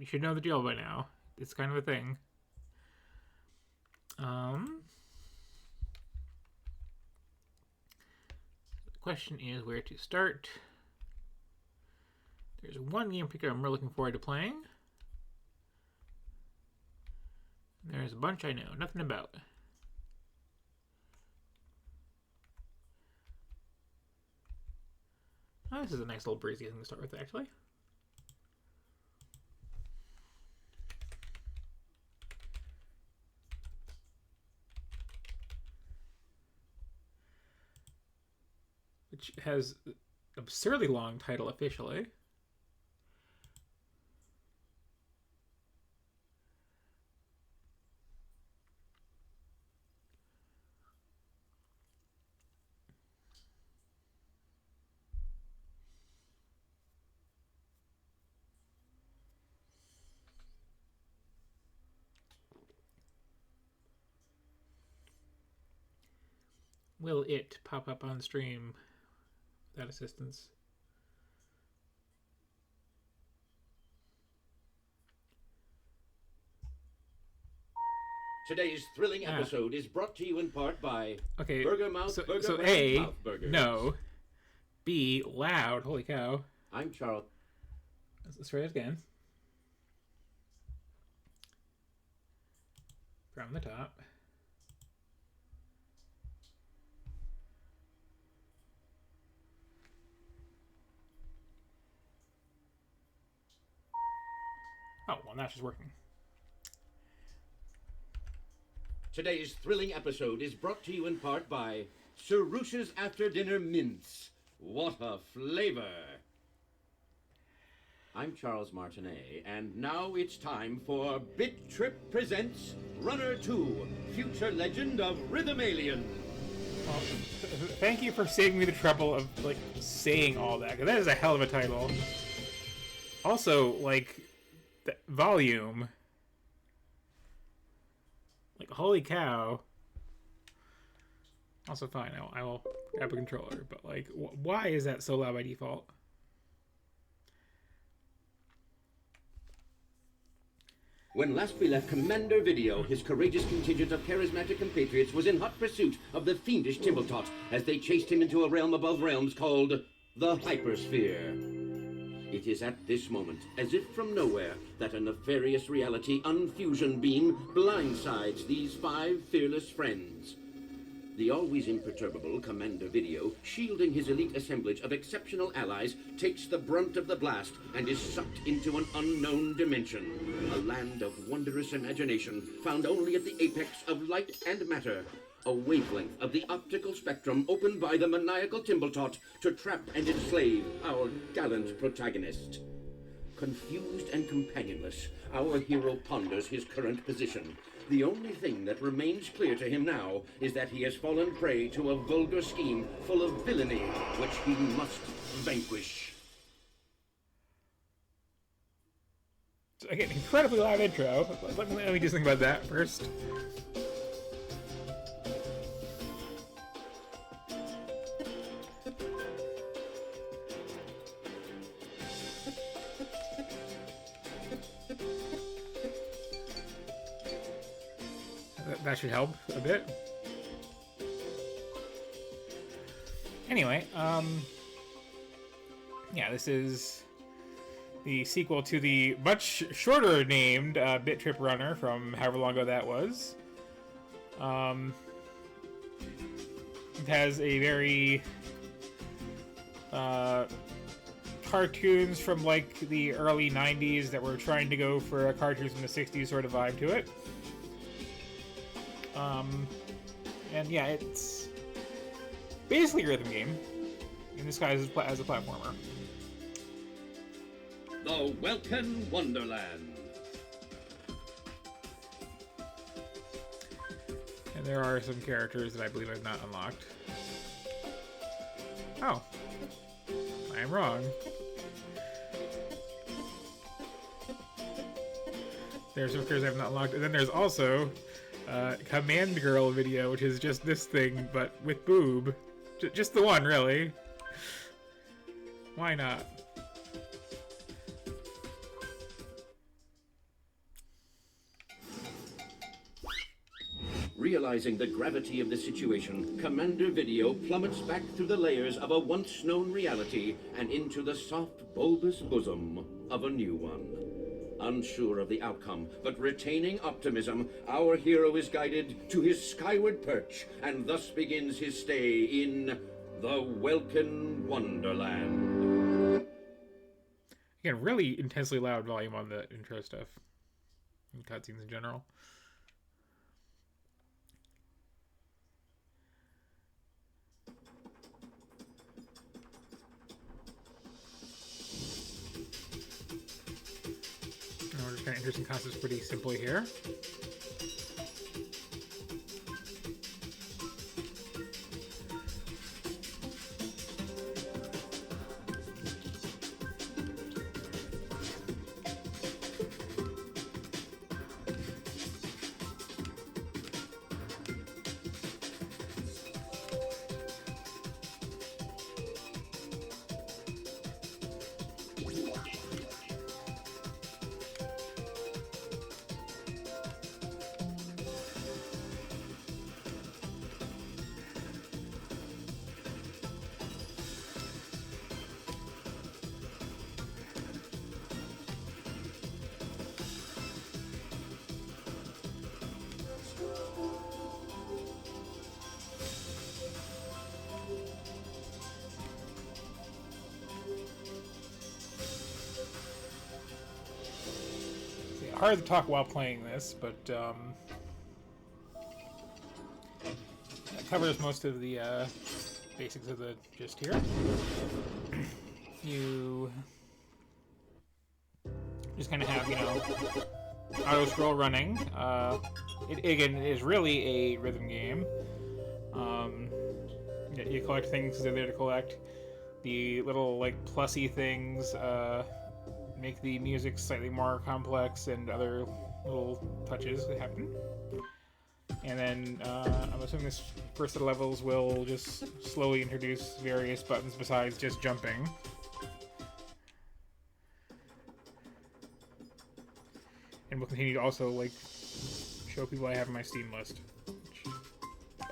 You should know the deal by now. It's kind of a thing. The question is where to start. There's one game picker I'm really looking forward to playing. There's a bunch I know nothing about. Oh, this is a nice little breezy thing to start with, actually. Which has an absurdly long title officially. Will it pop up on stream without assistance? Today's thrilling episode is brought to you in part by Burger Mouth. So A, Mouth Burgers. No. B, loud. Holy cow. I'm Charles. Let's try it again. From the top. Oh, well, now it's just working. Today's thrilling episode is brought to you in part by Sir Roos's After Dinner Mince. What a flavor! I'm Charles Martinet, and now it's time for Bit Trip Presents Runner 2, Future Legend of Rhythm Alien. Well, thank you for saving me the trouble of, like, saying all that, because that is a hell of a title. Also, like, the volume... Like, holy cow. Also, fine, I will grab a controller, but, like, why is that so loud by default? When last we left Commander Video, his courageous contingent of charismatic compatriots was in hot pursuit of the fiendish Timbletot as they chased him into a realm above realms called the Hypersphere. It is at this moment, as if from nowhere, that a nefarious reality unfusion beam blindsides these 5 fearless friends. The always imperturbable Commander Video, shielding his elite assemblage of exceptional allies, takes the brunt of the blast and is sucked into an unknown dimension. A land of wondrous imagination, found only at the apex of light and matter. A wavelength of the optical spectrum opened by the maniacal Timbletot to trap and enslave our gallant protagonist. Confused and companionless, our hero ponders his current position. The only thing that remains clear to him now is that he has fallen prey to a vulgar scheme full of villainy, which he must vanquish. So, again, incredibly loud intro. Let me just think about that first. That should help a bit. Anyway, yeah, this is the sequel to the much shorter named Bit Trip Runner from however long ago that was. It has a very cartoons from like the early 90s that were trying to go for a cartoons from the 60s sort of vibe to it. And yeah, it's basically a rhythm game in disguise as a platformer. The Welkin Wonderland. And there are some characters that I believe I've not unlocked. Oh, I am wrong. There's some characters I have not unlocked, and then there's also Command Girl video, which is just this thing, but with boob. Just the one, really. Why not? Realizing the gravity of the situation, Commander Video plummets back through the layers of a once-known reality and into the soft, bulbous bosom of a new one. Unsure of the outcome, but retaining optimism, our hero is guided to his skyward perch, and thus begins his stay in the Welkin Wonderland. Again, really intensely loud volume on the intro stuff. And cutscenes in general. We're just kind of interesting concepts pretty simply here. Hard to talk while playing this, but that covers most of the basics of the gist here. You just kind of have, auto scroll running. It again is really a rhythm game. You collect things they're there to collect. The little plussy things make the music slightly more complex, and other little touches that happen. And then I'm assuming this first set of levels will just slowly introduce various buttons besides just jumping. And we'll continue to also show people I have on my Steam list, which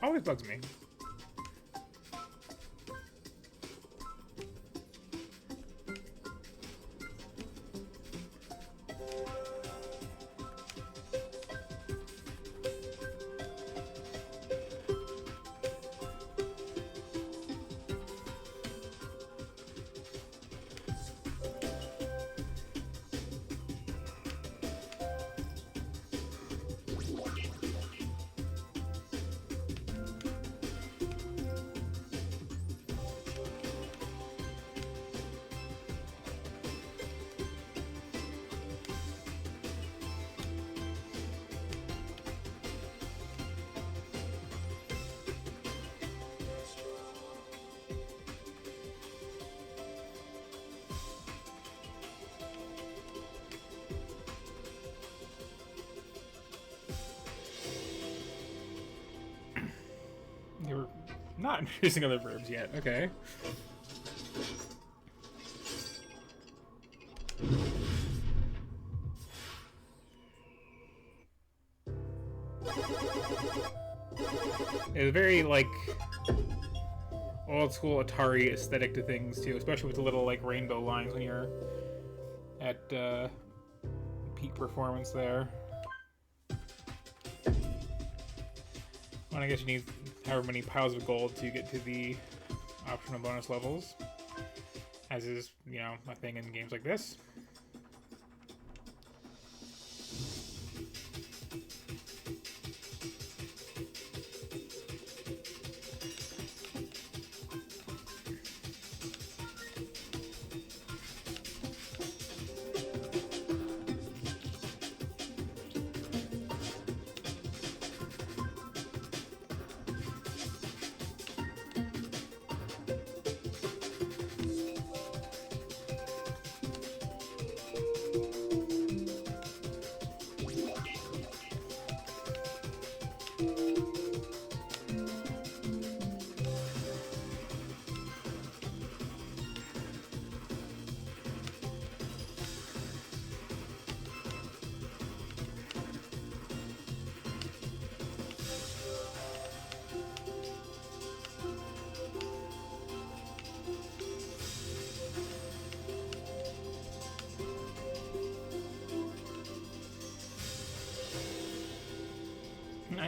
always bugs me. They were not introducing other verbs yet. Okay. It's very old school Atari aesthetic to things too, especially with the little rainbow lines when you're at peak performance there. Well, I guess you need however many piles of gold to get to the optional bonus levels, as is, a thing in games like this.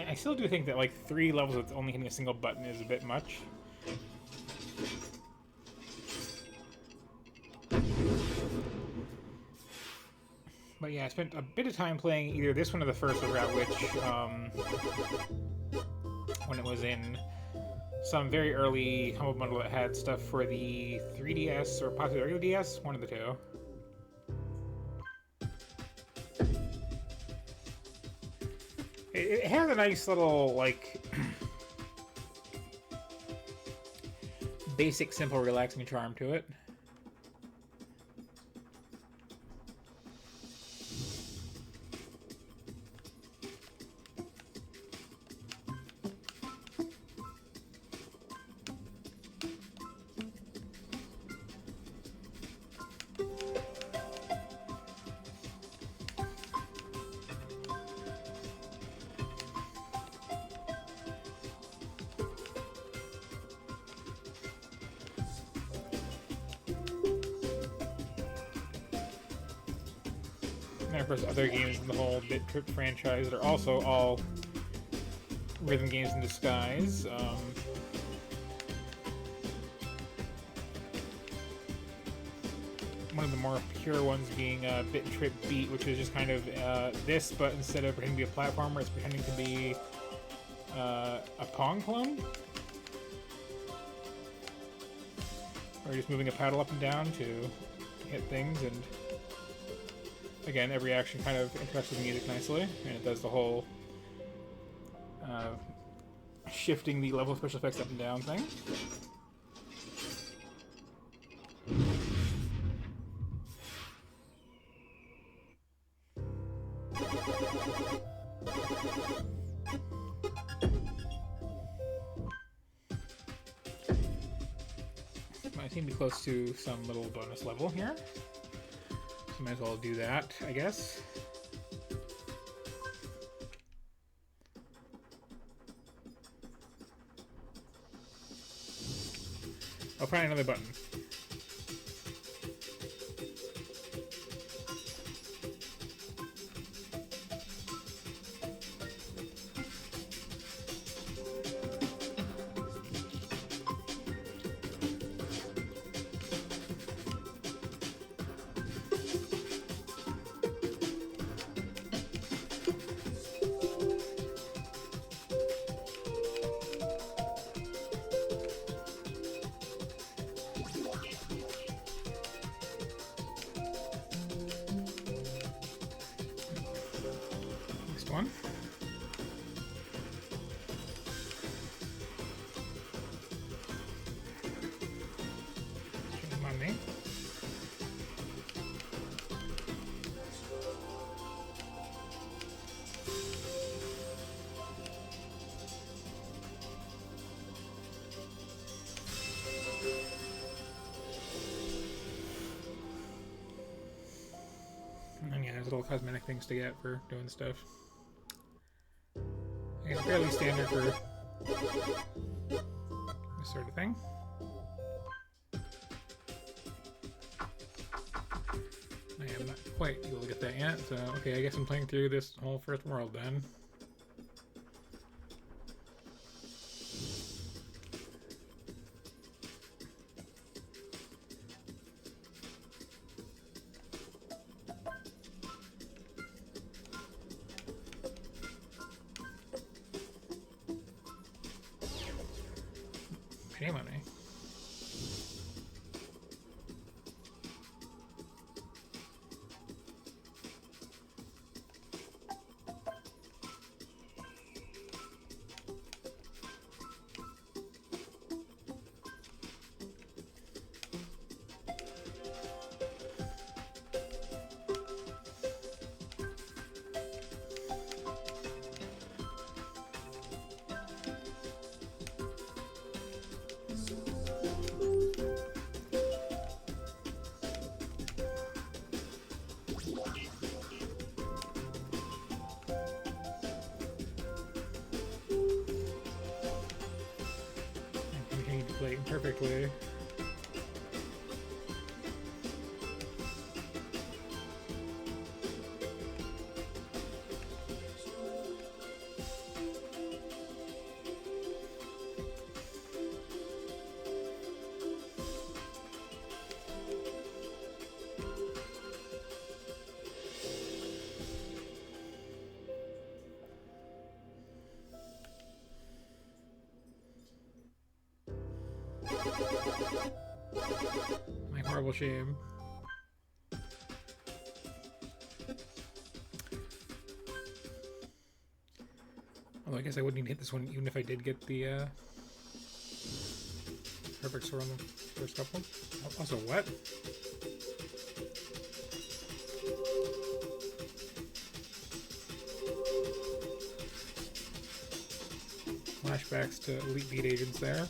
I still do think that like 3 levels with only hitting a single button is a bit much. But yeah, I spent a bit of time playing either this one or the first, I forgot which, when it was in some very early Humble Bundle that had stuff for the 3DS or possibly the regular DS, one of the two. It has a nice little, like, basic, simple, relaxing charm to it. And of course, other games in the whole Bit Trip franchise that are also all rhythm games in disguise. One of the more pure ones being Bit Trip Beat, which is just kind of this, but instead of pretending to be a platformer, it's pretending to be a Pong clone. Or just moving a paddle up and down to hit things, and again, every action kind of interacts with the music nicely, and it does the whole shifting the level of special effects up and down thing. I seem to be close to some little bonus level here. So might as well do that, I guess. I'll find another button. One. Shame on me. And yeah, there's little cosmetic things to get for doing stuff. It's fairly standard for this sort of thing. I am not quite able to get that yet, so okay, I guess I'm playing through this whole first world then. Shame on me. Playing perfectly. My horrible shame. Although I guess I wouldn't even hit this one even if I did get the perfect score on the first couple. Also, what? Flashbacks to Elite Beat agents there.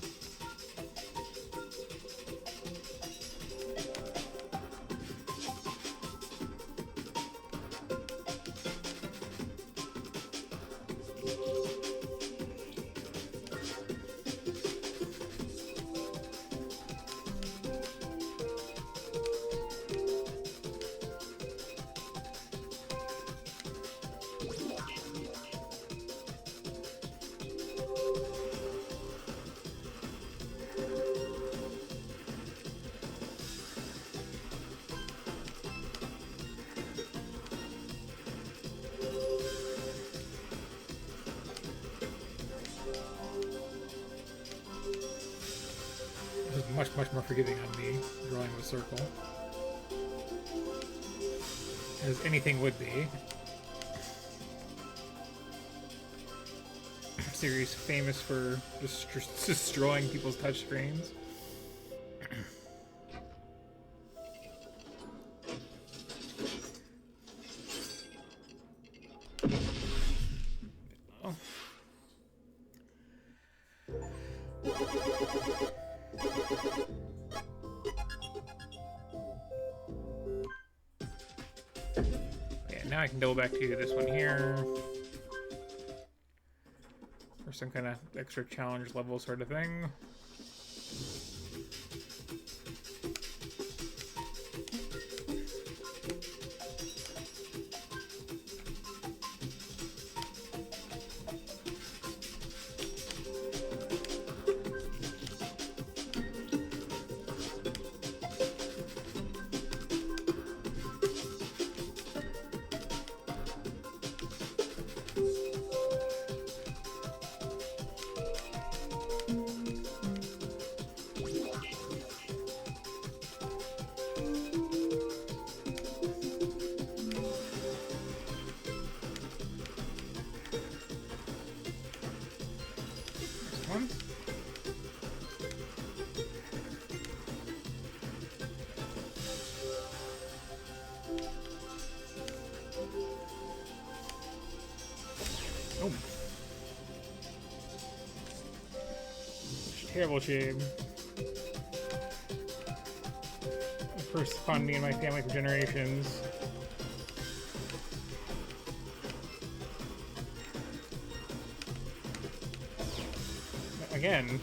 Much more forgiving on me drawing with circle, as anything would be. A series famous for just destroying people's touchscreens. Now I can double back to this one here for some kind of extra challenge level sort of thing. Oh. Terrible shame. The first fun me and my family for generations. Again.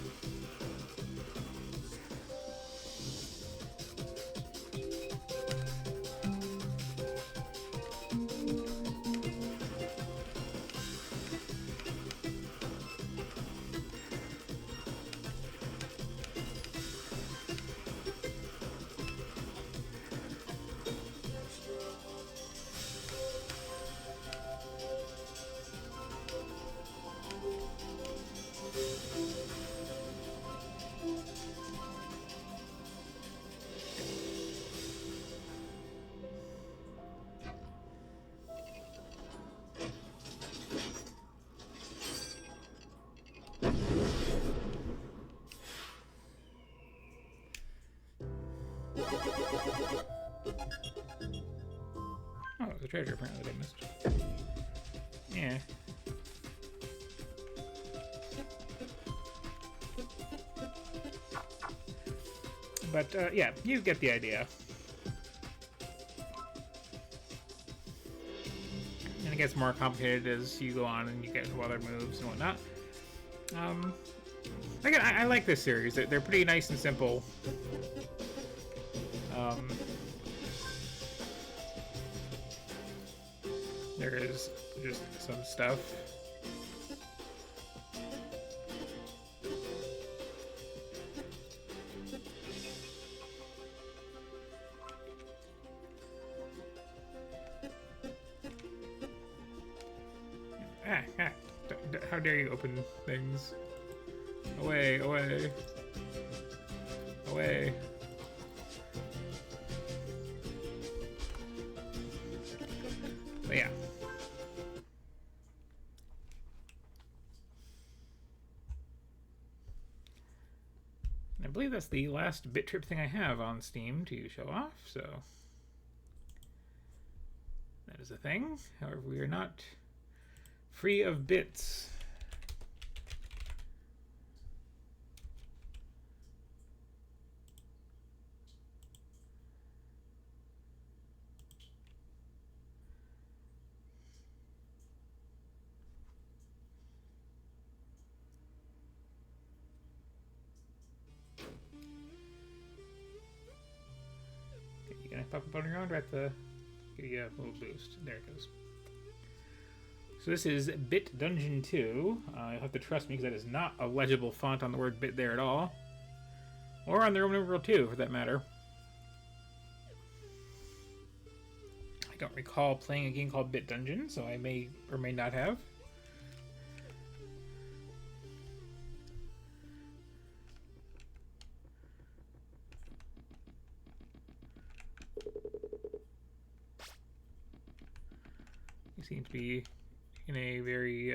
Oh, it was a treasure apparently that I missed. Yeah. But, yeah, you get the idea. And it gets more complicated as you go on and you get to other moves and whatnot. Again, I like this series. They're pretty nice and simple. There is just some stuff. How dare you open things? Away, away. Away. But yeah. I believe that's the last Bit Trip thing I have on Steam to show off, so that is a thing. However, we are not free of bits. Pop up on your own, right? Give you a little boost. There it goes. So this is Bit Dungeon 2. You'll have to trust me because that is not a legible font on the word bit there at all. Or on the Roman numeral 2, for that matter. I don't recall playing a game called Bit Dungeon, so I may or may not have. Seems to be in a very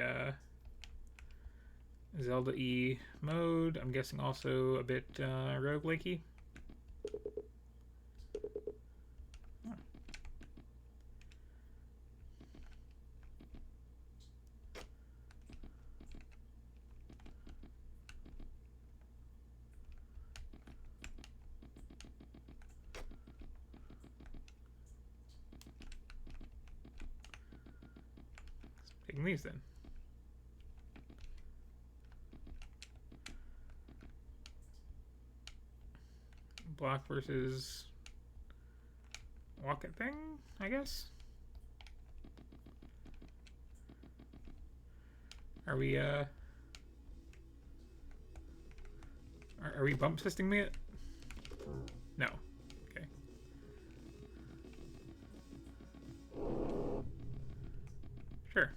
Zelda-y mode. I'm guessing also a bit roguelike-y. Huh. Taking these then. Block versus walk it thing, I guess. Are we bump systeming it? No. Okay. Sure.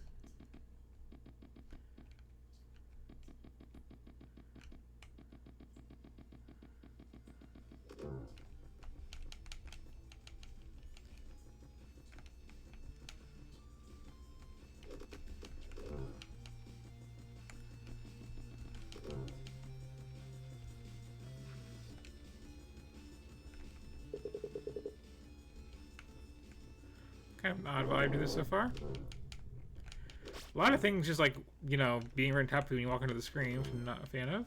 Kind of an odd vibe to this so far. A lot of things just like, you know, being right on top of you when you walk into the screen, which I'm not a fan of.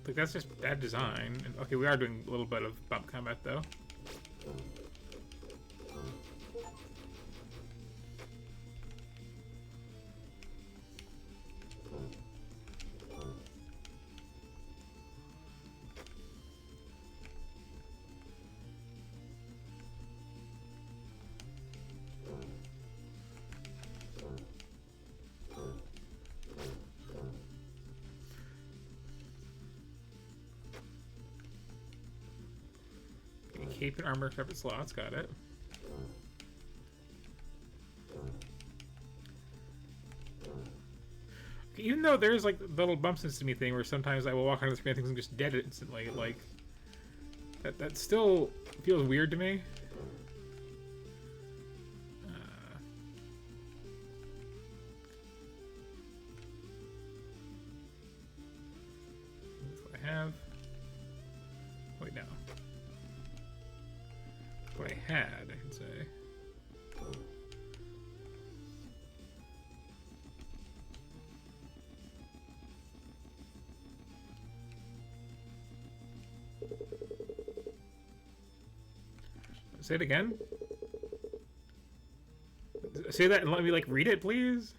Like, that's just bad design. Okay, we are doing a little bit of bump combat though. Cape and armor separate slots, got it. Even though there's like the little bumps into me thing where sometimes I will walk onto the screen and things I'm just dead instantly, like that still feels weird to me. That's what I have. Wait, no. What I had, I can say. Say it again. Say that and let me like read it, please.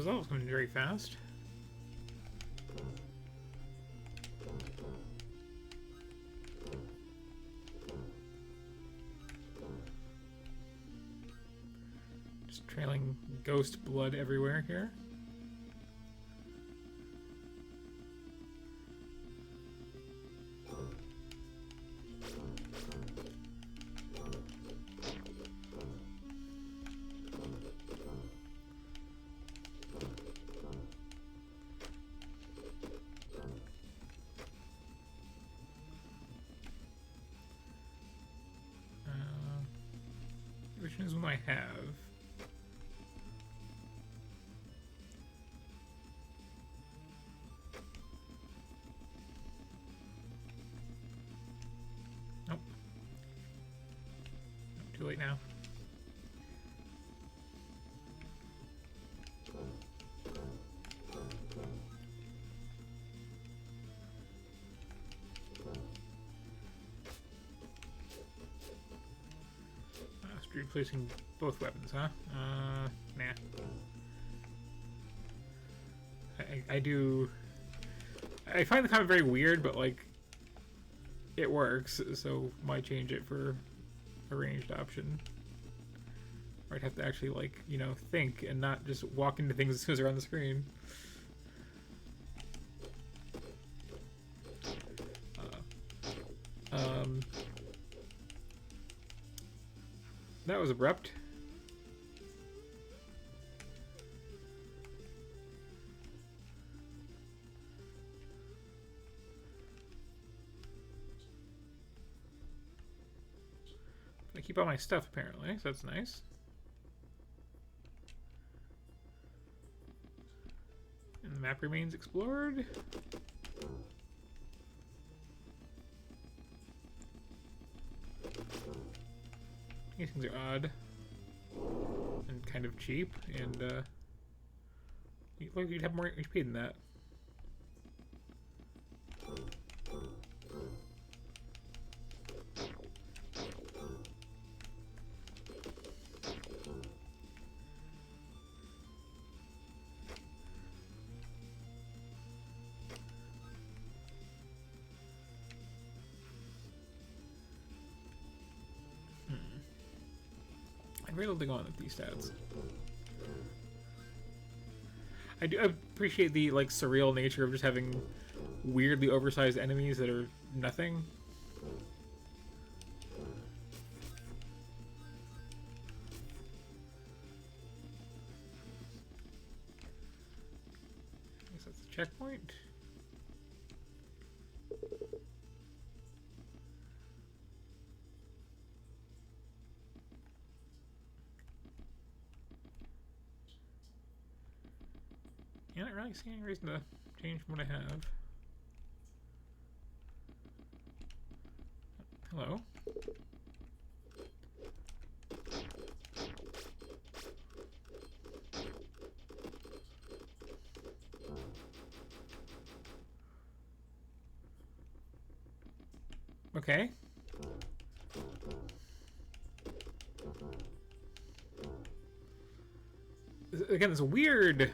Those levels coming very fast. Just trailing ghost blood everywhere here. Which is one I have. Nope. Too late now. Replacing both weapons, huh? Nah. I find the comment very weird, but like, it works, so might change it for a ranged option. Or I'd have to actually, like, you know, think and not just walk into things as soon as they're on the screen. That was abrupt. I keep all my stuff apparently, so that's nice. And the map remains explored. These things are odd and kind of cheap, and you'd have more HP than that. I'm able to go on with these stats. I do appreciate the like surreal nature of just having weirdly oversized enemies that are nothing. I guess that's the checkpoint. Yeah, I don't really see any reason to change from what I have. Hello? Okay. Again, this weird,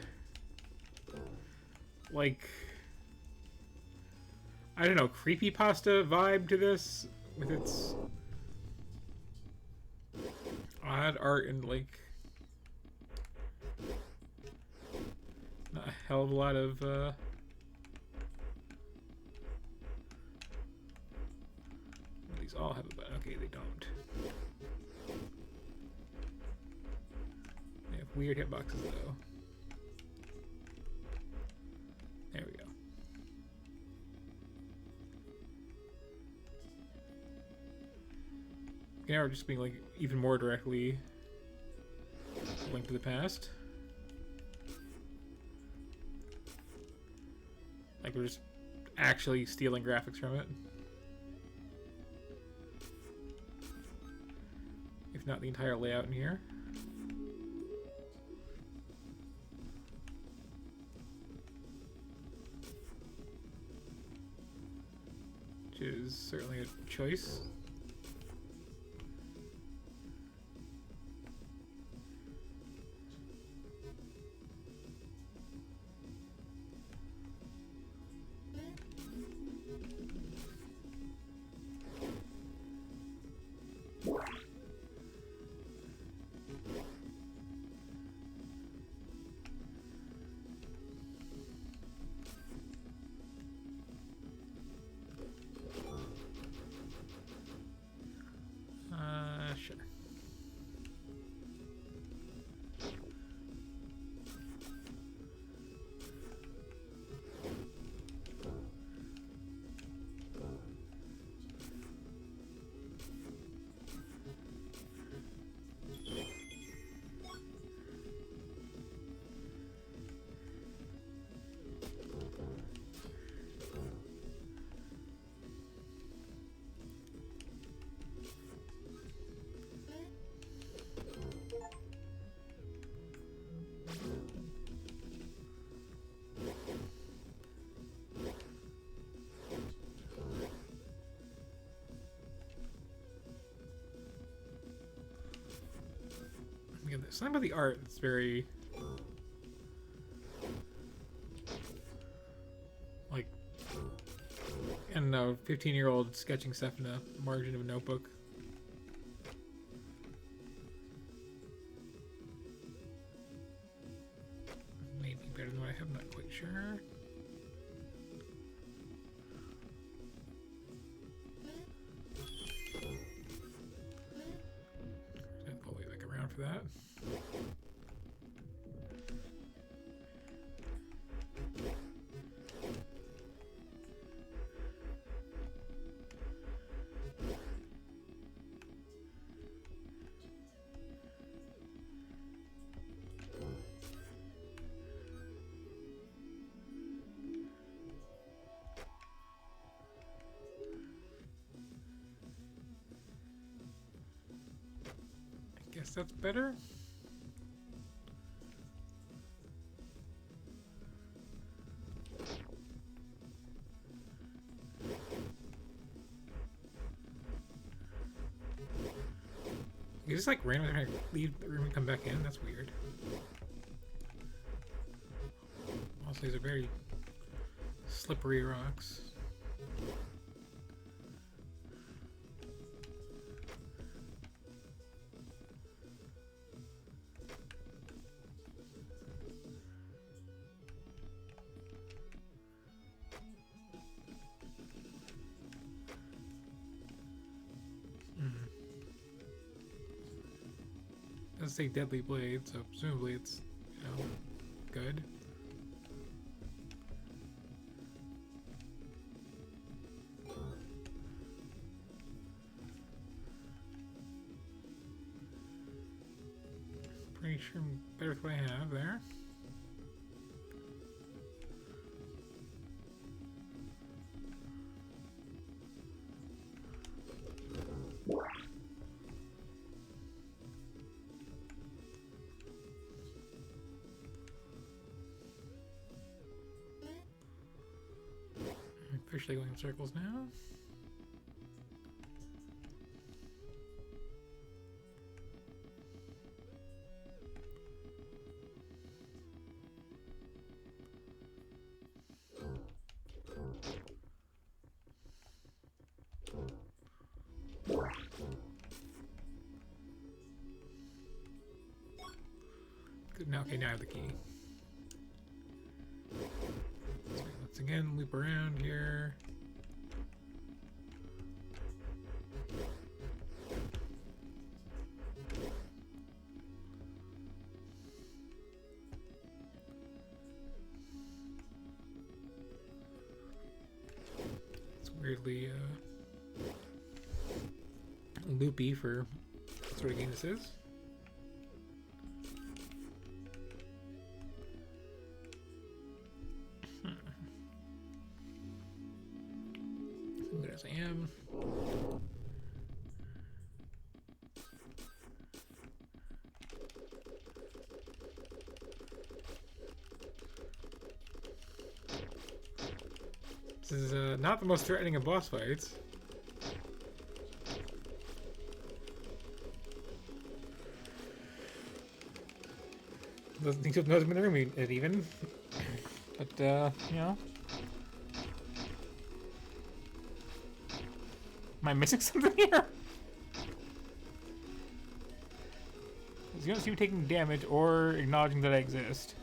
like, I don't know, creepypasta vibe to this, with its odd art and, like, not a hell of a lot of, these all have a button. Okay, they don't. They have weird hitboxes, though. There we go. Okay, now we're just being like even more directly linked to the past. Like we're just actually stealing graphics from it. If not the entire layout in here. Which is certainly a choice. Yeah, there's something about the art that's very like, I don't know, 15-year-old sketching stuff in a margin of a notebook. Maybe better than what I have, I'm not quite sure. I'll wait back around for that. Guess that's better. You just like randomly leave the room and come back in? That's weird. Also, these are very slippery rocks. It doesn't say deadly blade, so presumably it's, you know, good. Pretty sure I'm better with what I have there. Officially going in circles now. Good. Now, okay, now I have the key. Let's again loop around here. It's weirdly loopy for what sort of game this is. Good as I am. This is not the most threatening of boss fights. Doesn't think so knows him in the room even. But you know. Am I missing something here? You don't seem taking damage or acknowledging that I exist.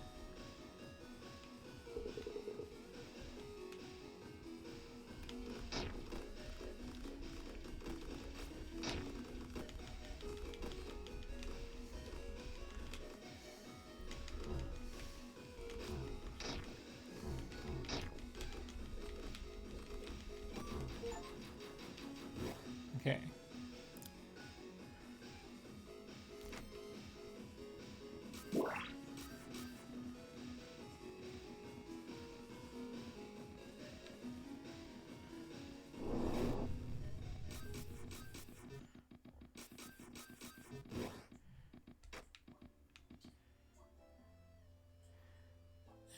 Okay.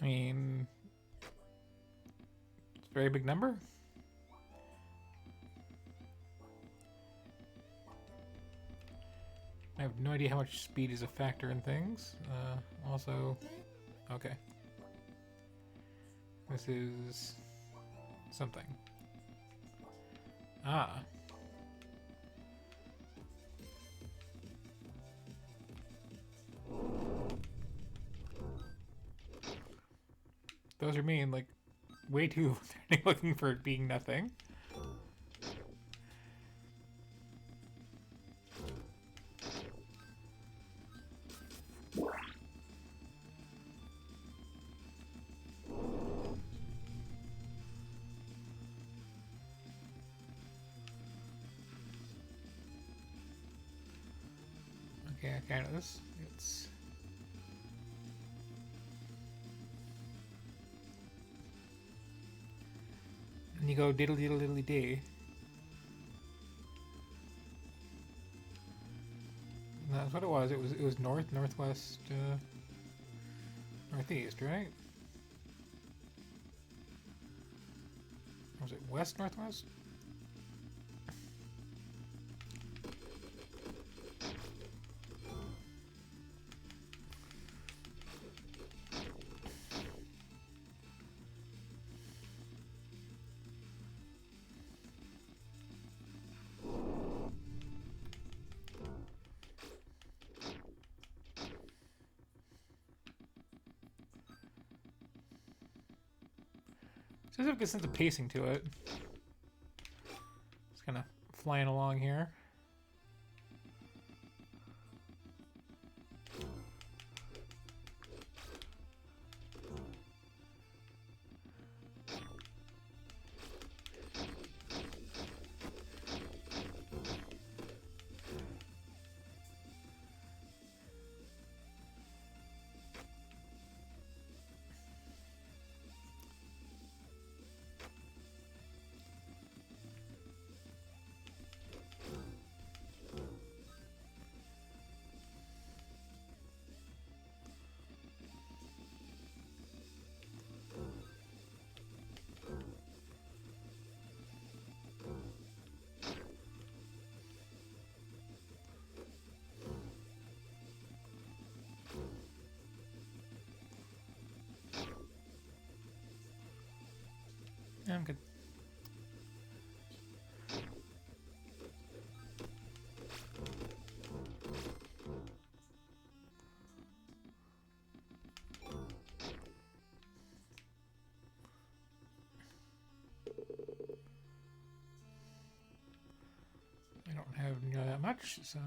I mean, it's a very big number. I have no idea how much speed is a factor in things. Also, okay. This is something. Ah. Those are mean, like, way too looking for it being nothing. Okay, I kind of this. It's and you go diddle diddle diddly dee. That's what it was. It was north, northwest, northeast, right? Or was it west, northwest? It does have a good sense of pacing to it. Just kind of flying along here. Yeah, I'm good. I don't have nearly that much, so.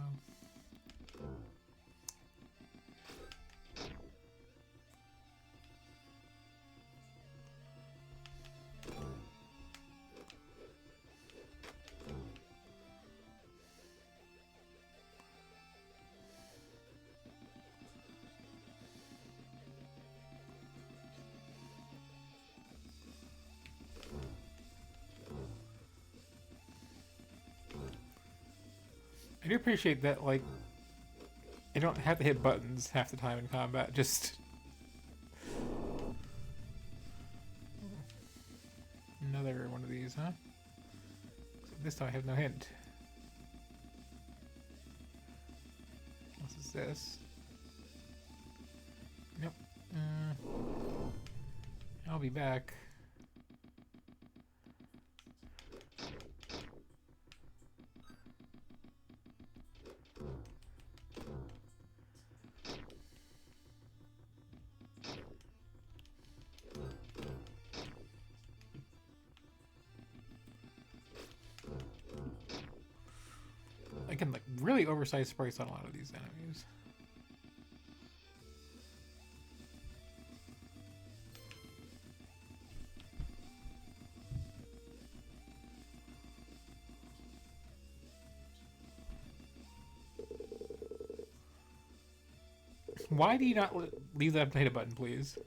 I do appreciate that, like, I don't have to hit buttons half the time in combat, just... Another one of these, huh? This time I have no hint. What is this? Nope. I'll be back. I can, like, really oversize sprites on a lot of these enemies. Why do you not leave that potato button, please?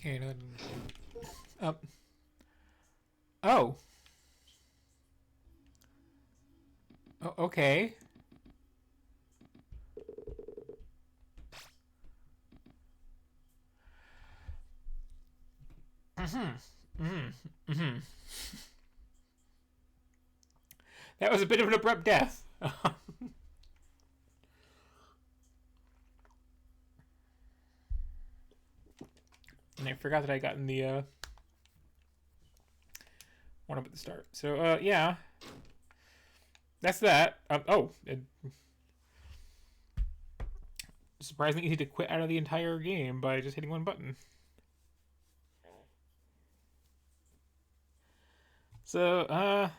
Okay, no. Oh. Oh, okay. That was a bit of an abrupt death. And I forgot that I got in the one up at the start. So yeah, that's that. Surprisingly easy to quit out of the entire game by just hitting one button. So I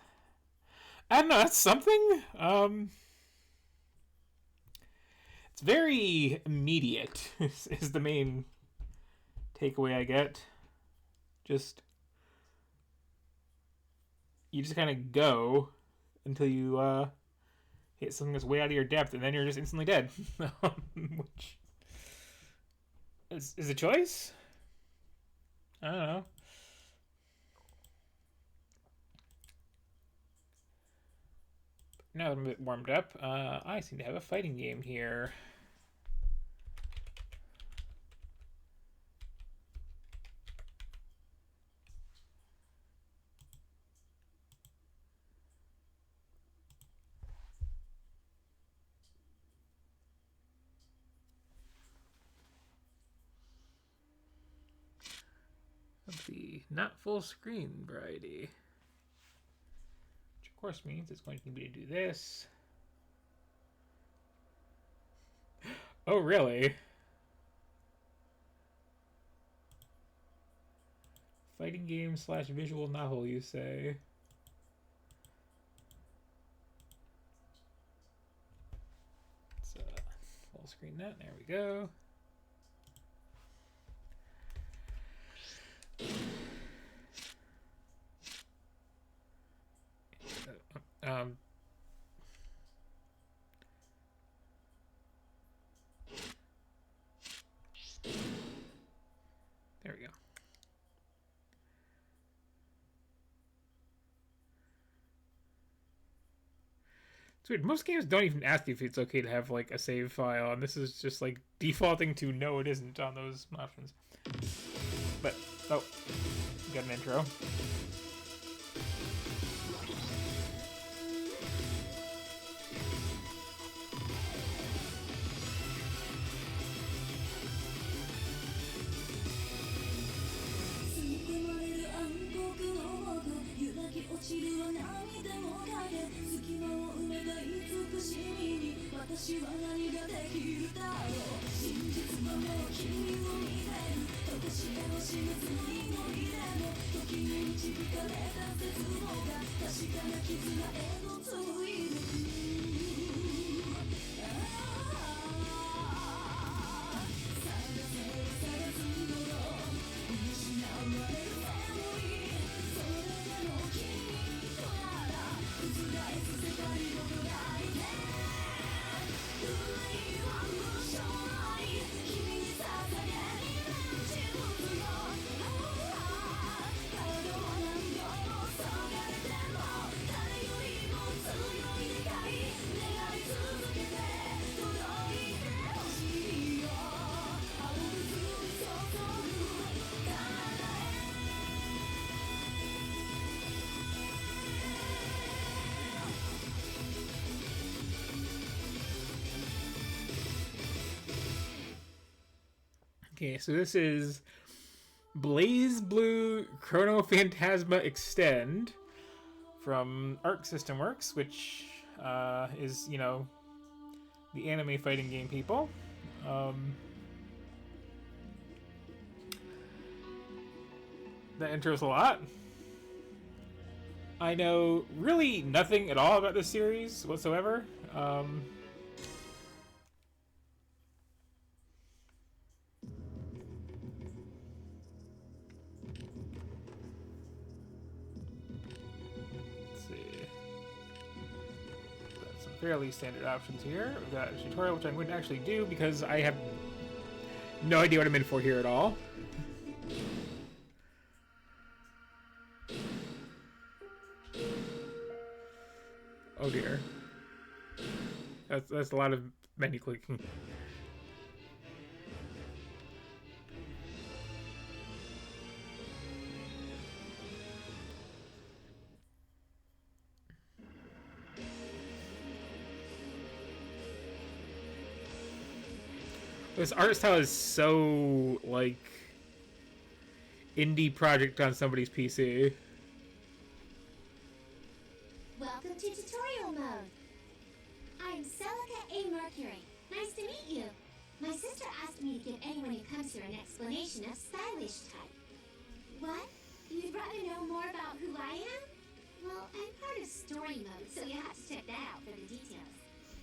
don't know. That's something. It's very immediate. Is the main takeaway I get. Just you just kind of go until you hit something that's way out of your depth, and then you're just instantly dead. Which is a choice. I don't know. Now I'm a bit warmed up. I seem to have a fighting game here. The not full screen variety. Which of course means it's going to need me to do this. Oh, really? Fighting game / visual novel, you say? Let's full screen that. There we go. There we go. It's weird. Most games don't even ask you if it's okay to have like a save file, and this is just like defaulting to no, it isn't on those options. But oh, got an intro. Okay, so this is BlazBlue Chrono Phantasma Extend from Arc System Works, which is, you know, the anime fighting game people. That intros a lot. I know really nothing at all about this series whatsoever. Fairly standard options here. We've got a tutorial, which I'm going to actually do because I have no idea what I'm in for here at all. Oh dear. That's a lot of menu clicking. This art style is so, like, indie project on somebody's PC. Welcome to tutorial mode. I'm Celica A. Mercury. Nice to meet you. My sister asked me to give anyone who comes here an explanation of stylish type. What? You'd rather know more about who I am? Well, I'm part of story mode, so you have to check that out for the details.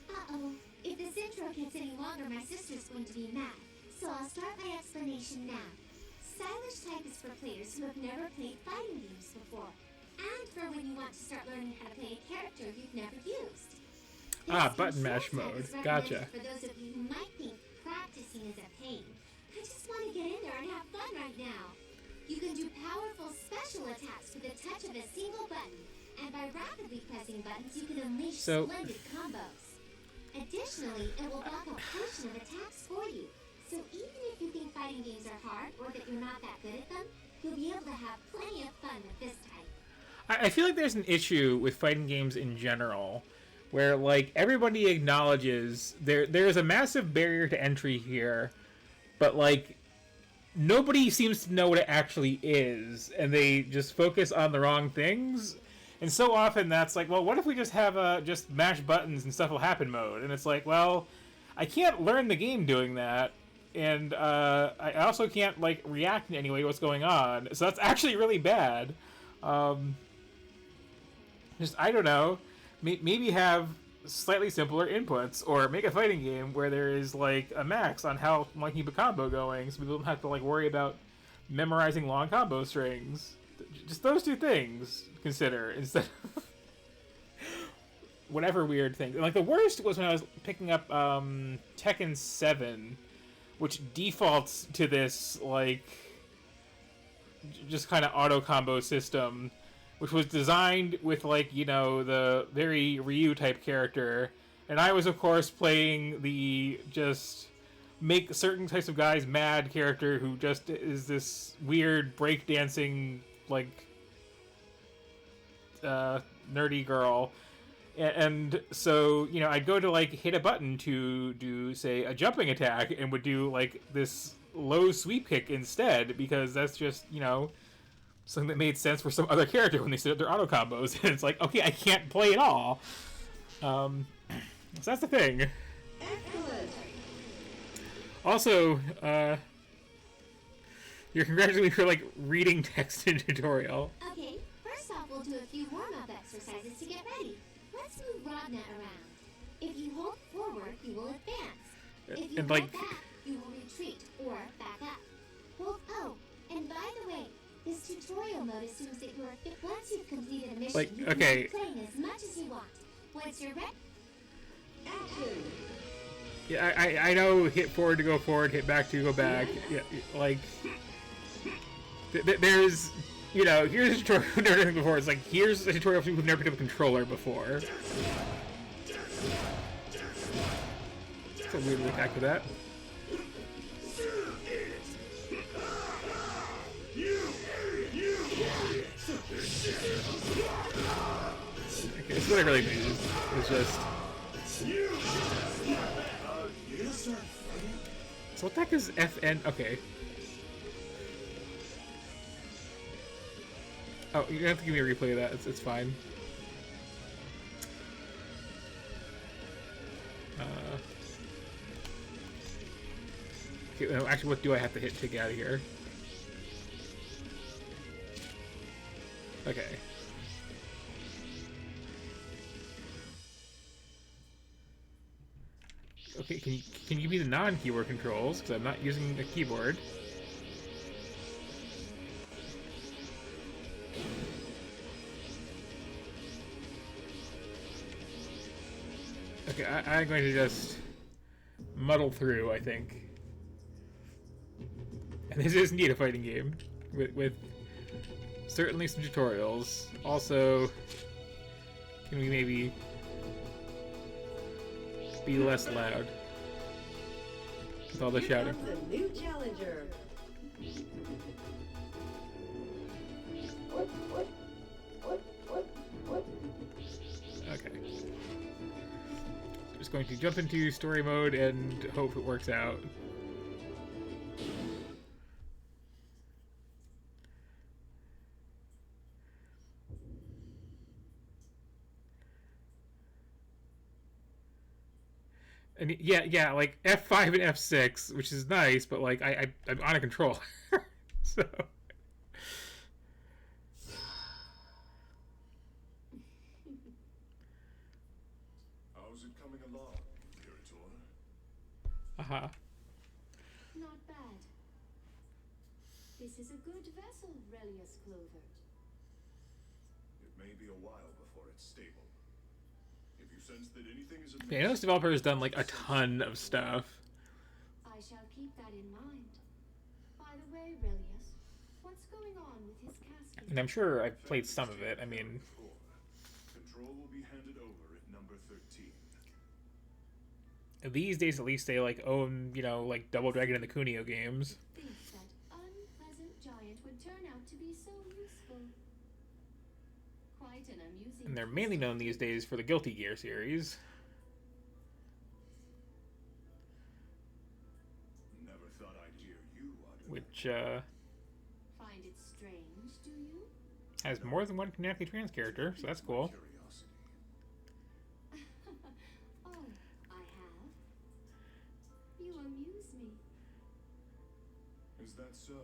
Uh-oh. If this intro gets any longer, my sister's going to be mad. So I'll start my explanation now. Stylish type is for players who have never played fighting games before. And for when you want to start learning how to play a character you've never used. Button mash mode. Gotcha. For those of you who might think practicing is a pain. I just want to get in there and have fun right now. You can do powerful special attacks with the touch of a single button. And by rapidly pressing buttons, you can unleash splendid combos. Additionally, it will block a portion of attacks for you. So even if you think fighting games are hard or that you're not that good at them, you'll be able to have plenty of fun with this type. I feel like there's an issue with fighting games in general, where, like, everybody acknowledges there's a massive barrier to entry here, but, like, nobody seems to know what it actually is, and they just focus on the wrong things. And so often that's like, well, what if we just have just mash buttons and stuff will happen mode? And it's like, well, I can't learn the game doing that, and I also can't, like, react in any way to what's going on. So that's actually really bad. Just, I don't know, maybe have slightly simpler inputs, or make a fighting game where there is, like, a max on how long to keep a combo going, so people don't have to, like, worry about memorizing long combo strings. Just those two things consider instead of whatever weird thing. Like, the worst was when I was picking up Tekken 7, which defaults to this, like, just kind of auto combo system, which was designed with, like, you know, the very Ryu type character, and I was, of course, playing the just make certain types of guys mad character who just is this weird breakdancing, like, nerdy girl. And so, you know, I'd go to, like, hit a button to do, say, a jumping attack, and would do, like, this low sweep kick instead, because that's just, you know, something that made sense for some other character when they set up their auto combos. And it's like, okay, I can't play at all. So that's the thing. Excellent. Also, you're congratulating me for, like, reading text in tutorial. Okay, first off we'll do a few warm-up exercises to get ready. Let's move Rodna around. If you hold forward, you will advance. If you And, hold like, back, you will retreat or back up. Hold, oh, and by the way, this tutorial mode assumes that you are fit. Once you've completed a mission, Like, you can okay. keep playing as much as you want. Once you're ready, action! Yeah, I know hit forward to go forward, hit back to go back. Yeah, like, there's, you know, here's a tutorial who've never done it before. It's like, here's a tutorial for people who've never picked up a controller before. It's a weird attack for that. Okay, it's what I really mean. It's just... So what the heck is FN? Okay. Oh, you don't have to give me a replay of that. It's fine. Okay, no, actually, what do I have to hit to get out of here? Okay. Okay, can you give me the non-keyboard controls? Because I'm not using a keyboard. Okay, I'm going to just muddle through, I think. And this is indeed a fighting game, with certainly some tutorials. Also, can we maybe be less loud with all the Here shouting. comes a new challenger. Okay. Just going to jump into story mode and hope it works out. And yeah, like F5 and F6, which is nice, but like I'm on a controller, so. How's it coming along, Mirator? Not bad. This is a good vessel, Relius Clover. It may be a while before it's stable. If you sense that anything is Yeah, I know this developer has done like a ton of stuff. I shall keep that in mind. By the way, Relius, what's going on with his casket? And I'm sure I've played some of it. I mean, Control will be handed over at number 13. these days at least they like own, you know, like Double Dragon and the Kunio games. Think that unpleasant giant would turn out to be so useful. Quite an amusing. And they're mainly known these days for the Guilty Gear series. Never thought I'd hear you utter Which Find it strange, do you? has more than one canonically trans character, so that's cool. curiosity. Oh, I have. You amuse me. Is that so?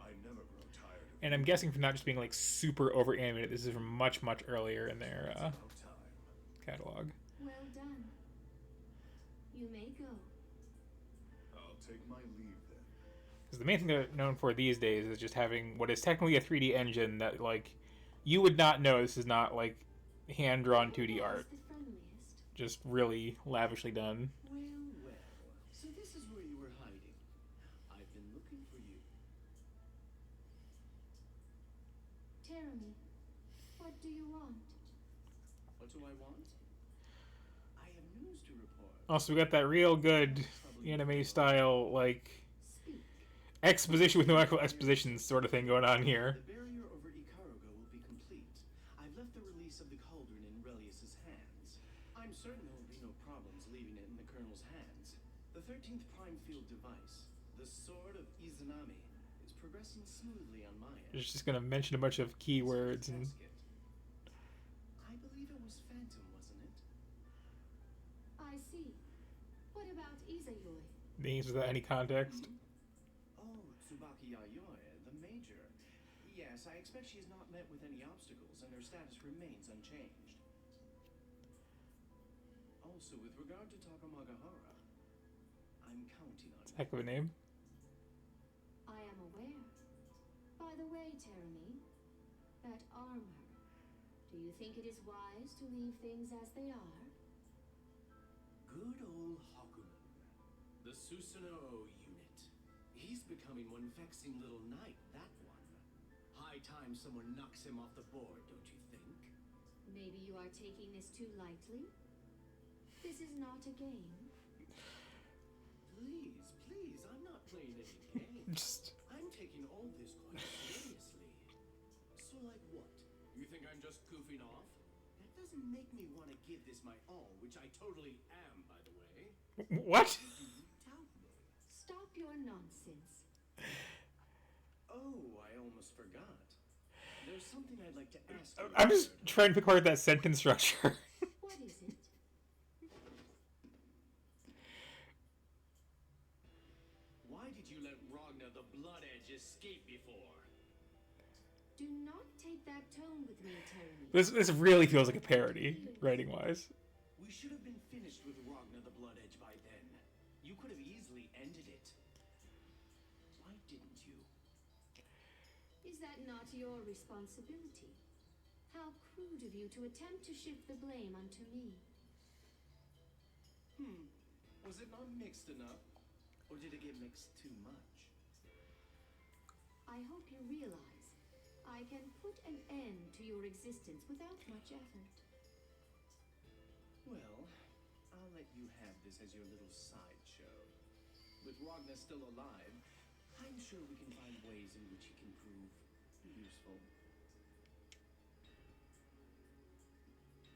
I never grow tired of And I'm guessing from not just being like super over animated, this is from much earlier in their about time. catalog. Well done. You may go. I'll take my leave then. Because the main thing they're known for these days is just having what is technically a 3D engine that like you would not know this is not like hand drawn 2D art, The friendliest. just really lavishly done. Well, well. So this is where you were hiding. I've been looking for you. Terumi, what do you want? What do I want? I have news to report. Also, we got that real good anime style like Speak. exposition with no actual exposition sort of thing going on here. The barrier over Ikaruga will be complete. I've left the release of the cauldron in Relius's hands. I'm certain there will be no problems leaving it in the Colonel's hands. The 13th Prime Field device, the Sword of Izanami, is progressing smoothly on my end. It's just gonna mention a bunch of keywords and Casket. I believe it was Phantom, wasn't it? I see. What about Izayoi? names without any context. Oh, Tsubaki Yayoi, the Major. Yes, I expect she has not met with any obstacles and her status remains unchanged. Also, with regard to Takamagahara, I'm counting on you. Heck of a name. I am aware. By the way, Terumi, that armor. Do you think it is wise to leave things as they are? Good old Hakuman, the Susanoo unit. He's becoming one vexing little knight, that one. High time someone knocks him off the board, don't you think? Maybe you are taking this too lightly? This is not a game. Please, I'm not playing any games. Just I'm taking all this quite seriously. So like what? You think I'm just goofing off? That doesn't make me want to give this my all, which I totally am, by the way. what? Do you doubt me? Stop your nonsense. Oh, I almost forgot. There's something I'd like to ask you. I'm just trying to pick apart that sentence structure. What is it? Why did you let Ragna the Blood Edge escape before? Do not take that tone with me, Terumi. This really feels like a parody, writing wise. We should have been finished with Ragna the Blood Edge by then. You could have easily ended it. Why didn't you? Is that not your responsibility? How crude of you to attempt to shift the blame onto me. Was it not mixed enough? Or did it get mixed too much? I hope you realize I can put an end to your existence without much effort. Well, let you have this as your little sideshow. With Ragnar still alive, I'm sure we can find ways in which he can prove useful.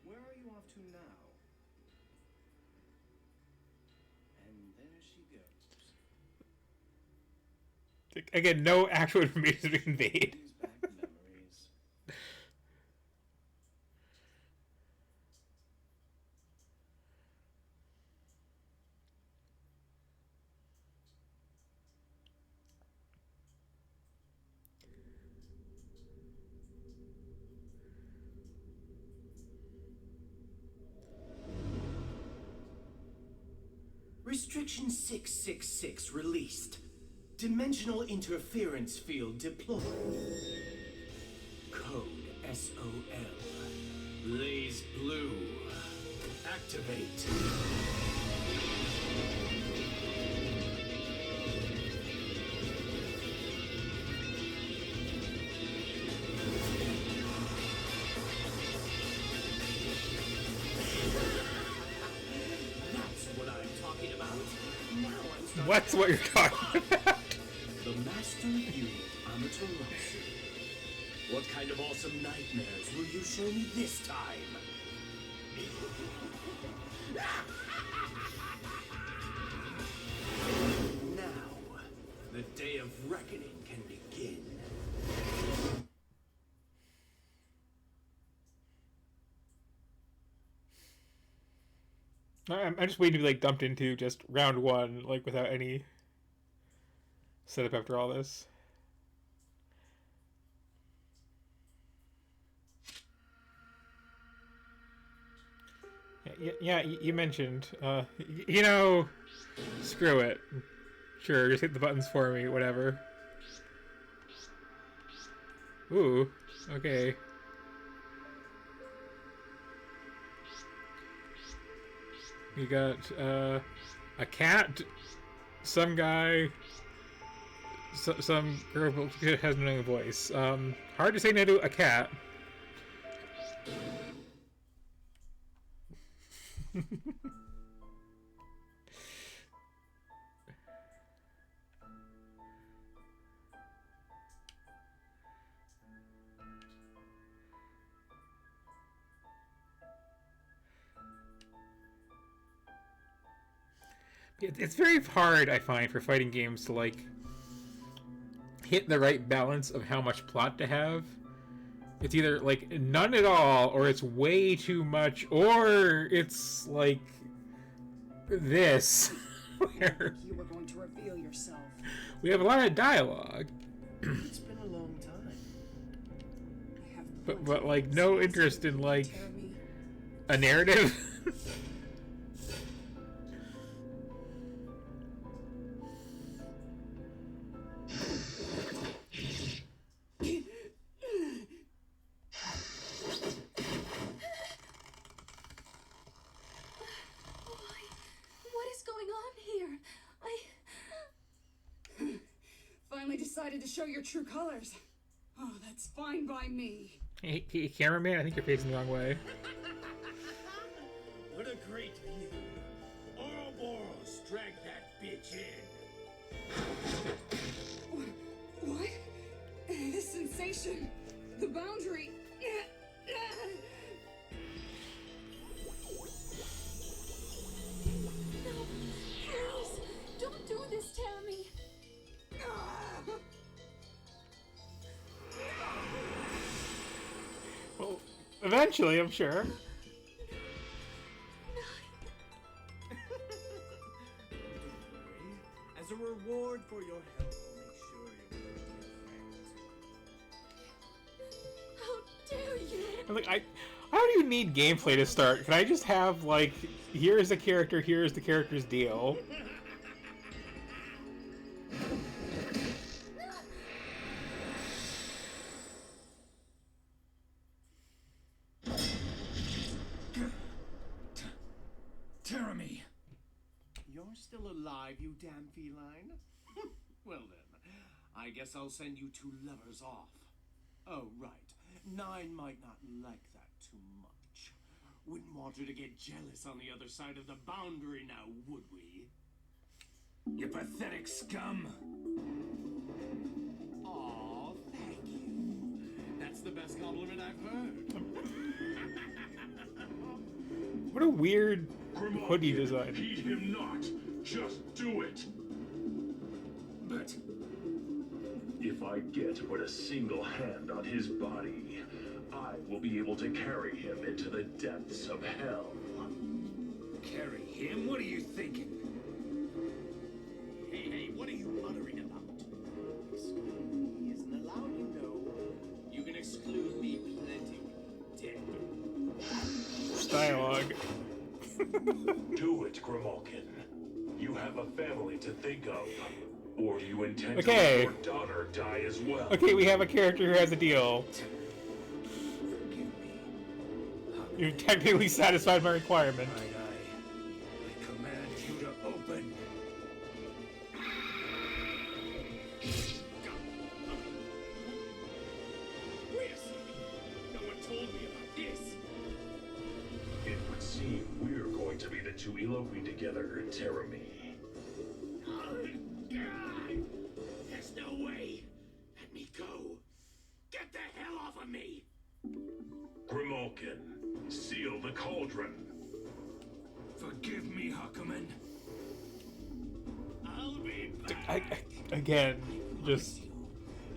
Where are you off to now? And there she goes. Again, no actual information to be conveyed. Brings back memories. Restriction 666 released. Dimensional interference field deployed. Code SOL. Blaze blue. Activate. That's what I'm talking about. Now I'm starting. What's what you're talking about? The Master Unit Amaterasu. What kind of awesome nightmares will you show me this time? Now, the day of reckoning can begin. I'm just waiting to be like dumped into just round one, like without any setup after all this. Yeah, you mentioned, you know, screw it. Sure, just hit the buttons for me, whatever. Ooh, okay. We got, a cat, some guy, some girl who has no voice. Hard to say no to a cat. It's very hard, I find, for fighting games to, like, hit the right balance of how much plot to have. It's either, like, none at all, or it's way too much, or it's, like, this. Where You were going to reveal yourself. we have a lot of dialogue, It's been a long time. I have but plenty like, of no space interest in, to like, tear me. a narrative. What is going on here? Finally decided to show your true colors. Oh, that's fine by me. Hey, cameraman, I think you're facing the wrong way. What a great view. Ouroboros, drag that bitch in. What? This sensation. The boundary. No, please, don't do this, Tammy. Well, eventually, I'm sure. Don't worry. As a reward for your help, I'll make sure you're with How dare you? I'm like, how do you need gameplay to start? Can I just have, like, here's the character, here's the character's deal? Jeremy! You're still alive, you damn feline? Well then, I guess I'll send you two lovers off. Oh, right. 9 might not like that too much. Wouldn't want her to get jealous on the other side of the boundary now, would we? You pathetic scum! Aw, thank you. That's the best compliment I've heard. What a weird Grimalkin, hoodie design. heed him not. Just do it. But If I get but a single hand on his body, I will be able to carry him into the depths of hell. carry him? What are you thinking? Hey, what are you muttering about? Excluding me isn't allowed, you know. You can exclude me plenty when you're dead. Dialogue. Do it, Grimalkin. You have a family to think of. Or do you intend Okay. to let your daughter die as well? Okay, we have a character who has a deal. Forgive me. You technically satisfied my requirement. I command you to open. Wait a second. No one told me about this. It would seem we're going to be the two eloping together, Terami. Oh, God. There's no way. Let me go. Get the hell off of me. Grimalkin, seal the cauldron. Forgive me, Hakumen. I'll be back. Again, just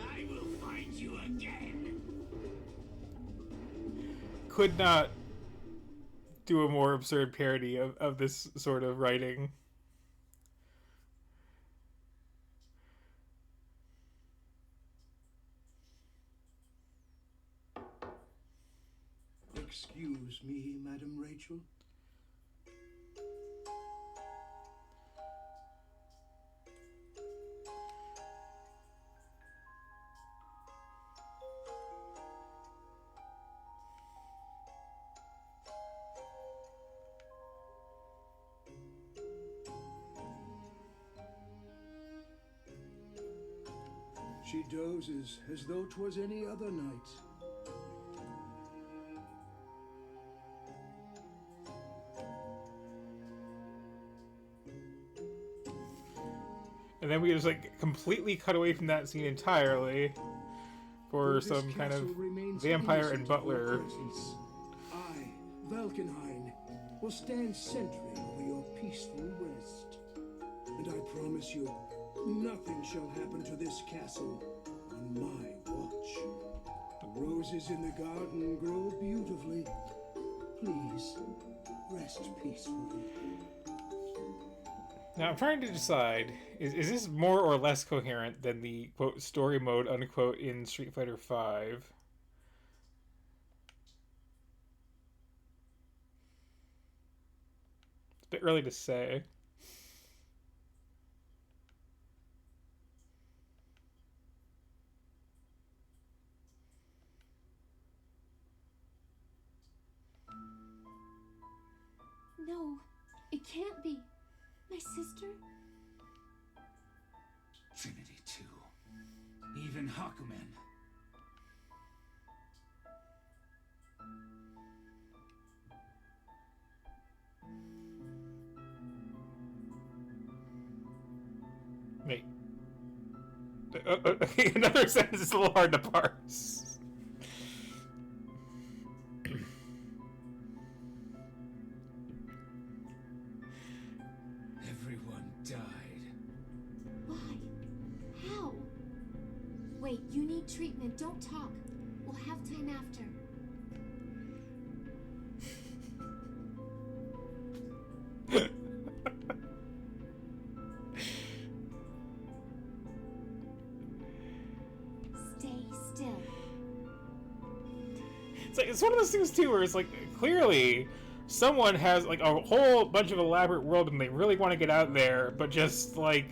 I will find you again. could not do a more absurd parody of this sort of writing. Excuse me, Madam Rachel. She dozes as though 'twas any other night. And then we just like completely cut away from that scene entirely for This some kind of castle remains vampire and innocent of your butler. presence. I, Valkenhayn, will stand sentry over your peaceful rest. And I promise you, nothing shall happen to this castle on my watch. The roses in the garden grow beautifully. Please, rest peacefully. Now I'm trying to decide, is this more or less coherent than the quote story mode unquote in Street Fighter V? It's a bit early to say. No, it can't be. My sister? Trinity too. Even Hakumen. Wait. Another sentence is a little hard to parse. Everyone died. Why? How? Wait, you need treatment. Don't talk. We'll have time after. Stay still. It's one of those things too where it's like clearly someone has like a whole bunch of elaborate world and they really want to get out there, but just like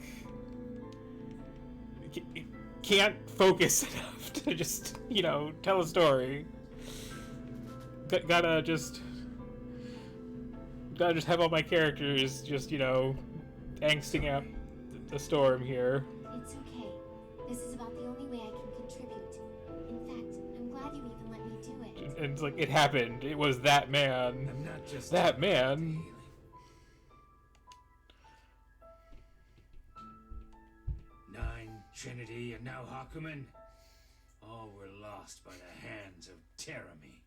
can't focus enough to just, you know, tell a story. Gotta just have all my characters just, you know, angsting out the storm here. It's okay. This is about the only way I can contribute. In fact, I'm glad glad you even let me do it. And it's like, it happened. It was that man. I'm not just That man. healing. Nine, Trinity, and now Hakumen. All were lost by the hands of Terami.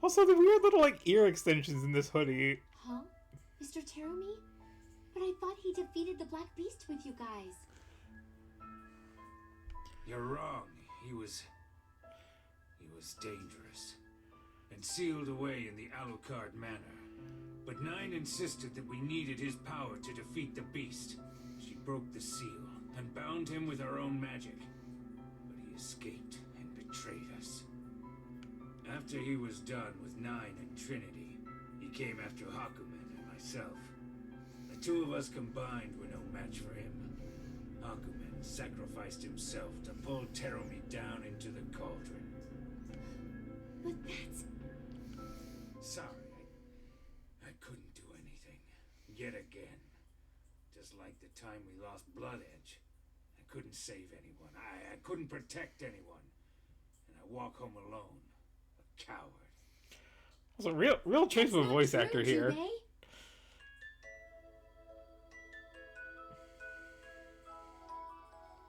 Also, the weird little, like, ear extensions in this hoodie. Huh? Mr. Terumi? But I thought he defeated the Black Beast with you guys. You're wrong. He was dangerous and sealed away in the Alucard Manor. But Nine insisted that we needed his power to defeat the beast. She broke the seal and bound him with her own magic. But he escaped and betrayed us. After he was done with Nine and Trinity, he came after Hakumen and myself. The two of us combined were no match for him. Hakumen sacrificed himself to pull Terumi down into the cauldron. But that's... Sorry, I couldn't do anything. Yet again. Just like the time we lost Blood Edge. I couldn't save anyone. I couldn't protect anyone. And I walk home alone. A coward. Also, real choice of a voice actor here. Jubei?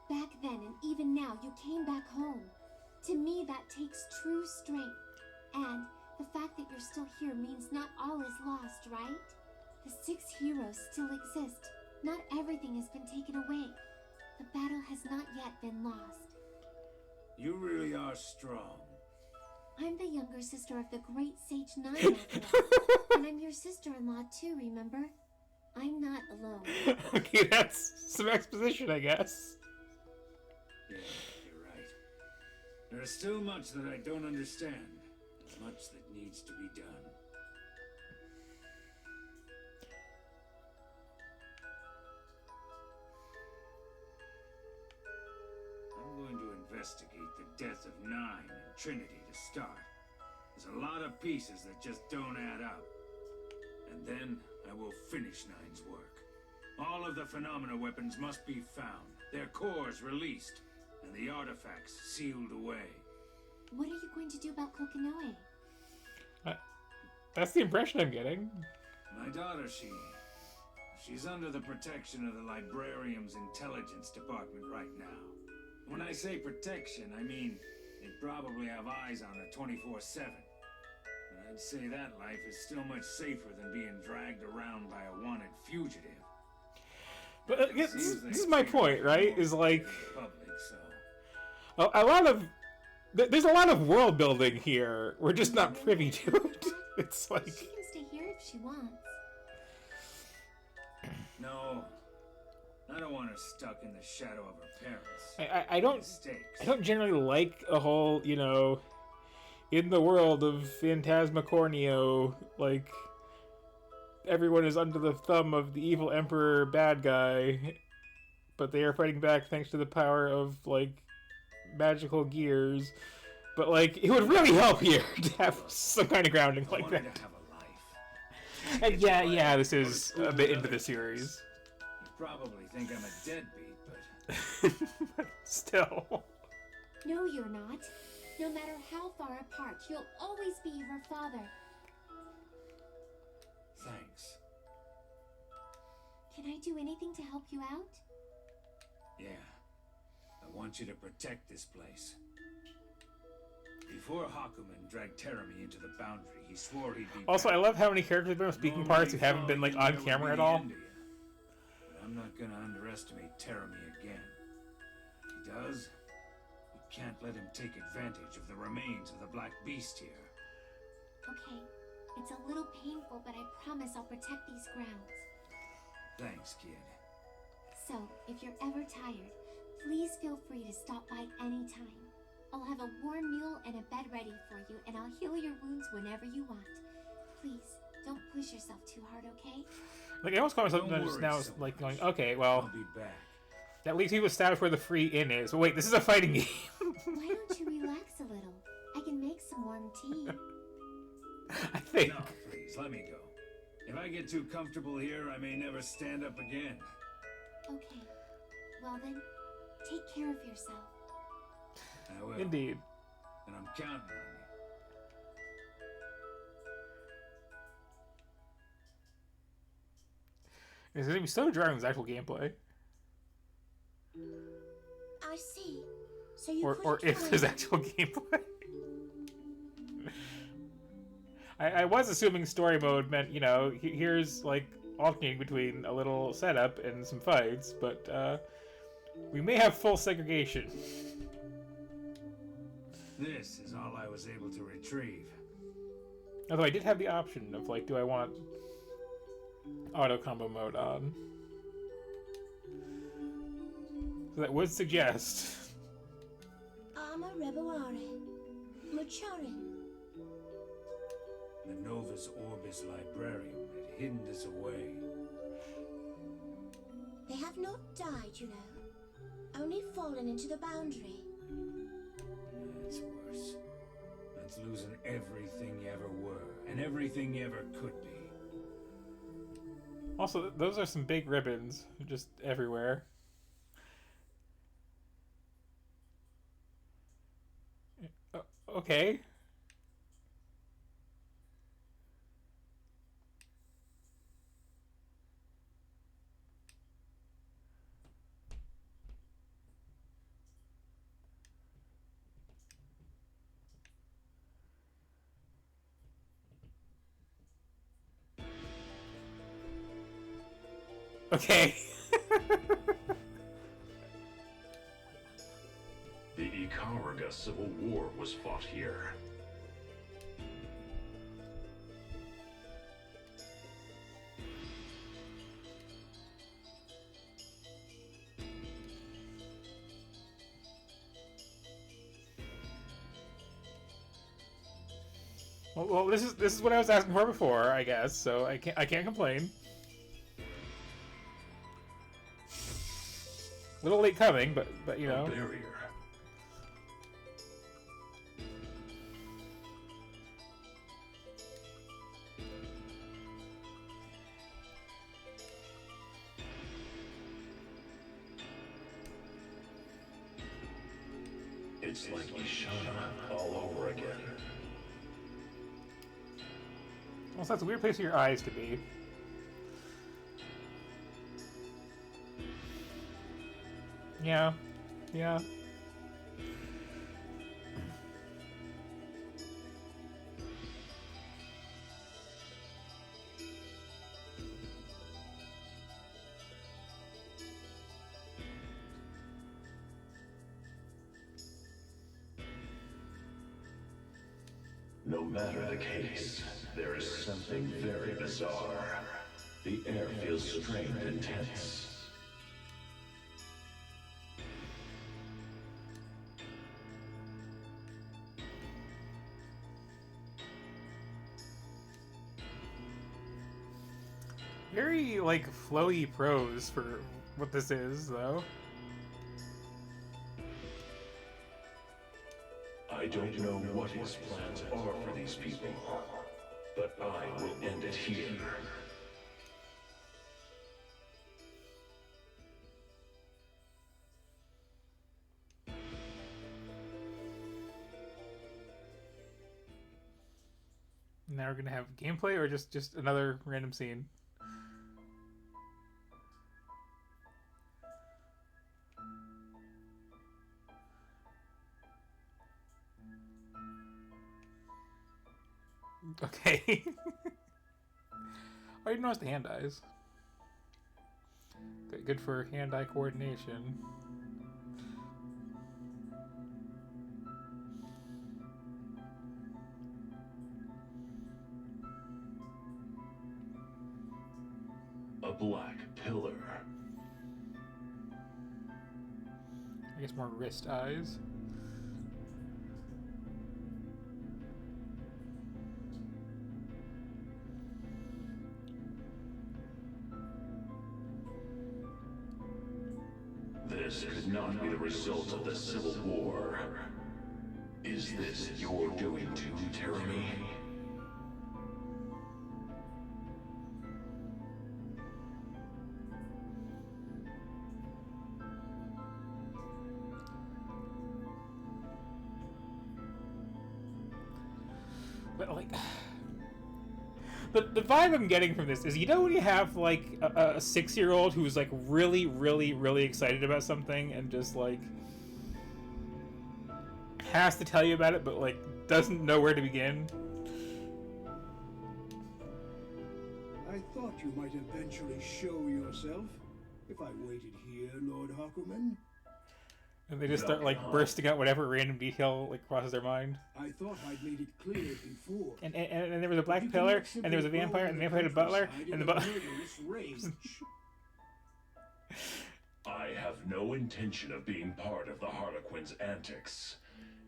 Back then and even now, you came back home. To me, that takes true strength. And the fact that you're still here means not all is lost, right? The 6 heroes still exist. Not everything has been taken away. The battle has not yet been lost. You really are strong. I'm the younger sister of the great Sage Nine, after all. And I'm your sister-in-law too, remember? I'm not alone. Okay, that's some exposition, I guess. Yeah, you're right. There is still much that I don't understand. Much that needs to be done. I'm going to investigate the death of Nine and Trinity to start. There's a lot of pieces that just don't add up. And then I will finish Nine's work. All of the phenomena weapons must be found, their cores released, and the artifacts sealed away. What are you going to do about Kokinoe? That's the impression I'm getting. My daughter, she's under the protection of the Librarium's intelligence department right now. When I say protection, I mean they probably have eyes on her 24/7. But I'd say that life is still much safer than being dragged around by a wanted fugitive. But this is my point, right? Is like Public, a lot of there's a lot of world building here. We're just not privy to it. It's like She can stay here if she wants. No, I don't want her stuck in the shadow of her parents. I don't generally like a whole, you know, in the world of Phantasmacornio, like everyone is under the thumb of the evil emperor bad guy, but they are fighting back thanks to the power of like magical gears. But like it would really help here to have some kind of grounding like that. To have a life. And yeah, this is a bit into the series. You probably think I'm a deadbeat, but Still. No, you're not. No matter how far apart, you'll always be her father. thanks. Can I do anything to help you out? Yeah. I want you to protect this place. Before Hakumen dragged Terumi into the Boundary, he swore he'd be Also, back. I love how many characters have been on speaking parts who haven't been like on camera at all. But I'm not gonna underestimate Terumi again. If he does, we can't let him take advantage of the remains of the Black Beast here. Okay. It's a little painful, but I promise I'll protect these grounds. Thanks, kid. So, if you're ever tired, please feel free to stop by anytime. I'll have a warm meal and a bed ready for you, and I'll heal your wounds whenever you want. Please, don't push yourself too hard, okay? Like I almost call myself Don't just worry now so like much. going, okay, I'll well, be back. at least he was established where the free inn is. But wait, this is a fighting game. Why don't you relax a little? I can make some warm tea. I think. No, please, let me go. If I get too comfortable here, I may never stand up again. Okay. Well then, take care of yourself. I will. Indeed. and I'm counting on you. It's gonna be so jarring with actual gameplay. I see. So you Or if there's actual gameplay. I was assuming story mode meant, you know, here's like alternating between a little setup and some fights, but we may have full segregation. This is all I was able to retrieve. Although I did have the option of like, do I want auto combo mode on? So that would suggest. Ama Rebaware. Muchari. The Novus Orbis Librarium had hidden this away. They have not died, you know. Only fallen into the boundary. It's worse. That's losing everything you ever were, and everything you ever could be. Also, those are some big ribbons, just everywhere. Okay. Okay. The Ikaruga Civil War was fought here. Well, this is what I was asking for before, I guess. So I can't complain. A little late coming, but you know. A barrier. It's like Ishana all over again. Well, so that's a weird place for your eyes to be. Yeah. Yeah. No matter the case, there is something very bizarre. The air feels strained and tense. Very, like, flowy prose for what this is, though. I don't know what his plans are for these people, but I will end it here. Now we're gonna have gameplay or just another random scene? Okay. I didn't notice the hand eyes. Good for hand-eye coordination. A black pillar. I guess more wrist eyes. This could not be the result of the Civil War. Is this your doing too, Terumi? But like, the vibe I'm getting from this is, you know, when you have like a 6-year-old who's like really, really, really excited about something and just like has to tell you about it, but like doesn't know where to begin. I thought you might eventually show yourself if I waited here, Lord Hakumen. And they just start like bursting out whatever random detail like crosses their mind. I thought I'd made it clear before. And there was a black pillar, and there was a vampire, and the vampire had a butler, and the butler. I have no intention of being part of the Harlequin's antics.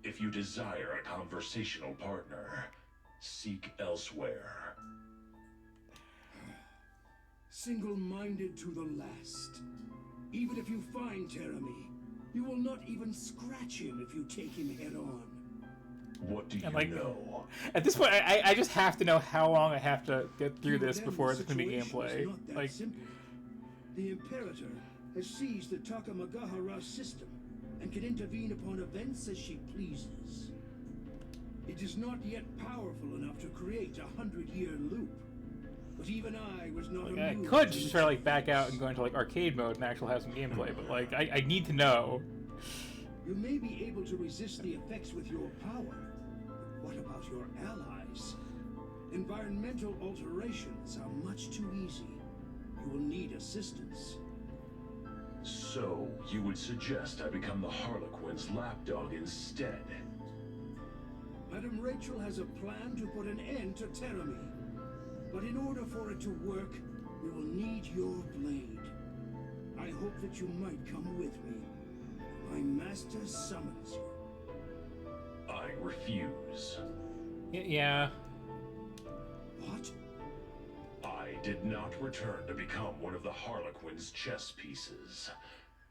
If you desire a conversational partner, seek elsewhere. Single-minded to the last. Even if you find Terami, you will not even scratch him if you take him head on. What do you like, know? At this point, I just have to know how long I have to get through this before it's going to be gameplay. Like, simple. The Imperator has seized the Takamagahara system and can intervene upon events as she pleases. It is not yet powerful enough to create a 100-year loop. But even I was not like, I immune could to just its try to like back out effects. and go into like arcade mode and actually have some gameplay, but like I need to know. You may be able to resist the effects with your power, but what about your allies? Environmental alterations are much too easy. You will need assistance. So, you would suggest I become the Harlequin's lapdog instead? Madam Rachel has a plan to put an end to Terami. But in order for it to work, we will need your blade. I hope that you might come with me. My master summons you. I refuse. Yeah. What? I did not return to become one of the Harlequin's chess pieces.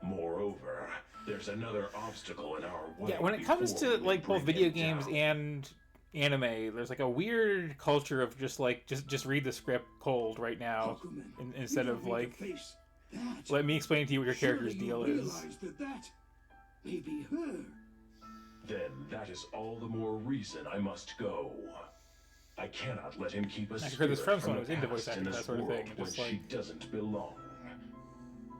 Moreover, there's another obstacle in our way. Yeah, when it comes to before we like both bring video it games down. and anime, there's like a weird culture of just like just read the script cold right now, Hakumen, instead you of don't need like to face that. let me explain to you what your character's Surely deal you is. realize that may be her. Then that is all the more reason I must go. I cannot let him keep a I spirit heard this from from someone the who's into voice past acting, in that this sort of world thing, when just she like- doesn't belong.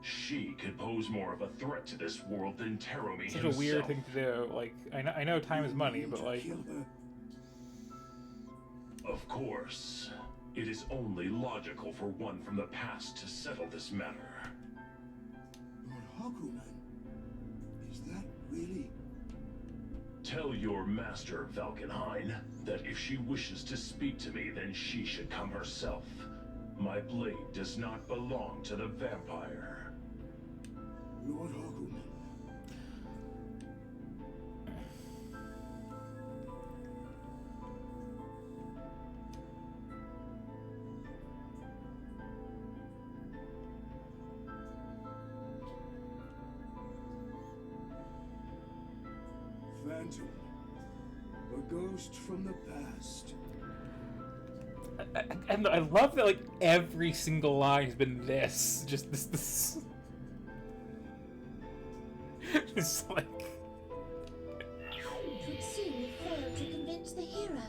She could pose more of a threat to this world than Terami Such himself. a weird thing to do. Like I know time is money, but like Kill her. Of course. It is only logical for one from the past to settle this matter. Lord Hakumen, is that really? Tell your master, Valkenhayn, that if she wishes to speak to me, then she should come herself. My blade does not belong to the vampire. Lord Hakumen. Phantom, a ghost from the past. and I love that like every single line has been this. Just this. It's like Soon failed to convince the hero.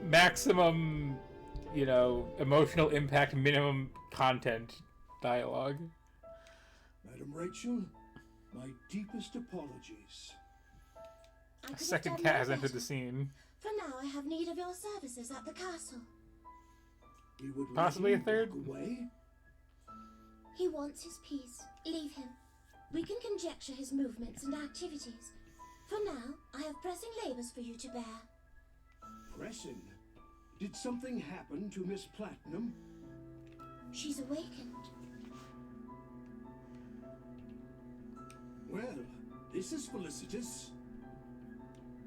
maximum, you know, emotional impact, minimum content dialogue. Madam Rachel, my deepest apologies. I could A have second done cat no has entered better. the scene. For now, I have need of your services at the castle. We would let Possibly a him third? walk away? He wants his peace. Leave him. We can conjecture his movements and activities. For now, I have pressing labors for you to bear. Pressing? Did something happen to Miss Platinum? She's awakened. Well, this is felicitous.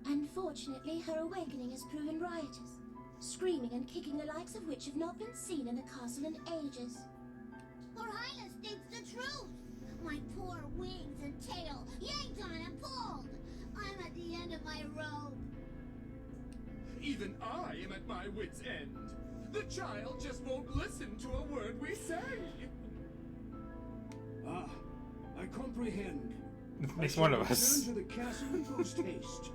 Unfortunately, her awakening has proven riotous, screaming and kicking the likes of which have not been seen in the castle in ages. Her Highness thinks the truth. My poor wings and tail yanked on and pulled. I'm at the end of my rope. Even I am at my wit's end. The child just won't listen to a word we say. Ah, I comprehend. Makes I one shall of us. return to the castle in post haste.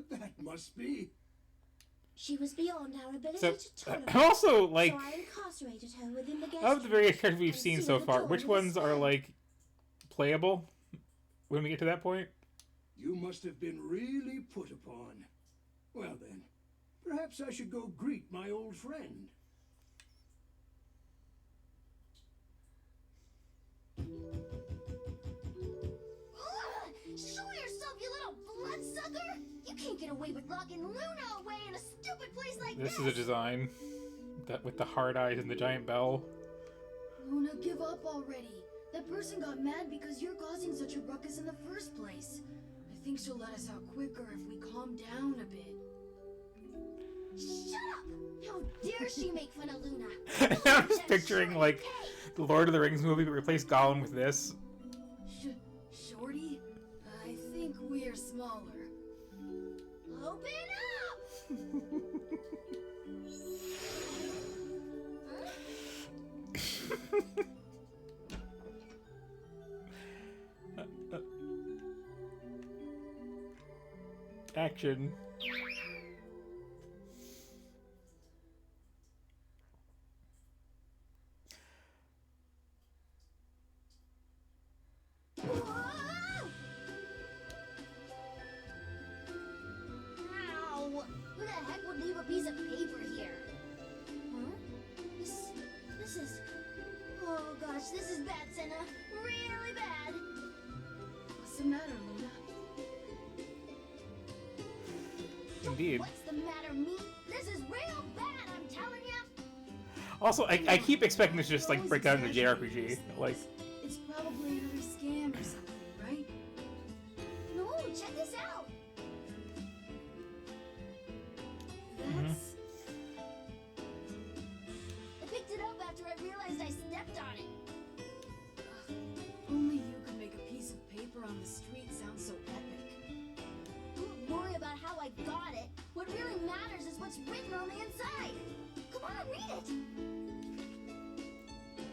That must be. She was beyond our ability So, to tolerate. also, like, so I incarcerated her within the guest of the various characters we've and seen sealed so the far, door which with a ones are, spell. like, playable when we get to that point? You must have been really put upon. Well then, perhaps I should go greet my old friend. Show yourself, you little bloodsucker! You can't get away with locking Luna away in a stupid place like This is a design that with the hard eyes and the giant bell. Luna, give up already. That person got mad because you're causing such a ruckus in the first place. I think she'll let us out quicker if we calm down a bit. Shut up! How dare she make fun of Luna? I'm just picturing, like, the Lord of the Rings movie, but replace Gollum with this. Shorty? I think we're smaller. Open up! Action. Ow! Who the heck would leave a piece of paper here? Huh? This is... Oh gosh, this is bad, Senna. Really bad. What's the matter, Luna? Indeed. What's the matter, me? This is real bad, I'm telling you. Also, I keep expecting this to just, like, break down into JRPG. Like, It's probably another scam or something, right? No, check this out. That's... I picked it up after I realized I stepped on it. Only you could make a piece of paper on the street sound so epic. Don't worry about how I got it. What really matters is what's written on the inside. Come on, read it.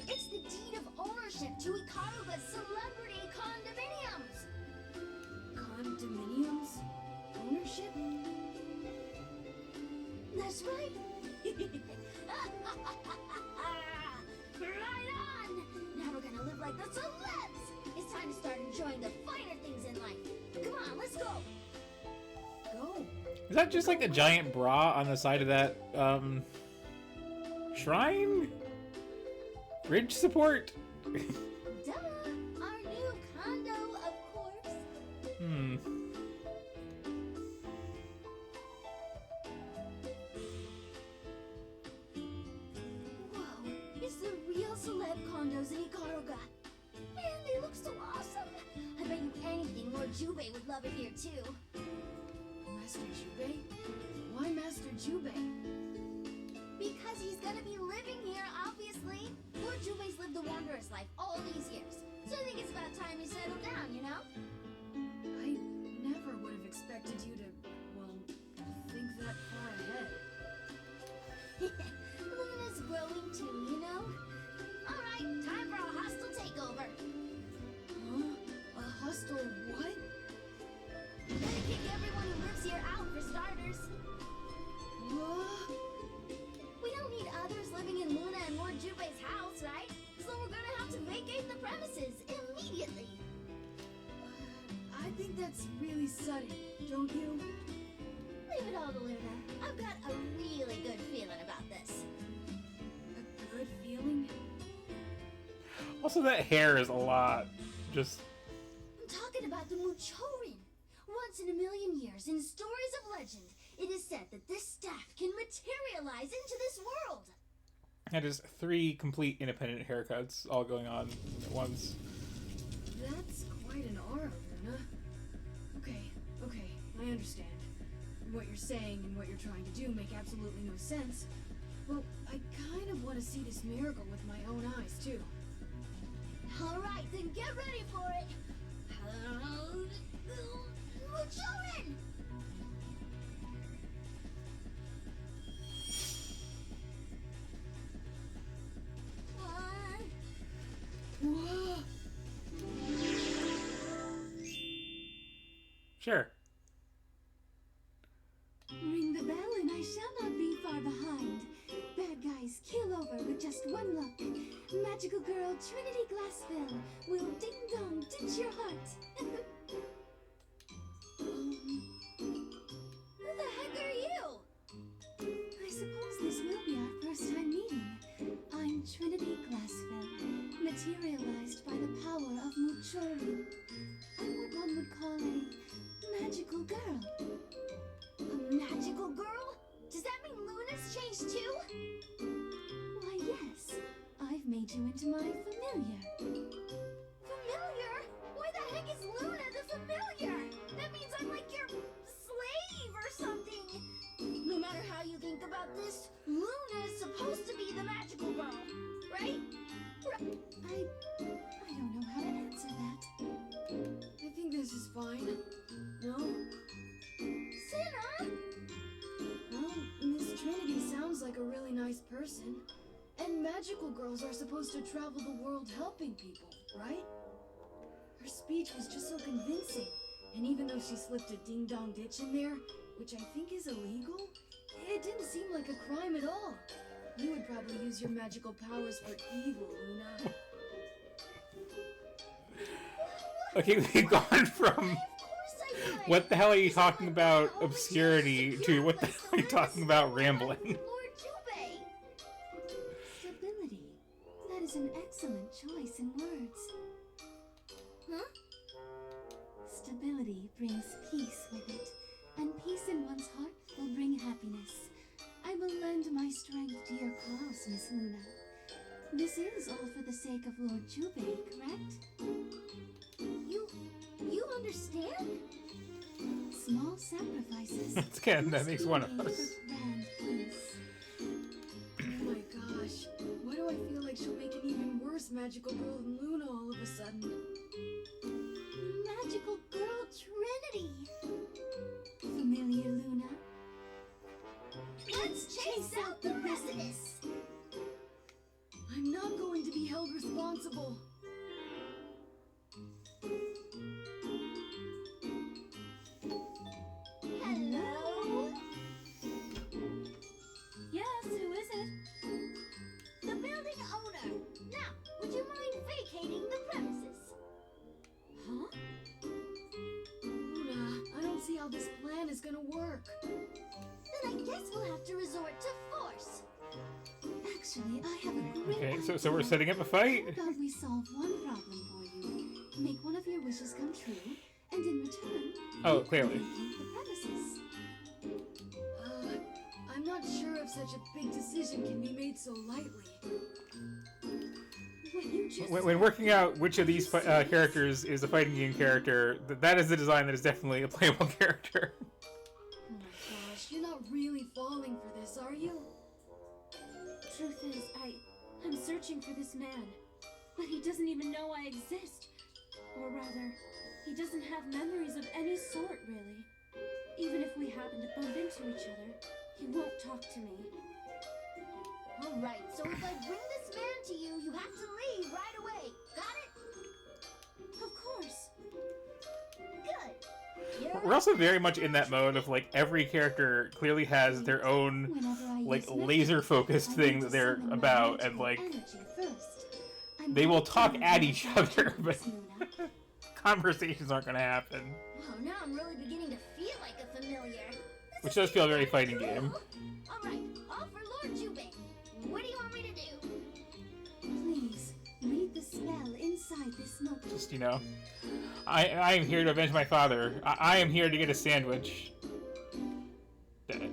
It's the deed of ownership to Ikaruga's celebrity condominiums. Condominiums? Ownership? That's right. Right on. Now we're gonna live like the celebs. It's time to start enjoying the finer things in life. Come on, let's go. Go. is that just like a giant bra on the side of that, shrine? Bridge support? Duh. Our new condo, of course. Hmm. Whoa, it's the real celeb condos in Ikaruga. Man, they look so awesome. I bet you anything Lord Jubei would love it here too. Master Jubei? Why Master Jubei? Because he's gonna be living here, obviously. Lord Jubei's lived the wanderer's life all these years. So I think it's about time he settled down, you know? I never would have expected you to, well, think that far ahead. Luna's growing too, you know? Alright, time for a hostile takeover. Huh? A hostile what? Gonna kick everyone who lives here out for starters. What? We don't need others living in Luna and Lord Jubei's house, right? So we're gonna have to vacate the premises immediately. I think that's really sudden, don't you? Leave it all to Luna. I've got a really good feeling about this. A good feeling? Also, that hair is a lot. Just... I'm talking about the Muchorin. Once in a million years, in stories of legend, it is said that this staff can materialize into this world. That is 3 complete independent haircuts all going on at once. That's quite an aura, Luna. Okay, I understand. What you're saying and what you're trying to do make absolutely no sense. Well, I kind of want to see this miracle with my own eyes, too. Alright, then get ready for it. Muchorin! Whoa! Sure. Ring the bell and I shall not be far behind. Bad guys keel over with just one look. Magical girl Trinity Glassville will ding-dong ditch your heart. Who the heck are you? I suppose this will be our first time meeting. I'm Trinity Glassville, materialized by the power of Muchori. I'm what one would call a magical girl. A magical girl? Does that mean Luna's changed too? Why, yes. I've made you into my familiar. Familiar? Why the heck is Luna the familiar? That means I'm like your slave or something. No matter how you think about this, Luna is supposed to be the magical girl, right? I don't know how to answer that. I think this is fine. No? Cinna? Well, Miss Trinity sounds like a really nice person. And magical girls are supposed to travel the world helping people, right? Her speech was just so convincing. And even though she slipped a ding-dong ditch in there, which I think is illegal, it didn't seem like a crime at all. You would probably use your magical powers for evil, Luna. Okay, we've gone from what the hell are you talking about obscurity to what the hell are you talking about rambling? Lord Jubei! Stability. That is an excellent choice in words. Huh? Stability brings peace with it, and peace in one's heart will bring happiness. I will lend my strength to your cause, Miss Luna. This is all for the sake of Lord Jubei, correct? You understand? Small sacrifices. That's good, that makes one of us. Grand peace. Oh my gosh. Why do I feel like she'll make an even worse magical girl than Luna all of a sudden? Magical girl Trinity! Familiar, Luna? Let's chase out the rest of this! I'm not going to be held responsible. Hello? Yes, who is it? The building owner! Now, would you mind vacating the premises? Huh? Luna, I don't see how this plan is gonna work. Then I guess we'll have to resort to force. Actually, I have a great Okay, so we're setting up a fight? How about we solve one problem for you? Make one of your wishes come true, and in return, Oh, you clearly. can vacate the premises. I'm not sure if such a big decision can be made so lightly. What you just When working out which of these characters is a fighting game character, that is the design that is definitely a playable character. Oh my gosh, you're not really falling for this, are you? Truth is, I'm searching for this man, but he doesn't even know I exist. Or rather, he doesn't have memories of any sort, really. Even if we happen to bump into each other, he won't talk to me. Alright, so if I bring this man to you, you have to leave right away. Got it? Of course. Good. We're also very much in that mode of like every character clearly has their own Whenever I like use laser focused magic, I thing need that to they're summon my about, and magical like energy first. I'm they will not talk doing at this each without other, you, but Miss Luna. conversations aren't going to happen. Wow, now I'm really beginning to feel like a familiar. Which does feel very fighting game. Alright, off for Lord Jubei. What do you want me to do? Please, read the spell inside this notebook. Just, you know, I am here to avenge my father. I am here to get a sandwich.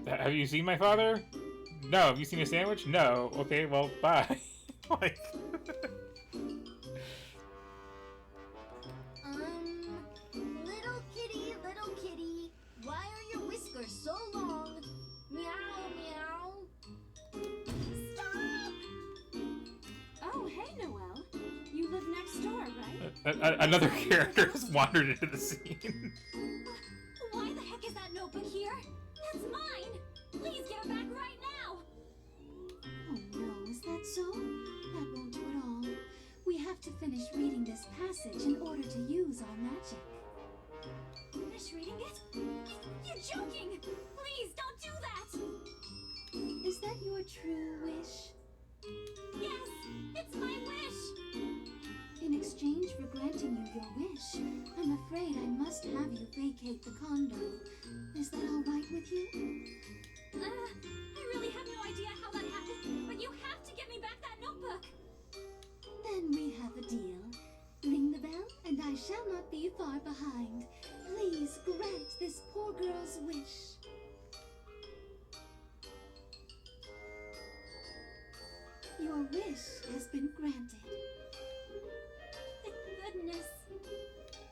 Have you seen my father? No. Have you seen a sandwich? No. Okay, well, bye. Like... Little kitty, why are your whiskers so long? Meow, meow. Stop! Oh, hey, Noelle. You live next door, right? Another character has wandered into the scene. Why the heck is that notebook here? That's mine! Please give it back right now! Oh no, is that so? That won't do at all. We have to finish reading this passage in order to use our magic. Finish reading it? You joking! Please, don't do that! Is that your true wish? Yes, it's my wish! In exchange for granting you your wish, I'm afraid I must have you vacate the condo. Is that all right with you? I really have no idea how that happened, but you have to give me back that notebook! Then we have a deal. Ring the bell, and I shall not be far behind. Please grant this poor girl's wish. Your wish has been granted. Thank goodness.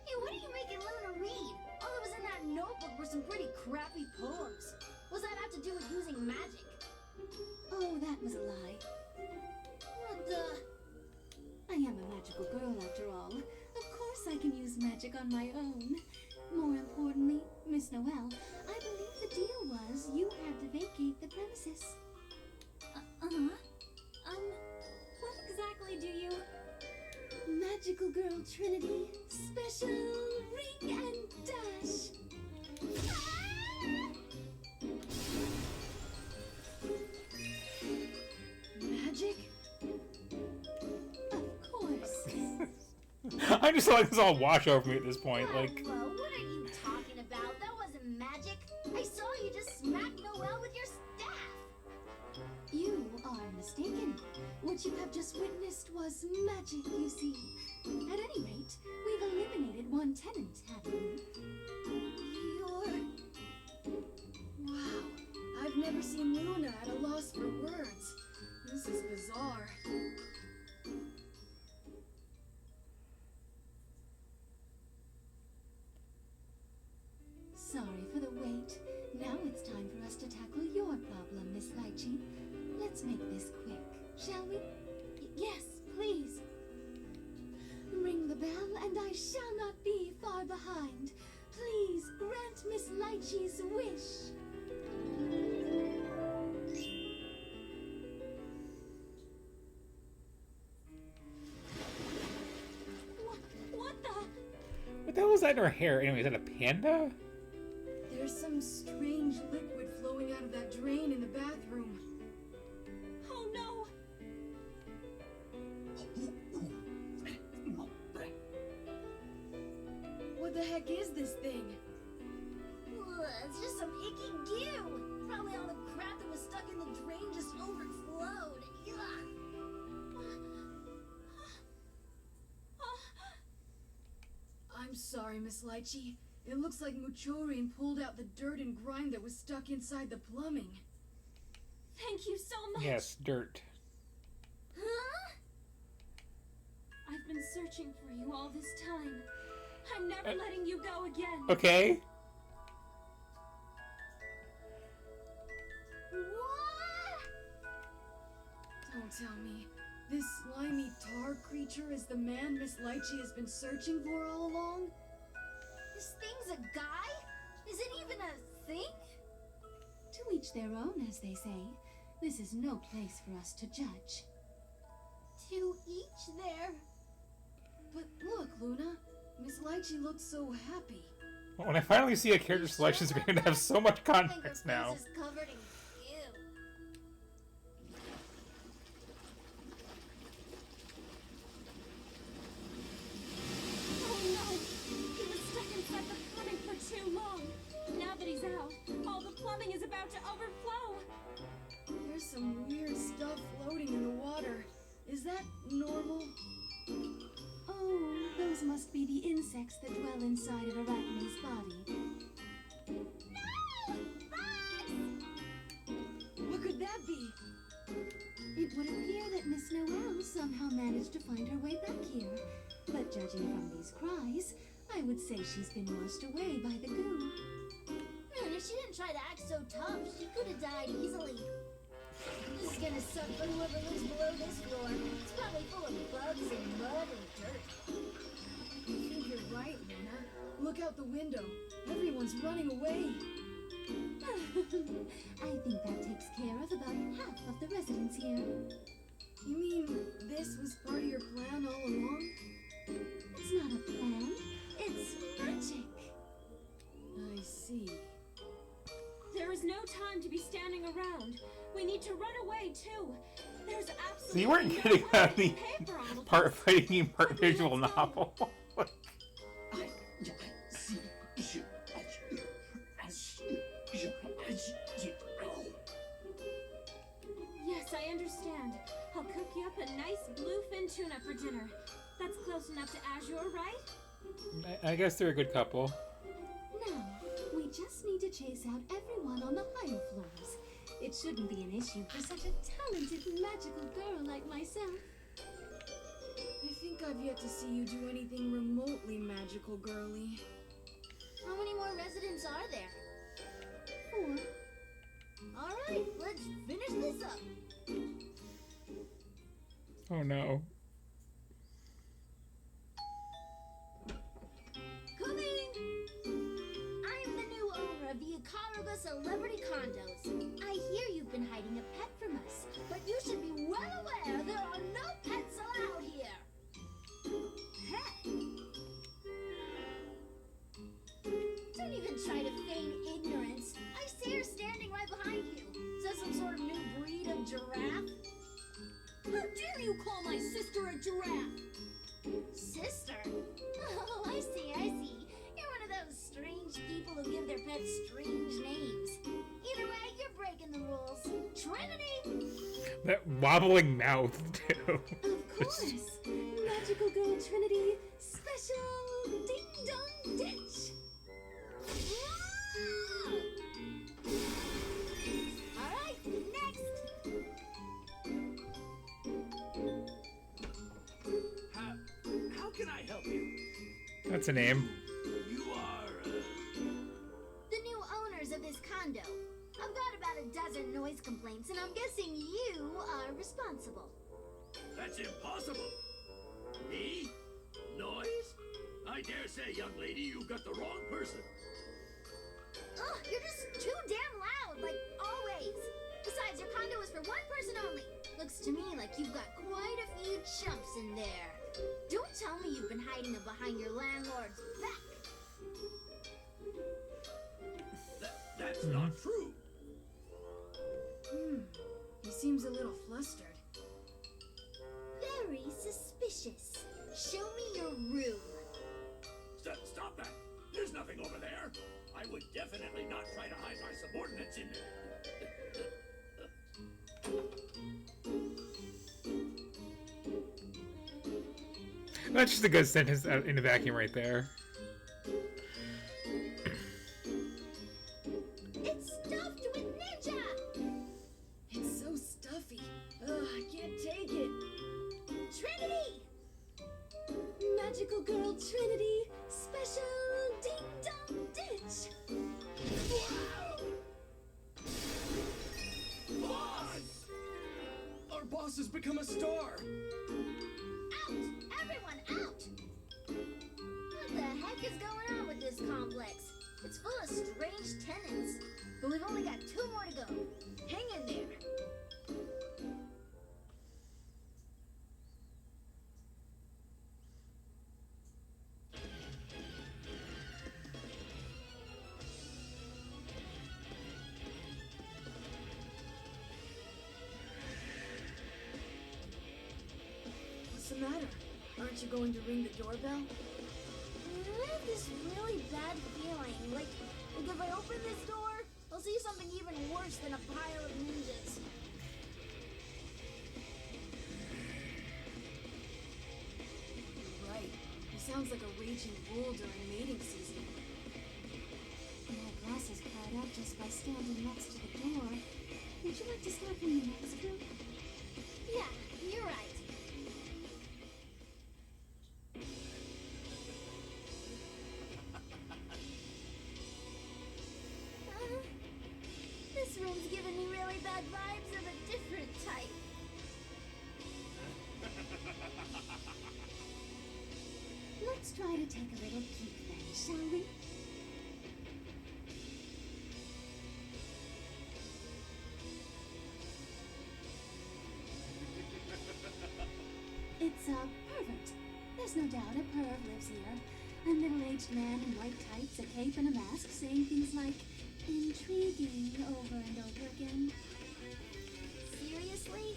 Hey, what are you making Luna read? All that was in that notebook were some pretty crappy poems. What's that have to do with using magic? Oh, that was a lie. What the? I am a magical girl after all. Of course I can use magic on my own. More importantly, Miss Noelle, I believe the deal was you had to vacate the premises. What exactly do you... Magical Girl Trinity, special ring and dash. Magic? Of course. I'm just letting this all wash over me at this point. Like, Whoa, what are you talking about? That wasn't magic. I saw you just smack Noelle with your staff. You are mistaken. What you have just witnessed was magic, you see. At any rate, we've eliminated one tenant, haven't we? Wow, I've never seen Luna at a loss for words. This is bizarre. Sorry for the wait. Now it's time for us to tackle your problem, Miss Lychee. Let's make this quick, shall we? Yes, please. Ring the bell, and I shall not be far behind. Please grant Miss Lychee's wish. What the? what the hell is that in her hair? Anyway, is that a panda? There's some strange liquid flowing out of that drain in the bathroom. Oh no! What the heck is this thing? Ugh, it's just some icky goo. Probably all the crap that was stuck in the drain just overflowed. Ugh. I'm sorry, Miss Lychee. It looks like Muchorian pulled out the dirt and grime that was stuck inside the plumbing. Thank you so much. Yes, dirt. Huh? I've been searching for you all this time. I'm never letting you go again. Okay. What? Don't tell me. This slimy tar creature is the man Miss Lychee has been searching for all along? This thing's a guy? Is it even a thing? To each their own, as they say. This is no place for us to judge. To each their... But look, Luna. Miss Lychee looks so happy. When I finally see a character selection screen, to have so much I think her context face now. is covered in goo. Oh no! He was stuck inside the plumbing for too long. Now that he's out, all the plumbing is about to overflow. There's some weird stuff floating in the water. Is that normal? Oh, those must be the insects that dwell inside of Arachne's body. What could that be? It would appear that Miss Noelle somehow managed to find her way back here. But judging from these cries, I would say she's been washed away by the goo. Man, if she didn't try to act so tough, she could have died easily. This is gonna suck for whoever lives below this floor. It's probably full of bugs and mud and dirt. I think you're right, Luna. Look out the window. Everyone's running away. I think that takes care of about half of the residents here. You mean this was part of your plan all along? It's not a plan, it's magic. I see. time to be standing around. We need to run away too. There's absolutely So you weren't no kidding about the paper on the part fighting part visual novel. Yes, I understand. I'll cook you up a nice bluefin tuna for dinner. That's close enough to Azure, right? I guess they're a good couple. Now, we just need to chase out everyone on the higher floors. It shouldn't be an issue for such a talented, magical girl like myself. I think I've yet to see you do anything remotely magical, girly. How many more residents are there? 4. Alright, let's finish this up. Oh no. Coming! I'm the new owner of the Ikaruga Celebrity Condos. I hear you've been hiding a pet from us, but you should be well aware there are no pets allowed here. Pet? Don't even try to feign ignorance. I see her standing right behind you. Is that some sort of new breed of giraffe? How dare you call my sister a giraffe? Sister? Oh, I see, I see. You're one of those strange people who give their pets strange names. Either way, you're breaking the rules. Trinity! That wobbling mouth, too. Of course. Magical girl Trinity, special ding-dong ditch. Alright, next! How can I help you? That's a name. You are, The new owners of this condo. I've got about a dozen noise complaints, and I'm guessing you are responsible. That's impossible. Me? Noise? I dare say, young lady, you've got the wrong person. Ugh, you're just too damn loud, like always. Besides, your condo is for one person only. Looks to me like you've got quite a few chumps in there. Don't tell me you've been hiding them behind your landlord's back. That's not true. He seems a little flustered. Very suspicious. Show me your room. Stop that. There's nothing over there. I would definitely not try to hide my subordinates in there. That's just a good sentence in a vacuum right there. It's stuffed with ninja! It's so stuffy. Ugh, I can't take it. Trinity! Magical girl Trinity, special ding-dong ditch. Boss! Our boss has become a star. Out! Everyone out! What the heck is going on with this complex? It's full of strange tenants, but we've only got 2 more to go. Hang in there. What's the matter? Aren't you going to ring the doorbell? I have this really bad feeling. Like if I open this door, I'll see something even worse than a pile of ninjas. You're right. He sounds like a raging bull during mating season. My glasses cried out just by standing next to the door. Would you like to start from the next room? Yeah, you're right. This room's giving me really bad vibes of a different type. Let's try to take a little peek then, shall we? It's perfect. There's no doubt a perv lives here. A middle-aged man in white tights, a cape, and a mask, saying things like, intriguing over and over again. Seriously?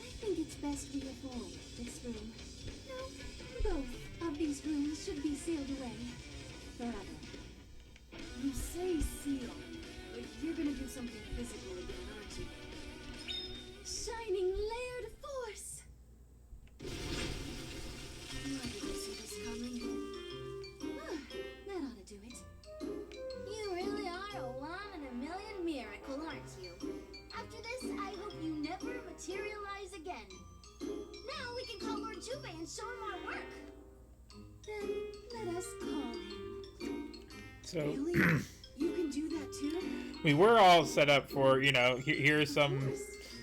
I think it's best we avoid this room. No, both of these rooms should be sealed away. Forever. You say seal, but you're gonna do something physical again, aren't you? Shining layered force! Why did I see this coming? That ought to do it. You really are a one in a million miracle, aren't you? After this, I hope you never materialize again. Now we can call Lord Jubei and show him our work. Then let us call him. So Really? You can do that too? we were all set up for, you know, here's some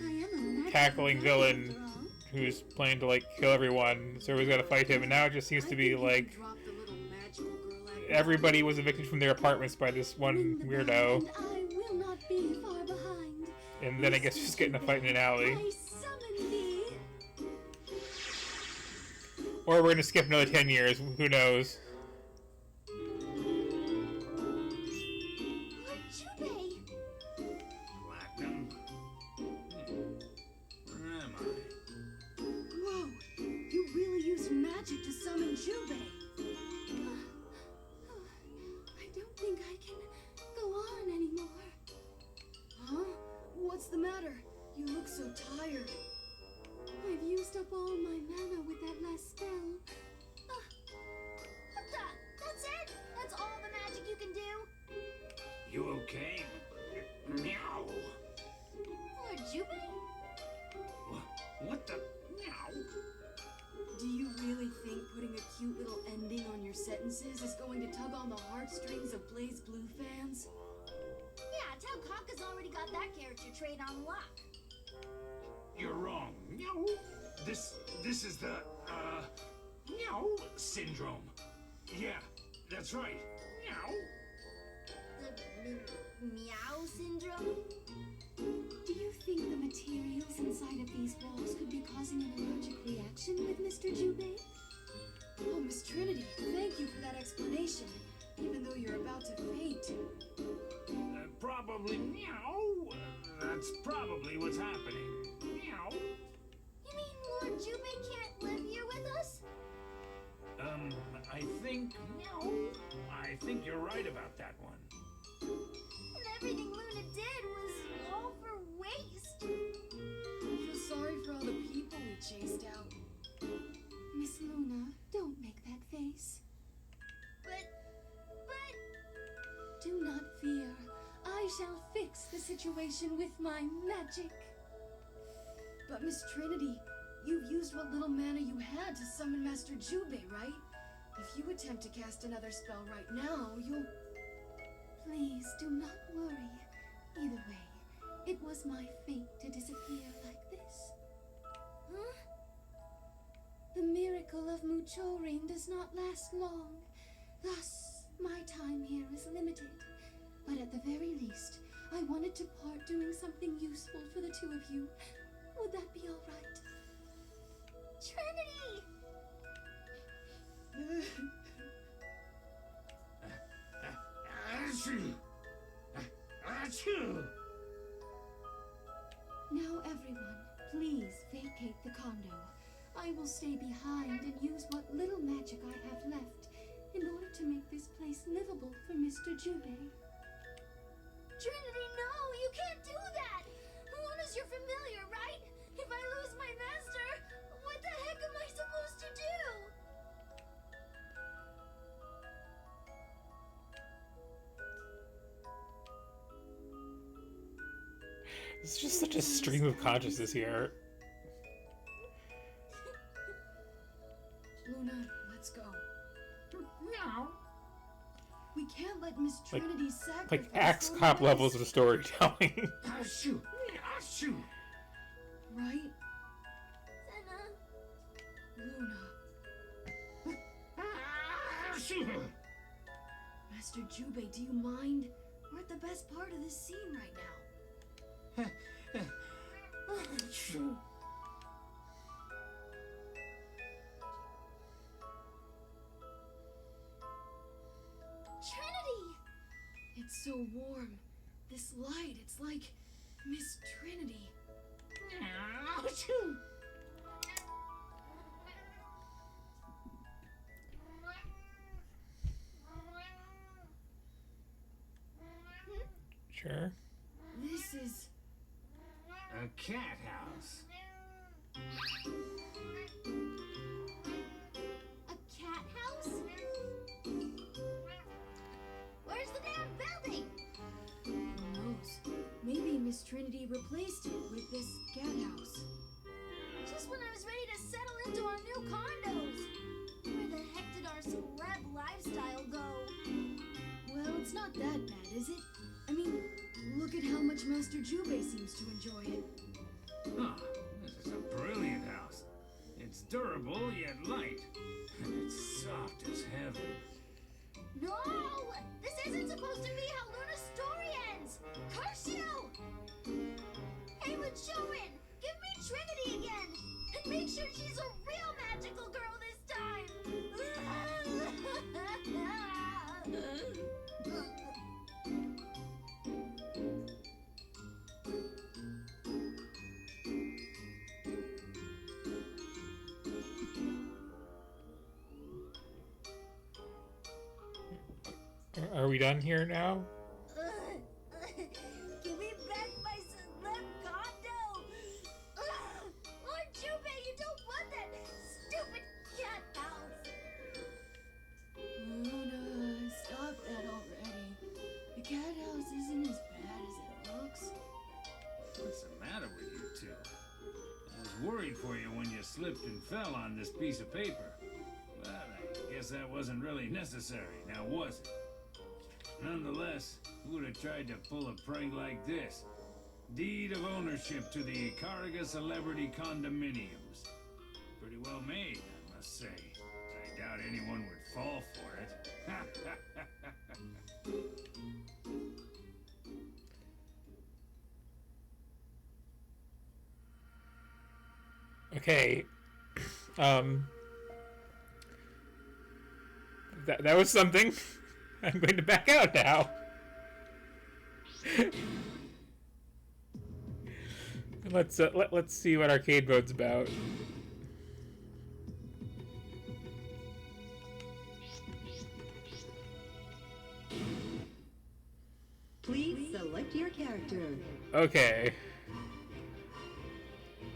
I am a natural cackling guide, villain after all. who's planning to like kill everyone, so we've got to fight him, and now it just seems to be like Drop the little magical girl act. everybody was evicted from their apartments by this one Ring the bell, weirdo, and I will not be far behind. and then I guess just getting a fight in an alley. I summon thee. Or we're gonna skip another 10 years, who knows. Lord Jubei! Platinum? Where am I? Whoa! You really used magic to summon Jubei. I don't think I can go on anymore. Huh? What's the matter? You look so tired. I've used up all my mana with that last spell. What the? That's it? That's all the magic you can do? You okay? Meow. Lord Jubei? What the? Meow. Do you really think putting a cute little ending on your sentences is going to tug on the heartstrings of BlazBlue fans? Yeah, tell Kaka's already got that character trait on lock. You're wrong. Meow. This is the, meow syndrome. Yeah, that's right. Meow. The meow syndrome? Do you think the materials inside of these walls could be causing an allergic reaction with Mr. Jubei? Oh, Miss Trinity, thank you for that explanation. Even though you're about to faint. Probably meow. That's probably what's happening. Meow. You mean Lord Jubei can't live here with us? I think you're right about that one. And everything Luna did was all for waste. I feel sorry for all the people we chased out. Miss Luna, don't make that face. But... Do not fear. I shall fix the situation with my magic. But Miss Trinity, you've used what little mana you had to summon Master Jubei, right? If you attempt to cast another spell right now, you'll... Please do not worry. Either way, it was my fate to disappear like this. Huh? The miracle of Muchorin does not last long. Thus, my time here is limited. But at the very least, I wanted to part doing something useful for the two of you. Would that be all right? Trinity! Now everyone, please vacate the condo. I will stay behind and use what little magic I have left in order to make this place livable for Mr. Jubei. Trinity, no! You can't do that! Luna's your familiar, right? If I lose my master, what the heck am I supposed to do? It's just such a stream of consciousness here. Luna, let's go. Meow. We can't let Miss Trinity sacrifice... Like Axe Lord Cop Rice. levels of storytelling. Achoo! Achoo! Right? Senna. Luna. Achoo! Master Jubei, do you mind? We're at the best part of this scene right now. Achoo! Trinity! It's so warm. This light, it's like Miss Trinity. Sure. This is a cat house. A cat house? Where's the damn building? Who knows? Maybe Miss Trinity replaced it with this cat house. Just when I was ready to settle into our new condos. Where the heck did our celeb lifestyle go? Well, it's not that bad, is it? I mean, look at how much Master Jubei seems to enjoy it. Oh, this is a brilliant house. It's durable yet light. And it's soft as heaven. No! This isn't supposed to be how Luna's story ends! Curse you! Hey, Luchorin! Give me Trinity again! And make sure she's a real magical girl this time! Are we done here now? Give me back my celeb condo! Lord Jubei, you don't want that stupid cat house! Luna, stop that already. The cat house isn't as bad as it looks. What's the matter with you two? I was worried for you when you slipped and fell on this piece of paper. Well, I guess that wasn't really necessary, now was it? Nonetheless, who would have tried to pull a prank like this? Deed of ownership to the Ikariga Celebrity Condominiums. Pretty well made, I must say. I doubt anyone would fall for it. Okay. That was something. I'm going to back out now. Let's see what arcade mode's about. Please select your character. Okay.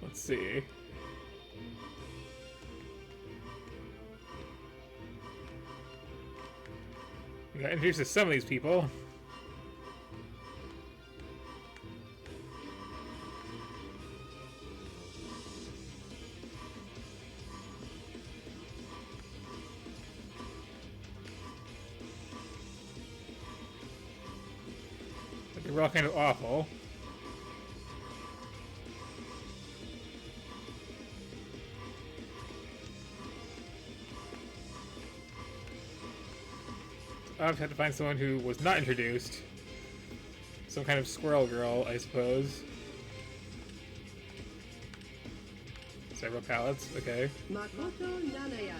Let's see. We got introduced to some of these people. But they're all kind of awful. I've had to find someone who was not introduced. Some kind of squirrel girl, I suppose. Several pallets, okay. Makoto Nanaya.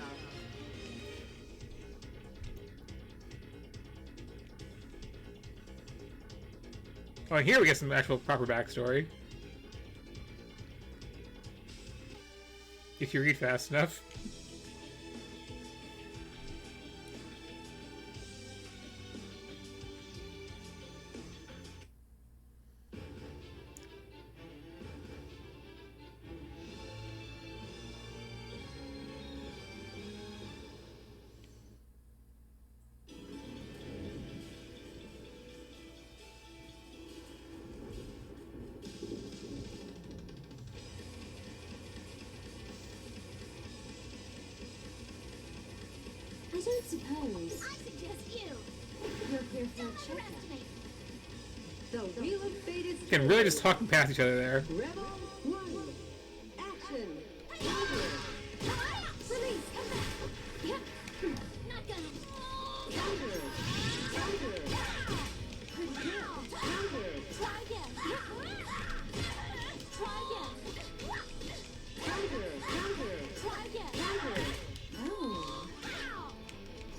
Oh, and here we get some actual proper backstory. If you read fast enough. I don't suppose I suggest you! you're here for a checkup. The Wheel of Fate is You can really just talking past each other there. Rebel 1. Action. Counter. Release! Come back! Yep. Not gonna... Counter. Counter. Good girl! Counter. Try again! Try again! Counter. Counter. Try again! Counter. Ow!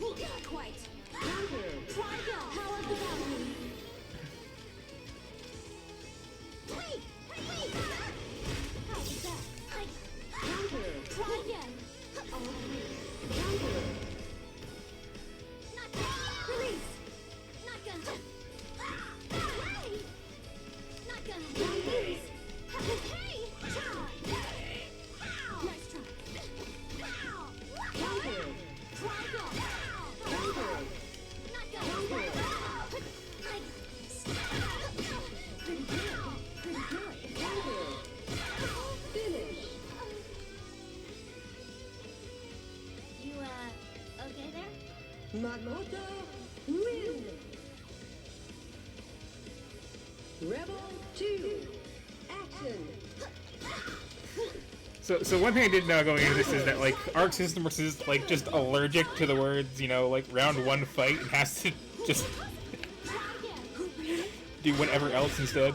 Not quite! Counter. Try again! How about the balcony? Mamoto, win! Rebel 2, action! So one thing I didn't know going into this is that, like, Arc System is, like, just allergic to the words, you know, like, round one fight, and has to just do whatever else instead.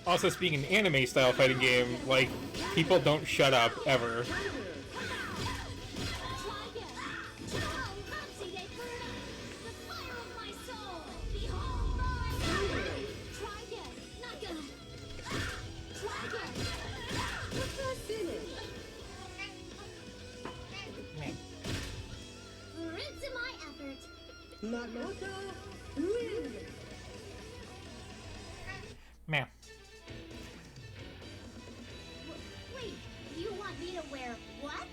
Also, speaking an anime-style fighting game, like, people don't shut up, ever. Mamoto, win! Man. Wait, you want me to wear what?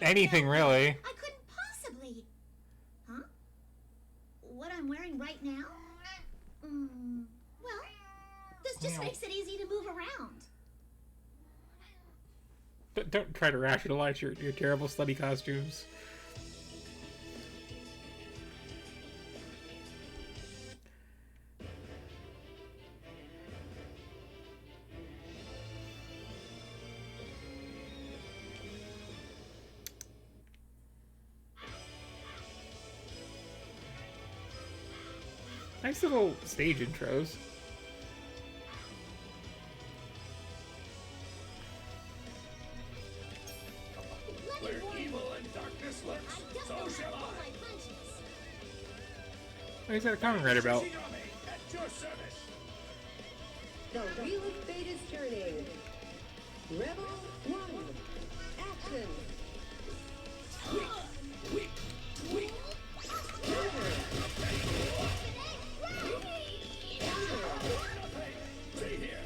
Anything, really. I couldn't possibly. Huh? What I'm wearing right now? Well, this just makes it easy to move around. Don't try to rationalize your terrible study costumes. Nice little stage intros. Where evil and darkness lurks, so shall I. Oh, he's got a common writer belt. At your service. The wheel of fate is turning. Rebel 1, action! Stay here.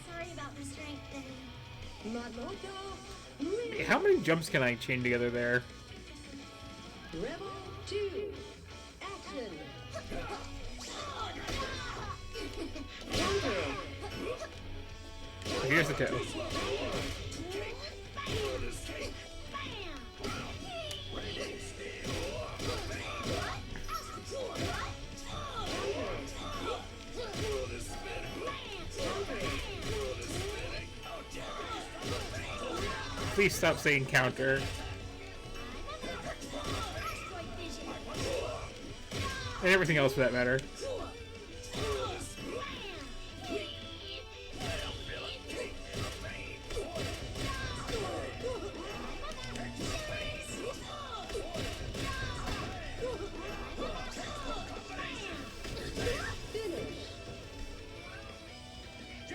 Sorry about the strength thing. Mamoto, How many jumps can I chain together there? Rebel 2, action! Here's the toe. Please stop saying counter. And everything else for that matter.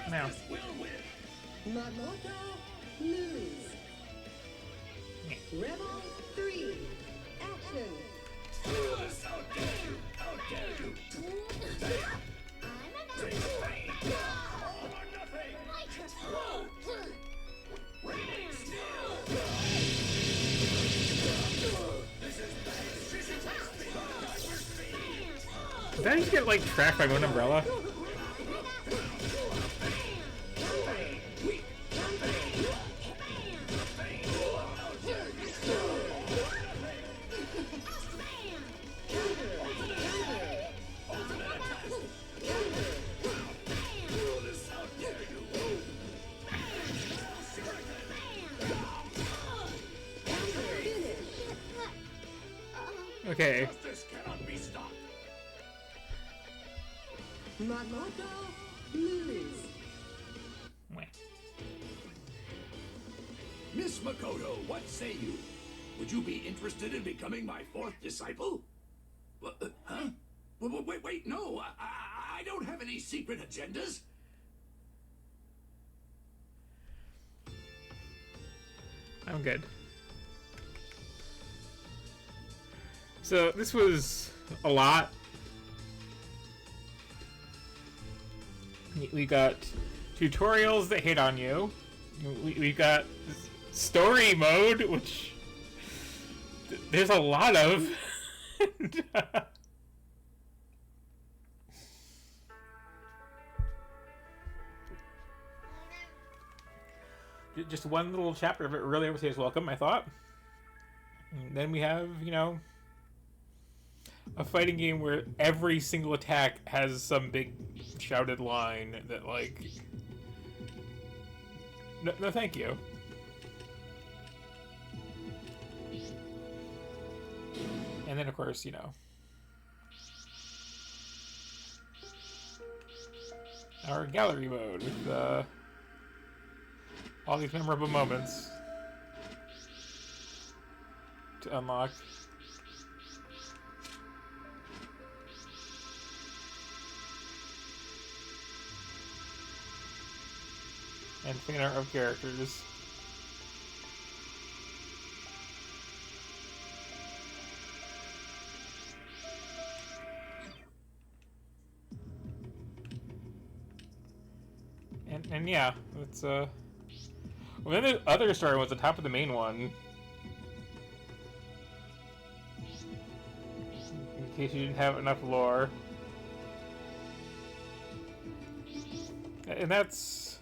Now. Mamoto, lose. Rebel 3, action! How dare you! How dare you! Take the pain! All or nothing! Raining steel! This is Did I just get, like, tracked by my own umbrella? Okay. Justice cannot be stopped. Makoto lose. Miss Makoto, what say you? Would you be interested in becoming my fourth disciple? Huh? Wait, no. I don't have any secret agendas. I'm good. So this was a lot. We got tutorials that hit on you. We got story mode, which there's a lot of. Just one little chapter of it really overstays welcome, I thought. And then we have, you know, a fighting game where every single attack has some big shouted line that, like, no thank you. And then, of course, you know, our gallery mode with all these memorable moments to unlock. And fan art of characters. And yeah, it's well, then the other story was the top of the main one. In case you didn't have enough lore. And that's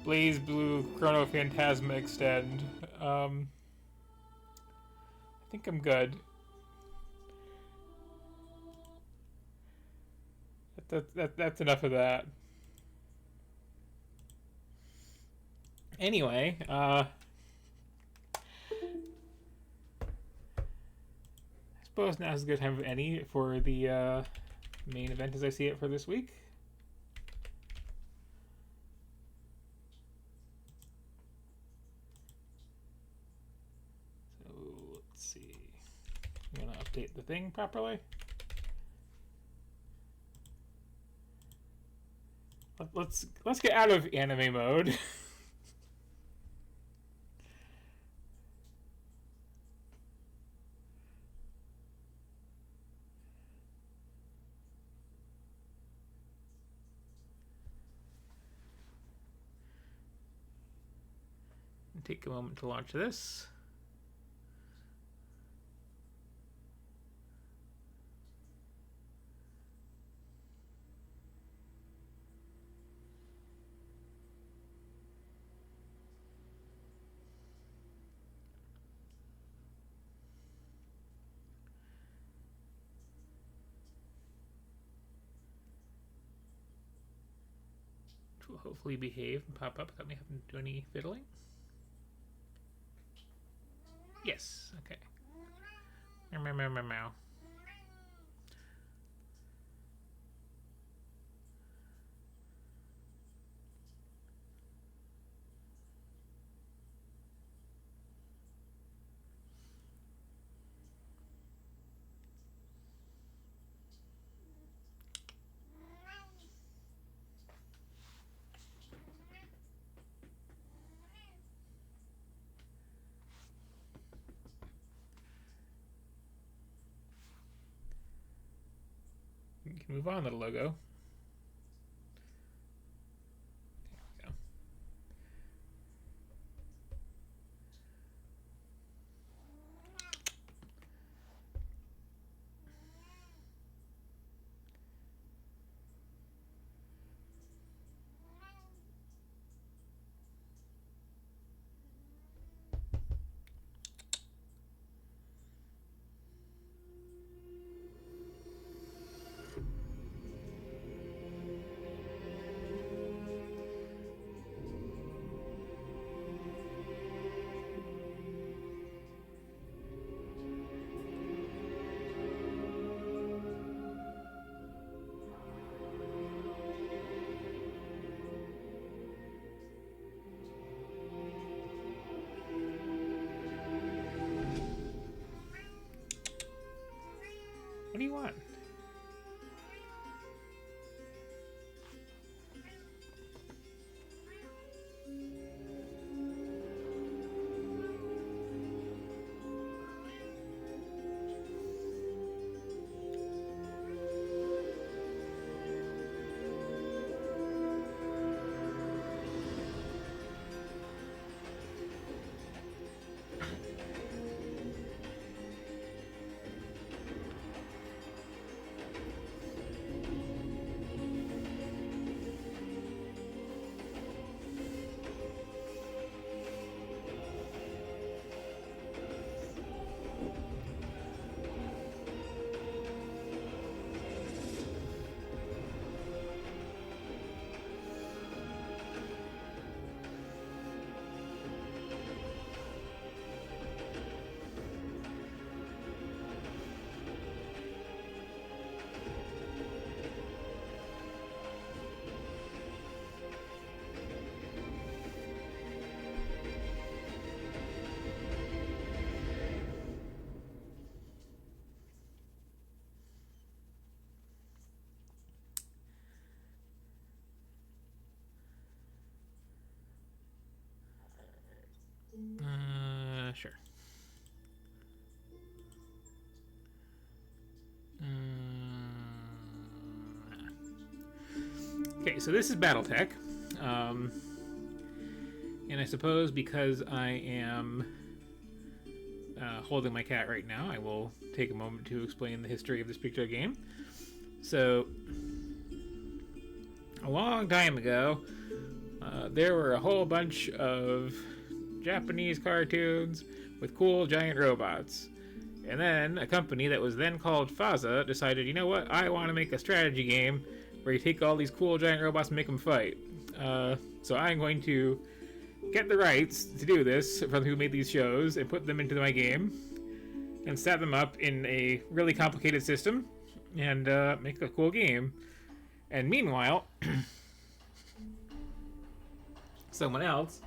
Blaze Blue Chrono Phantasma Extend. I think I'm good. That's enough of that. Anyway, I suppose now's a good time of any for the main event as I see it for this week. So let's see. I'm gonna update the thing properly. Let's get out of anime mode. Take a moment to launch this. Which will hopefully behave and pop up without me having to do any fiddling. Yes, okay. Meow, meow, meow, meow. You can move on, little logo. There we go. you want? Sure. Okay, so this is BattleTech. And I suppose because I am holding my cat right now, I will take a moment to explain the history of this particular game. So, a long time ago, there were a whole bunch of Japanese cartoons with cool giant robots. And then a company that was then called FASA decided, you know what, I want to make a strategy game where you take all these cool giant robots and make them fight. So I'm going to get the rights to do this from who made these shows and put them into my game and set them up in a really complicated system and make a cool game. And meanwhile, someone else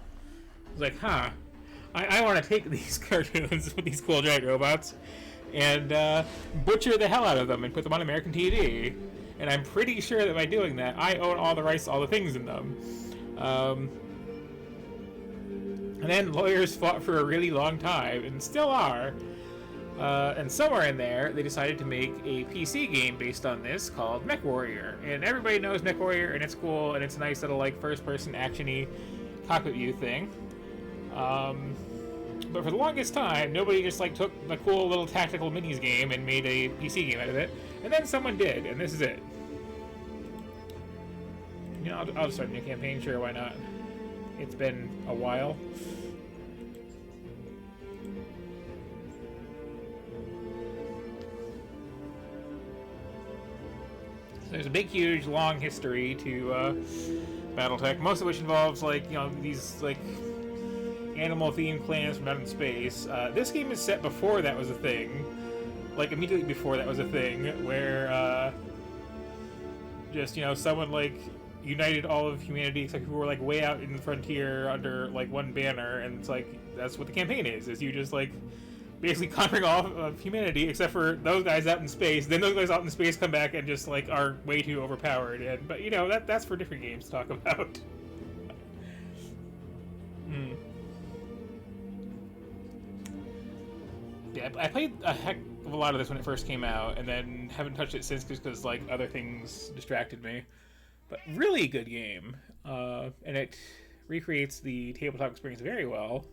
was like, I want to take these cartoons with these cool giant robots and butcher the hell out of them and put them on American TV. And I'm pretty sure that by doing that, I own all the rights to all the things in them. And then lawyers fought for a really long time, and still are. And somewhere in there, they decided to make a PC game based on this called MechWarrior. And everybody knows MechWarrior, and it's cool, and it's a nice little like first-person action-y cockpit view thing. But for the longest time, nobody just like took the cool little tactical minis game and made a PC game out of it. And then someone did, and this is it. You know, I'll just start a new campaign, sure, why not? It's been a while. So there's a big, huge, long history to BattleTech, most of which involves, like, you know, these, like, animal-themed clans from out in space. This game is set before that was a thing. Like, immediately before that was a thing, where, just, you know, someone, like, united all of humanity except people were, like, way out in the frontier under, like, one banner, and it's like, that's what the campaign is you just, like, basically conquering all of humanity except for those guys out in space. Then those guys out in space come back and just, like, are way too overpowered, and, but, you know, that's for different games to talk about. Yeah, I played a heck of a lot of this when it first came out, and then haven't touched it since because, like, other things distracted me. But really good game, and it recreates the tabletop experience very well,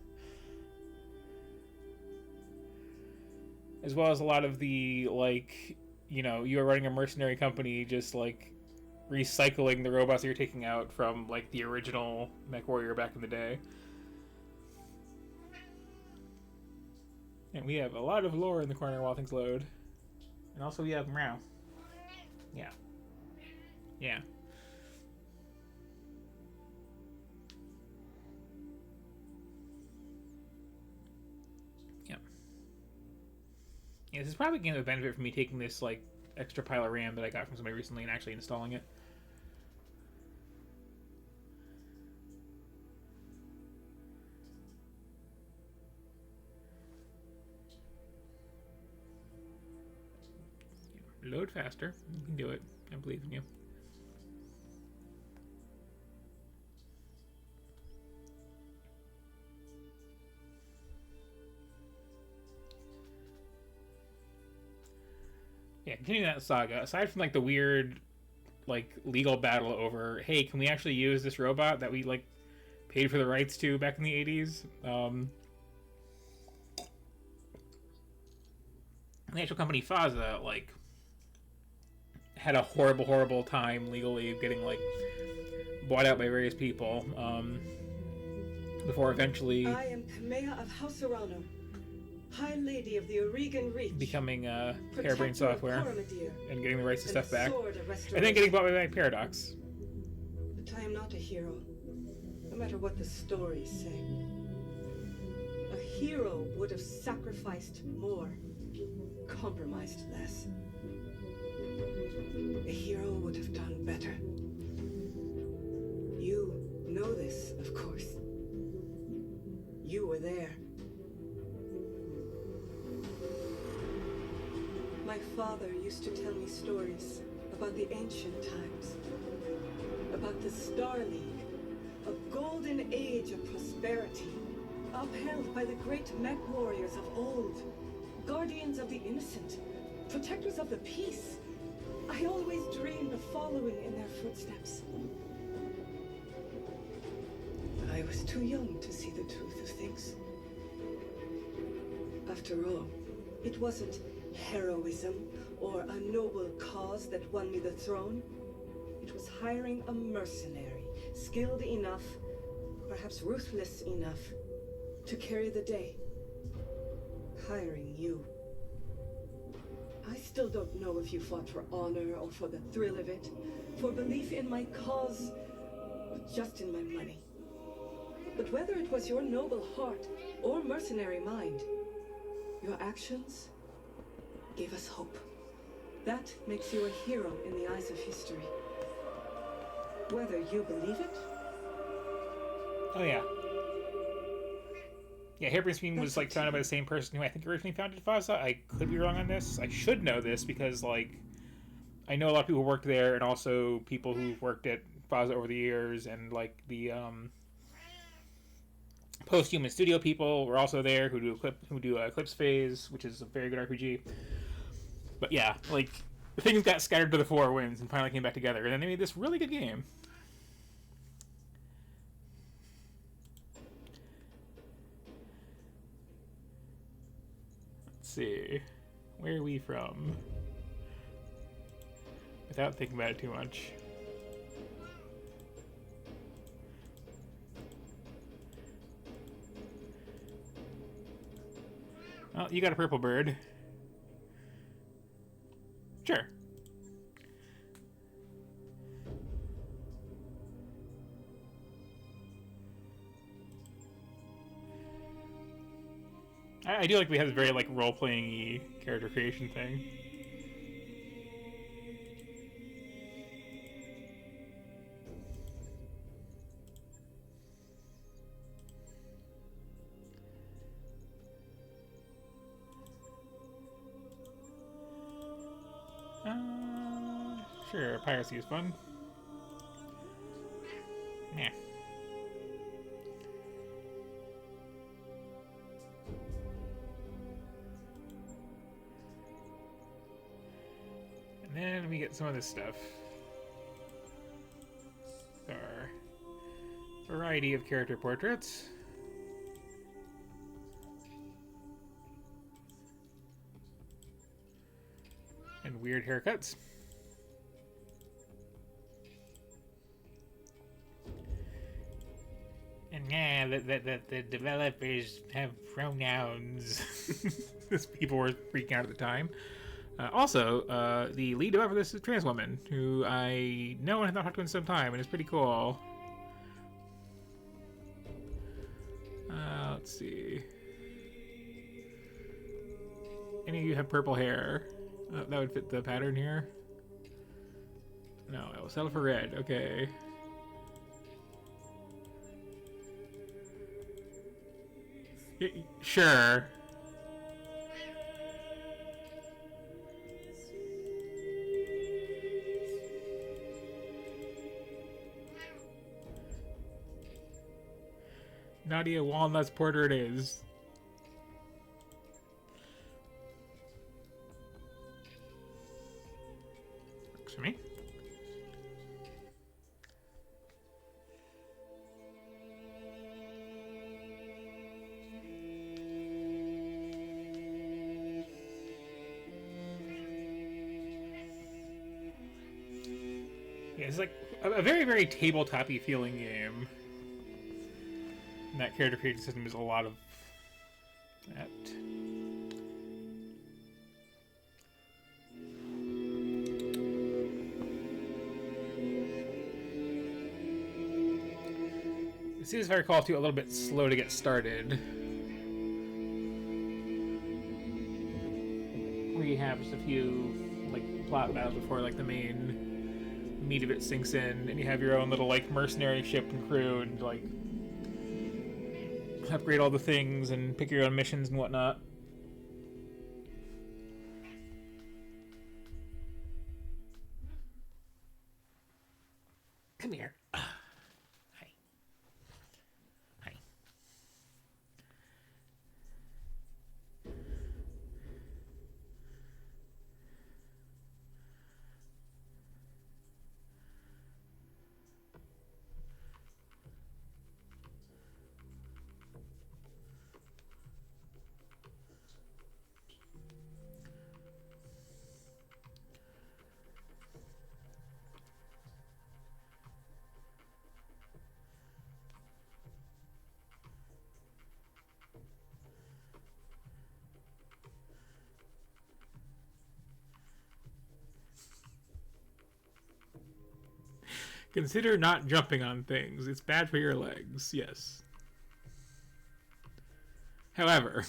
as well as a lot of the, like, you know, you are running a mercenary company, just like recycling the robots that you're taking out from, like, the original MechWarrior back in the day. And we have a lot of lore in the corner while things load. And also we have meow. Yeah. Yeah. Yep. Yeah, this is probably going to benefit from me taking this, like, extra pile of RAM that I got from somebody recently and actually installing it. load faster. You can do it. I believe in you. Yeah, continuing that saga, aside from like the weird like legal battle over, hey, can we actually use this robot that we like paid for the rights to back in the 80s? The actual company FASA like had a horrible time legally getting like bought out by various people before eventually I am Kamea of House Urano, High Lady of the Oregon Reach, becoming Protector Harebrained of Software Coromidere, and getting the rights to and stuff back, Sword of and then Restoration. getting bought by Paradox. But I am not a hero, no matter what the stories say. A hero would have sacrificed more, compromised less. A hero would have done better. You know this, of course. You were there. My father used to tell me stories about the ancient times, about the Star League, a golden age of prosperity, upheld by the great mech warriors of old, guardians of the innocent, protectors of the peace. I always dreamed of following in their footsteps. But I was too young to see the truth of things. After all, it wasn't heroism or a noble cause that won me the throne. It was hiring a mercenary, skilled enough, perhaps ruthless enough, to carry the day. Hiring you. I still don't know if you fought for honor or for the thrill of it, for belief in my cause, or just in my money. But whether it was your noble heart or mercenary mind, your actions gave us hope. That makes you a hero in the eyes of history. Whether you believe it. Oh yeah. Yeah, Harebrained Schemes was like founded by the same person who I think originally founded FASA. I could be wrong on this. I should know this because like I know a lot of people who worked there and also people who've worked at FASA over the years, and like the Post-Human Studio people were also there who do Eclipse Phase, which is a very good RPG. But yeah, like things got scattered to the four winds and finally came back together, and then they made this really good game. Let's see, where are we from? Without thinking about it too much. Oh, you got a purple bird. Sure. I do like we have this very like role-playing-y character creation thing. Sure, piracy is fun. Nah. And then we get some of this stuff. Our variety of character portraits. And weird haircuts. And yeah, the developers have pronouns. As people were freaking out at the time. Also, the lead developer for this is a trans woman, who I know and have not talked to in some time, and it's pretty cool. Let's see. Any of you have purple hair? That would fit the pattern here. No, I will settle for red. Okay. Sure. Nadia Walnuts Porter it is. Works for me. Yeah, it's like a very, very tabletop-y feeling game. And that character creation system is a lot of that. This is, if I recall, too, a little bit slow to get started. We have just a few like plot battles before like the main meat of it sinks in, and you have your own little like mercenary ship and crew, and like upgrade all the things and pick your own missions and whatnot. Come here. Hi. Hi. Consider not jumping on things. It's bad for your legs, yes. However...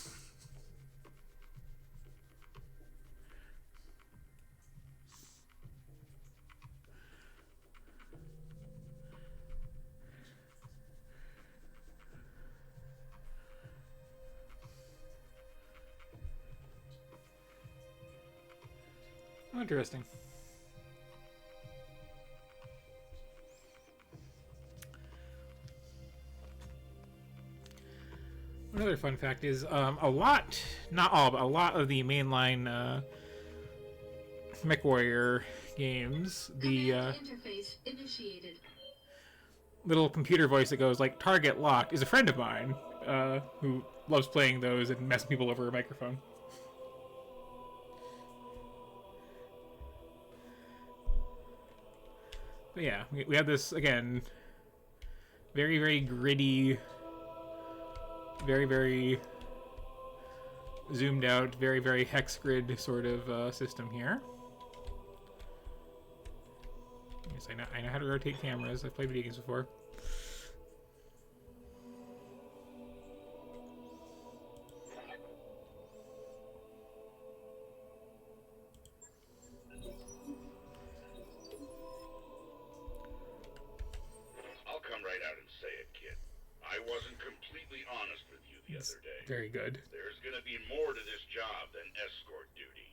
Interesting. Another fun fact is a lot, not all, but a lot of the mainline MechWarrior games, the interface initiated. Little computer voice that goes like "target locked" is a friend of mine who loves playing those and messing people over a microphone. But yeah, we have this again, very, very gritty, very, very zoomed out, very, very hex grid sort of system here. Yes, I know how to rotate cameras. I've played video games before. I'll come right out and say it, kid. I wasn't completely honest with you the other day. Very good. There's gonna be more to this job than escort duty.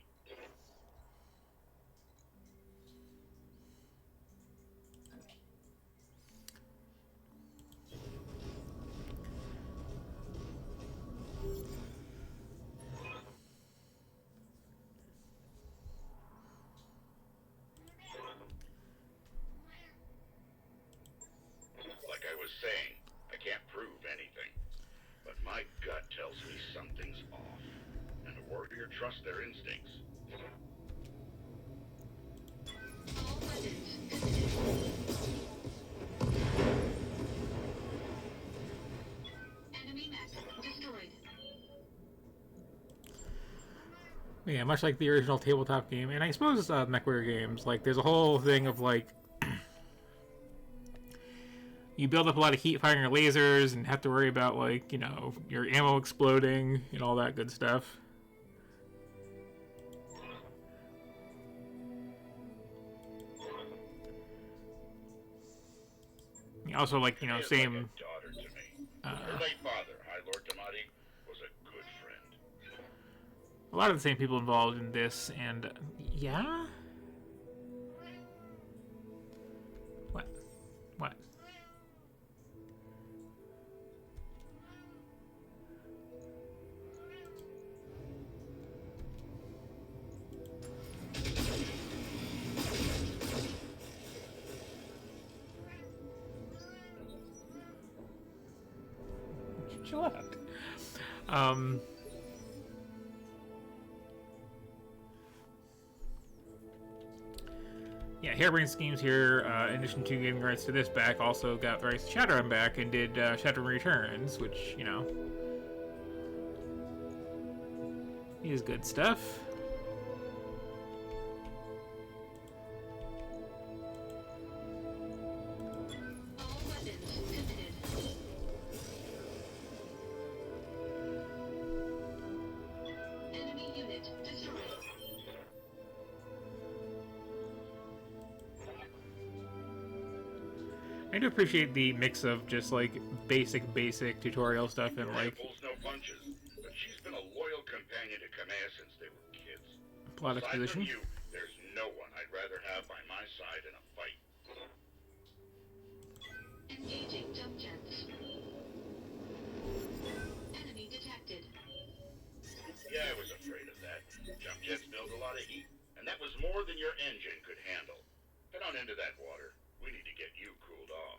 Like I was saying, I can't prove anything. But my gut tells me something's off. And a warrior trusts their instincts. Enemy mech destroyed. Yeah, much like the original tabletop game, and I suppose MechWarrior games, like there's a whole thing of like you build up a lot of heat firing your lasers and have to worry about like, you know, your ammo exploding and all that good stuff. Also, like, you know, same. Like a daughter to me. Her late father, High Lord Damati, was a good friend. A lot of the same people involved in this, and yeah. What? chill out. Yeah, Harebrained Schemes here, in addition to getting rights to this back, also got rights to Shadowrun back and did Shadowrun Returns, which, you know, is good stuff. I do appreciate the mix of just like basic tutorial stuff and like Pulls no punches, but she's been a loyal companion to Kamea since they were kids. plot Aside exposition. from you, there's no one I'd rather have by my side in a fight. Engaging jump jets. Enemy detected. Yeah, I was afraid of that. Jump jets build a lot of heat, and that was more than your engine could handle. Head on into that water. We need to get you cooled off.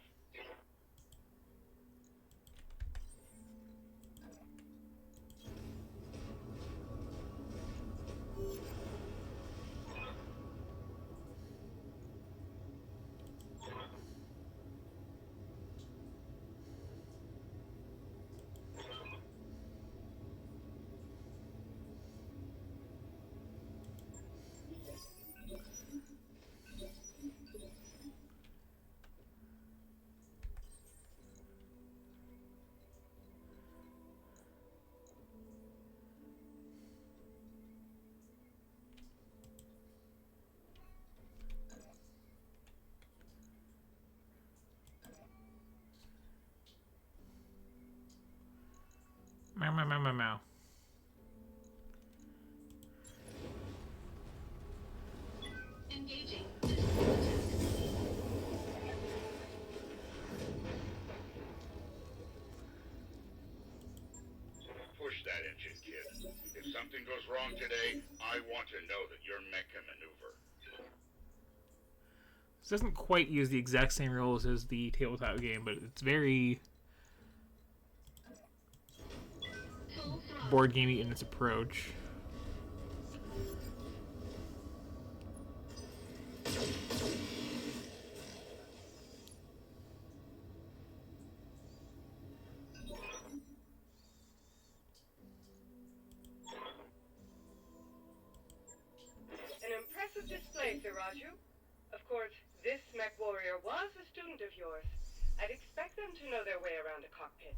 Meow, meow, meow, meow, meow. Engaging. Push that engine, kid. If something goes wrong today, I want to know that your mech can maneuver. This doesn't quite use the exact same rules as the tabletop game, but it's very board gamey in its approach. An impressive display, Siraju. Of course, this mech warrior was a student of yours. I'd expect them to know their way around a cockpit.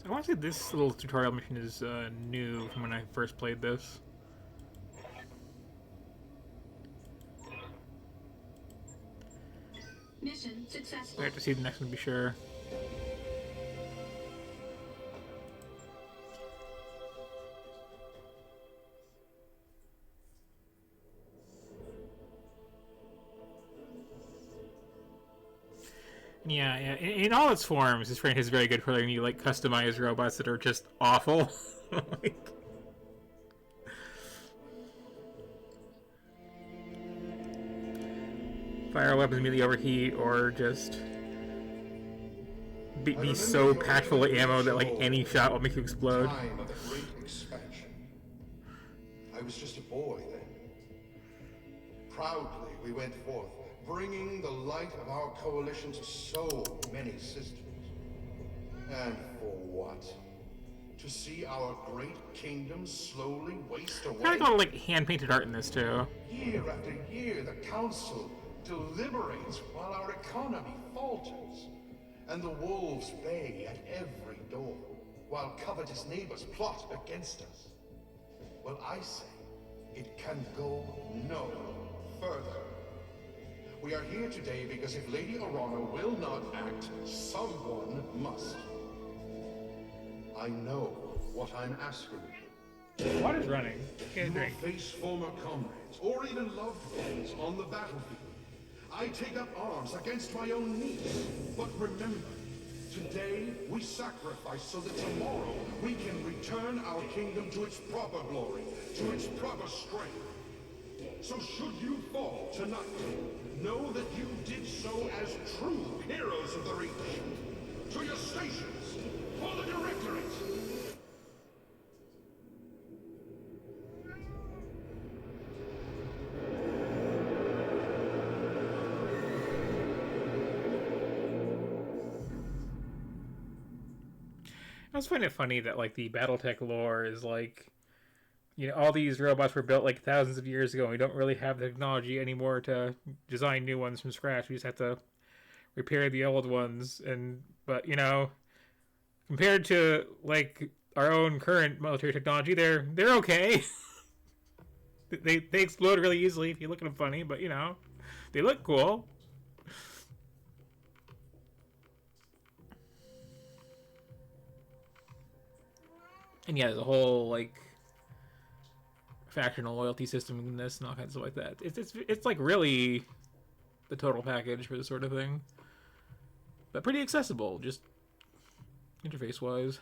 I want to say this little tutorial mission is new from when I first played this. Mission successful. I have to see the next one to be sure. Yeah, in all its forms, this franchise is very good for letting you like customize robots that are just awful. Like, fire weapons immediately overheat, or just be so packed full of ammo that like any shot will make you explode. Time of the great expansion. I was just a boy then. Proudly we went forth, bringing the light of our coalition to so many systems. And for what? To see our great kingdom slowly waste away? Kind of got like hand-painted art in this too. Year after year, the council deliberates while our economy falters, and the wolves bay at every door, while covetous neighbors plot against us. Well, I say, it can go no further. We are here today because if Lady Arana will not act, someone must. I know what I'm asking of you. Water's running. Can't You will drink. face former comrades, or even loved ones, on the battlefield. I take up arms against my own niece. But remember, today we sacrifice so that tomorrow we can return our kingdom to its proper glory, to its proper strength. So should you fall tonight, know that you did so as true heroes of the Reach. To your stations, for the Directorate! I was finding it funny that like the BattleTech lore is like, you know, all these robots were built like thousands of years ago. And we don't really have the technology anymore to design new ones from scratch. We just have to repair the old ones. But you know, compared to like our own current military technology, they're okay. they explode really easily if you look at them funny, but you know, they look cool. And yeah, there's a whole like factional loyalty system in this and all kinds of like that. It's like really the total package for this sort of thing, but pretty accessible, just interface wise.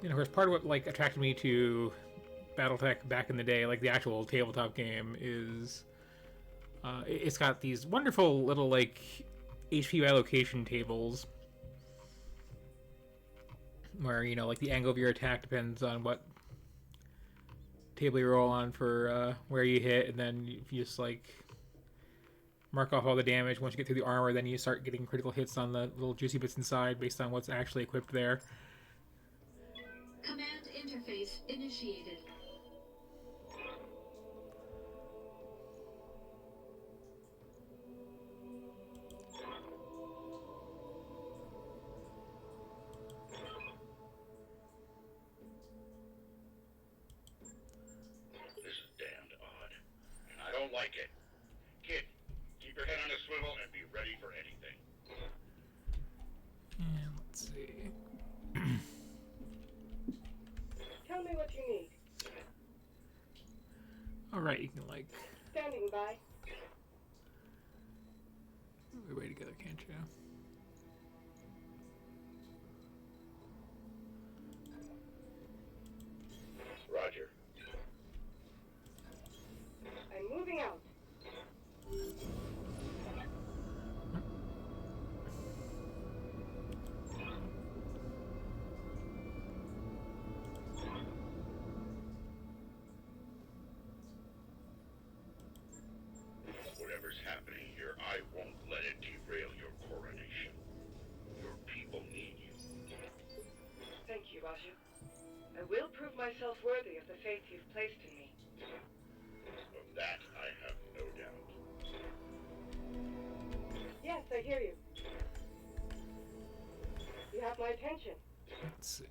And of course, part of what like attracted me to BattleTech back in the day, like the actual tabletop game, is it's got these wonderful little like HP allocation tables where, you know, like the angle of your attack depends on what table you roll on for where you hit, and then if you just like mark off all the damage once you get through the armor, then you start getting critical hits on the little juicy bits inside based on what's actually equipped there. Command interface initiated. This is damned odd, and I don't like it. Kid, keep your head on a swivel and be ready for anything. And let's see. Tell me what you need. Alright, you can like Standing by. move your way together, can't you? Roger. I'm moving out. Whatever's happening here, I won't let it derail your coronation. Your people need you. Thank you, Raju. I will prove myself worthy of the faith you've placed in me. Of that, I have no doubt. Yes, I hear you. You have my attention. Let's see.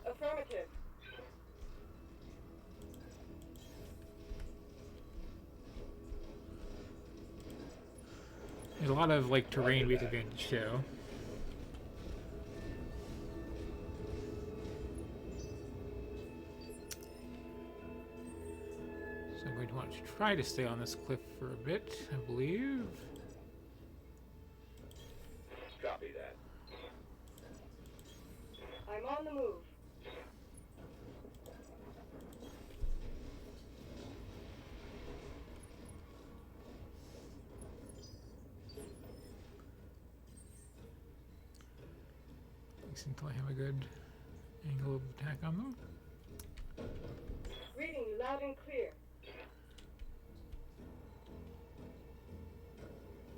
Affirmative. There's a lot of like terrain we can show. So I'm going to want to try to stay on this cliff for a bit, I believe. Copy that. I'm on the move. Thanks until I have a good angle of attack on them. Reading you loud and clear.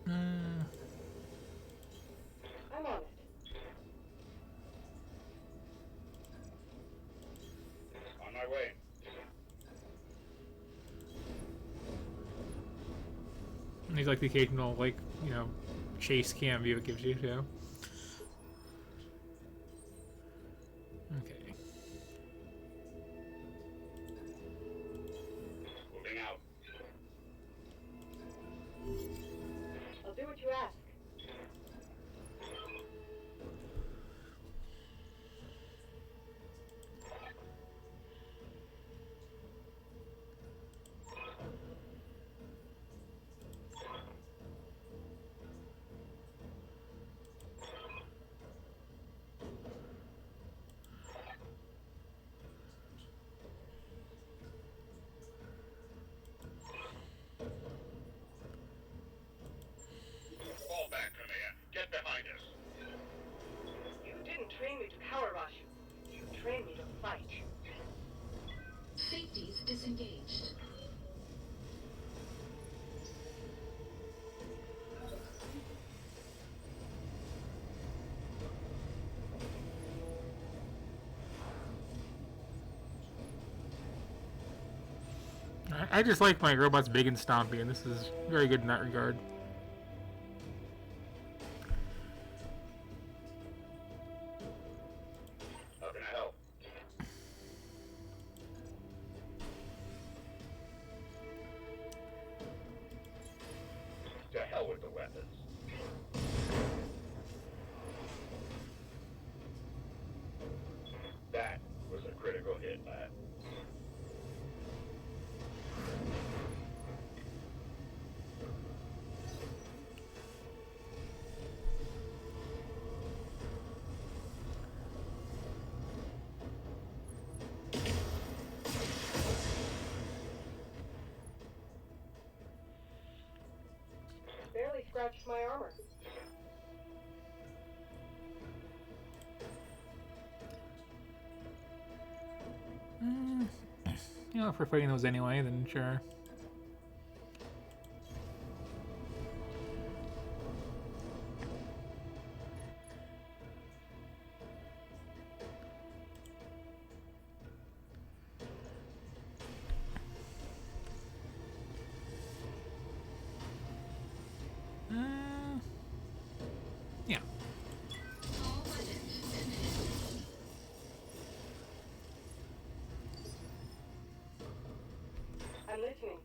I'm on it. On my way. And he's like the occasional, like, you know, chase cam view it gives you, too. Okay. Moving out. I'll do what you ask. Fall back, Kamea. Get behind us. You didn't train me to power rush. You trained me to fight. Safeties disengaged. I just like my robots big and stompy, and this is very good in that regard. How can I help? To hell with the weapons. That was a critical hit, lad. Barely scratched my armor. You know, if we're fighting those anyway, then sure. Yeah. I'm listening.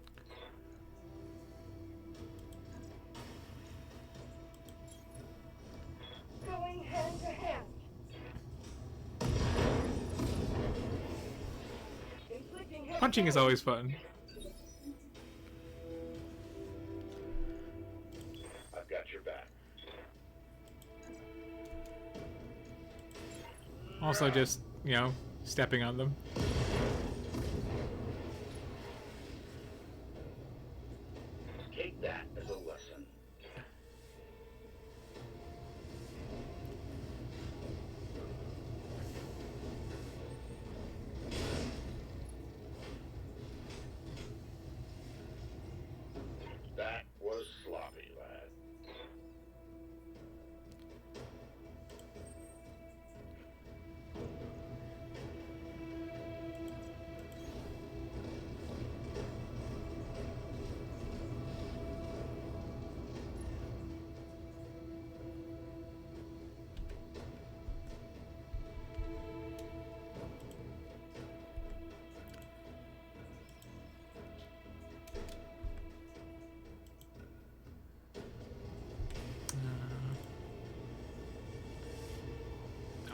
Going hand to hand. Inflicting heavy Punching is damage. always fun. I've got your back. Also just, you know, stepping on them. Take that as a lesson. That was sloppy, lad. No.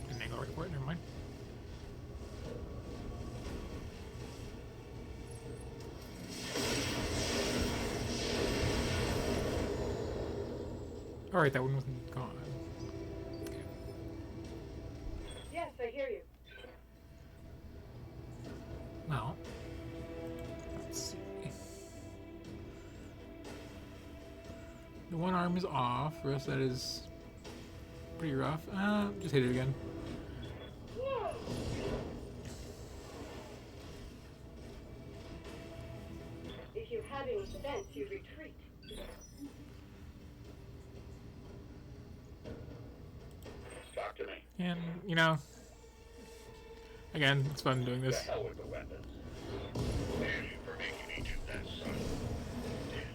Didn't angle right for it, never mind. Alright, that one wasn't gone. Yes, I hear you. Well, let's see. The one arm is off, the rest of that is pretty rough. Just hit it again. If you have any sense, you retreat. Talk to me. And, you know, again, it's fun doing The this. hell with the weapons. Damn you for making me do that, son. Damn you.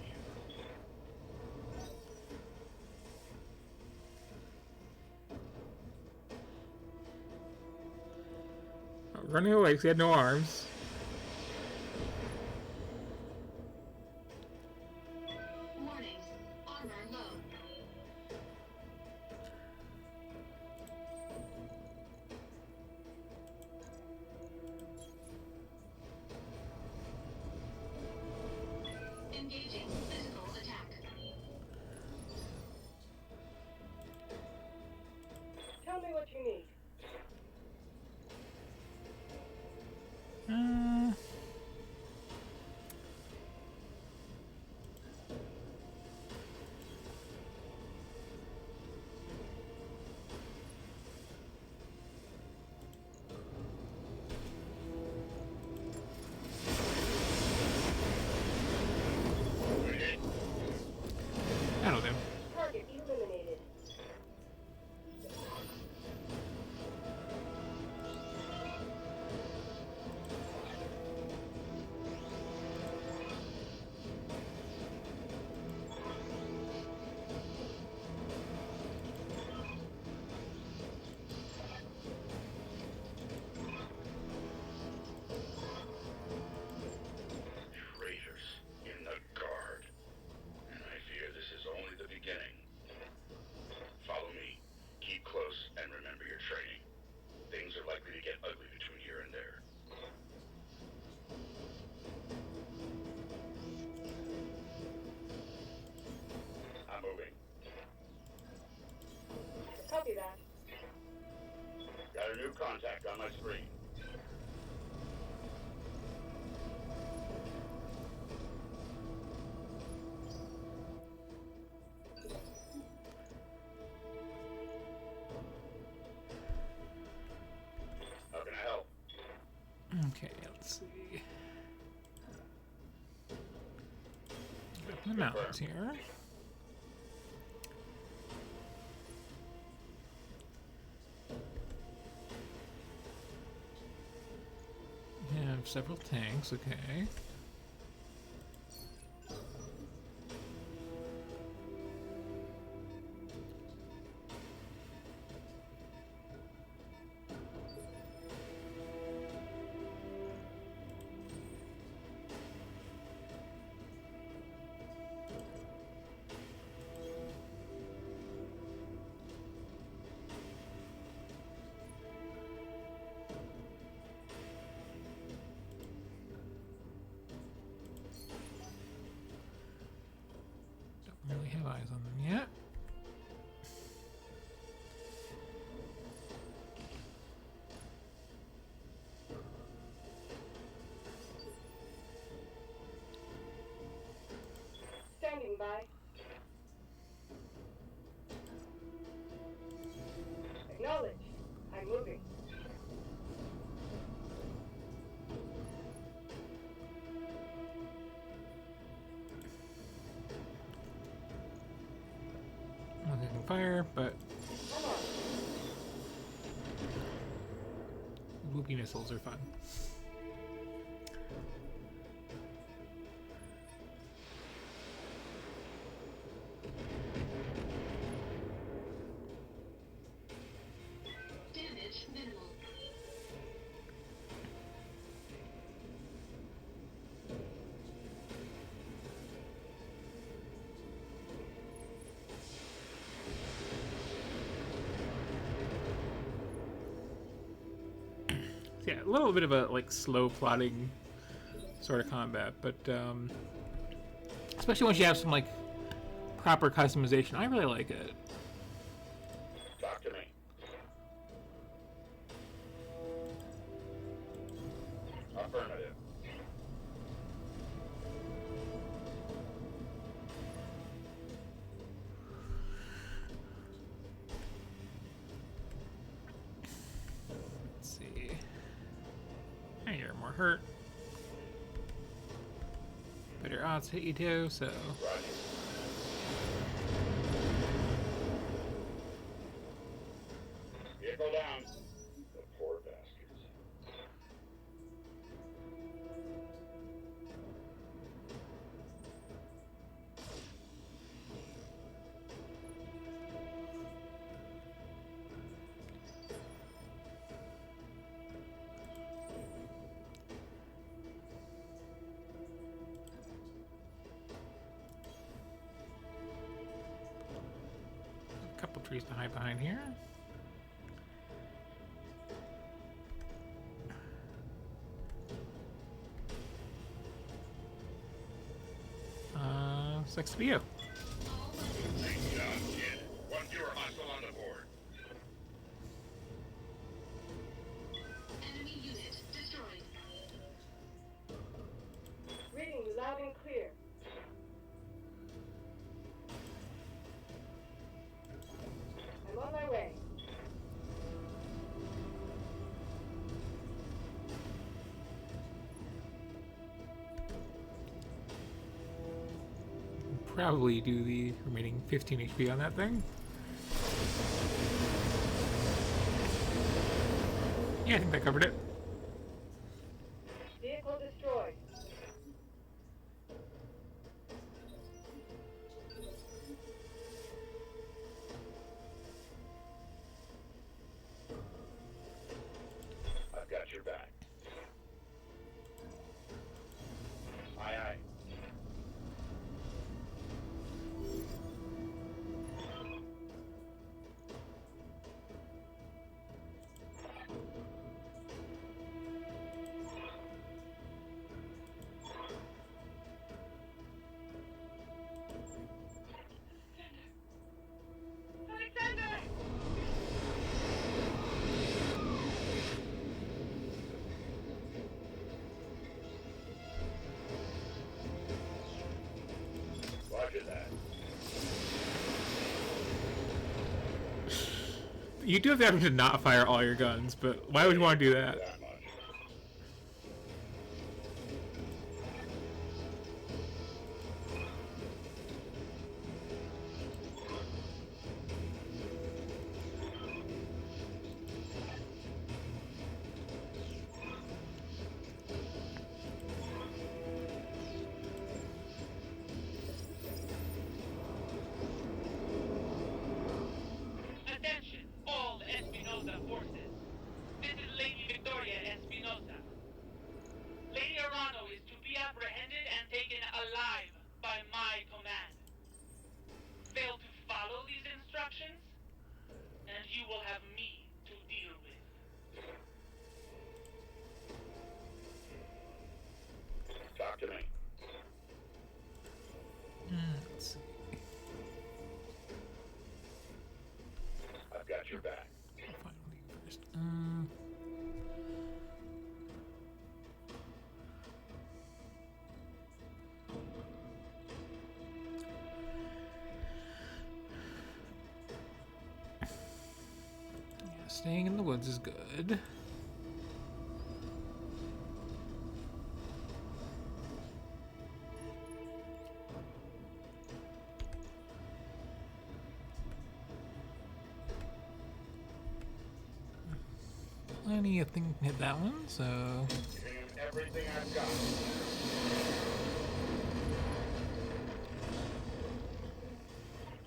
Running away because he had no arms. Warning. Armor low. Engaging physical attack. Tell me what you need. That'll do. Target eliminated. Traitors in the guard. And I fear this is only the beginning. Follow me. Keep close and remember your training. Things are likely to get ugly between here and there. I'm moving. Copy that. Got a new contact on my screen. How can I help? Okay, let's see. Up in the mountains here. We have several tanks, okay. Don't really have eyes on them yet. Standing by. Acknowledge. I'm moving. They can fire, but Come on. whoopie missiles are fun. Damage minimal. Yeah, a little bit of a like slow plotting sort of combat, but especially once you have some like proper customization, I really like it. Talk to me. Affirmative. hurt. Better odds hit you too, so. Vehicle down. The poor bastards. A couple trees to hide behind here. Sucks to be you. Nice job, kid. One fewer hostile on the board. Enemy unit destroyed. Reading loud and clear. I'm on my way. Probably do the remaining 15 HP on that thing. Yeah, I think that covered it. Vehicle destroyed. I've got your back. Aye, aye. Roger that. You do have the option to not fire all your guns, but why would you want to do that? That much. Attention, all Espinosa forces. This is Lady Victoria Espinosa. Lady Arano is to be apprehended and taken alive by my command. Fail to follow these instructions, and you will have me to deal with. Talk to me. Let's see. I've got your back. Finally, first. Yeah, staying in the woods is good. Plenty of things can hit that one, so. Giving him everything I've got.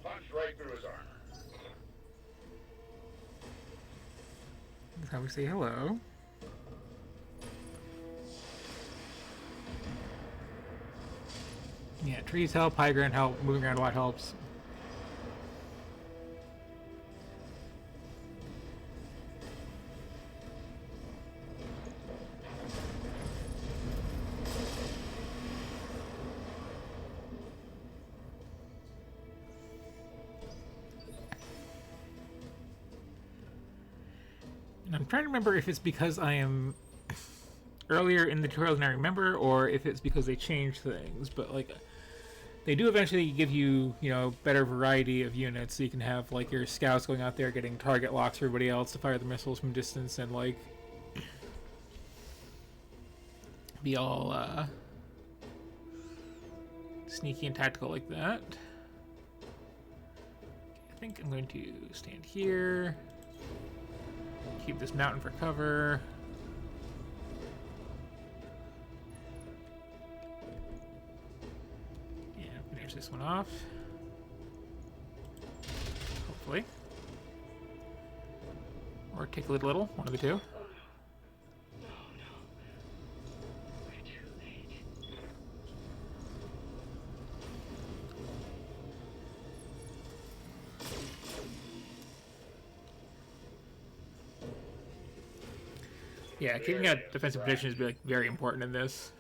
Punch right through his armor. That's how we say hello. Yeah, trees help, high ground help, moving around a lot helps. And I'm trying to remember if it's because I am earlier in the tutorial than I remember, or if it's because they changed things. But like, they do eventually give you, you know, better variety of units, so you can have like your scouts going out there getting target locks for everybody else to fire the missiles from distance, and like be all sneaky and tactical like that. I think I'm going to stand here. Keep this mountain for cover. Yeah, finish this one off. Hopefully. Or take a little, one of the two. Yeah, keeping a defensive position is like very important in this.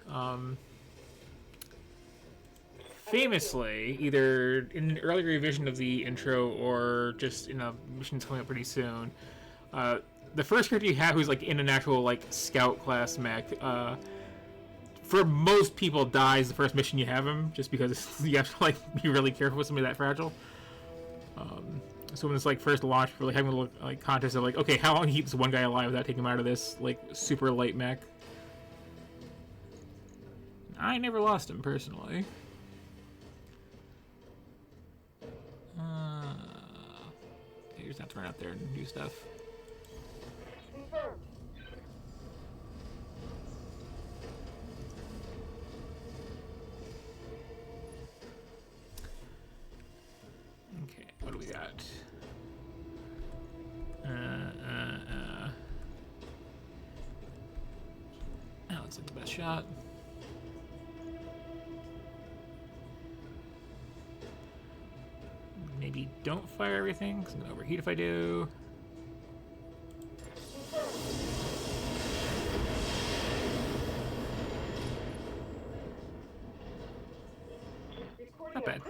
Famously, either in an earlier revision of the intro or just in a mission coming up pretty soon, the first character you have who's like in an actual like scout class mech, for most people dies the first mission you have him, just because you have to like be really careful with somebody that fragile. So when it's like first launch, we're like having a little like contest of like, okay, how long can you keep this one guy alive without taking him out of this like super light mech? I never lost him personally. You just have to run out there and do stuff. Confirmed. Okay, what do we got? That looks like the best shot. Maybe don't fire everything, because I'm going to overheat if I do. Not bad.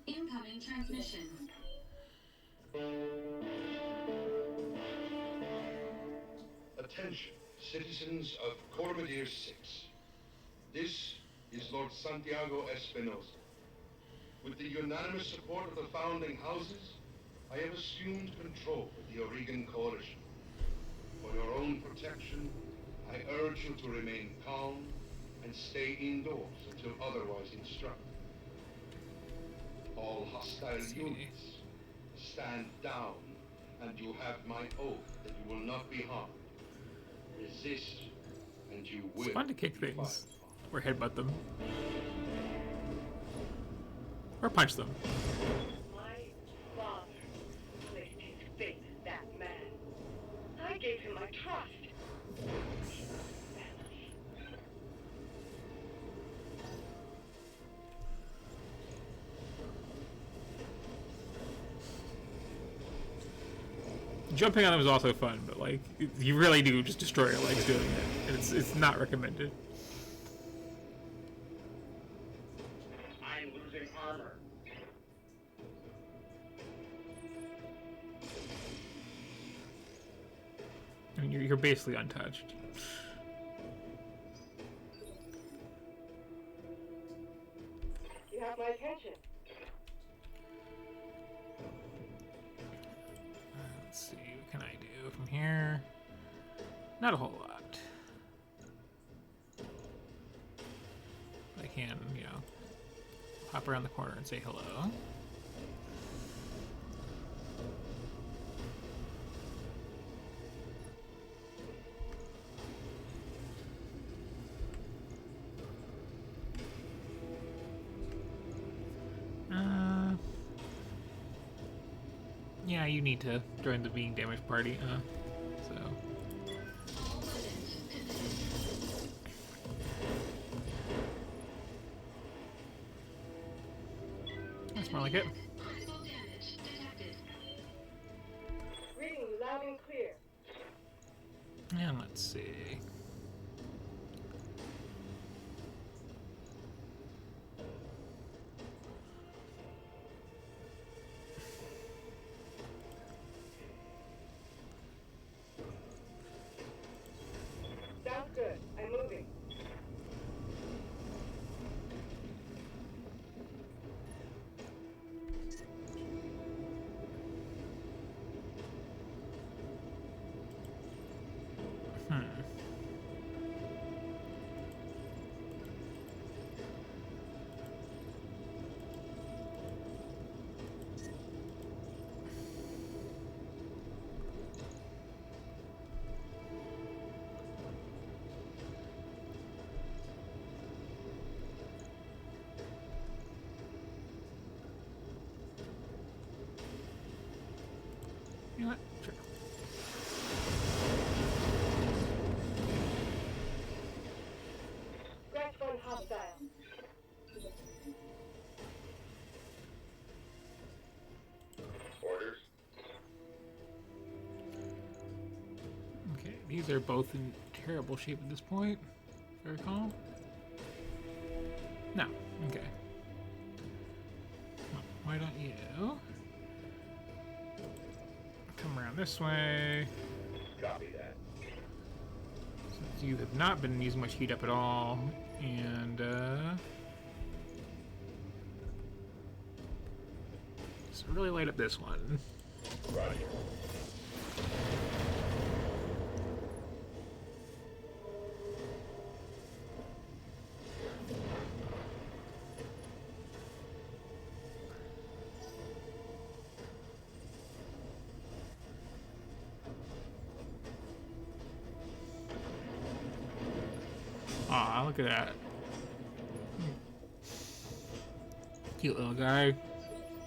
Incoming transmission. Attention, citizens of Cormadir 6. This is Lord Santiago Espinosa. With the unanimous support of the founding houses, I have assumed control of the Oregon Coalition. For your own protection, I urge you to remain calm and stay indoors until otherwise instructed. All hostile units, stand down, and you have my oath that you will not be harmed. Resist, and you will. It's fun to kick things, or headbutt them, or punch them. My father placed his faith in that man. I gave him my trust. Jumping on them is also fun, but like you really do just destroy your legs doing it, and it's not recommended. I'm losing armor. I mean, you're basically untouched. You have my attention. Let's see, what can I do from here? Not a whole lot. I can, you know, hop around the corner and say hello. Yeah, you need to join the being damaged party, so. That's more like it. Reading you loud and clear. And let's see. Sounds good. I'm moving. You know what? Sure. Scratch one hostile. Orders? Okay, these are both in terrible shape at this point, if I recall. No, okay. Well, why don't you come around this way? Copy that. Since you have not been using much heat up at all, and just really light up this one. Roger. Aw, look at that. Cute little guy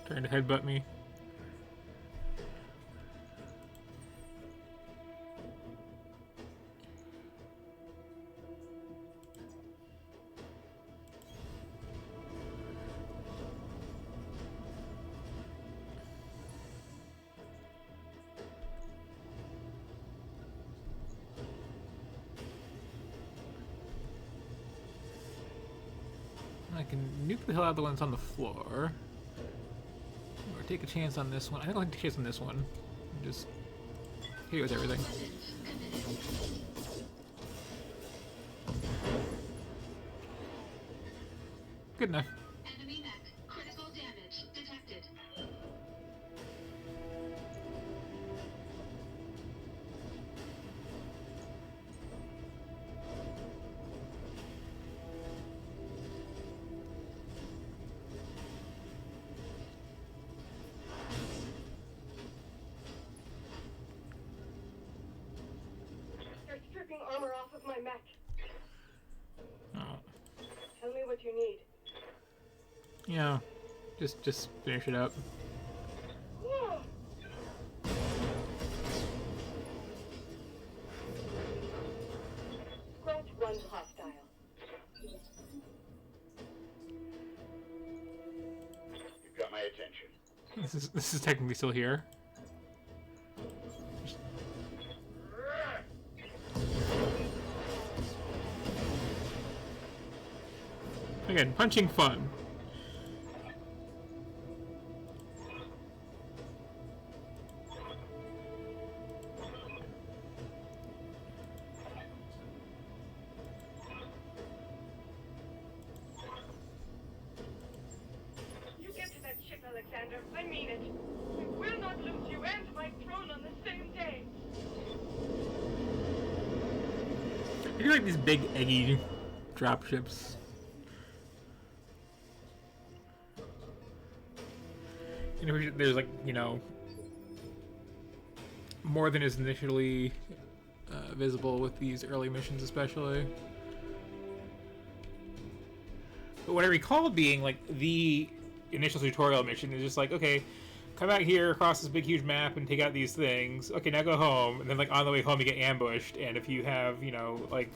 trying to headbutt me. I can nuke the hell out of the ones on the floor. Or take a chance on this one. I think I'll take a chance on this one. Just hit it with everything. Good enough. Enemy mech. Critical damage detected. You're stripping armor off of my mech. Oh. Tell me what you need. Yeah. Just finish it up. Whoa. Scratch one hostile. You've got my attention. This is technically still here. Again, punching fun. You get to that ship, Alexander. I mean it. We will not lose you and my throne on the same day. I do like these big eggy drop ships. You know, there's like, you know, more than is initially visible with these early missions especially. But what I recall being like the initial tutorial mission is just like, okay, come out here across this big huge map and take out these things. Okay, now go home. And then like on the way home you get ambushed, and if you have, you know, like,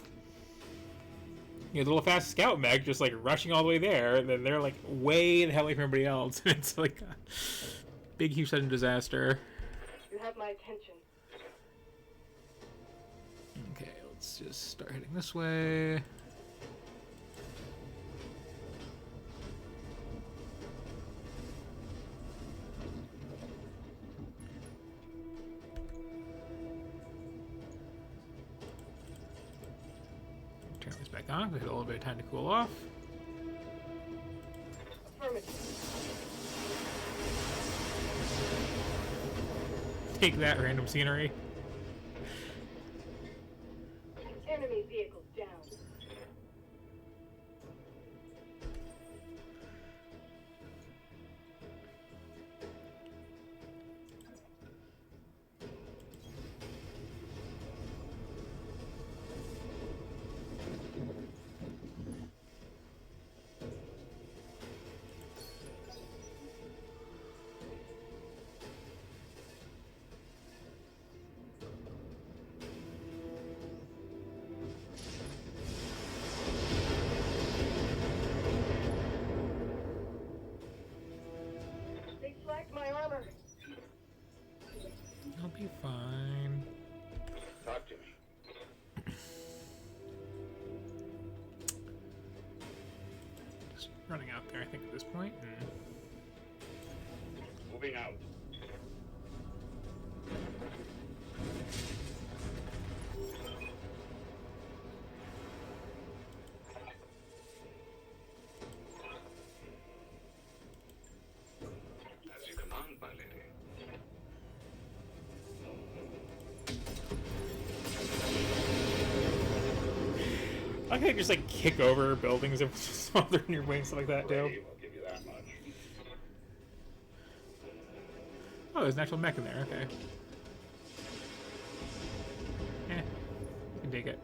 you know, the little fast scout mech just like rushing all the way there, and then they're like way the hell away from everybody else. It's like a big huge sudden disaster. You have my attention. Okay, let's just start heading this way. Turn this back on. We had a little bit of time to cool off. Take that, random scenery. Enemy vehicle down. be fine. Talk to me. Just running out there, I think, at this point. And... Moving out. As you command, my lady. I can just like kick over buildings if while they're in your way and stuff like that too. I'll give you that much. Oh, there's an actual mech in there. Okay. Eh, you can take it.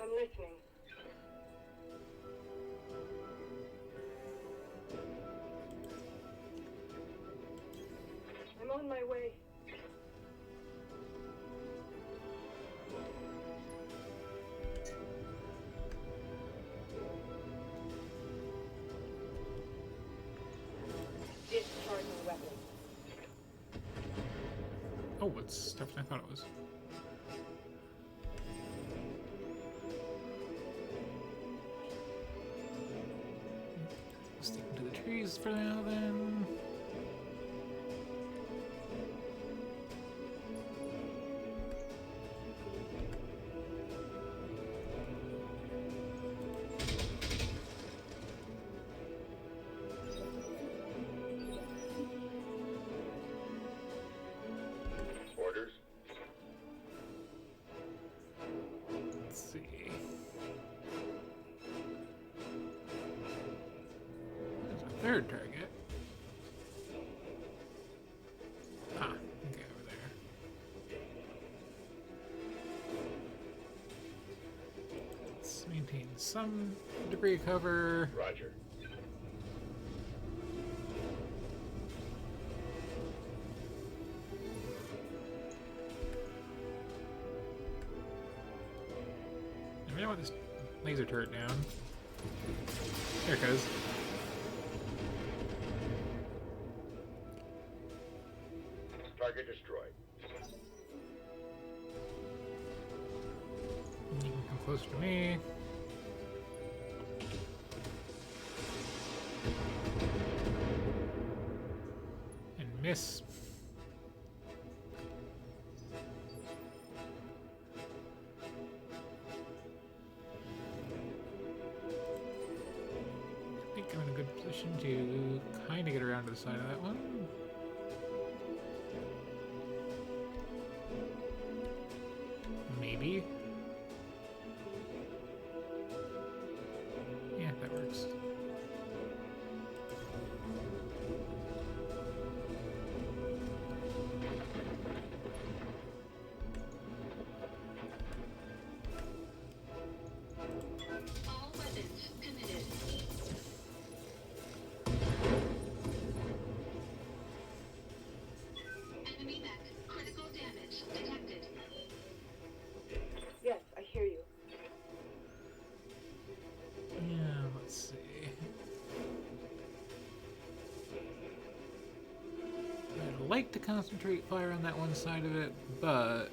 I'm listening. I'm on my way. Discharging weapon. Oh, it's tougher than I thought it was. Sticking to the trees for now, then. Orders? Let's see. There's a third target. Ah, okay, over there. Let's maintain some degree of cover. Roger. I really want this laser turret down. There it goes. Target destroyed. You can come closer to me. And miss. I think I'm in a good position to kind of get around to the side of that one. Maybe. Yeah, that works. All weapons committed. Enemy mech. Critical damage detected. Yes, I hear you. Yeah, let's see. I'd like to concentrate fire on that one side of it, but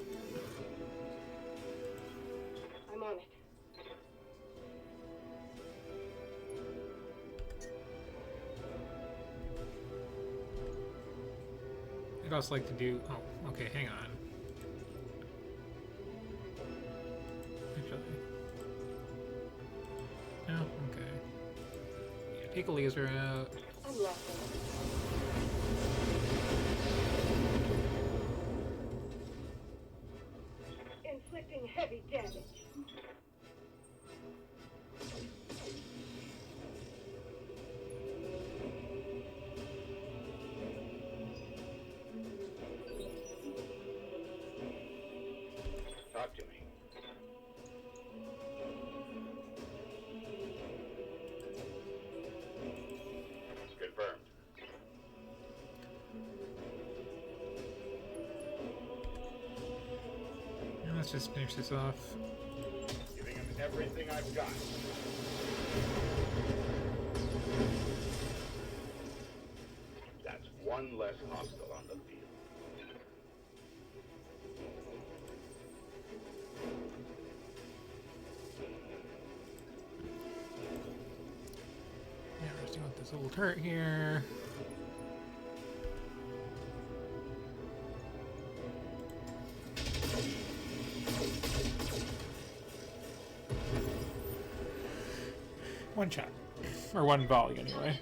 I'm on it. I'd also like to do... Oh, okay, hang on. Actually... No, okay. Yeah, take a laser out. I'm locking. Inflicting heavy damage. Talk to me. Confirmed. And let's just finish this off. Giving him everything I've got. one less hostile on the field. Yeah, we're still with this little turret here. One shot. Or one volley, anyway.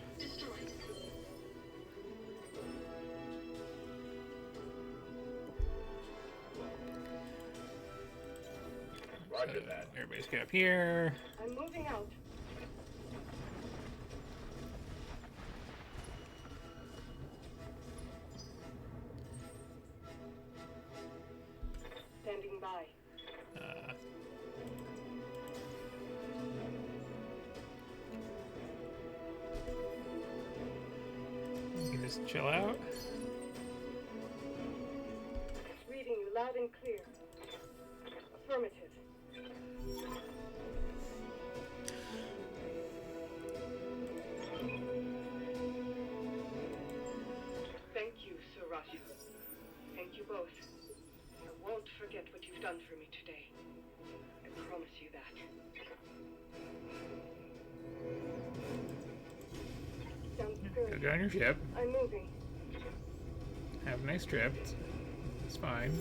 Roger that. Everybody's get up here. I'm moving out. Standing by. You can just chill out. Reading you loud and clear. Affirmative. Thank you, Sir Rasha. Thank you both. I won't forget what you've done for me today. I promise you that. Sounds Go good. get on your ship. I'm moving. Have a nice trip. It's fine.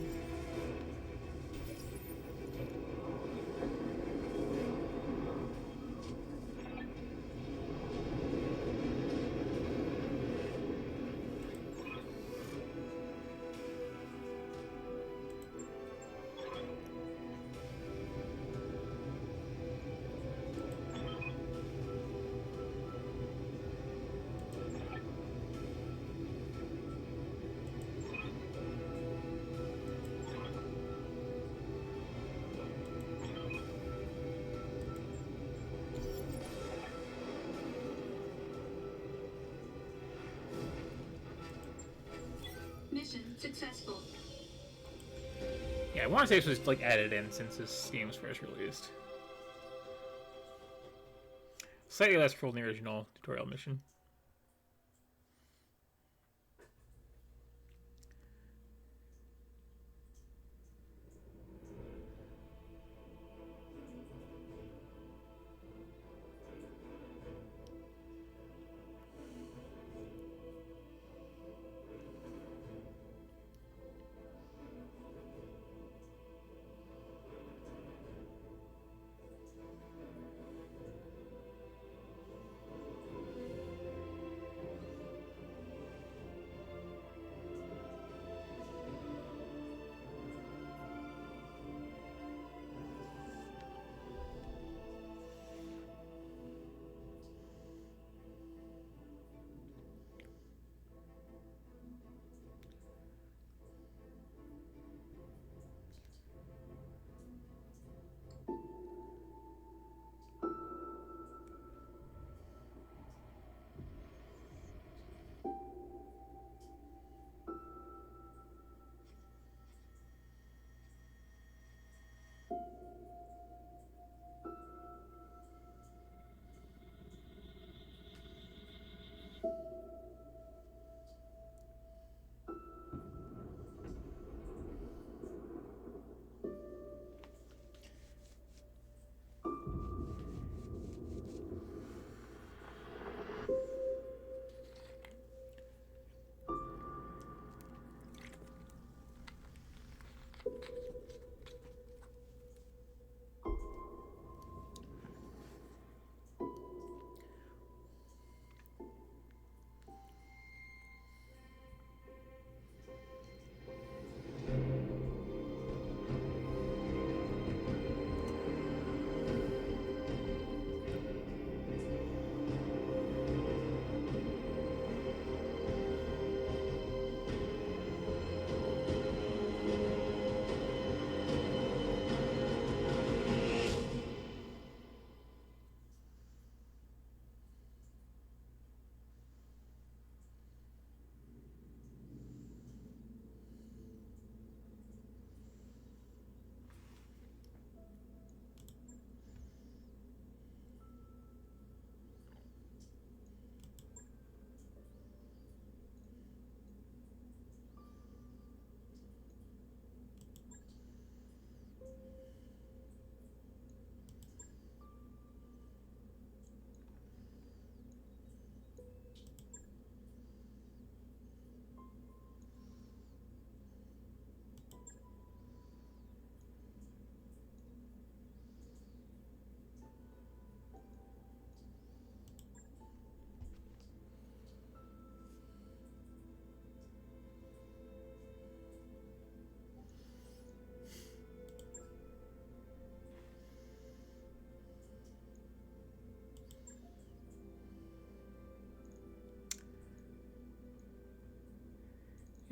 Mission successful. Yeah, I want to say this was like added in since this game was first released. Slightly less cruel than the original tutorial mission.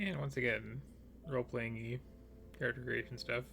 And once again, role-playing character creation stuff.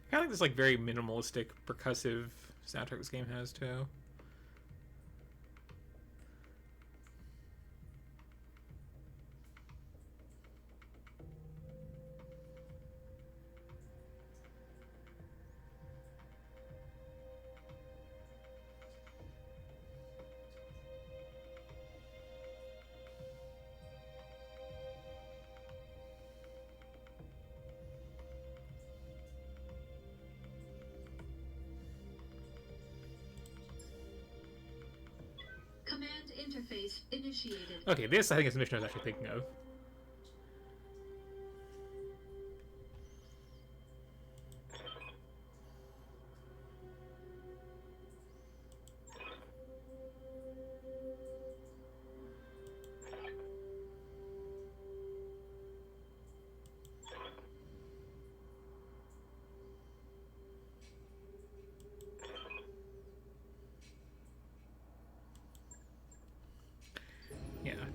I like this like very minimalistic percussive soundtrack this game has too. Command interface initiated. Okay, this I think is the mission I was actually thinking of.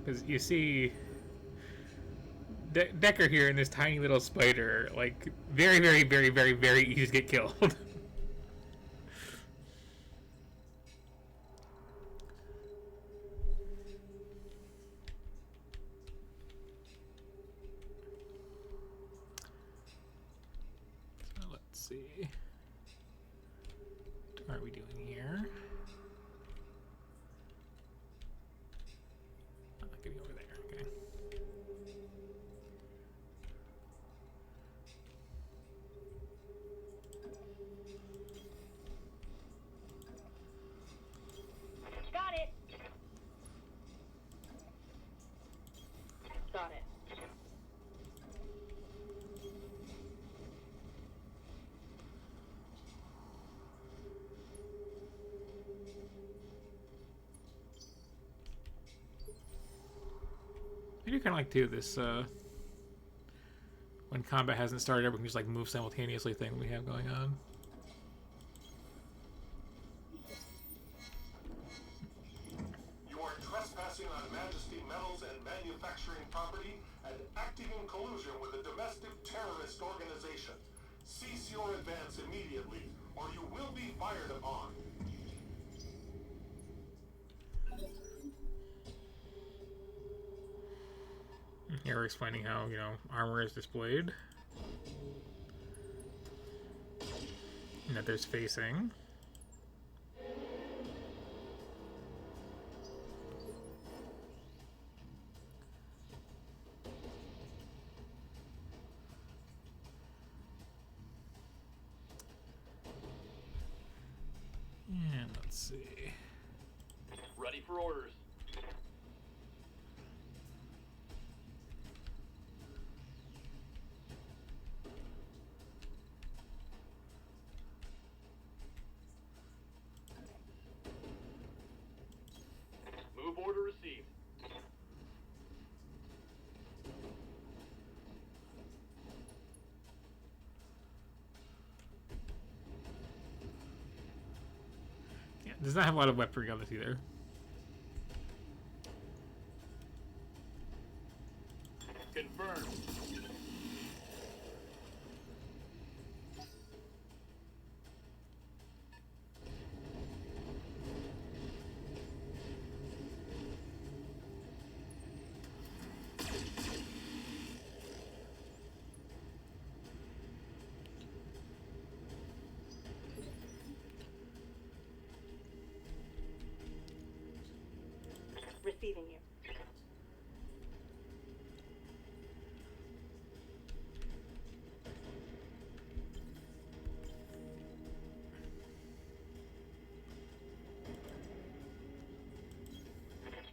Because you see Decker here in this tiny little spider, like, very, very, very, very, very easy to get killed. So let's see. What are we doing here? Getting over there, okay. Got it. Got it. I do kind of like too this when combat hasn't started, everyone can just like move simultaneously thing we have going on. You are trespassing on Majesty Metals and manufacturing property and acting in collusion with a domestic terrorist organization. Cease your advance immediately, or you will be fired upon. Here we're explaining how, you know, armor is displayed. And that there's facing. And let's see. Ready for orders. Move order received. Yeah, does not have a lot of weaponry on this either. Confirmed. feeding you.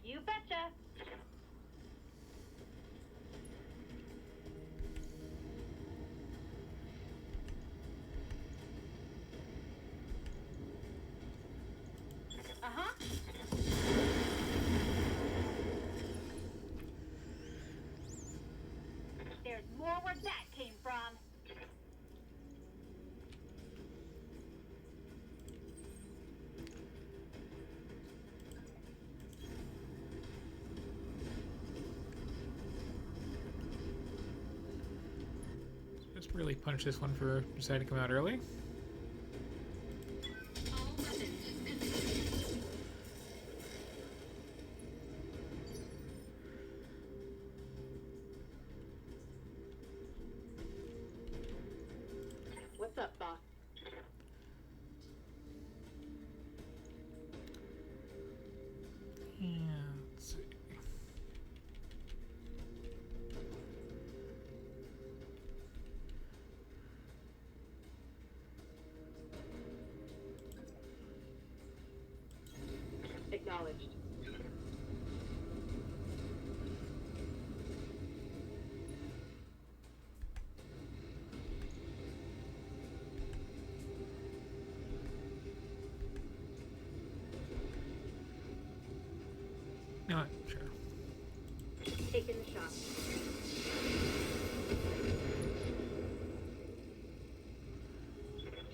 You betcha. Uh-huh. There's more where that came from. Just really punish this one for deciding to come out early. What's up, boss? Yeah, let's see. Acknowledged. No, sure. Taking the shot.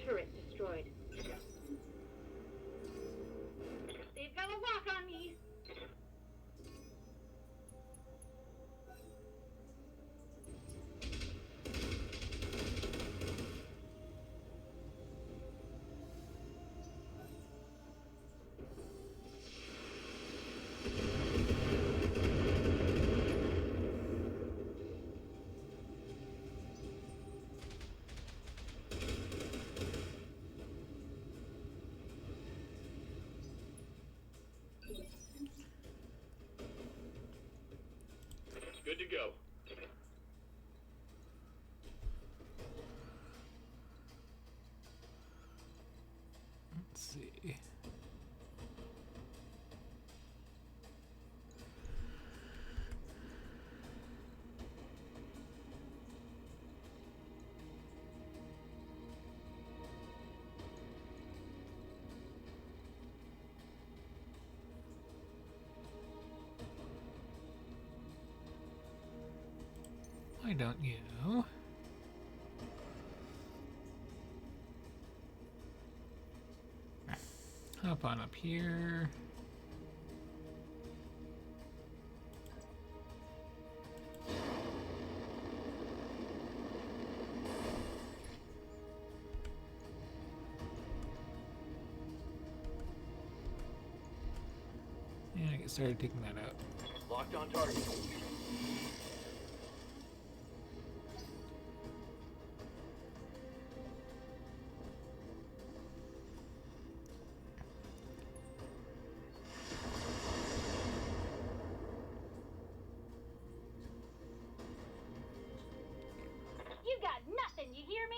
Turret destroyed. They've got a lock on me. Good to go. Let's see. Why don't you? Hop on up here. And I get started taking that out. Locked on target. You got nothing, you hear me?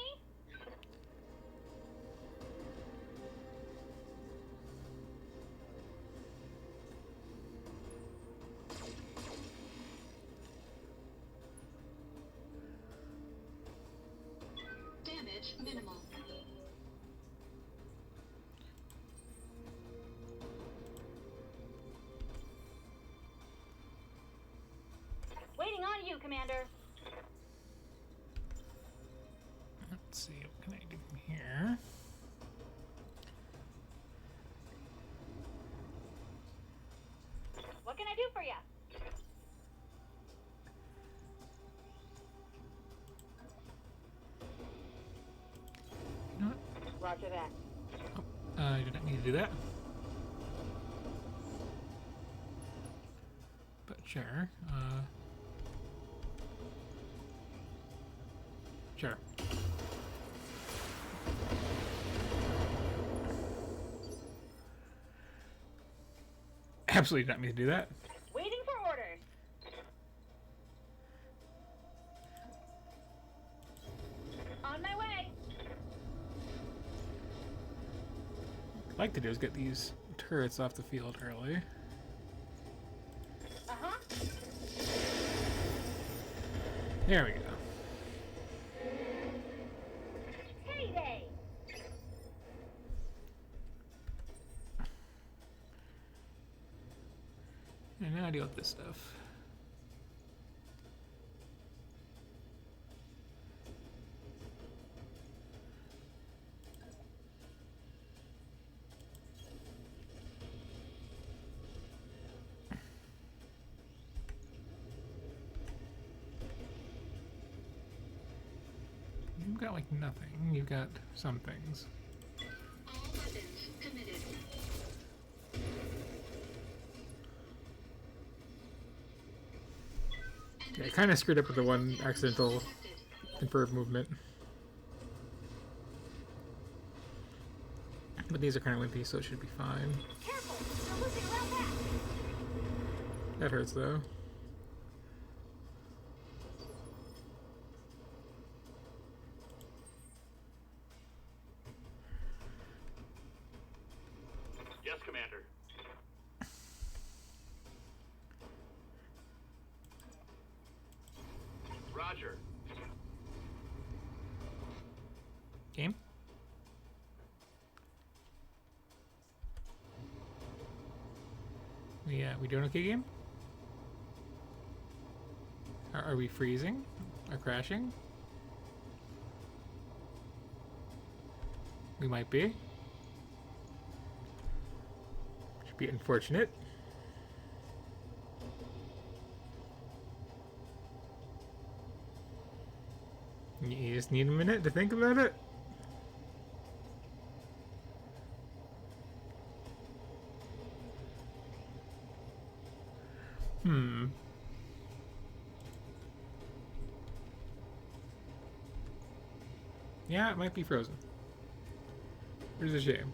Damage minimal. Waiting on you, Commander. Let's see, what can I do from here? What can I do for you? You know what? Roger that. I did not need to do that. But sure. Sure. Absolutely did not mean to do that. I'd like to do is get these turrets off the field early. There we go. Heyday! And now I deal with this stuff. You've got like nothing. You've got some things. All weapons committed. Yeah, I kind of screwed up with the one accidental conferred movement. But these are kind of wimpy, so it should be fine. Careful! You're losing around back! That hurts though. Yes, Commander. Roger. Game? We doing okay, game? Are we freezing? Or crashing? We might be. Should be unfortunate. You just need a minute to think about it. Yeah, it might be frozen. Which is a shame.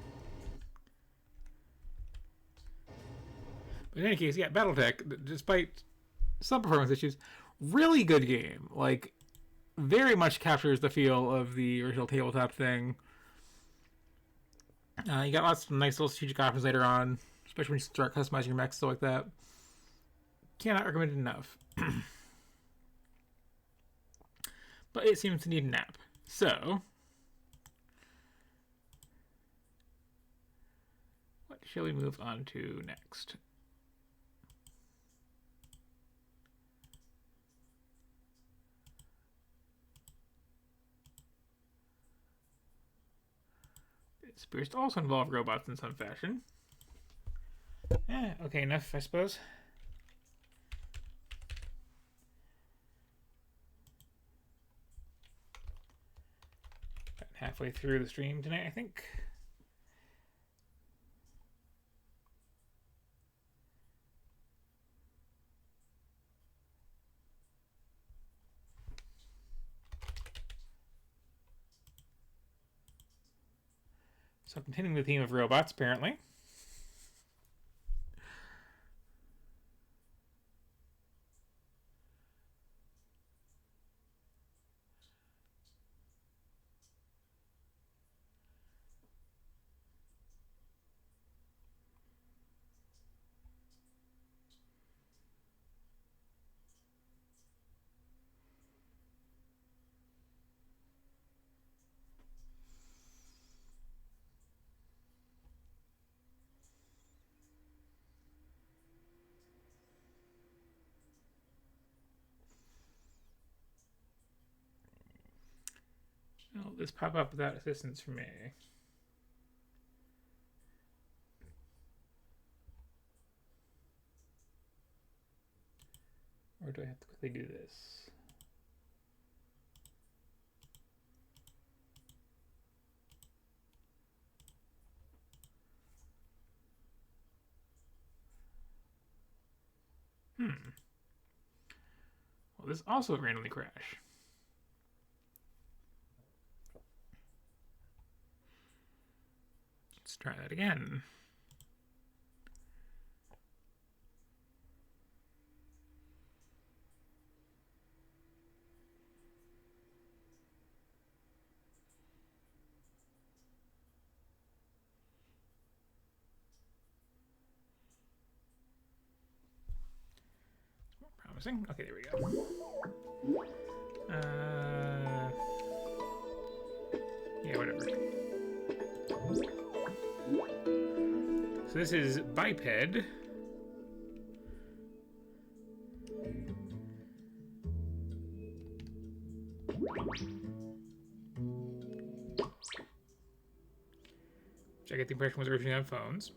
But in any case, yeah, Battletech, despite some performance issues, really good game. Like, very much captures the feel of the original tabletop thing. You got lots of nice little strategic options later on, especially when you start customizing your mechs, stuff like that. Cannot recommend it enough. But it seems to need a nap. So, what shall we move on to next? It appears to also involve robots in some fashion. Okay, enough, I suppose. Halfway through the stream tonight, I think. So continuing the theme of robots, apparently. Will this pop up without assistance from me? Or do I have to quickly do this? Well, this also randomly crash. Let's try that again. missing? Okay, there we go. Yeah, whatever. So this is biped. Which I get the impression was originally on phones.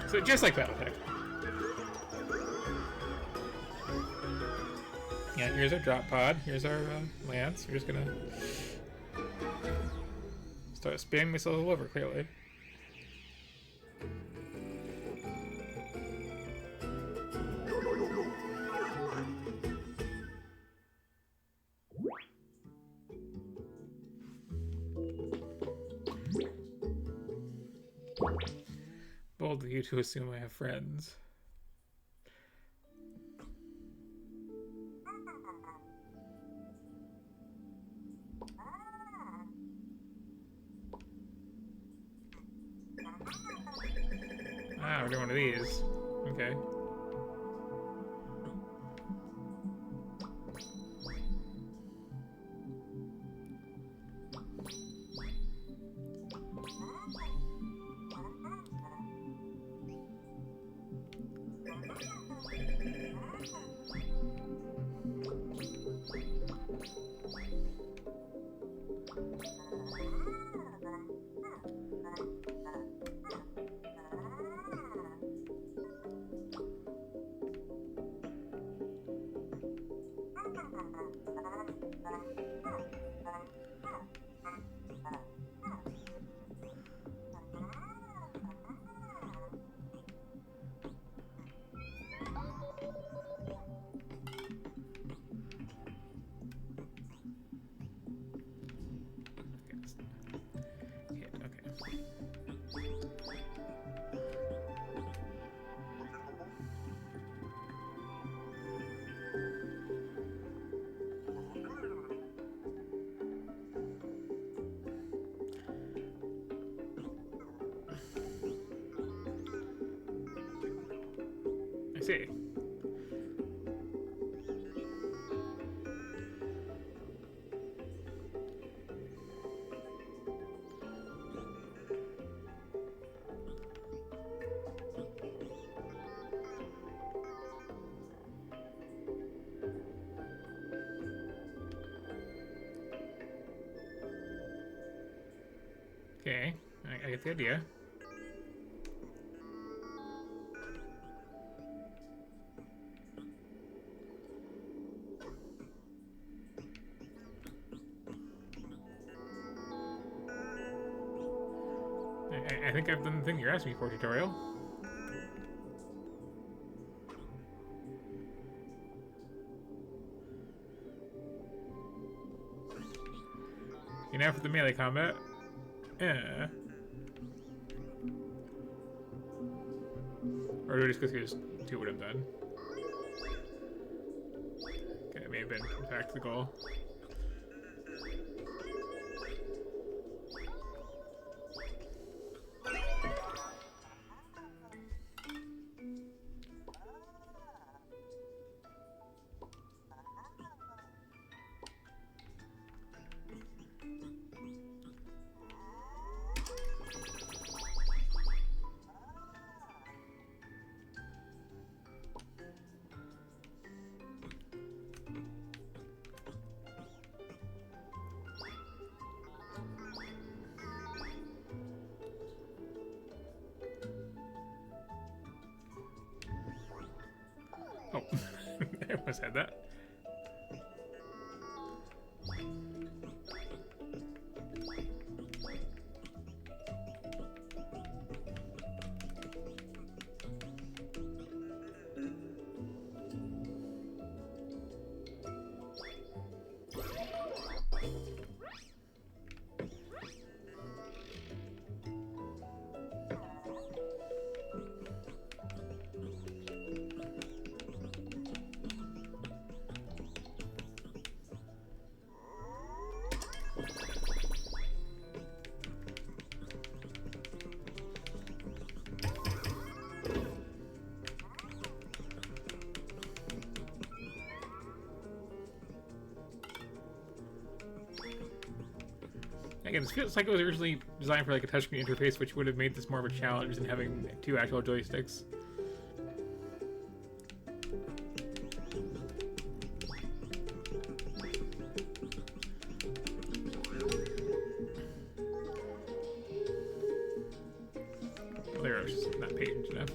So just like Battletech. Yeah, here's our drop pod. Here's our lance. We're just gonna start spamming missiles all over, clearly. Bold of you to assume I have friends. Ah, we're doing one of these. Okay. I see. Okay, I get the idea. I think I've done the thing you're asking me for, tutorial. Okay, now for the melee combat. Or do I just go through do what I've done? Okay, that may have been, in fact, the goal. Oh, I almost had that. Again, this feels like it was originally designed for like a touchscreen interface, which would have made this more of a challenge than having 2 actual joysticks. Oh, there, I was just not paying enough.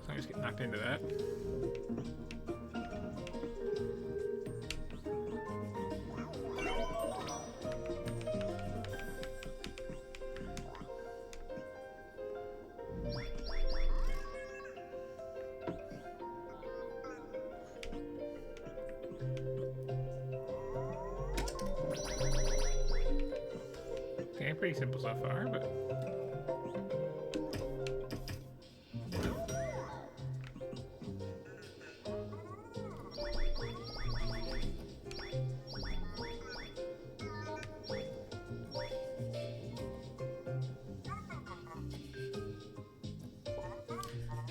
So I just get knocked into that. Okay, pretty simple so far, but...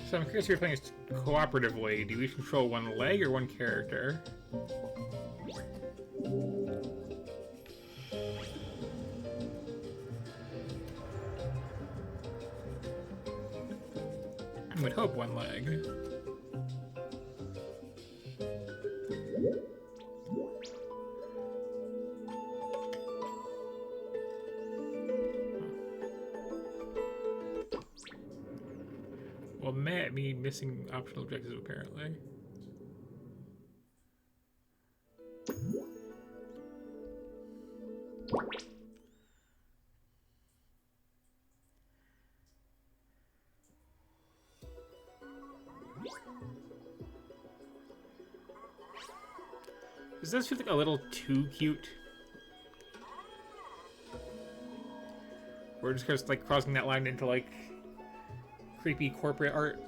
So I'm curious if you're playing this cooperatively. Do you each control one leg or one character? I would hope one leg. Well, may be missing optional objectives apparently. Does this feel like a little too cute? We're just kind of like crossing that line into like creepy corporate art.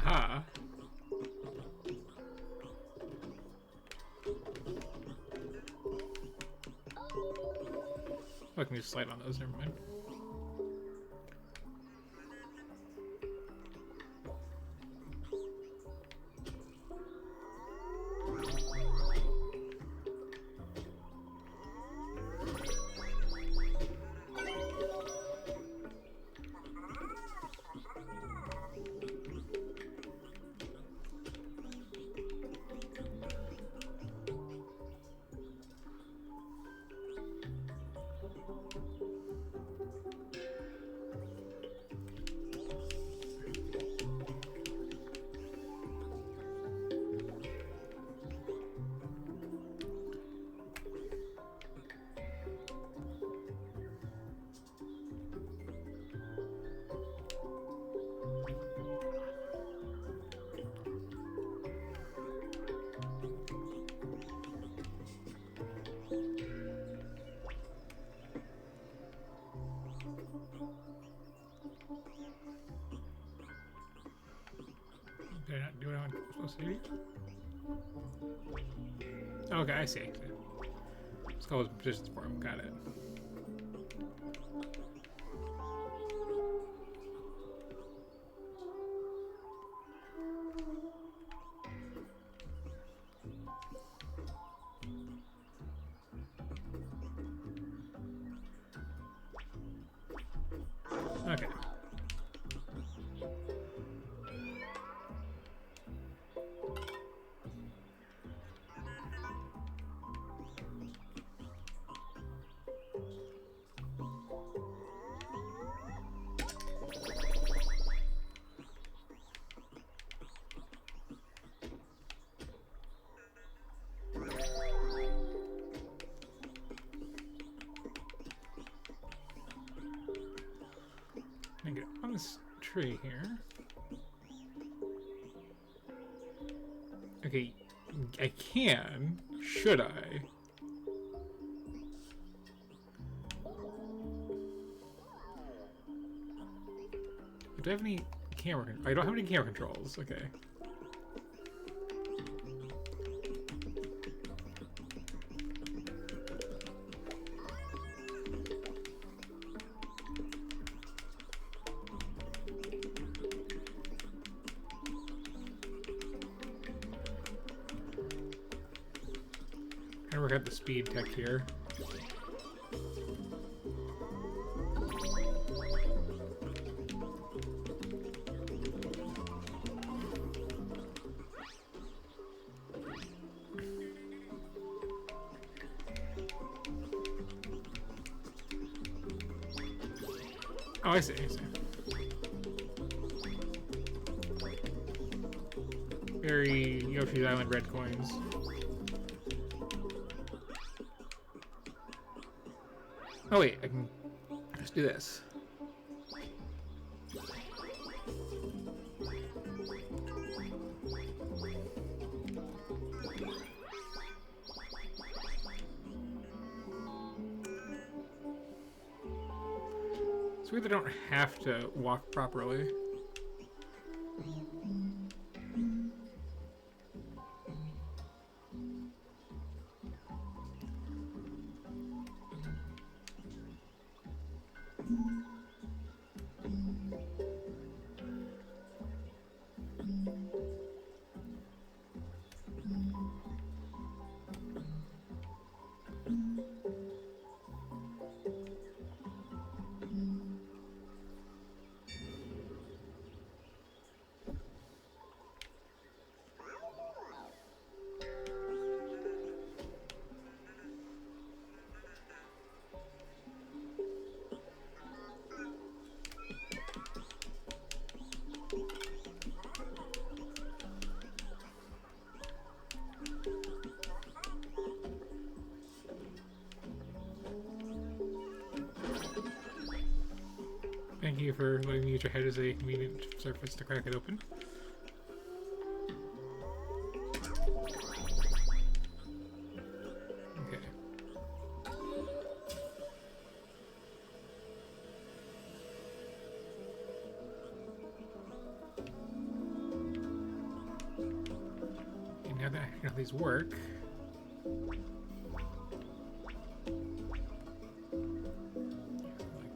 Aha. Oh, I can just slide on those, never mind. Did I not do what I'm supposed to do? Okay, I see. Let's go with positions for him. Got it. Okay. climb this tree here. Okay, I can. Should I? Do I have any camera? I don't have any camera controls. Okay. Work out the speed tech here. Oh, I see, I see. Very Yoshi's Island red coins. Oh wait, I can just do this. It's weird they don't have to walk properly. Thank you for letting me use your head as a convenient surface to crack it open. Okay. And now that I know how these work, like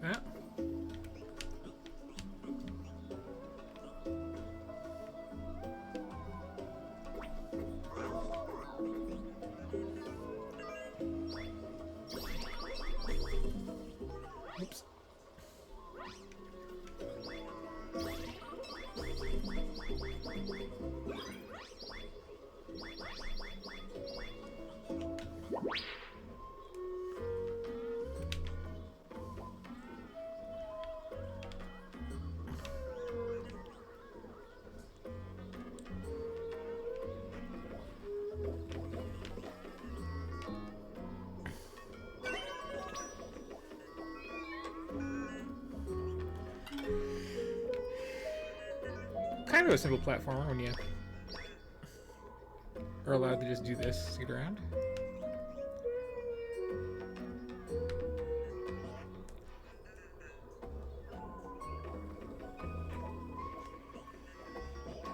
that. Oops. Kind of a simple platformer when you are allowed to just do this to get around.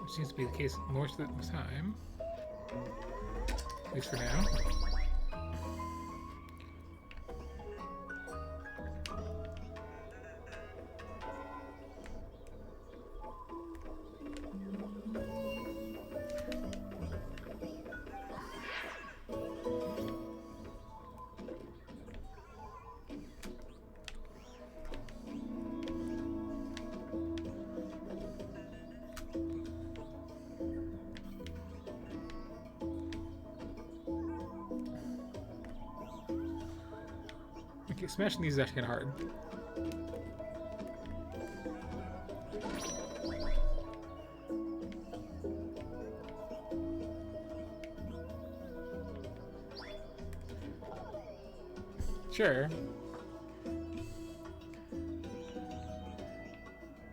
Which seems to be the case most of the time, at least for now. Okay, smashing these is actually kind of hard. Sure.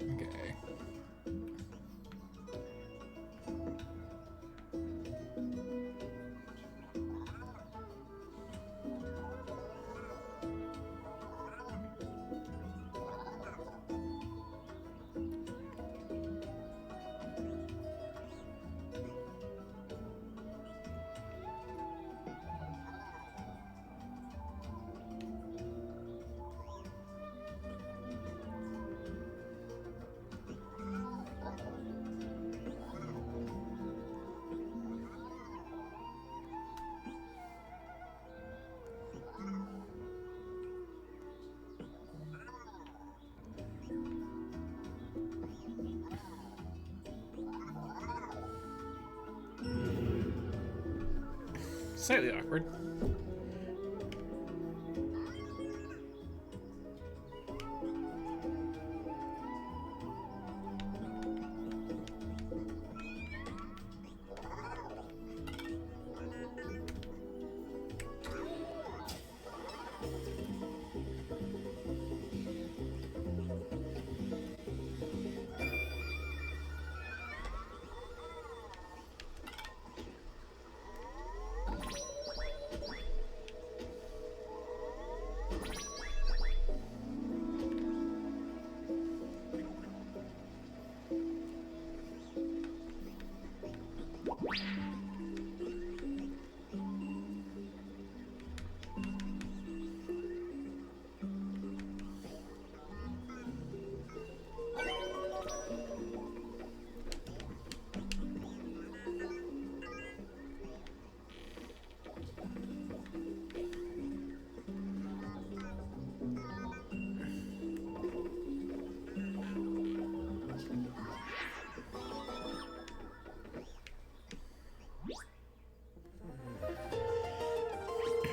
Okay. slightly awkward.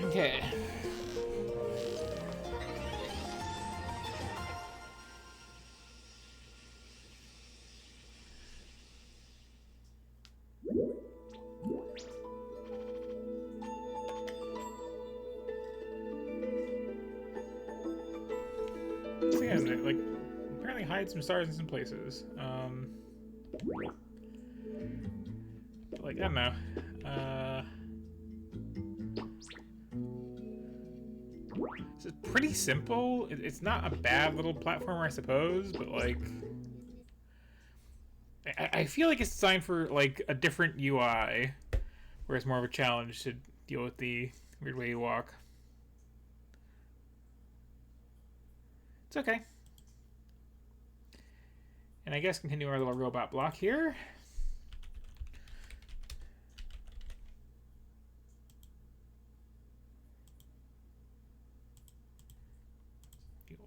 Okay. So yeah, like apparently hide some stars in some places. Like I don't know. It's pretty simple. It's not a bad little platformer, I suppose, but like, I feel like it's designed for like a different UI, where it's more of a challenge to deal with the weird way you walk. It's okay. And I guess continue our little robot block here.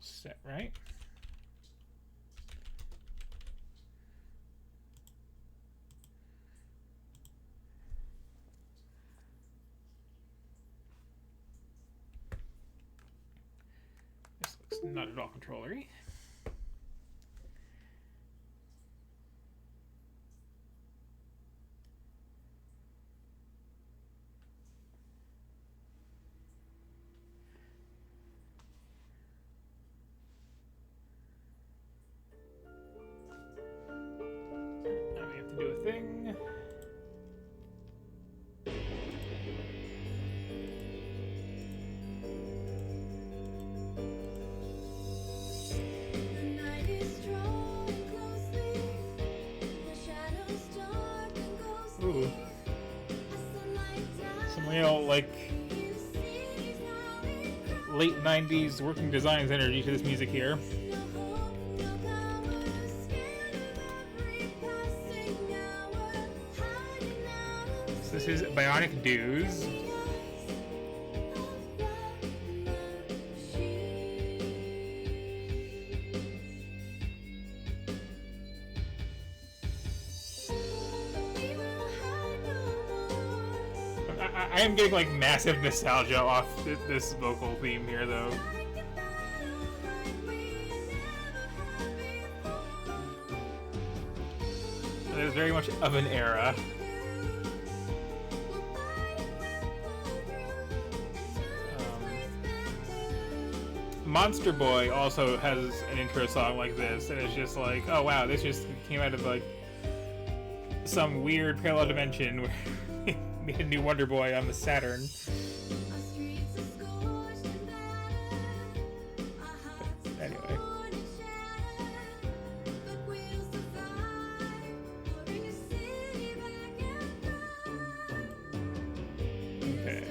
Set, right? This looks not at all controller-y. Thing. Ooh. Some real, like, late 90s working designs energy to this music here. This is Bionic Dues. I am getting like massive nostalgia off this vocal theme here, though. It is very much of an era. Monster Boy also has an intro song like this, and it's just like, oh wow, this just came out of like some weird parallel dimension where we made a new Wonder Boy on the Saturn. But anyway. Okay.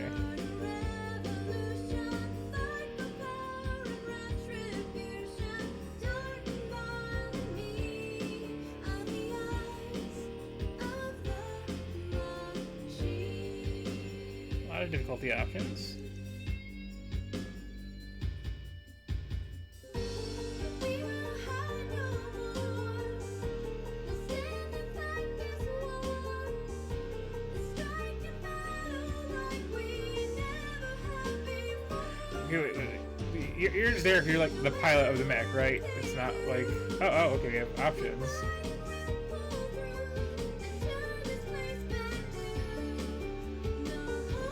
A lot of difficulty options. you're just there if you're like the pilot of the mech, right? It's not like, oh, okay, we have options.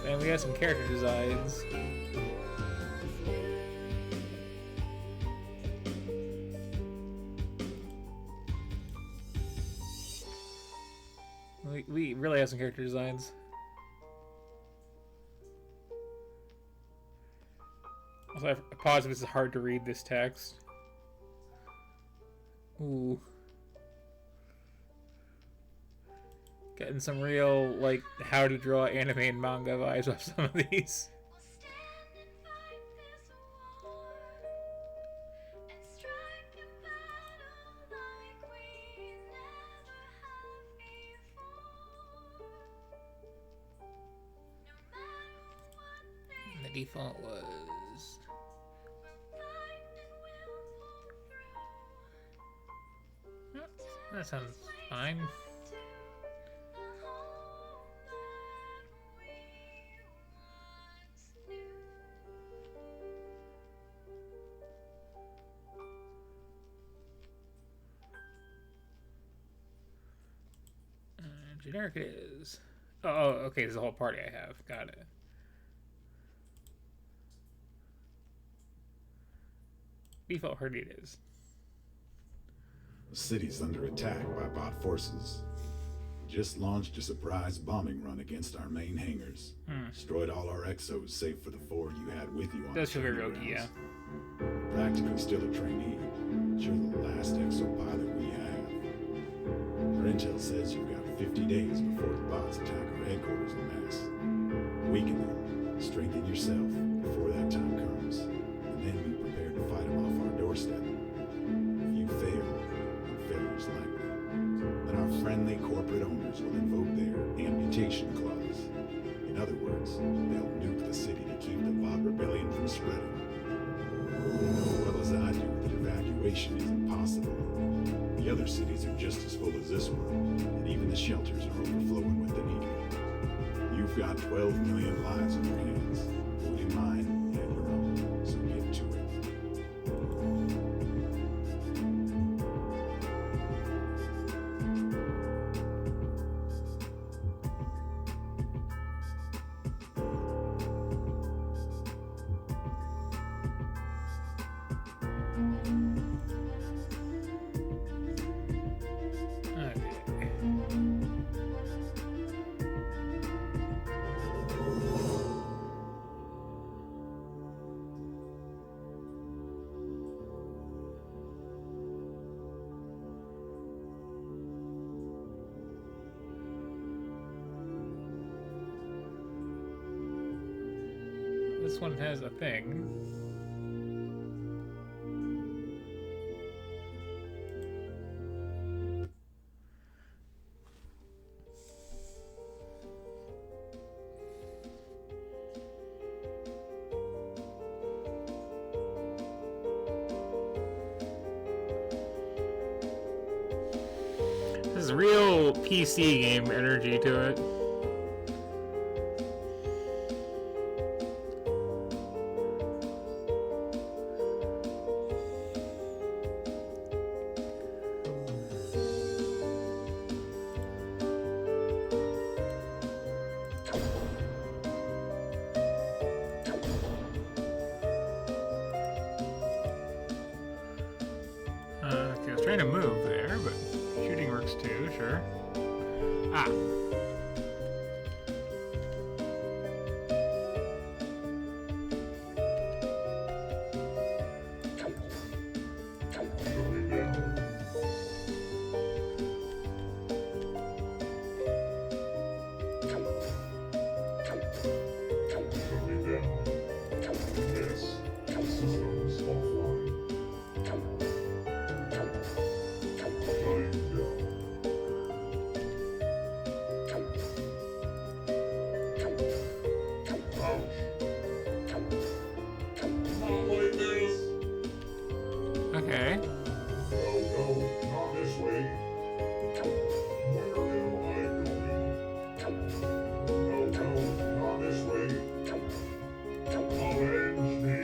And we have some character designs. We really have some character designs. Also, I pause if it's hard to read this text. Ooh. Getting some real, like, how to draw anime and manga vibes off some of these. The default was... That sounds fine. Generic it is. Oh, okay, there's a whole party I have. Got it. Default party it is. The city's under attack by bot forces. Just launched a surprise bombing run against our main hangars. Destroyed all our exos save for the 4 you had with you on the That's very Roki, yeah. Practically still a trainee, but you're the last exo pilot we have. Our intel says you've got 50 days before the bots attack our headquarters en masse. Weaken them, strengthen yourself before that time comes, and then be prepared to fight them off our doorstep. If you fail, failure's likely, then our friendly corporate owners will invoke their amputation clause. In other words, they'll nuke the city to keep the bot rebellion from spreading. You know as well as I do that evacuation is impossible. The other cities are just as full as this one, and even the shelters are overflowing with the needy. You've got 12 million lives in your hands, including mine and your own, so get to it. This one has a thing. This is real PC game energy to it. Okay, I was trying to move there, but shooting works too, sure. Ah. Okay. Not this way. Where am I going? No, not this way. Avenge me.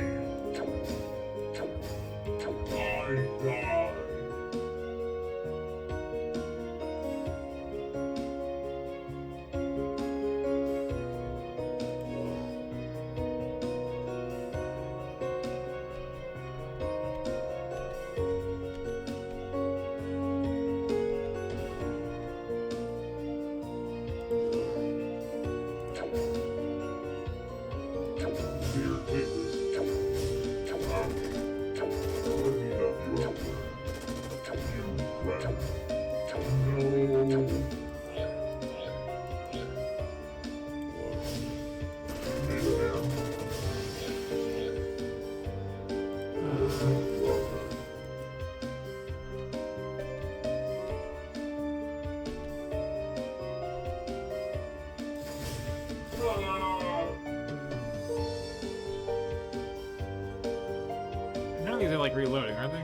None of these are like reloading, aren't they?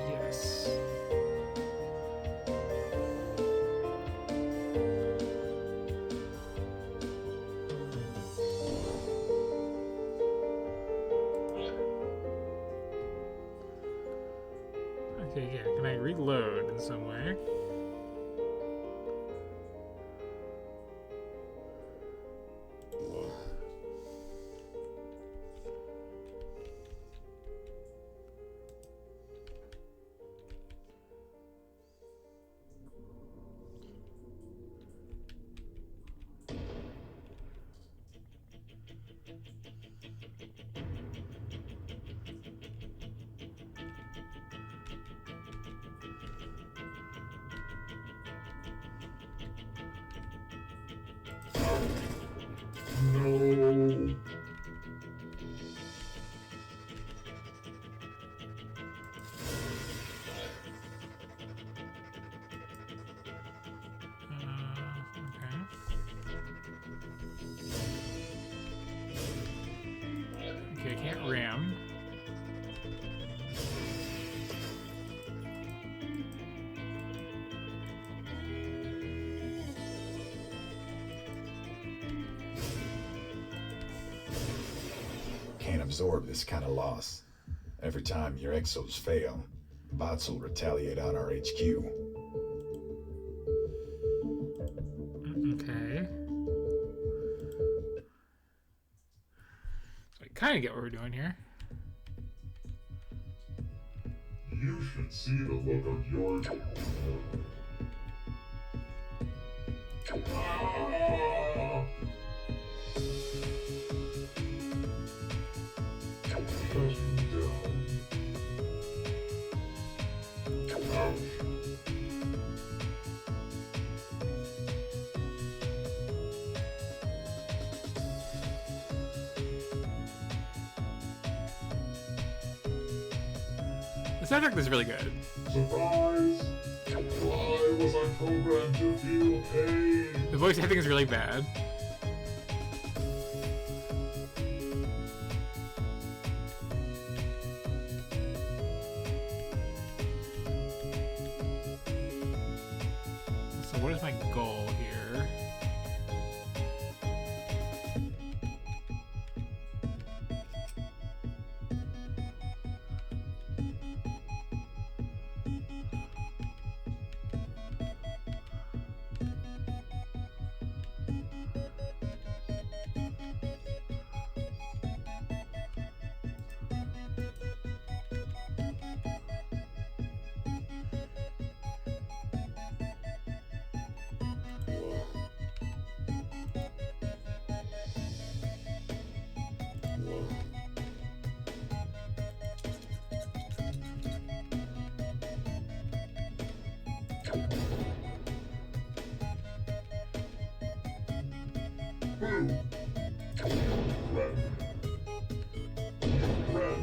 Yes. Okay, yeah. Can I reload in some way? No. Okay, I can't ram. Can't absorb this kind of loss. Every time your exos fail, bots will retaliate on our HQ. Okay. So I kind of get what we're doing here. You should see the look on your The soundtrack is really good. Surprise! Why was I programmed to feel pain? The voice acting is really bad. So what is my goal here? Red. Red.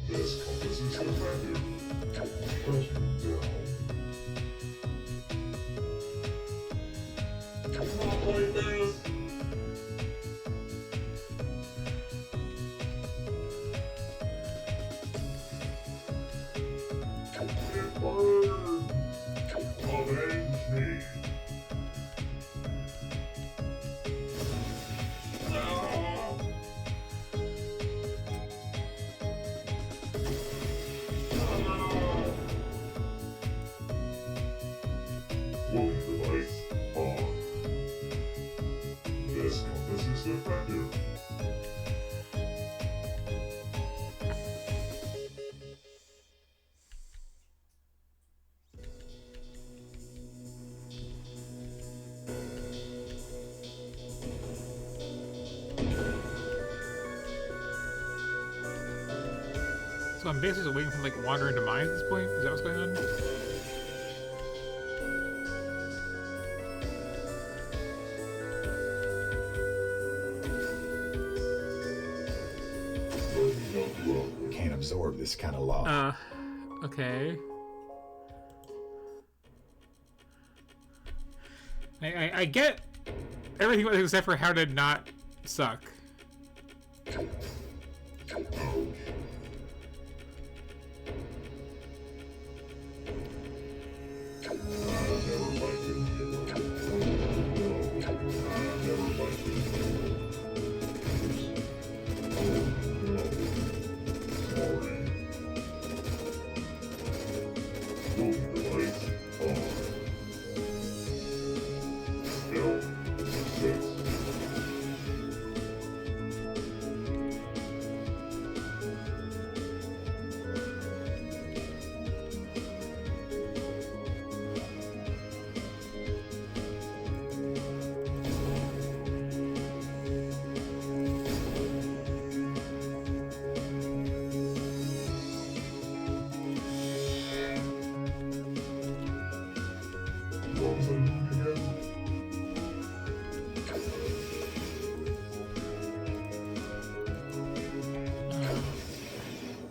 This compass is effective. Press me down. Not like this. So I'm basically waiting for him, like, wander into mine at this point? Is that what's going on? Can't absorb this kind of law. Okay. I get everything except for how to not suck.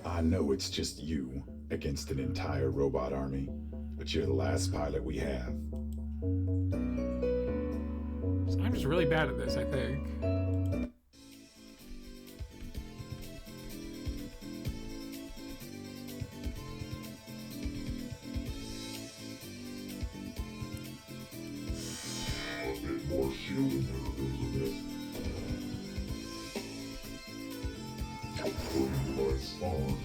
I know it's just you against an entire robot army, but you're the last pilot we have. So I'm just really bad at this, I think. A bit more shielding never goes amiss. Putting device on.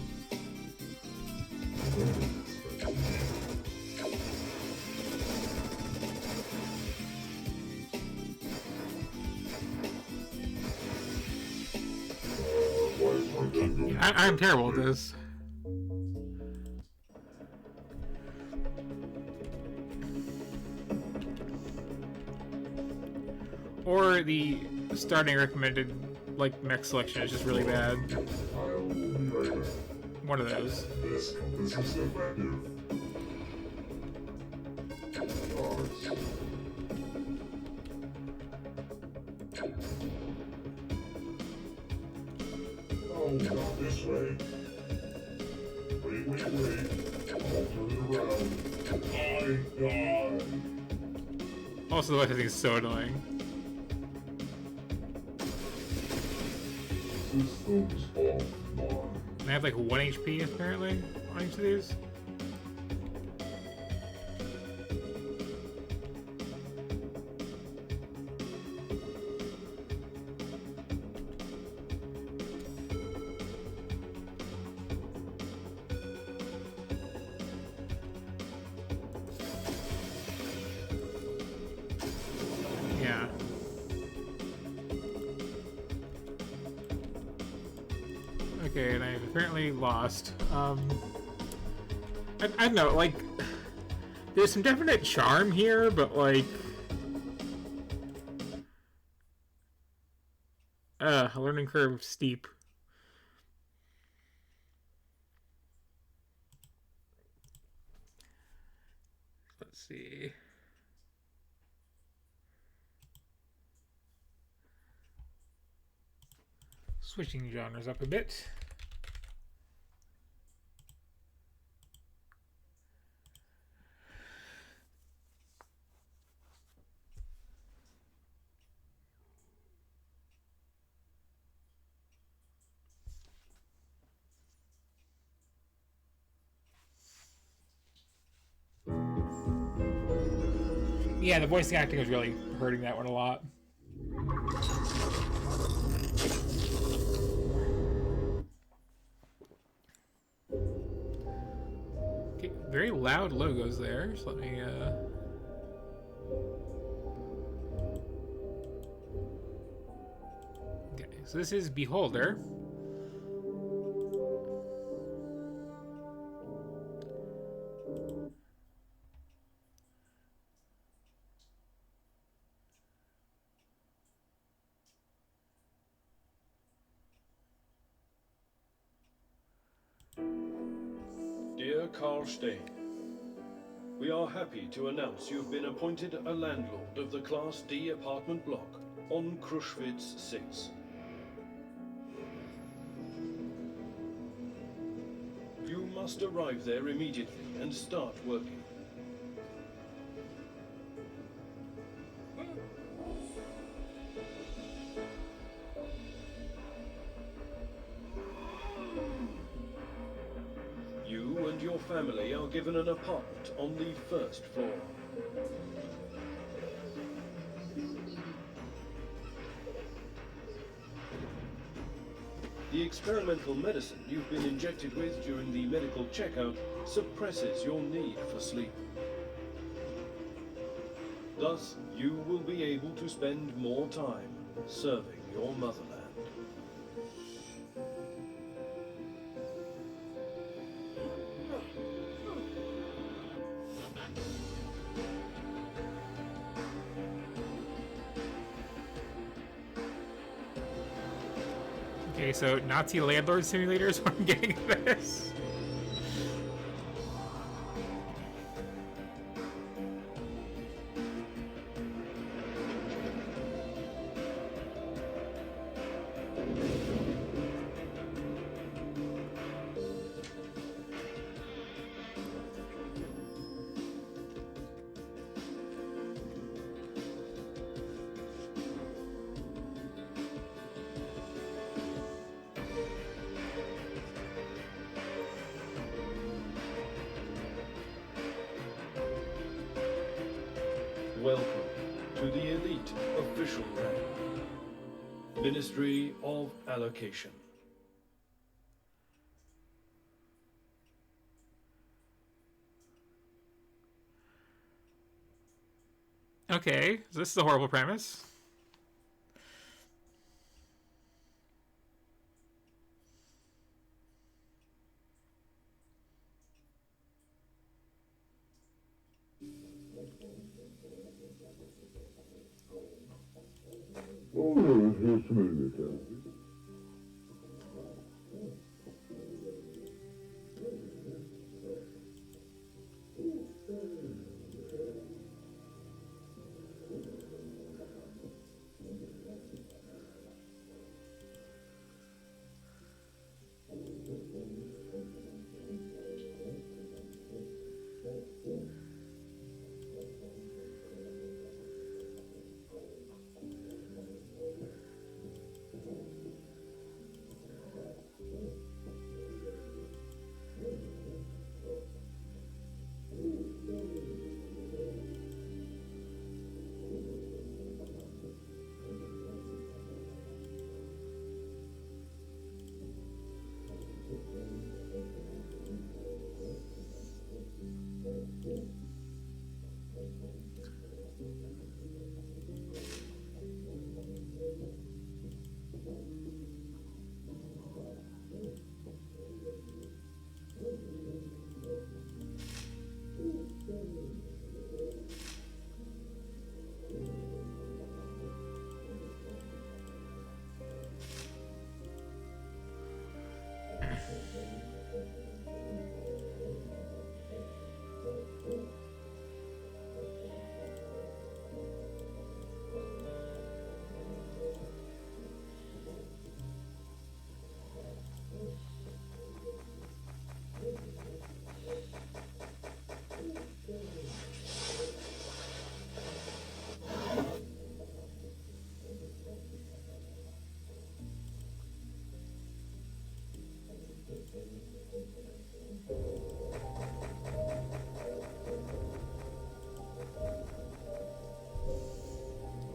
I'm terrible at this. Or the starting recommended, like, mech selection is just really bad. One of those. This compass is effective. Oh, not this way. Wait. I'll turn it around. I die. Also, the voice I think is so annoying. Systems offline. I have like 1 HP apparently on each of these. Yeah. Okay, and I've apparently lost. I don't know, like, there's some definite charm here, but like, a learning curve steep. Let's see. Switching genres up a bit. Yeah, the voice acting was really hurting that one a lot. Okay, very loud logos there. So let me Okay, so this is Beholder. Dear Karl Stein, we are happy to announce you've been appointed a landlord of the Class D apartment block on Krushwitz 6. You must arrive there immediately and start working. You and your family are given an apartment on the first floor. The experimental medicine you've been injected with during the medical checkout suppresses your need for sleep. Thus, you will be able to spend more time serving your motherland. Okay, so Nazi landlord simulators, what I'm getting this. Welcome to the elite official rank, Ministry of Allocation. Okay, so this is a horrible premise.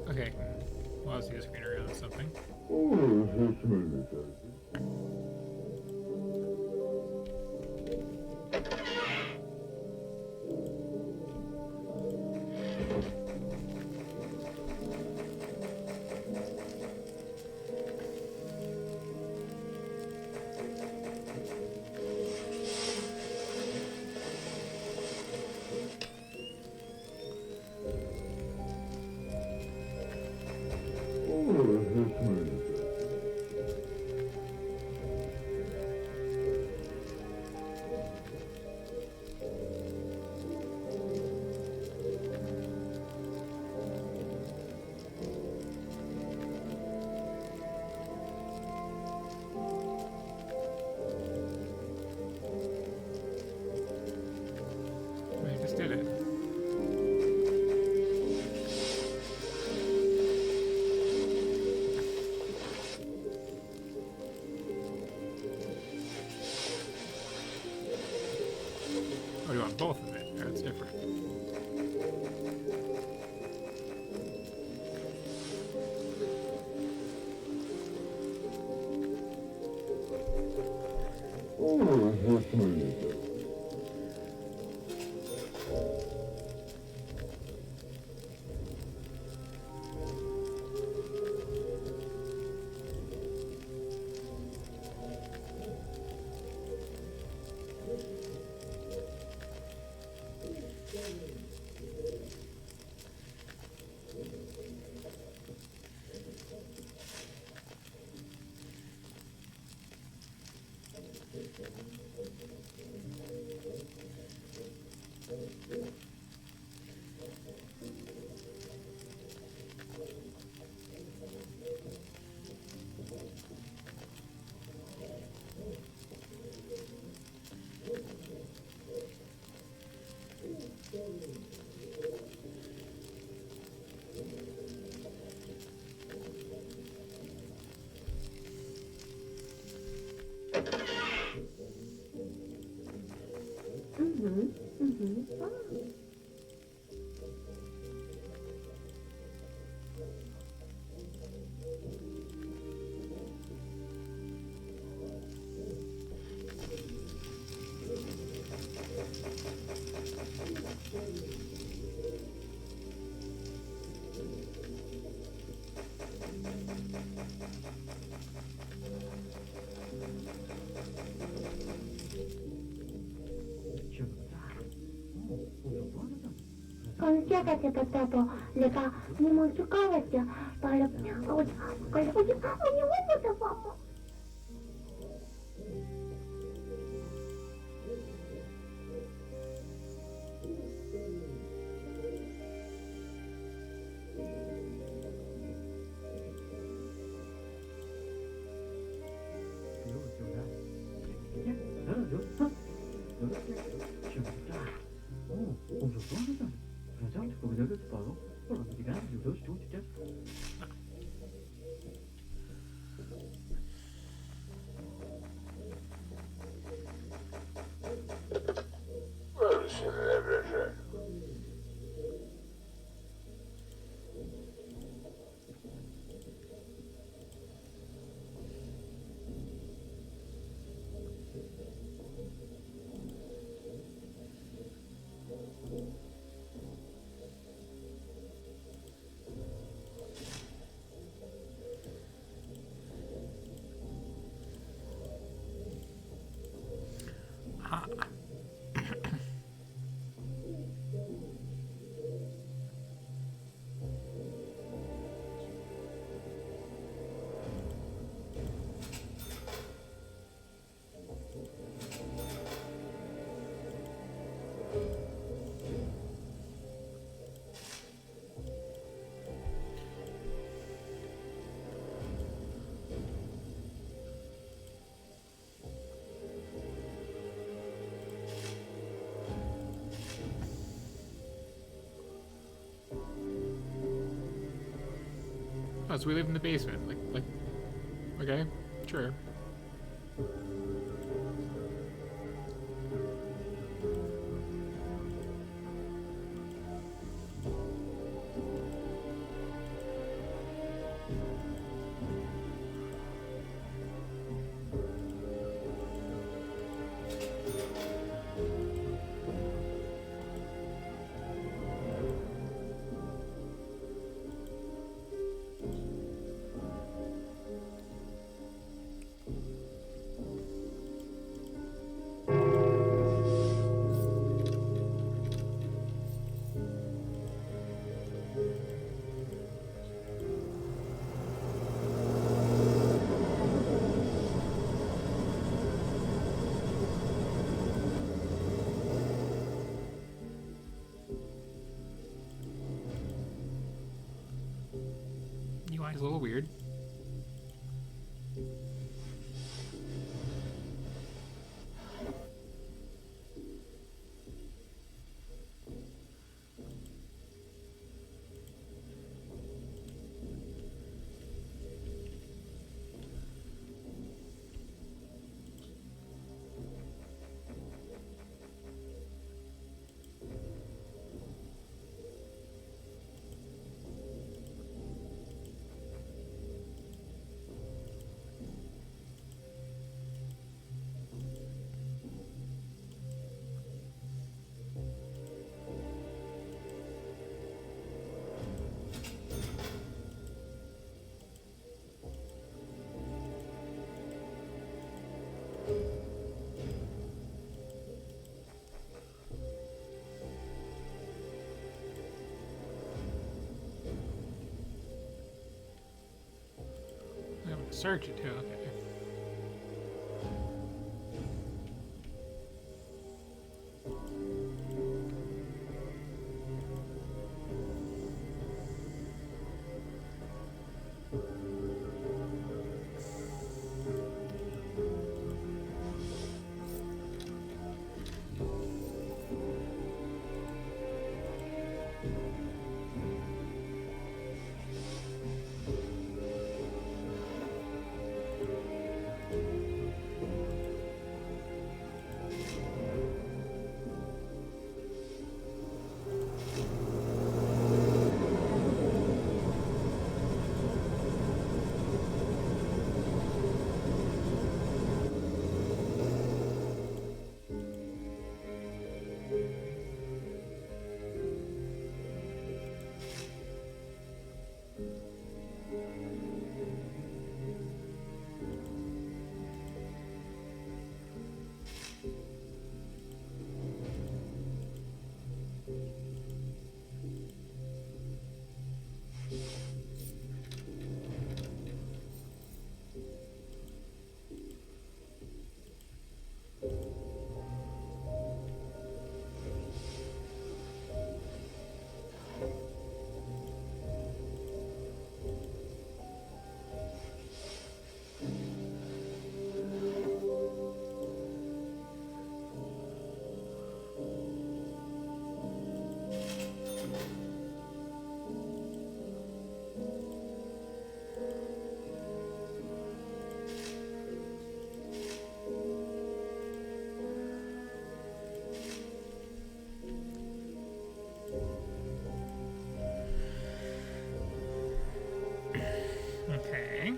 Okay, well, I'll see the screen around or something. Oh, you want both of it? That's different. Консервация потапа, лека не может указать, палеп, у него будет папа. Oh, so we live in the basement. Okay, sure. UI's a little weird. search it too. Okay. Okay.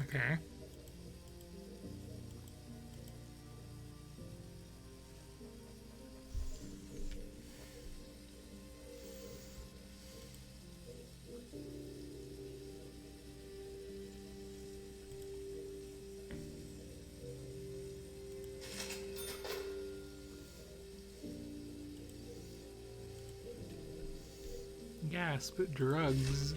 Okay. Gas, but drugs.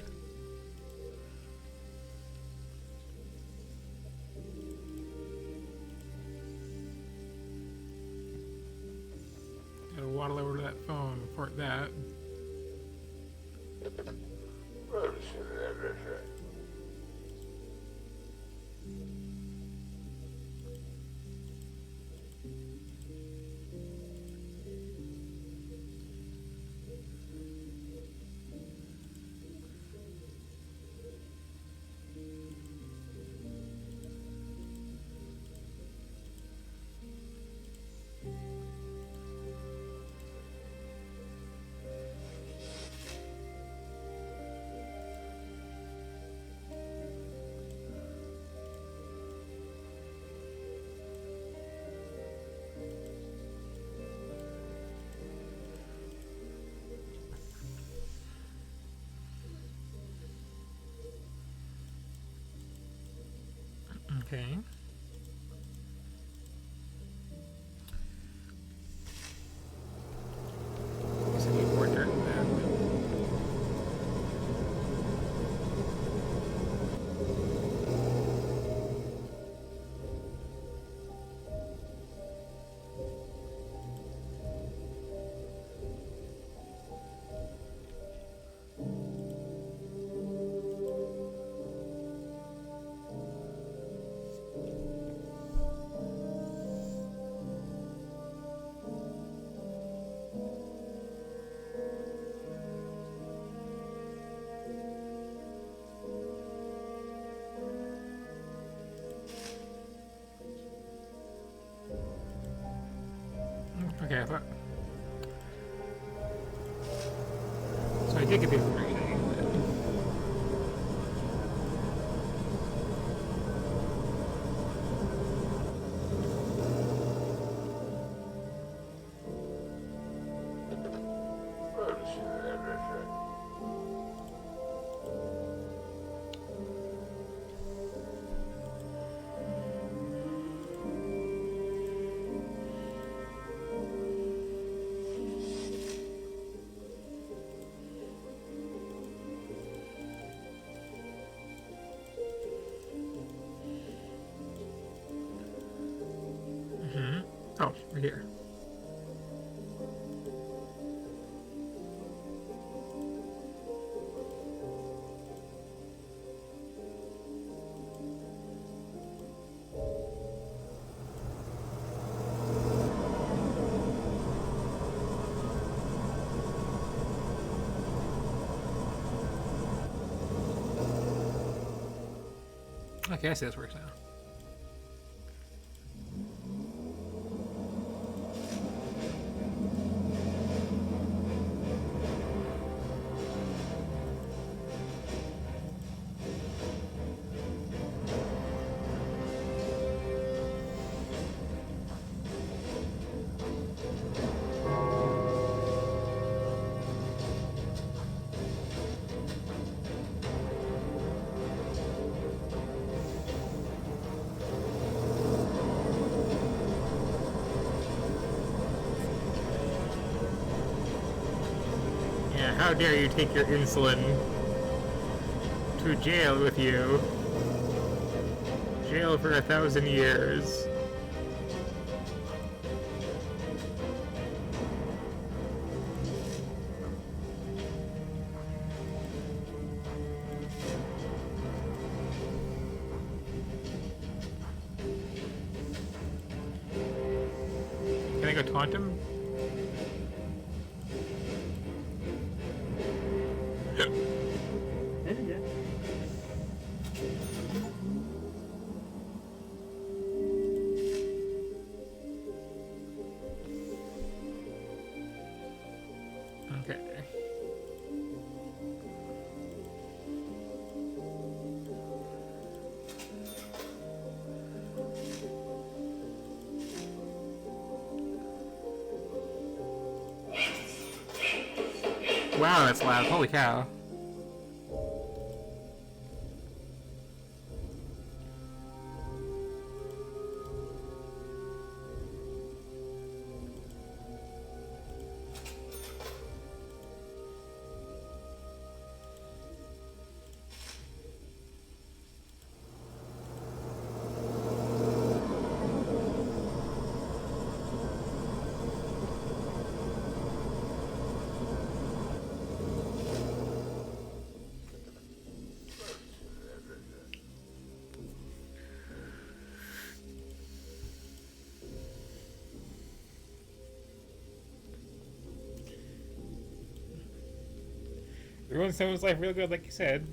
Gotta waddle over to that phone, report that. Okay. Okay, I thought. So I did get the information. Oh, right here. Okay, I see this works now. How dare you take your insulin to jail with you? Jail for 1,000 years. Can I go taunt him? Okay. Wow, that's loud. Holy cow. Ruined someone's life real good, like you said.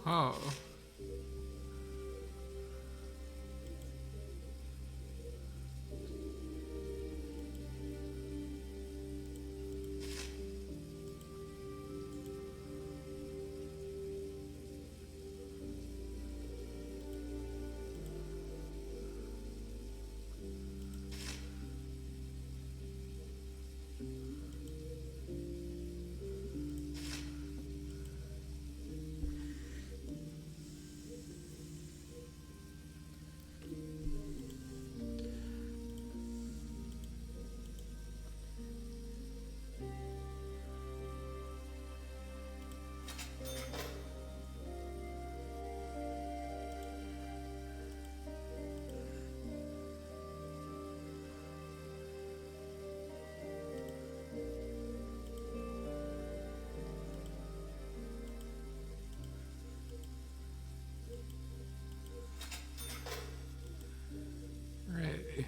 Oh. Right.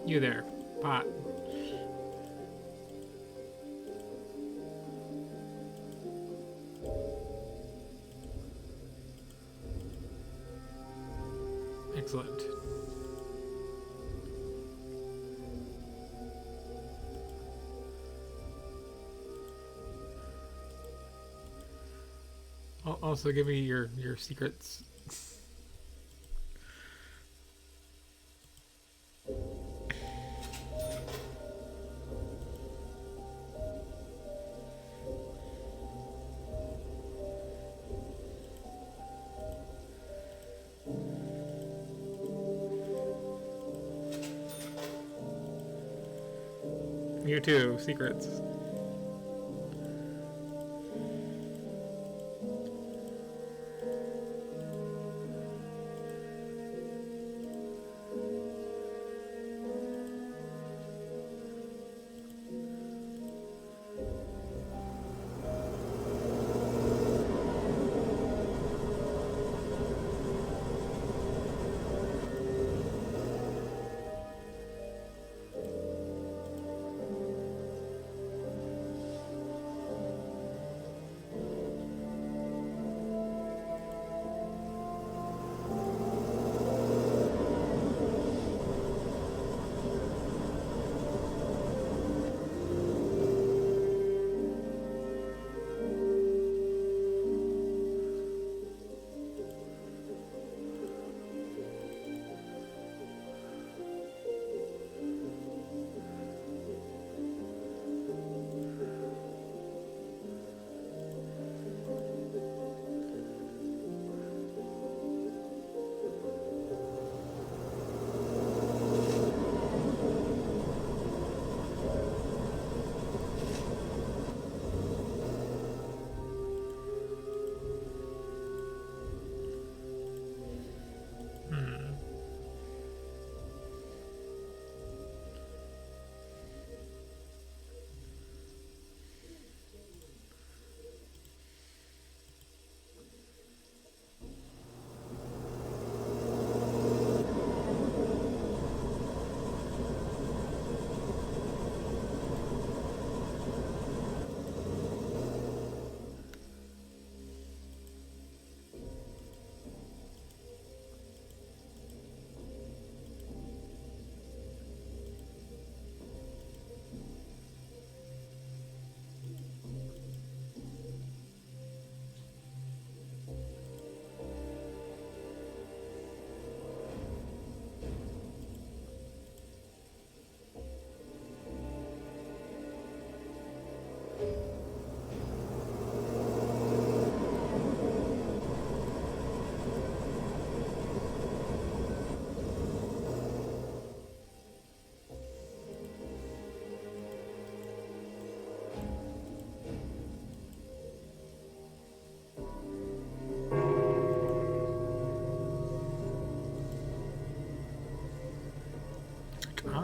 You there, Pot. Excellent. Also, give me your secrets. You too, secrets.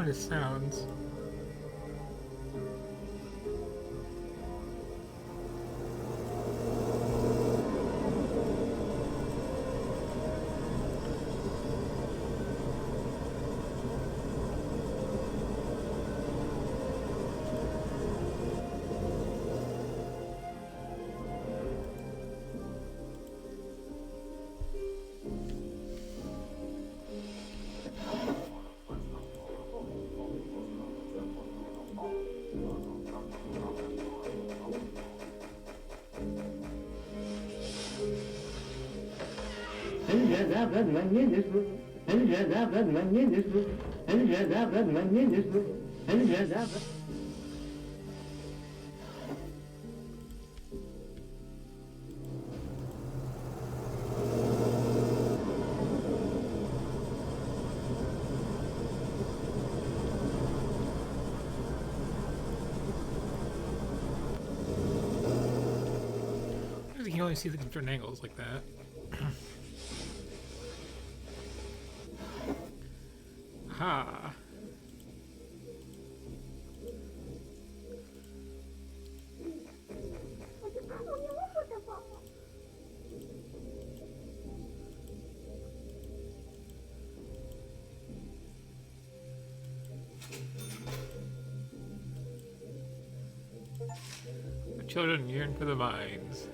ominous sounds. You can only see the certain angles like that. Aha. The children yearn for the mines.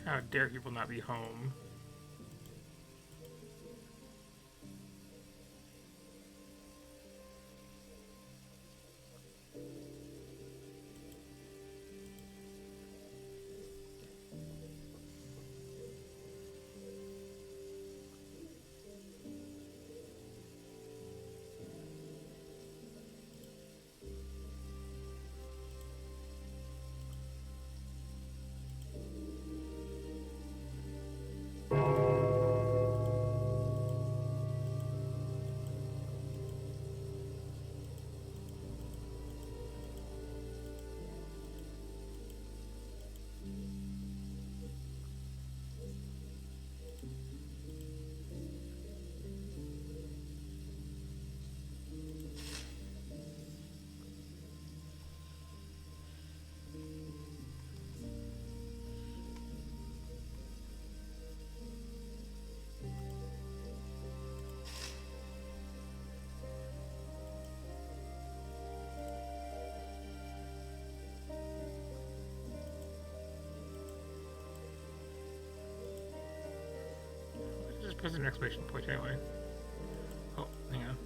How dare people not be home? Just press an exclamation point anyway. Oh, hang on.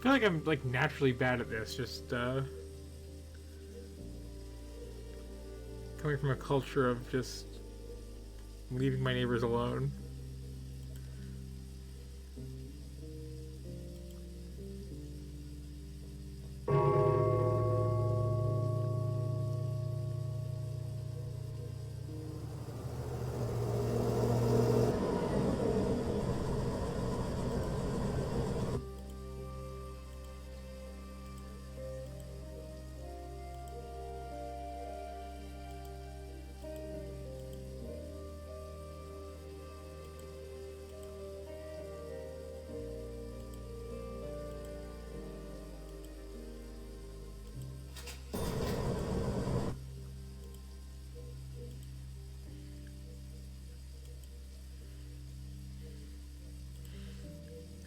feel like I'm like naturally bad at this, just coming from a culture of just leaving my neighbors alone.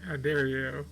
How dare you?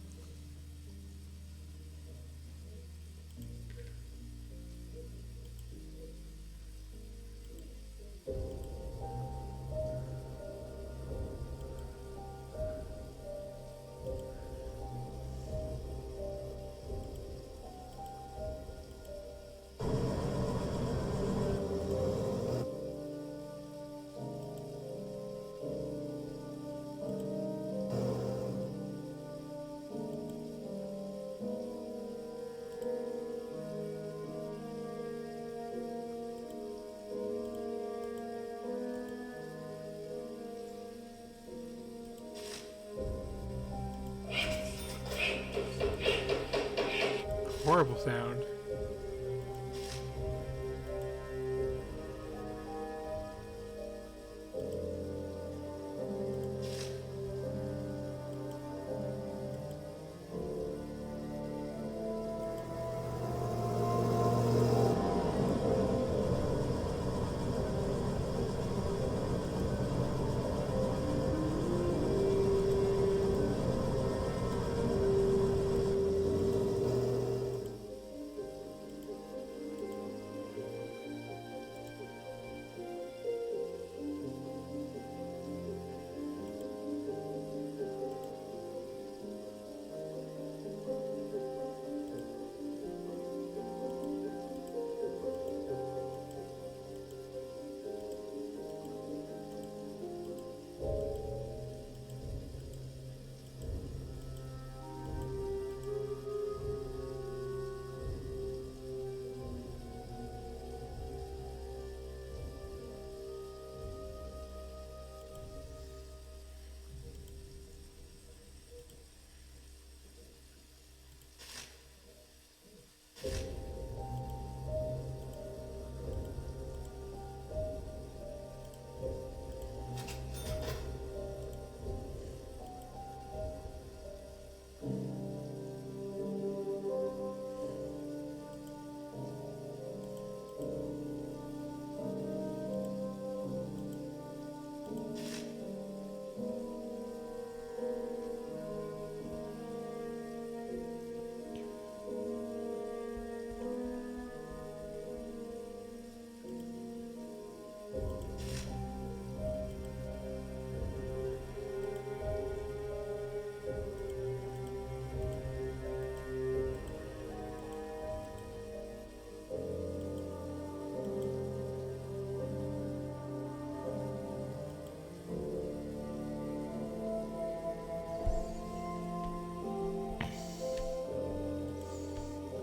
Horrible sound.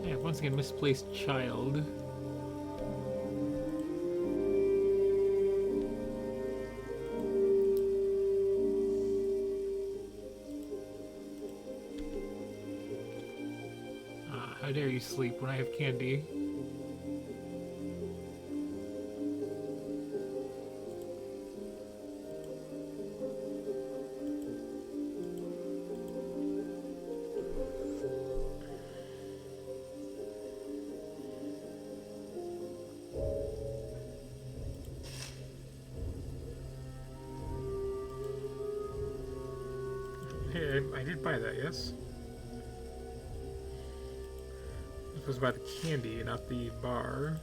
Yeah, once again, misplaced child. How dare you sleep when I have candy? Hey, I did buy that, yes? This was about the candy, not the bar.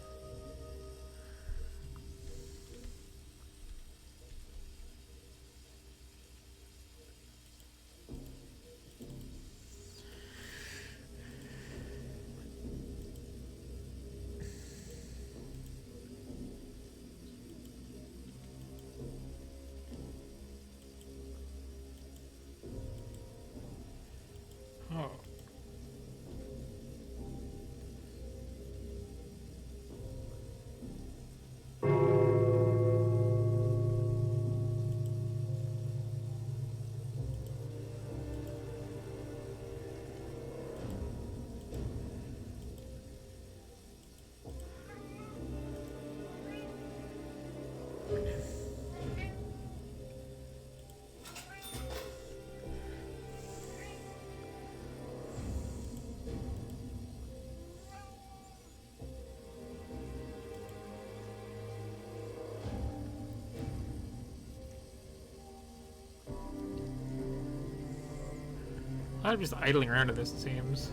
I'm just idling around in this, it seems.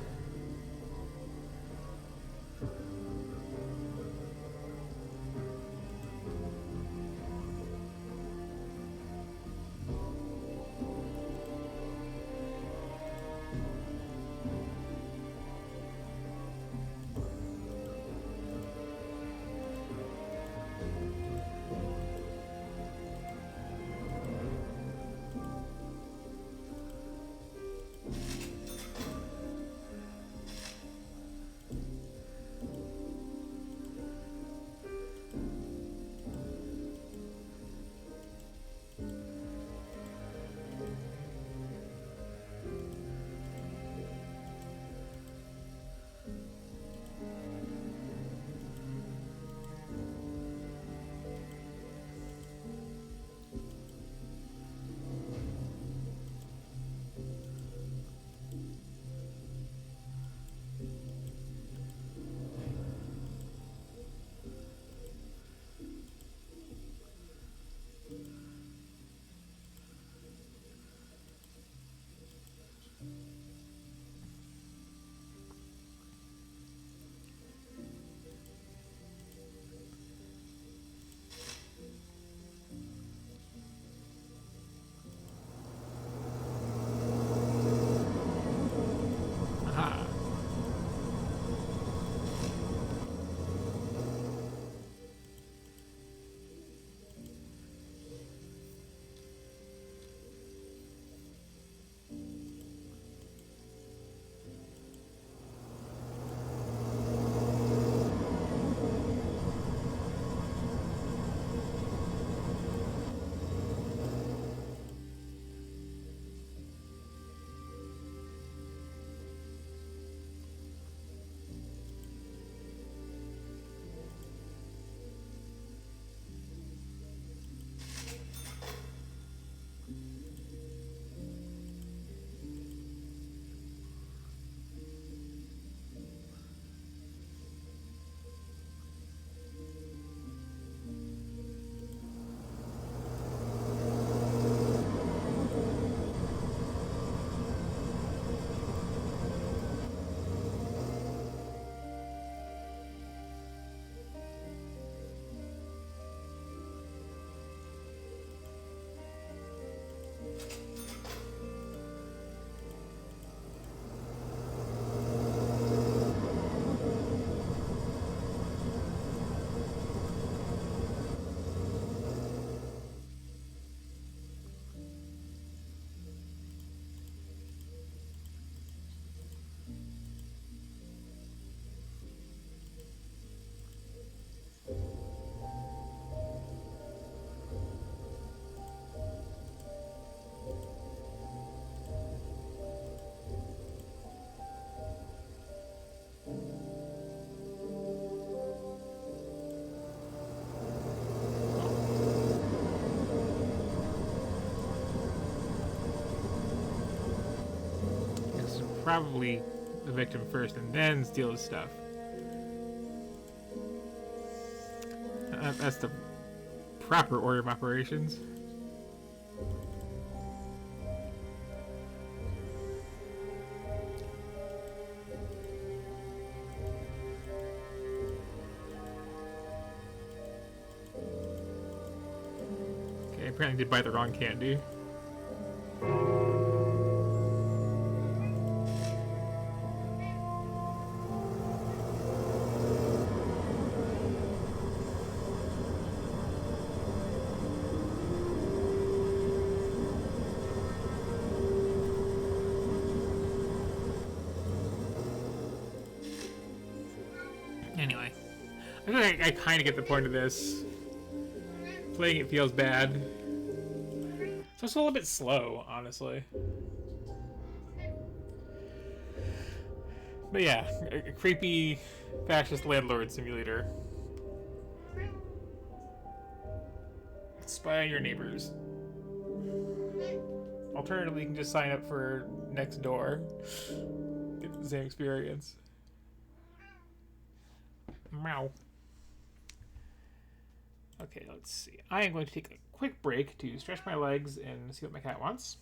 Probably the victim first and then steal his stuff. That's the proper order of operations. Okay, apparently did buy the wrong candy. Anyway, I feel like I kind of get the point of this. Playing it feels bad. So it's a little bit slow, honestly. But yeah, a creepy fascist landlord simulator. Spy on your neighbors. Alternatively, you can just sign up for Nextdoor. Get the same experience. Meow. Okay, let's see. I am going to take a quick break to stretch my legs and see what my cat wants.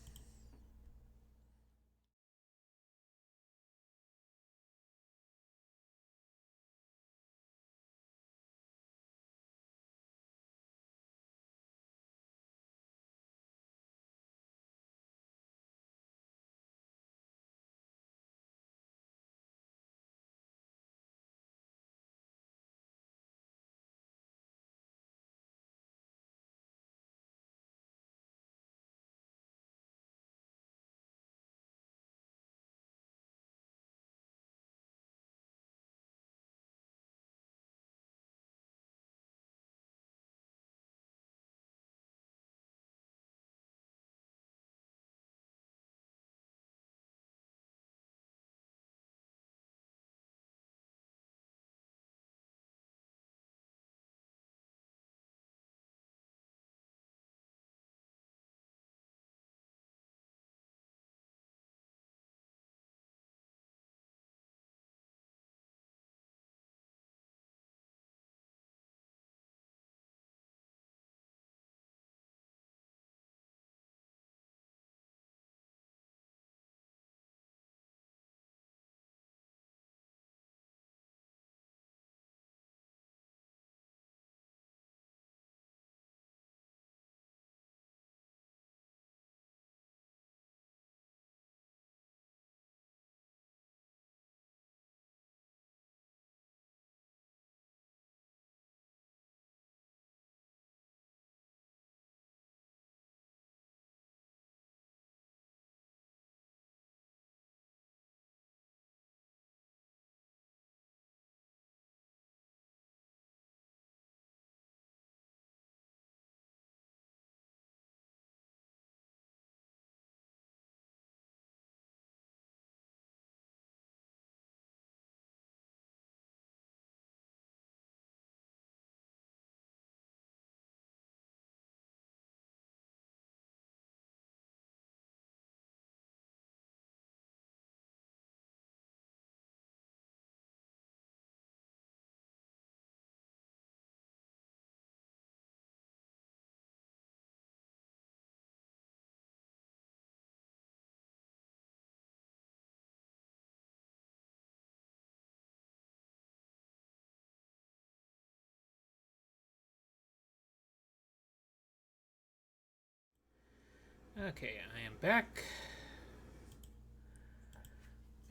Okay, I am back.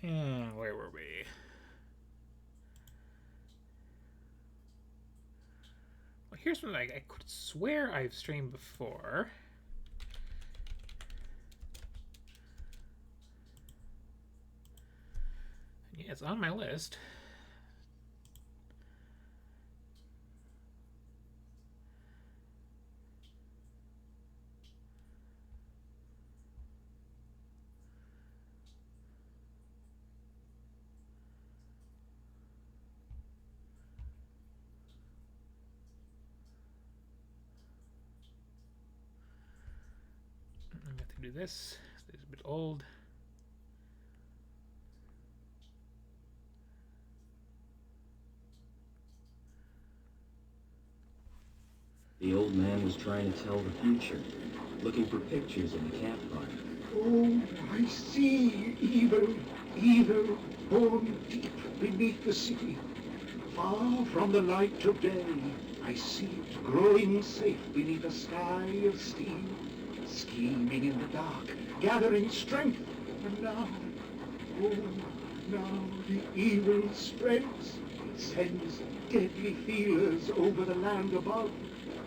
And where were we? Well, here's one I could swear I've streamed before. Yeah, it's on my list. I have to do this. This is a bit old. The old man was trying to tell the future, looking for pictures in the campfire. Oh, I see evil, evil, born deep beneath the city. Far from the light of day, I see it growing safe beneath a sky of steel, scheming in the dark, gathering strength. And now, oh, now the evil spreads. It sends deadly feelers over the land above,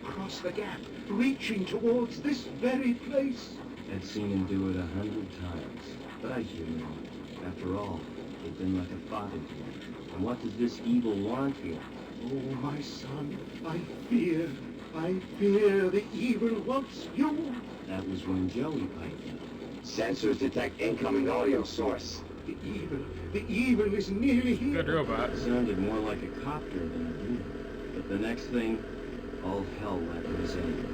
across the gap, reaching towards this very place. I'd seen him do it 100 times, but I humored him. After all, he'd been like a father to me. And what does this evil want here? Oh, my son, I fear the evil wants you. That was when Joey piped in. Sensors detect incoming audio source. The evil is nearly here. Good robot. It sounded more like a copter than a demon. But the next thing, all hell let loose in.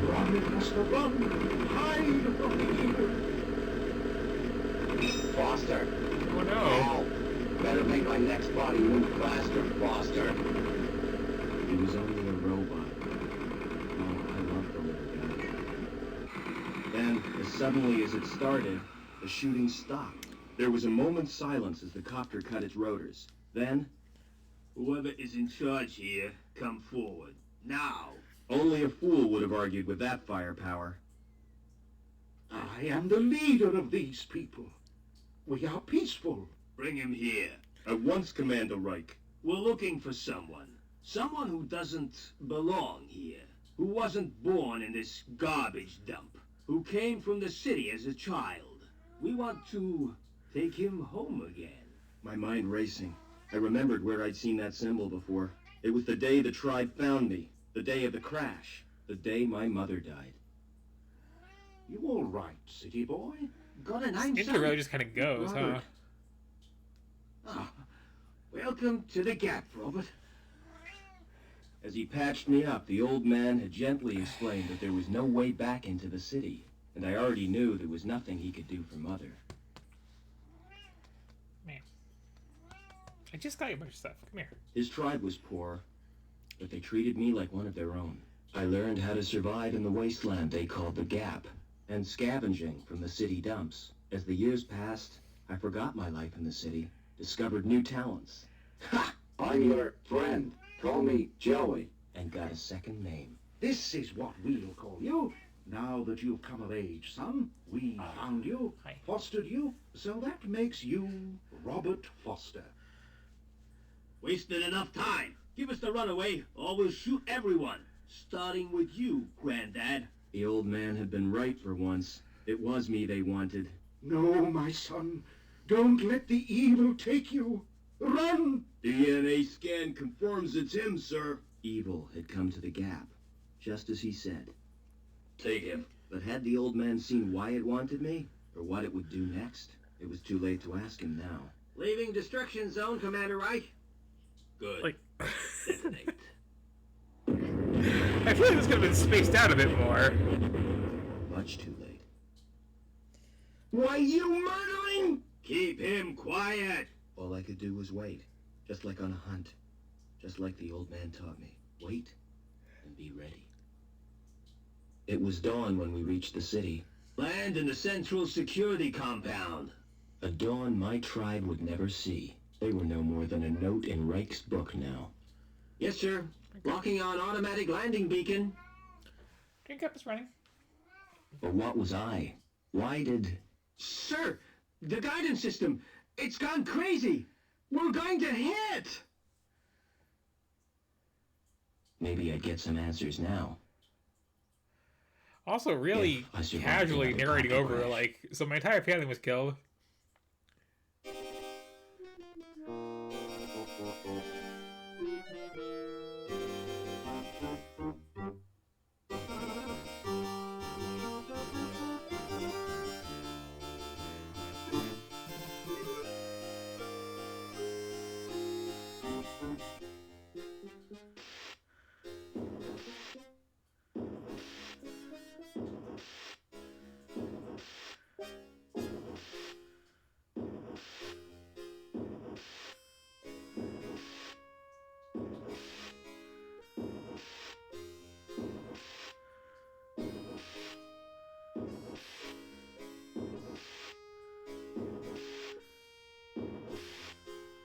Run, Master, run! Hide from the evil! Foster! Oh no! Now, better make my next body move faster, Foster. He was only a robot. Oh, I love the little guy. Then, as suddenly as it started, the shooting stopped. There was a moment's silence as the copter cut its rotors. Then, whoever is in charge here, come forward. Now! Only a fool would have argued with that firepower. I am the leader of these people. We are peaceful. Bring him here. At once, Commander Reich. We're looking for someone. Someone who doesn't belong here. Who wasn't born in this garbage dump. Who came from the city as a child. We want to take him home again. My mind racing. I remembered where I'd seen that symbol before. It was the day the tribe found me. The day of the crash. The day my mother died. You all right, city boy? Got a name, Intro really just kind of goes, huh? Ah, welcome to the Gap, Robert. As he patched me up, the old man had gently explained that there was no way back into the city, and I already knew there was nothing he could do for Mother. Man. I just got you a bunch of stuff. Come here. His tribe was poor, but they treated me like one of their own. I learned how to survive in the wasteland they called the Gap, and scavenging from the city dumps. As the years passed, I forgot my life in the city, discovered new talents. Ha! I'm your friend. Call me Joey. And got a second name. This is what we'll call you. Now that you've come of age, son, we found you, fostered you, so that makes you Robert Foster. Wasted enough time. Give us the runaway, or we'll shoot everyone. Starting with you, Granddad. The old man had been right for once. It was me they wanted. No, my son. Don't let the evil take you. Run! DNA scan confirms it's him, sir. Evil had come to the Gap, just as he said. Take him. But had the old man seen why it wanted me, or what it would do next? It was too late to ask him now. Leaving destruction zone, Commander Reich. Good. Like, Detonate. I feel like this could have been spaced out a bit more. Much too late. Why, you murdering? Keep him quiet. All I could do was wait, just like on a hunt. Just like the old man taught me. Wait and be ready. It was dawn when we reached the city. Land in the Central Security Compound. A dawn my tribe would never see. They were no more than a note in Reich's book now. Yes, sir. Locking on automatic landing beacon. Drink up is running. But what was I? Why did... Sir, the guidance system, it's gone crazy. We're going to hit. Maybe I'd get some answers now. Also, really I survived casually another narrating pocket over, crash. like, so my entire family was killed.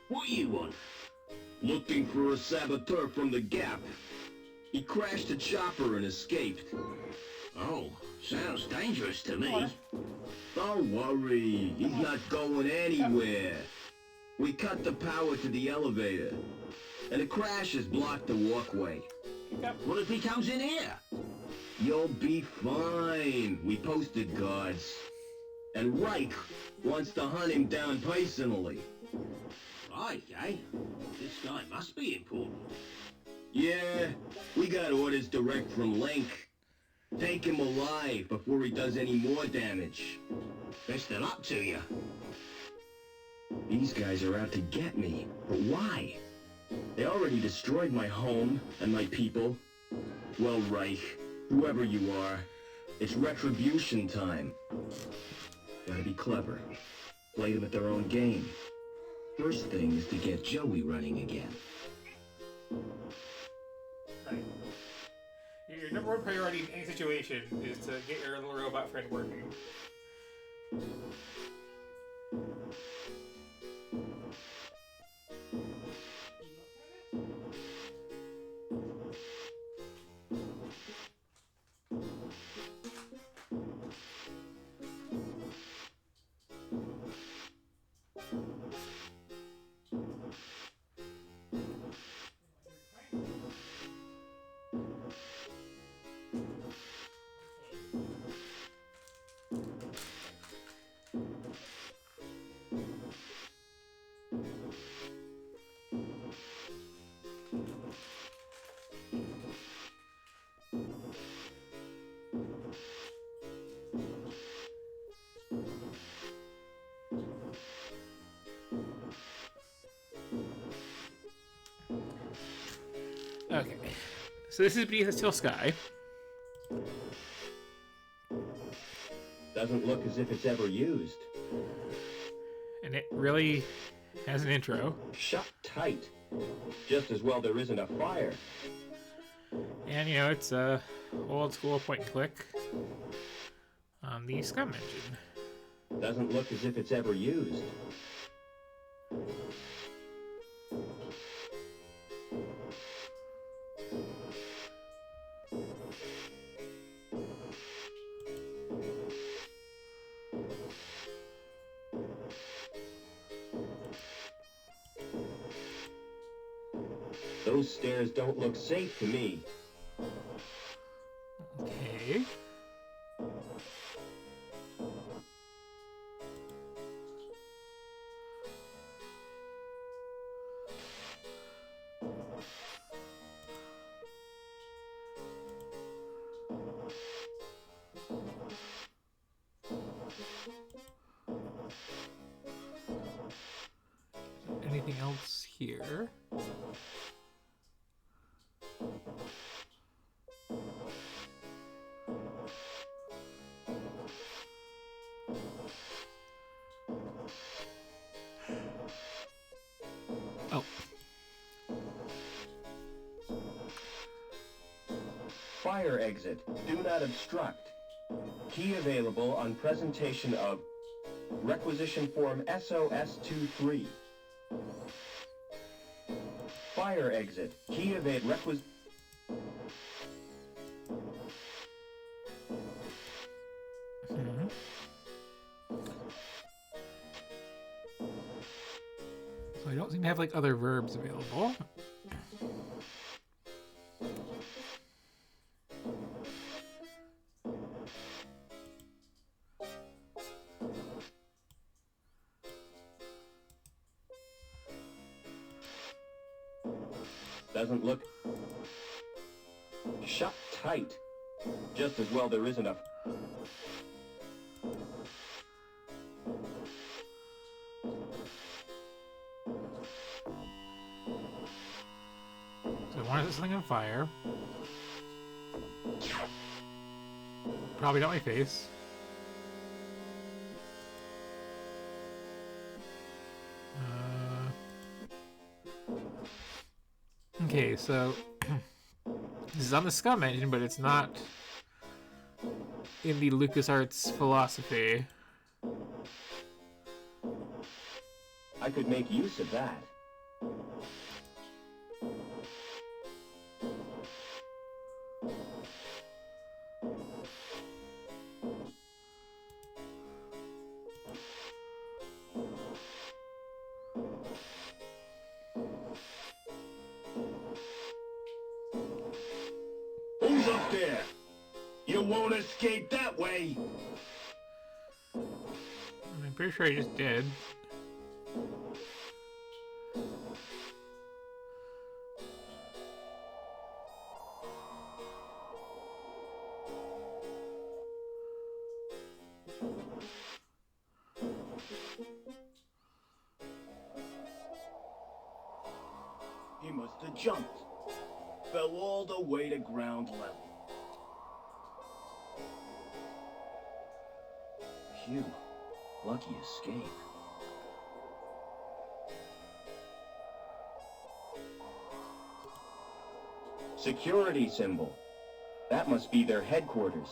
What you want? Looking for a saboteur from the Gap. He crashed a chopper and escaped. Oh, sounds dangerous to me. Don't worry, he's not going anywhere. We cut the power to the elevator, and the crash has blocked the walkway. What if he comes in here? You'll be fine. We posted guards. And Reich wants to hunt him down personally. Right, eh? This guy must be important. Yeah, we got orders direct from Link. Take him alive before he does any more damage. Best of luck to you. These guys are out to get me, but why? They already destroyed my home and my people. Well, Reich, whoever you are, it's retribution time. Gotta be clever. Play them at their own game. First thing is to get Joey running again. Right. Your number one priority in any situation is to get your little robot friend working. Okay, so this is Beneath the Still Sky. Doesn't look as if it's ever used. And it really has an intro. Shut tight. Just as well there isn't a fire. And, you know, it's a old school point and click on the Scum engine. Doesn't look as if it's ever used. Those stairs don't look safe to me. Okay. Anything else here? Oh. Fire exit. Do not obstruct. Key available on presentation of Requisition Form SOS-23. Fire exit. Key available. have like other verbs available. Doesn't look... Shut tight. Just as well there isn't a... So why is this thing on fire? Probably not my face. Okay, so this is on the Scum engine, but it's not in the LucasArts philosophy. I could make use of that. Who's up there? You won't escape that way. I'm pretty sure I just did. He must have jumped. Fell all the way to ground level. Phew. Lucky escape. Security symbol. That must be their headquarters.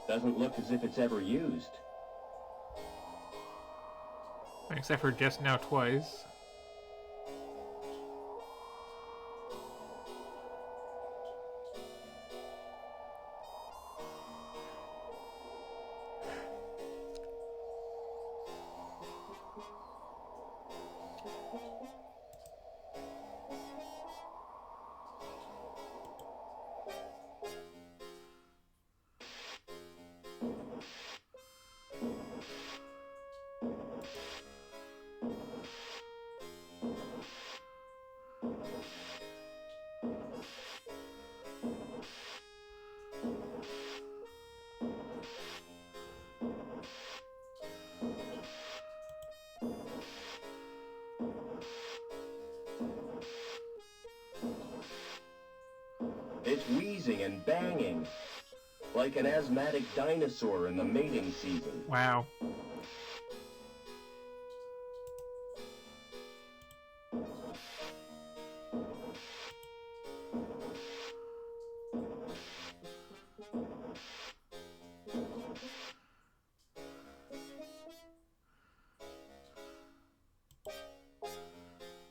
Doesn't look as if it's ever used. Except for just now twice. It's wheezing and banging, like an asthmatic dinosaur in the mating season. Wow.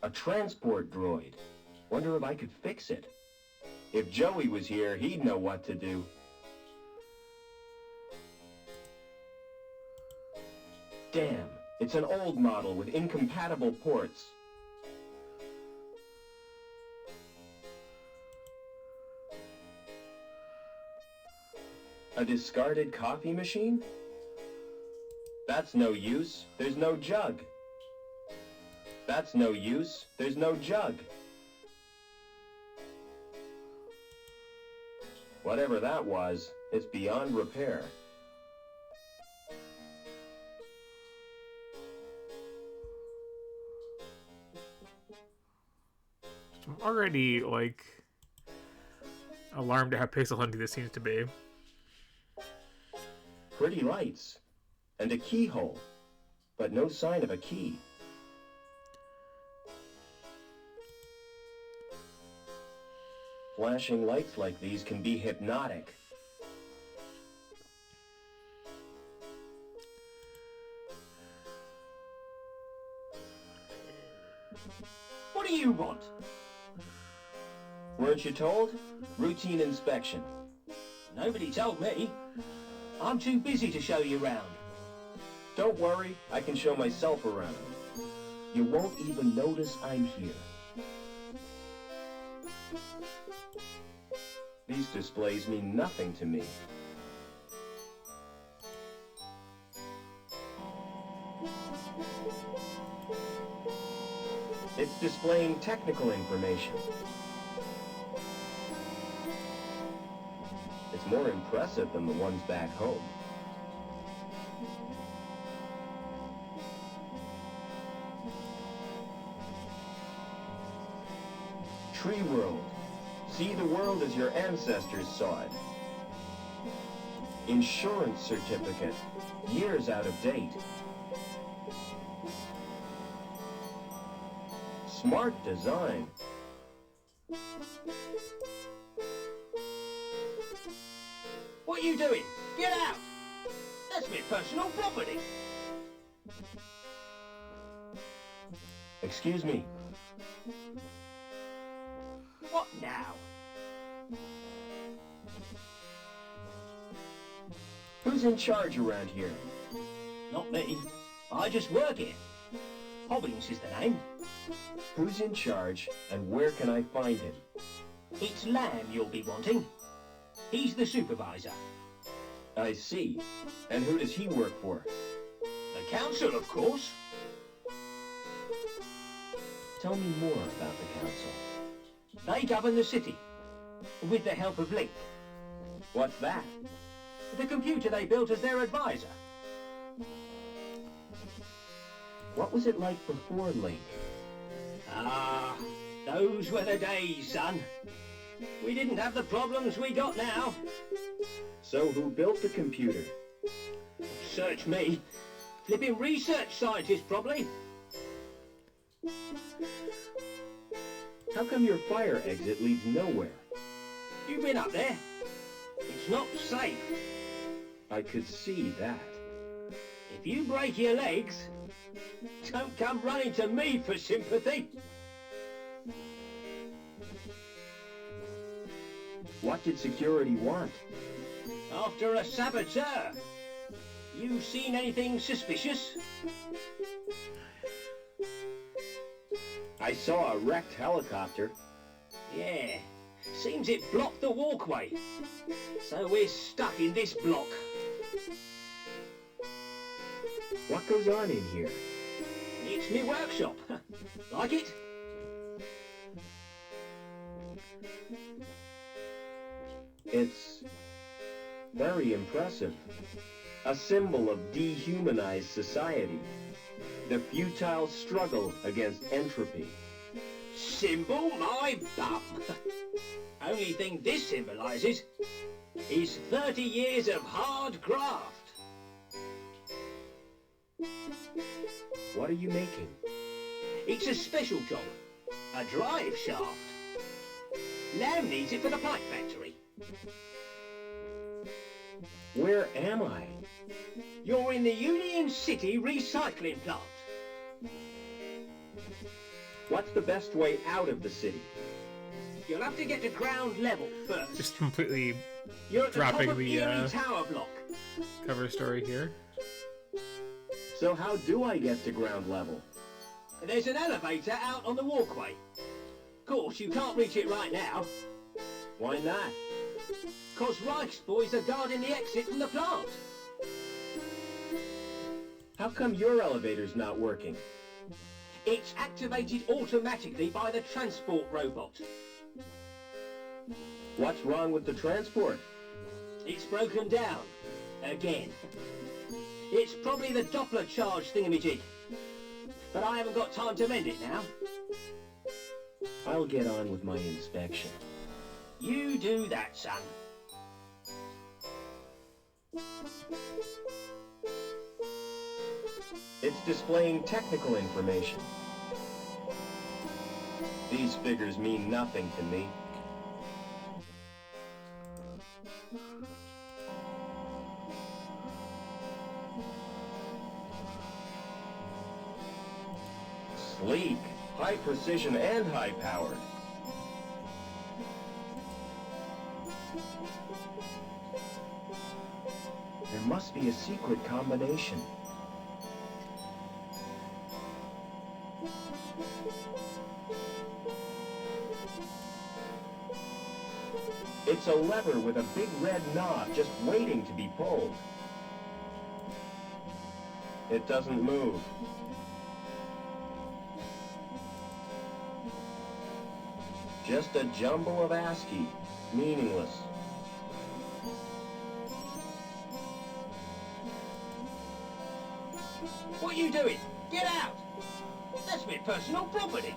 A transport droid. Wonder if I could fix it. If Joey was here, he'd know what to do. Damn, it's an old model with incompatible ports. A discarded coffee machine? That's no use. There's no jug. That's no use. There's no jug. Whatever that was, it's beyond repair. I'm already, like, alarmed at how pixel hunting this seems to be. Pretty lights. And a keyhole. But no sign of a key. Flashing lights like these can be hypnotic. What do you want? Weren't you told? Routine inspection. Nobody told me. I'm too busy to show you round. Don't worry, I can show myself around. You won't even notice I'm here. These displays mean nothing to me. It's displaying technical information. It's more impressive than the ones back home. Tree World. See the world as your ancestors saw it. Insurance certificate. Years out of date. Smart design. What are you doing? Get out! That's my personal property. Excuse me. What now? Who's in charge around here? Not me. I just work here. Hobbins is the name. Who's in charge, and where can I find him? It's Lamb you'll be wanting. He's the supervisor. I see. And who does he work for? The council, of course. Tell me more about the council. They govern the city, with the help of Link. What's that? The computer they built as their advisor. What was it like before Link? Ah, those were the days, son. We didn't have the problems we got now. So who built the computer? Search me. Flipping research scientist, probably. How come your fire exit leads nowhere? You've been up there. It's not safe. I could see that. If you break your legs, don't come running to me for sympathy. What did security want? After a saboteur. You seen anything suspicious? I saw a wrecked helicopter. Yeah. Seems it blocked the walkway. So we're stuck in this block. What goes on in here? It's me workshop. Like it? It's very impressive. A symbol of dehumanized society. The futile struggle against entropy. Symbol my bum. Only thing this symbolises is 30 years of hard graft. What are you making? It's a special job. A drive shaft. Lamb needs it for the pipe factory. Where am I? You're in the Union City recycling plant. What's the best way out of the city? You'll have to get to ground level first. Just completely You're at the dropping top of the Erie Tower block. cover story here. So how do I get to ground level? There's an elevator out on the walkway. Of course, you can't reach it right now. Why not? 'Cause Reich's boys are guarding the exit from the plant. How come your elevator's not working? It's activated automatically by the transport robot. What's wrong with the transport? It's broken down. Again. It's probably the Doppler charge thingamajig. But I haven't got time to mend it now. I'll get on with my inspection. You do that, son. It's displaying technical information. These figures mean nothing to me. Sleek, high precision and high powered. be a secret combination. It's a lever with a big red knob just waiting to be pulled. It doesn't move. Just a jumble of ASCII, meaningless. What are you doing? Get out! That's my personal property.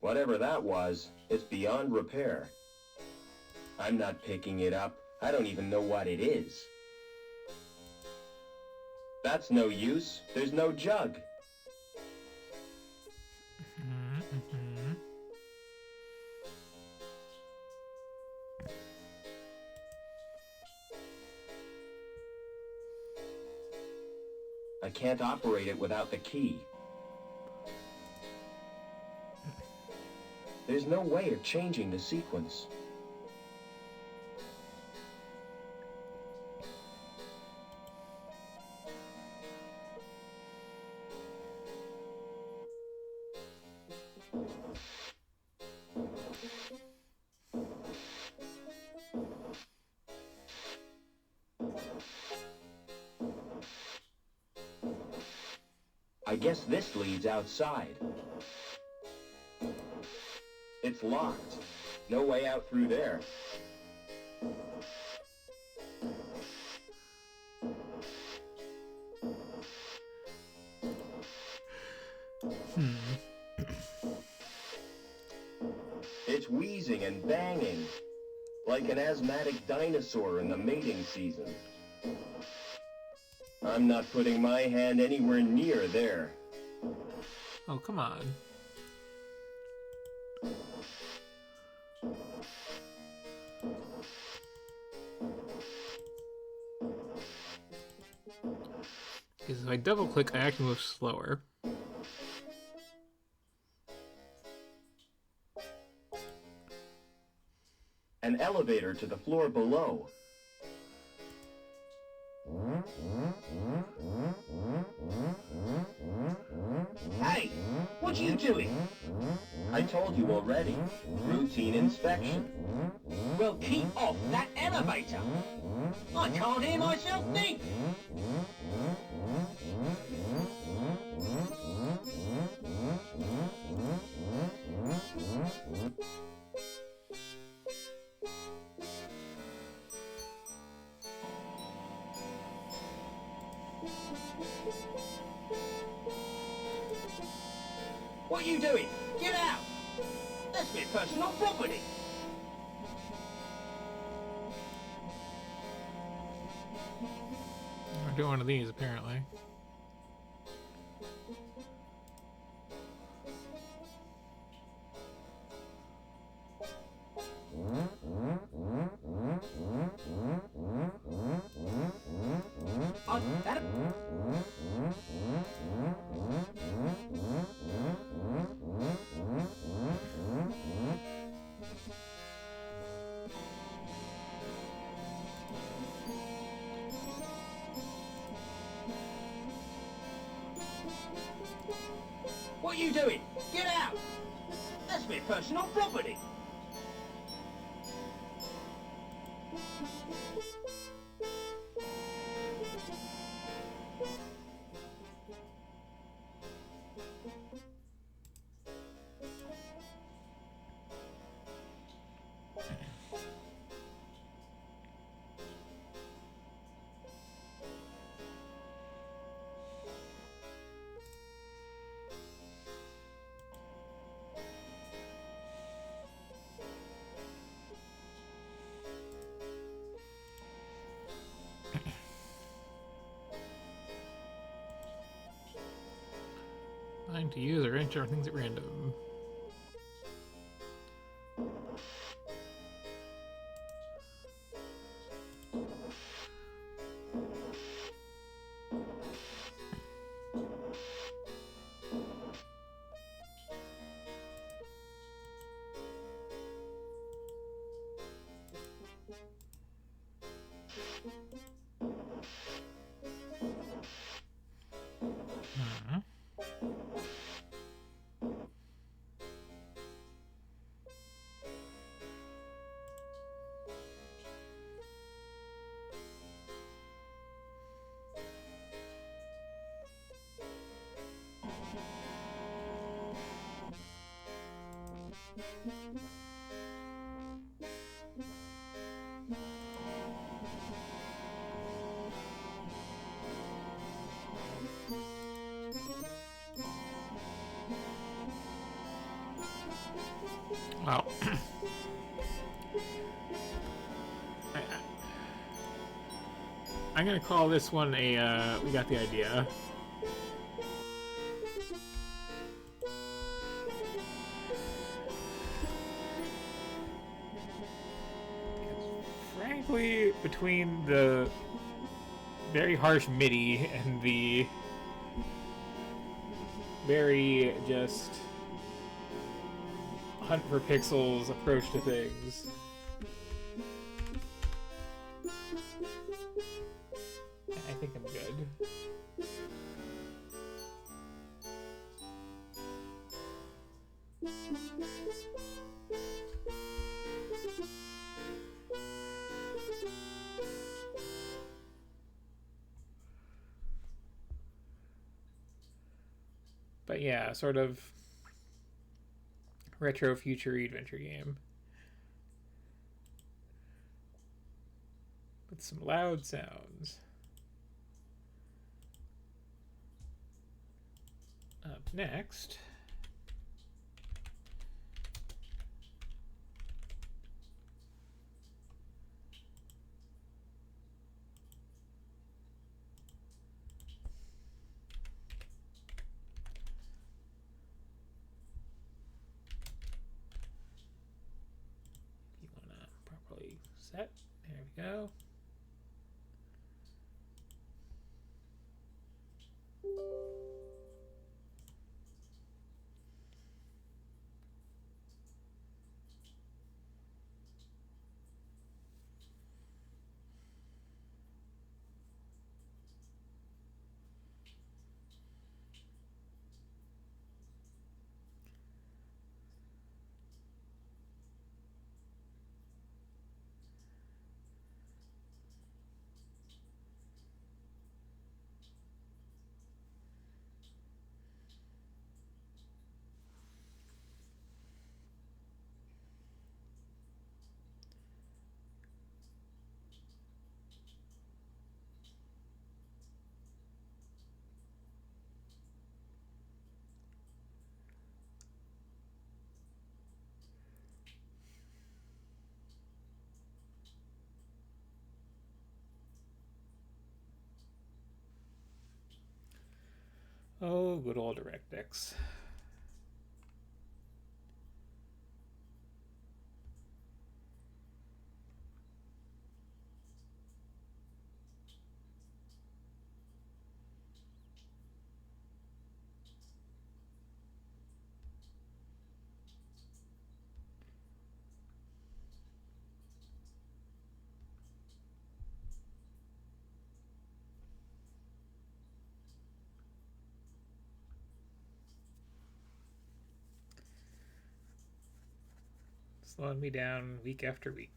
Whatever that was, it's beyond repair. I'm not picking it up. I don't even know what it is. That's no use. There's no jug. I can't operate it without the key. There's no way of changing the sequence. I guess this leads outside. It's locked. No way out through there. It's wheezing and banging, like an asthmatic dinosaur in the mating season. I'm not putting my hand anywhere near there. Oh, come on. Because if I double click, I actually move slower. An elevator to the floor below. Hey, what are you doing? I told you already. Routine inspection. Well, keep off that elevator. I can't hear myself think. What are you doing? Get out! That's my personal property. We're doing one of these, apparently. What are you doing? Get out! That's my personal property. Trying to use or enter things at random. Wow. I'm gonna call this one a, we got the idea. Frankly, between the very harsh MIDI and the very just hunt for pixels approach to things, I think I'm good. But yeah, sort of retro future adventure game with some loud sounds. Up next, you want to properly set. There we go. Oh, good old DirectX. Slowing me down week after week.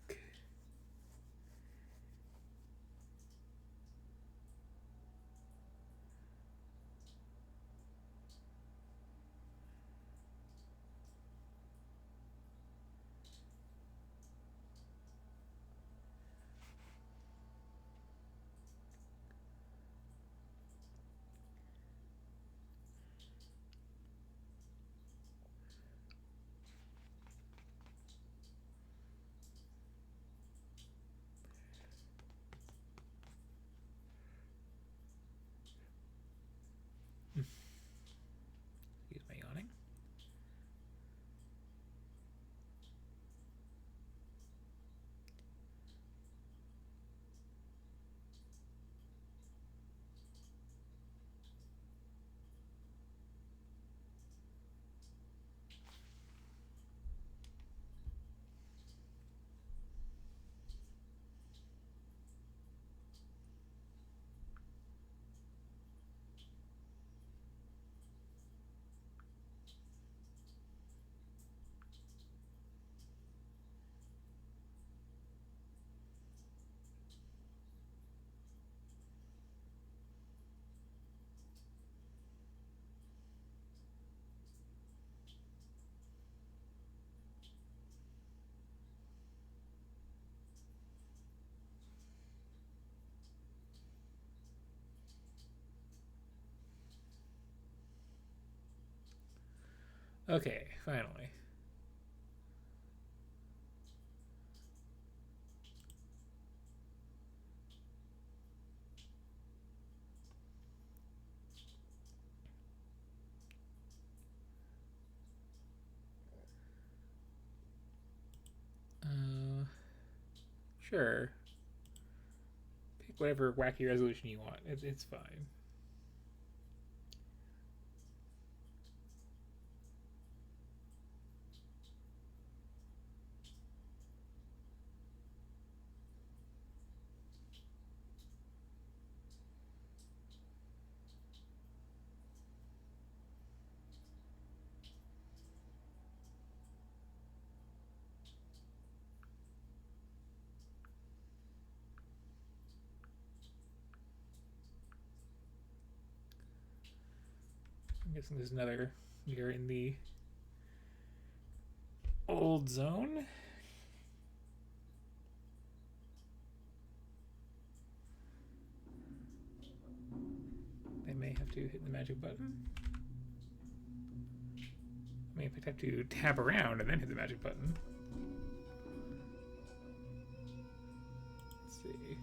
Okay, finally. Sure. Pick whatever wacky resolution you want. It's fine. I'm guessing there's another. We are in the old zone. I may have to hit the magic button. I may have to tap around and then hit the magic button. Let's see.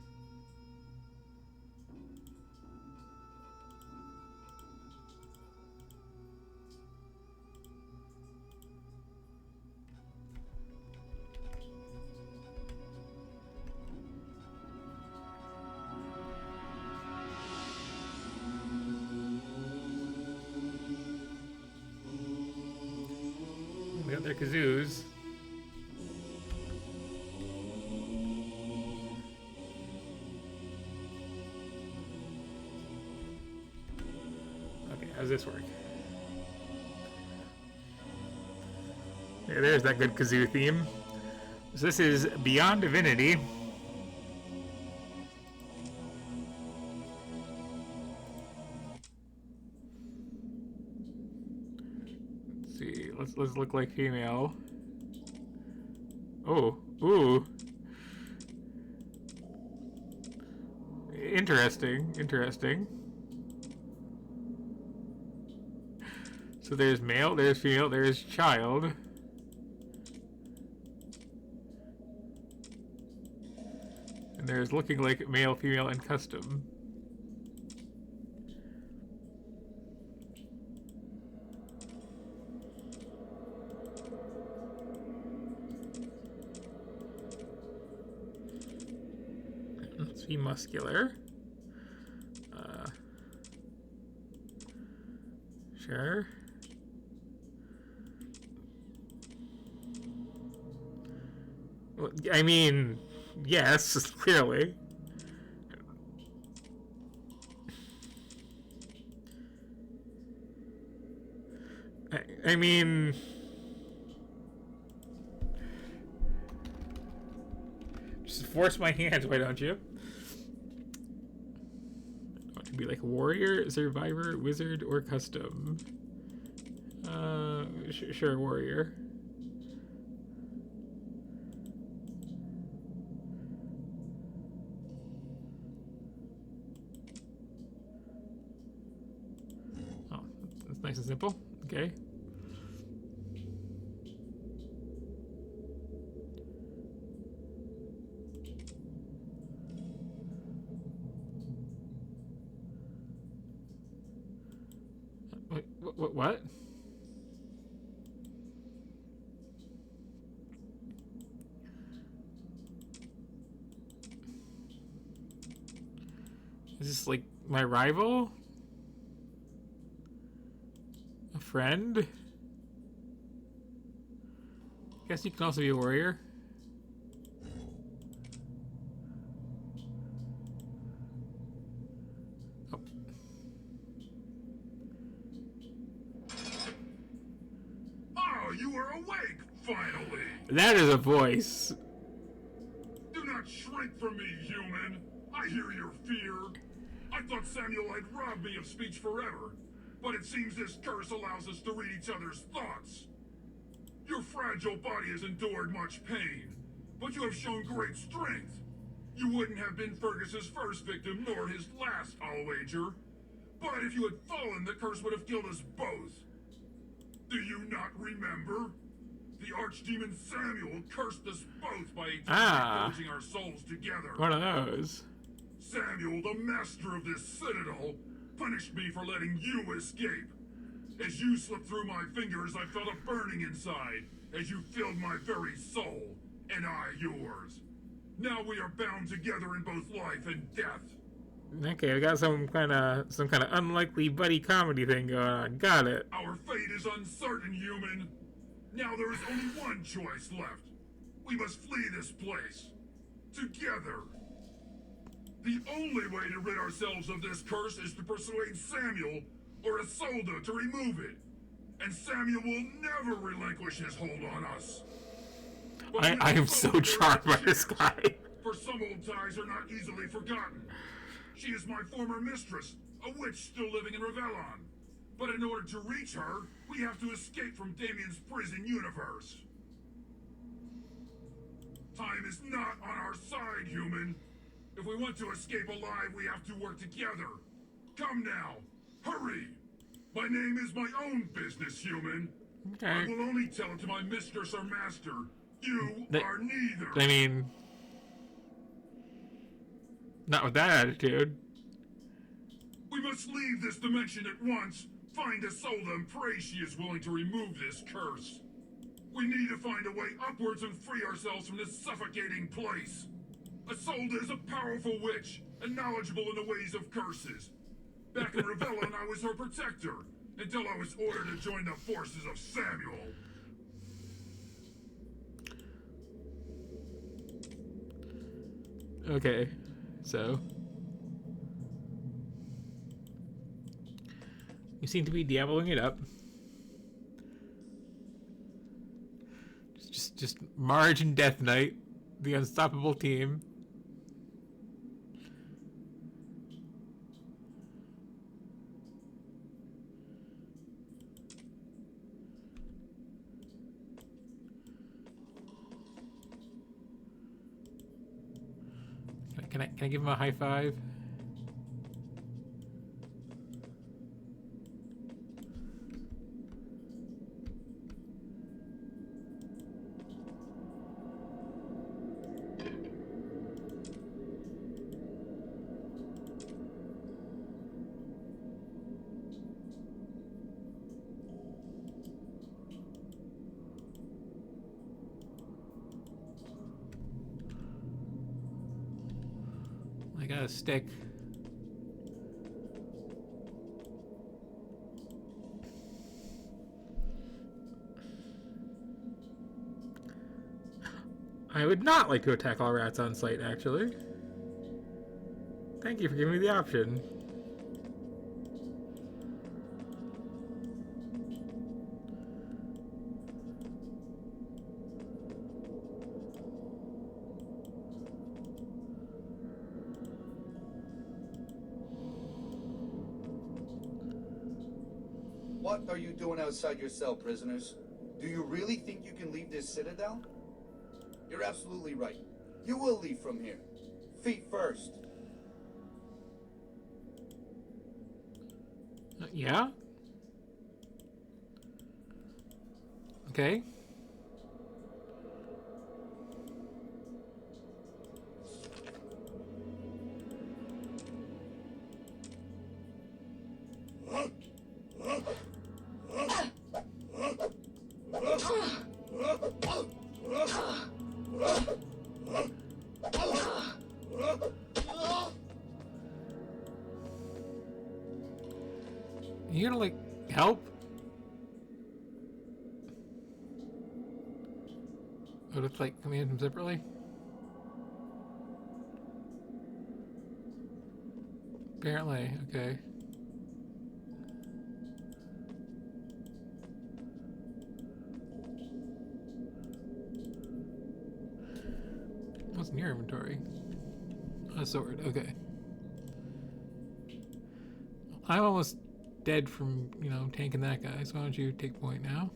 We got their kazoos. Okay, how's this work? Yeah, there's that good kazoo theme. So this is Beyond Divinity. Let's look like female. Oh, ooh. Interesting, interesting. So there's male, there's female, there's child. And there's looking like male, female, and custom. Let's be muscular. Sure. Well, I mean, yes, clearly. I mean... Just force my hands, why don't you? I want to be like warrior, survivor, wizard, or custom. Sure, warrior. Oh, that's nice and simple. Okay. Wait, what? Is this like my rival? A friend? Guess you can also be a warrior. Oh. Oh, you are awake, finally! That is a voice. Do not shrink from me, human. I hear your fear. I thought Samuel had robbed me of speech forever, but it seems this curse allows us to read each other's thoughts. Your fragile body has endured much pain, but you have shown great strength. You wouldn't have been Fergus's first victim, nor his last, I'll wager. But if you had fallen, the curse would have killed us both. Do you not remember? The Archdemon Samuel cursed us both by merging our souls together. One of those. Samuel, the master of this citadel, punished me for letting you escape. As you slipped through my fingers, I felt a burning inside, as you filled my very soul, and I yours. Now we are bound together in both life and death. Okay, we got some kind of unlikely buddy comedy thing going on. Got it. Our fate is uncertain, human. Now there is only one choice left. We must flee this place. Together. The only way to rid ourselves of this curse is to persuade Samuel or Isolde to remove it. And Samuel will never relinquish his hold on us. I am so charmed by this guy. For some old ties are not easily forgotten. She is my former mistress, a witch still living in Revelon. But in order to reach her, we have to escape from Damien's prison universe. Time is not on our side, human. If we want to escape alive, we have to work together. Come now. Hurry. My name is my own business, human. Okay. I will only tell it to my mistress or master. You are neither. I mean, not with that attitude. We must leave this dimension at once. Find Isolde and pray she is willing to remove this curse. We need to find a way upwards and free ourselves from this suffocating place. Isolde is a powerful witch and knowledgeable in the ways of curses. Back in Revelon, I was her protector until I was ordered to join the forces of Samuel. Okay, so you seem to be diabloing it up. Just Marge and Death Knight, the unstoppable team. Can I give him a high five? I got a stick. I would not like to attack all rats on sight, actually. Thank you for giving me the option. What are you doing outside your cell, prisoners? Do you really think you can leave this citadel? You're absolutely right. You will leave from here. Feet first. Yeah? Okay. You gonna, like, help? Oh, let's, like, command them separately? Apparently, okay. What's in your inventory? A sword, okay. I'm almost dead from, you know, tanking that guy, so why don't you take point now?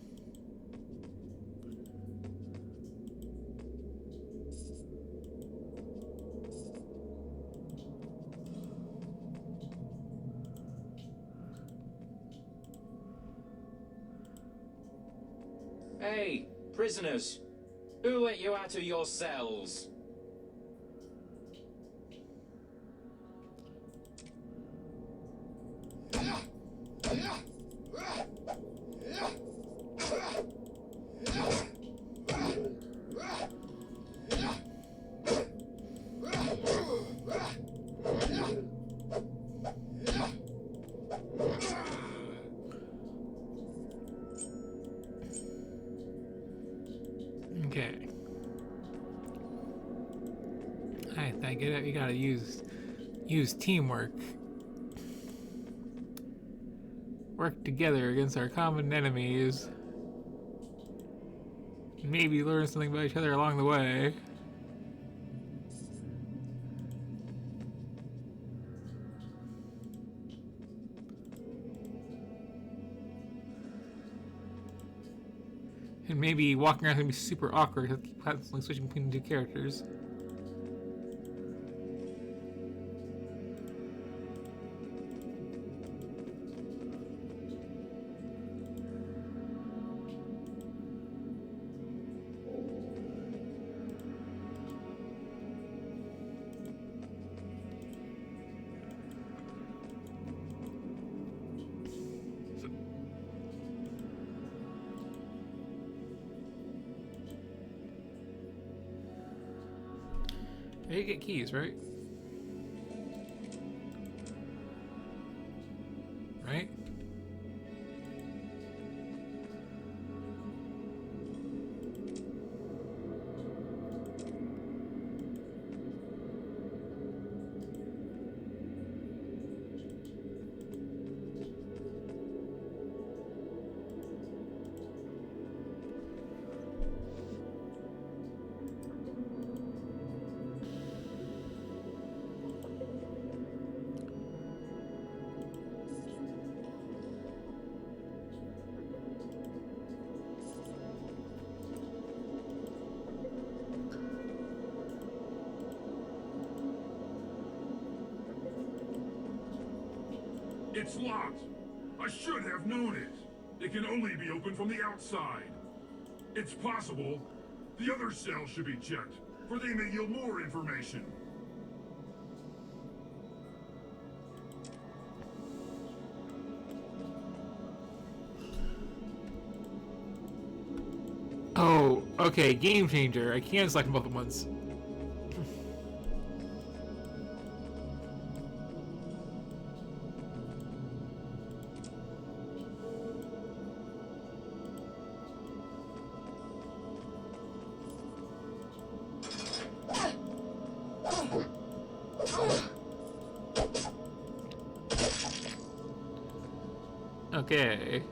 Hey, prisoners. Who let you out of your cells? Okay. I get it. You gotta use teamwork. Work together against our common enemies. Maybe learn something about each other along the way. And maybe walking around is gonna be super awkward. He'll keep constantly switching between the two characters. You get keys, right? Right? It's locked. I should have known it. It can only be opened from the outside. It's possible. The other cells should be checked, for they may yield more information. Oh, okay, game changer. I can't select them both at once. Okay.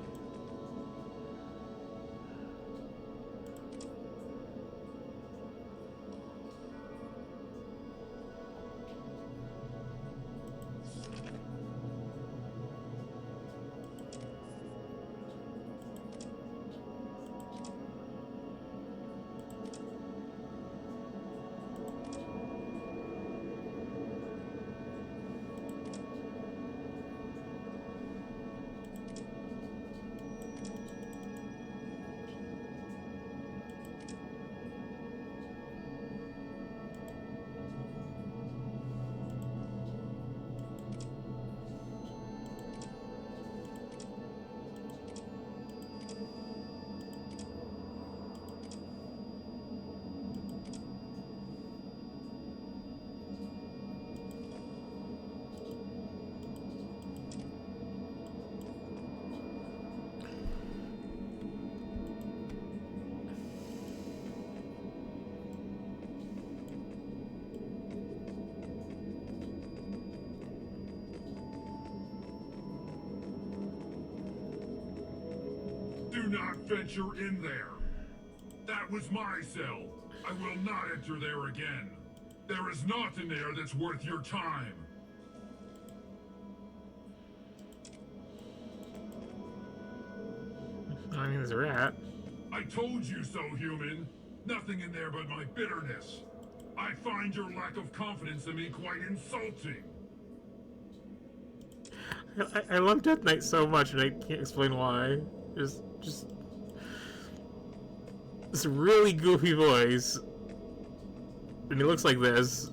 Do not venture in there. That was my cell. I will not enter there again. There is naught in there that's worth your time. I mean, there's a rat. I told you so, human. Nothing in there but my bitterness. I find your lack of confidence in me quite insulting. I love Death Knight so much, and I can't explain why. Just this really goofy voice, and he looks like this.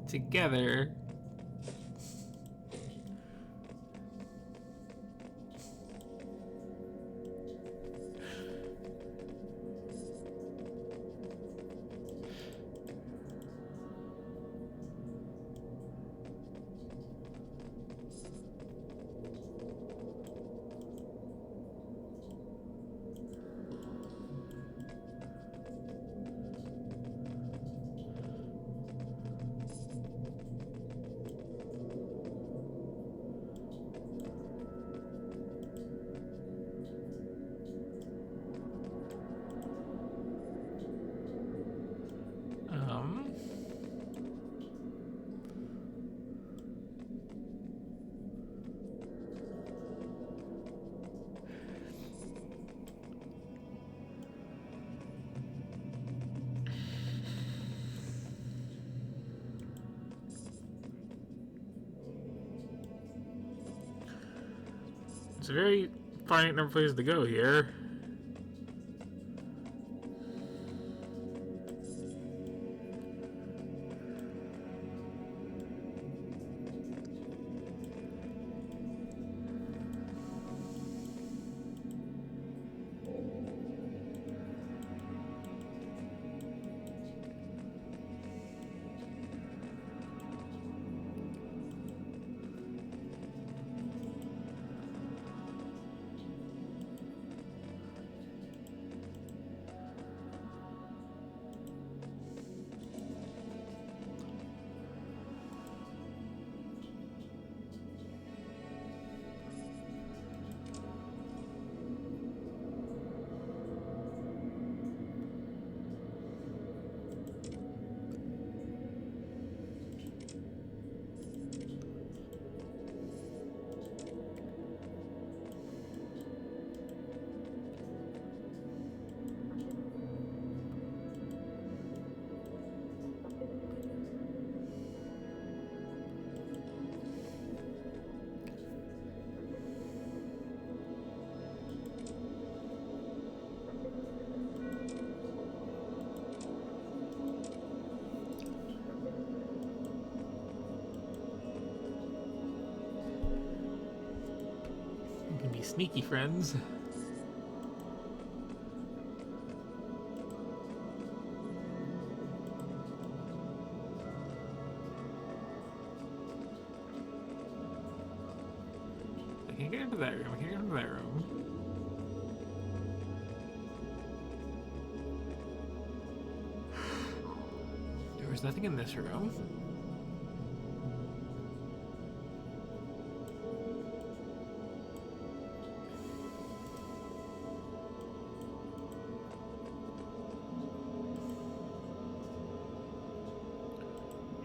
Together. It's a very finite number of places to go here. You can be sneaky friends. I can't get into that room. I can't get into that room. There was nothing in this room.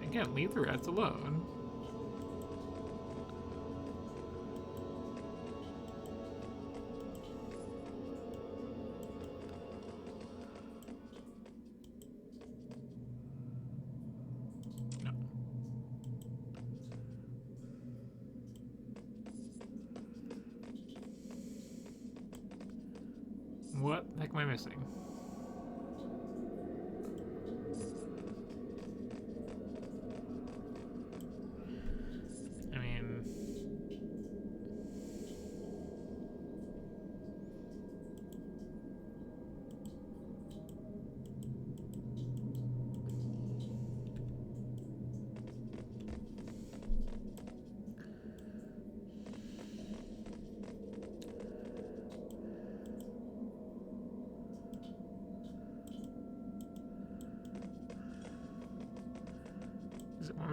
Again, leave the rats alone. No. What the heck am I missing?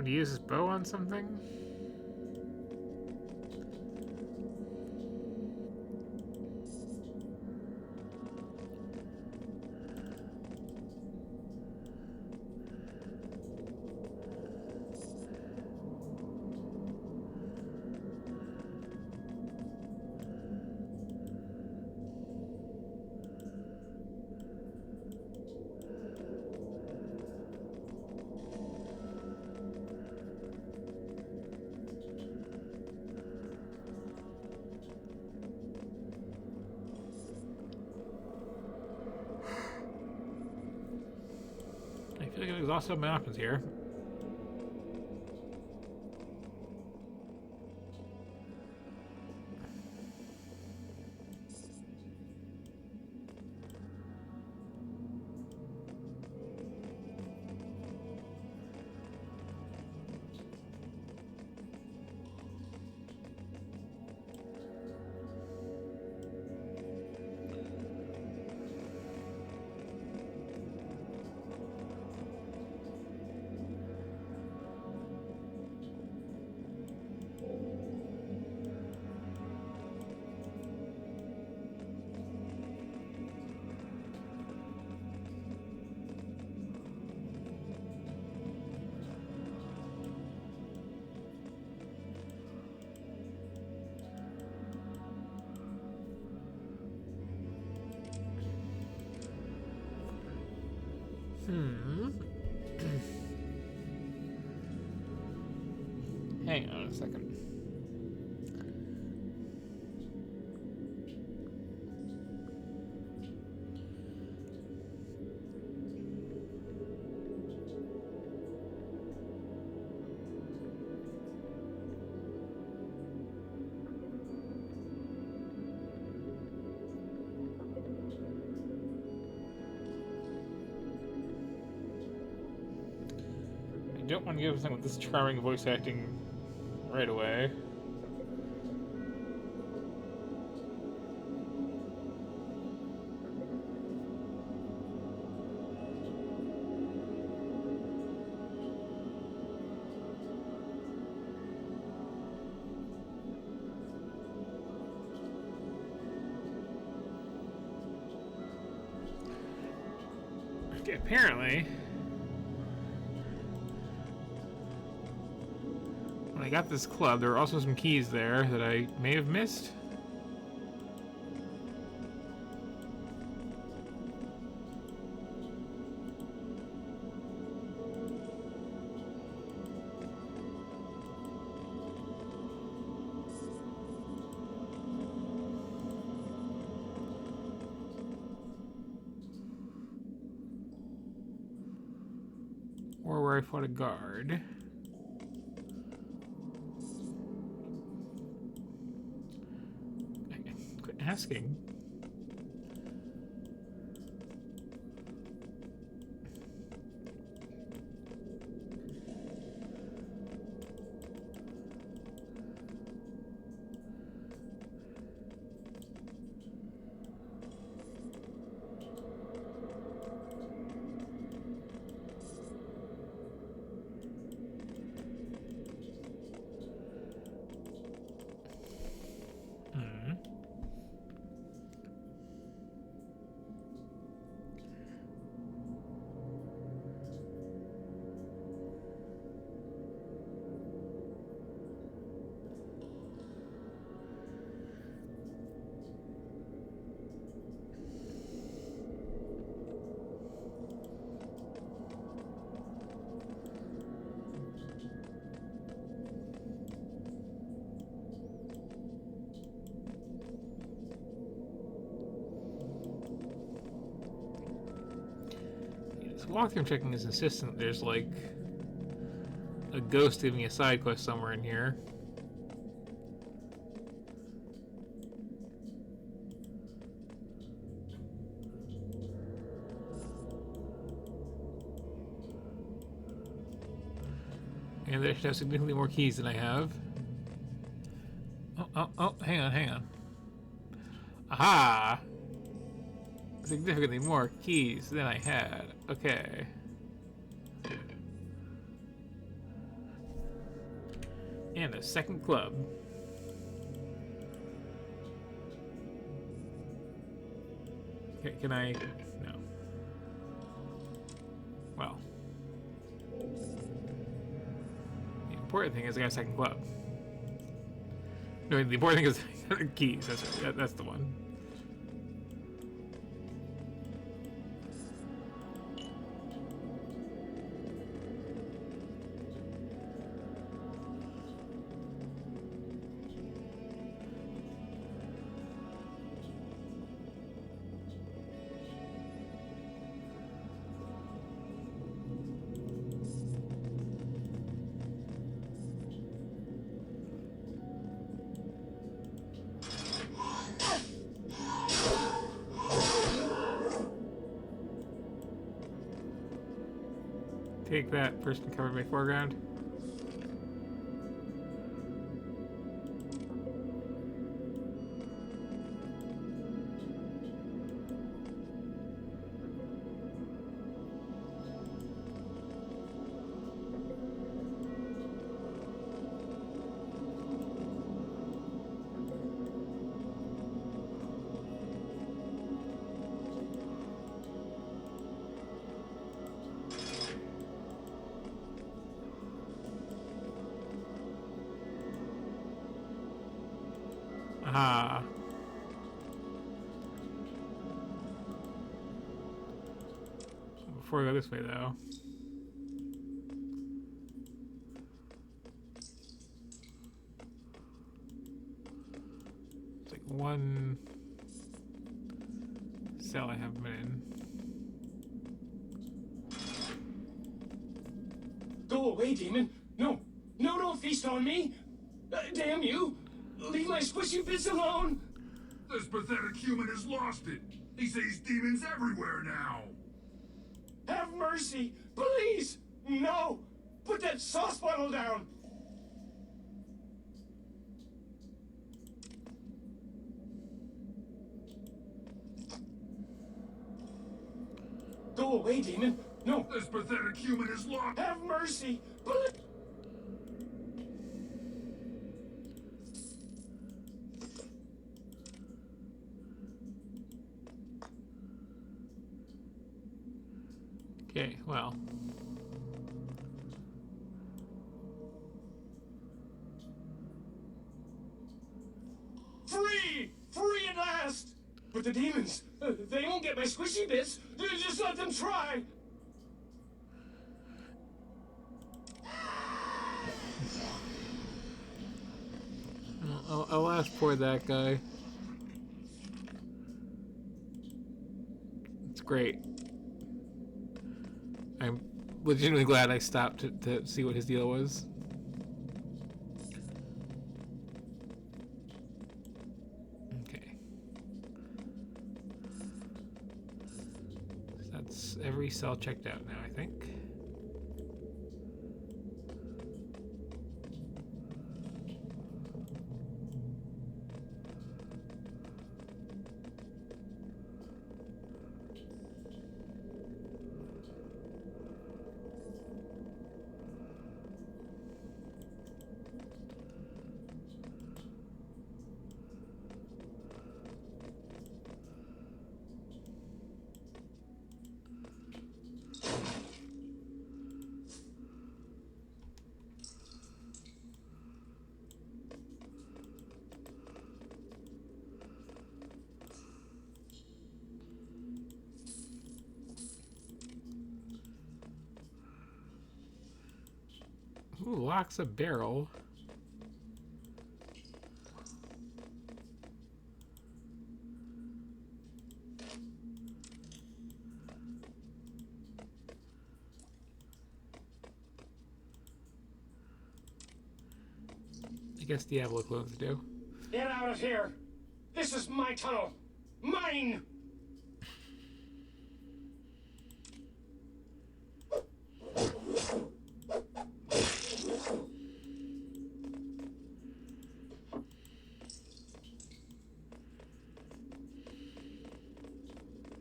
Want me to use his bow on something? I feel like I've exhausted my options here. Hang on a second. I don't want to give something with this charming voice acting right away. Okay, apparently when I got this club, there were also some keys there that I may have missed. Or where I fought a guard. Quit asking. Walkthrough I'm checking is insistent. There's like a ghost giving me a side quest somewhere in here. And they should have significantly more keys than I have. Oh, hang on. Aha! Significantly more keys than I had. Okay. And a second club. Can I? No. Well. The important thing is I got a second club. No, the important thing is keys. That's the one. Take that, person covered my foreground. Aha. Before we go this way, though. It's like one cell I haven't been in. Go away, demon! No! No, don't feast on me! Damn you! Leave my squishy bits alone! This pathetic human has lost it. He sees demons everywhere now. Have mercy! Please! No! Put that sauce bottle down! Go away, demon! No! This pathetic human is lost. Have mercy! Please! Okay, well. Free! Free at last! But the demons, they won't get my squishy bits. Just let them try. I'll ask for that guy. It's great. I'm legitimately glad I stopped to see what his deal was. Okay. So that's every cell checked out now, I think. Ooh, locks a barrel. I guess Diablo clones do. Get out of here! This is my tunnel! Mine!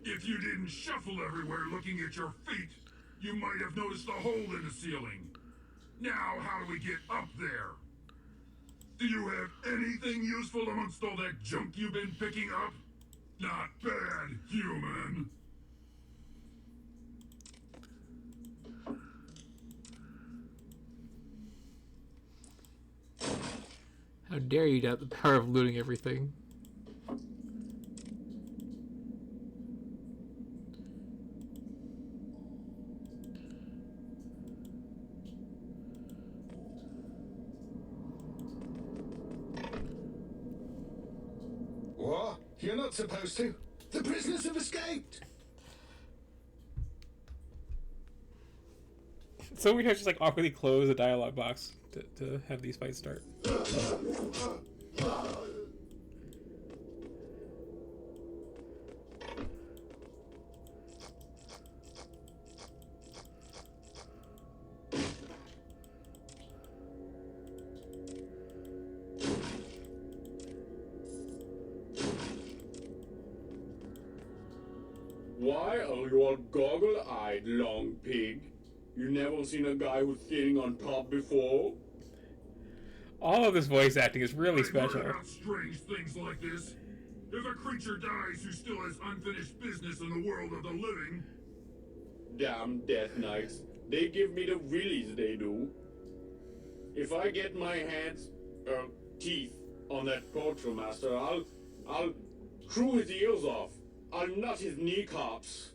If you didn't shuffle everywhere looking at your feet, you might have noticed a hole in the ceiling. Now, how do we get up there? Do you have anything useful amongst all that junk you've been picking up? Not bad, human. How dare you doubt the power of looting everything? What? You're not supposed to. The prisoners have escaped. So we have to just like awkwardly close the dialogue box to have these fights start. Why are you all goggle-eyed, long pig? You never seen a guy who's sitting on top before? All of this voice acting is really special. Heard about strange things like this. If a creature dies who still has unfinished business in the world of the living. Damn Death Knights. They give me the willies, they do. If I get my hands, teeth on that torture master, I'll crew his ears off. I'll nut his kneecaps.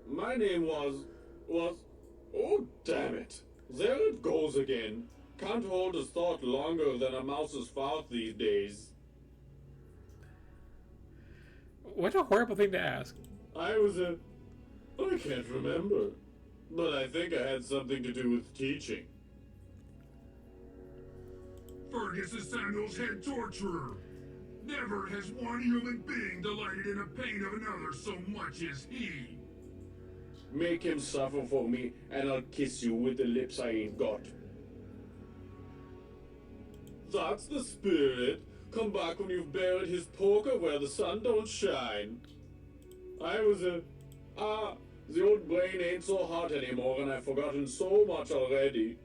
My name was, oh damn it. There it goes again. Can't hold a thought longer than a mouse's fouth these days. What a horrible thing to ask. I can't remember. But I think I had something to do with teaching. Fergus is Samuel's head torturer. Never has one human being delighted in the pain of another so much as he. Make him suffer for me, and I'll kiss you with the lips I ain't got. That's the spirit. Come back when you've buried his poker where the sun don't shine. The old brain ain't so hot anymore, and I've forgotten so much already.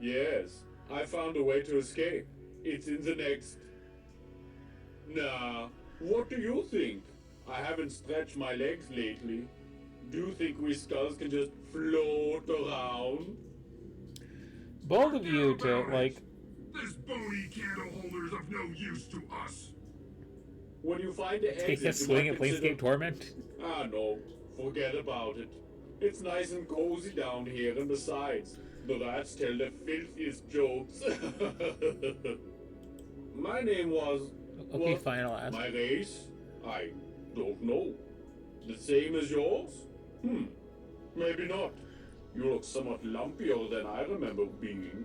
Yes, I found a way to escape. It's in the next... Nah, what do you think? I haven't stretched my legs lately. Do you think we skulls can just float around? Bold of you to, like... This bony candle holder's of no use to us. When you find the Take a exit, swing at Planescape Torment? Ah, no. Forget about it. It's nice and cozy down here, and besides, the rats tell the filthiest jokes. My name was... Okay, fine, I'll ask. My race? I don't know. The same as yours? Maybe not. You look somewhat lumpier than I remember being.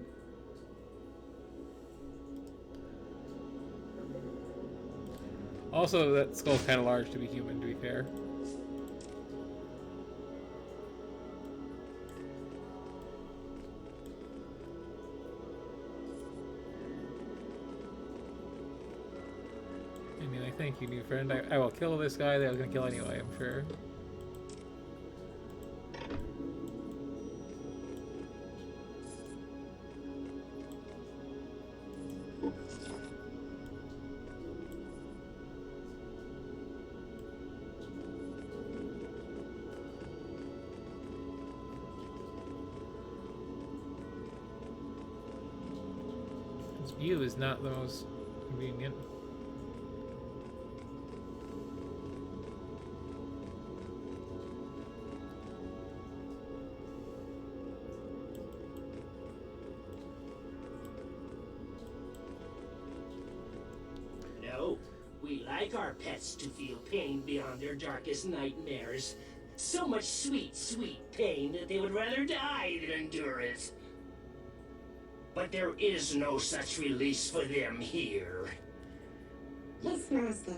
Also, that skull's kind of large to be human, to be fair. I mean, I thank you, new friend. I will kill this guy that I was going to kill anyway, I'm sure. This view is not the most convenient. No, we like our pets to feel pain beyond their darkest nightmares. So much sweet, sweet pain that they would rather die than endure it. But there is no such release for them here. Yes, Master.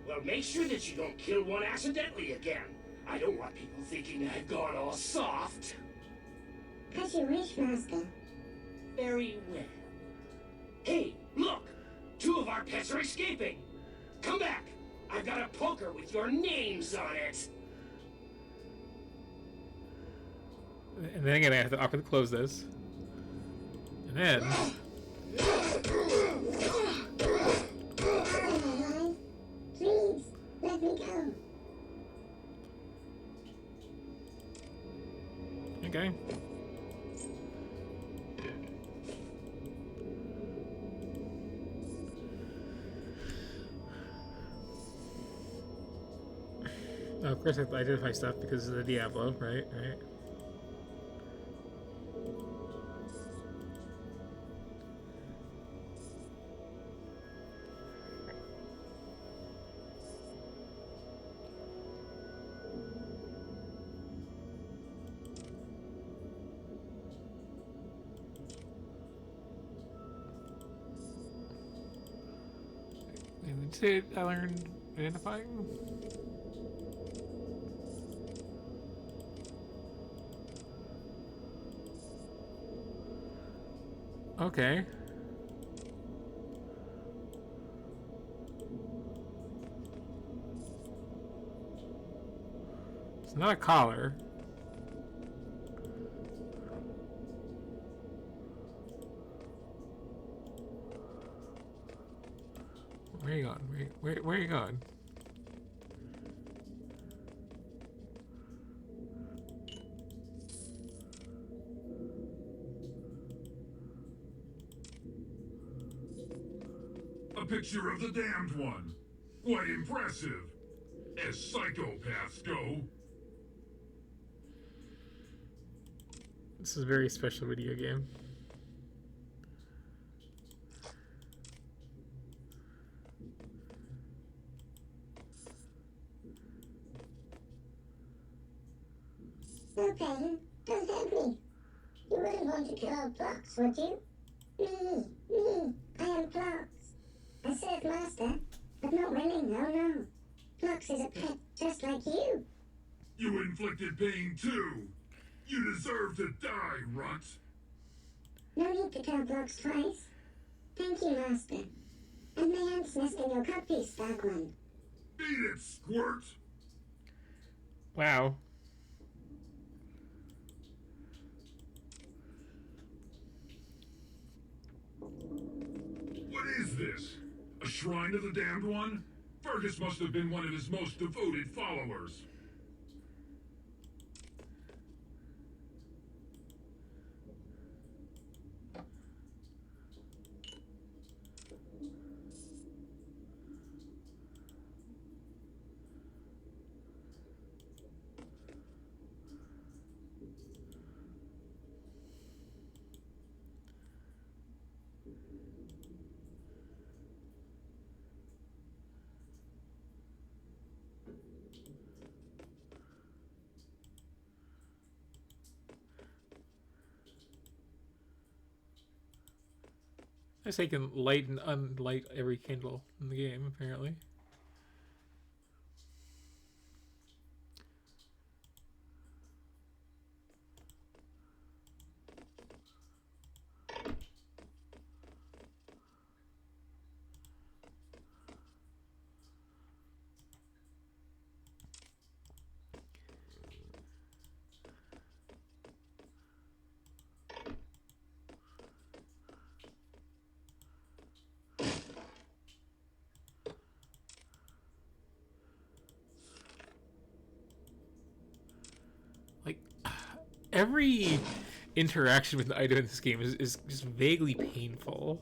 Well, make sure that you don't kill one accidentally again. I don't want people thinking I've gone all soft. As you wish, Master. Very well. Hey, look! 2 of our pets are escaping! Come back! I've got a poker with your names on it! And then again, I have to awkwardly close this. And then... Please, let me go. Okay. Oh, of course I have to identify stuff because of the Diablo, right? Right. And that's it. I learned identifying. Okay. It's not a collar. Where are you going? Where are you going? A picture of the Damned One. Quite impressive, as psychopaths go. This is a very special video game. No, Payne, don't hurt me. You wouldn't want to kill Plox, would you? Me, I am Plox. I serve Master, but not willing, oh no. Plox is a pet just like you. You inflicted pain too. You deserve to die, runt. No need to kill Plox twice. Thank you, Master. And may ants nest in your codpiece, Dark One. Beat it, Squirt! Wow. What is this? A shrine to the Damned One? Fergus must have been one of his most devoted followers. I guess I can light and unlight every candle in the game, apparently. Every interaction with the item in this game is just vaguely painful.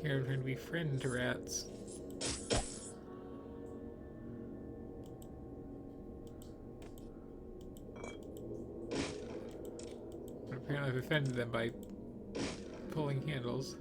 Here I'm trying to be friend to rats. But apparently I've offended them by pulling handles.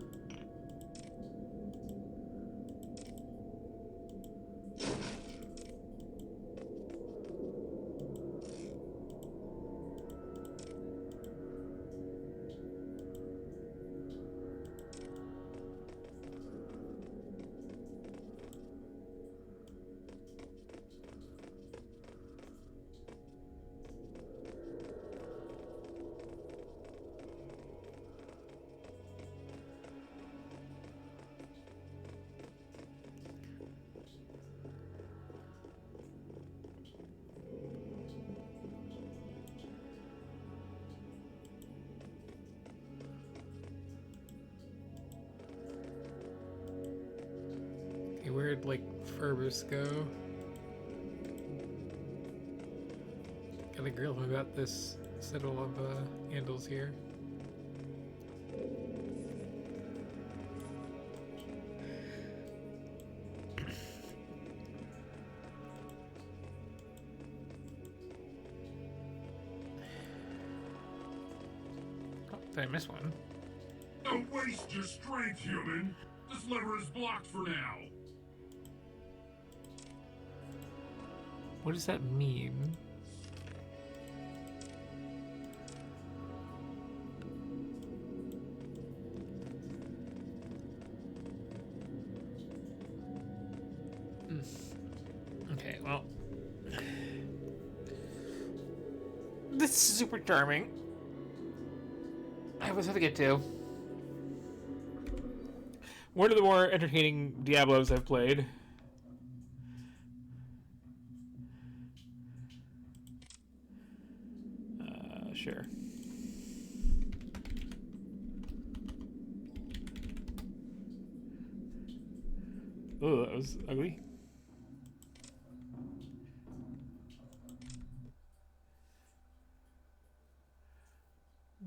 Where'd, like, Ferbus go? Gotta grill him about this settle of, handles here. Oh, did I miss one? Don't waste your strength, human. This lever is blocked for now. What does that mean? Okay, well. This is super charming. I was have to get to. One of the more entertaining Diablos I've played. Sure. Oh, that was ugly.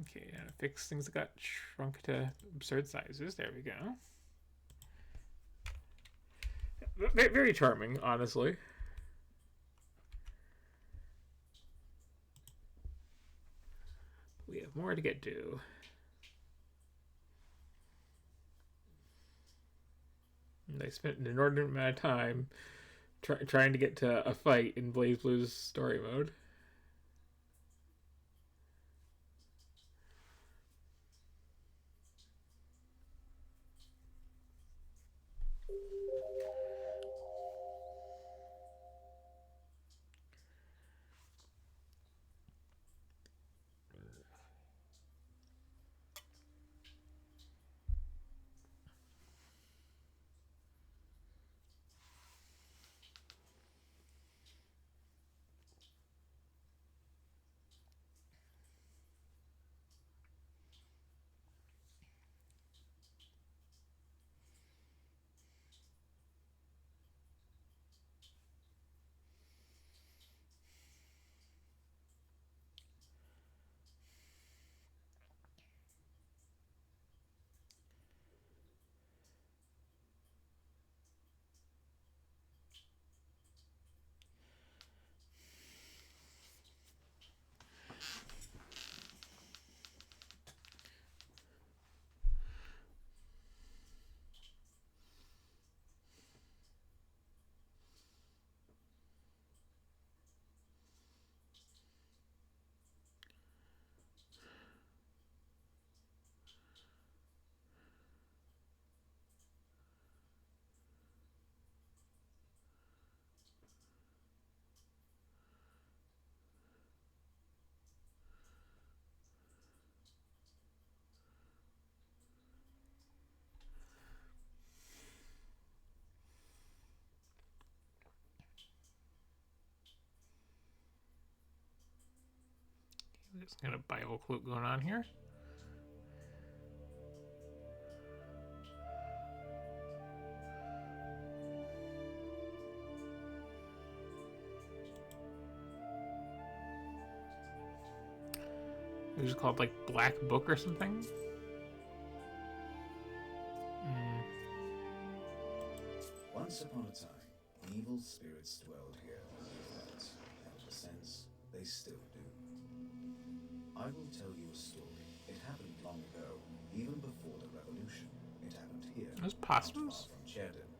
Okay, now to fix things that got shrunk to absurd sizes. There we go. Very charming, honestly. We have more to get to. And I spent an inordinate amount of time trying to get to a fight in BlazBlue's story mode. There's kind of Bible quote going on here. It was called like Black Book or something. Once upon a time, evil spirits dwelled here, and ever since, they still do. I will tell you a story. It happened long ago, even before the revolution. It happened here. Those possums? From Cherden.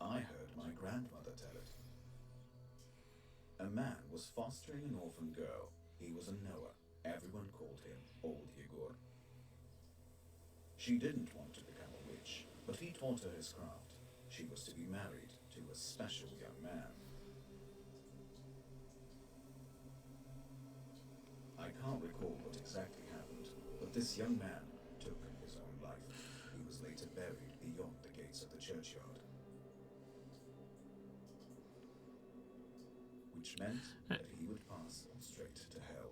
I heard my grandmother tell it. A man was fostering an orphan girl. He was a Noah. Everyone called him Old Yegor. She didn't want to become a witch, but he taught her his craft. She was to be married to a special young man. I can't recall what exactly happened, but this young man took his own life. He was later buried beyond the gates of the churchyard. Which meant that he would pass straight to hell.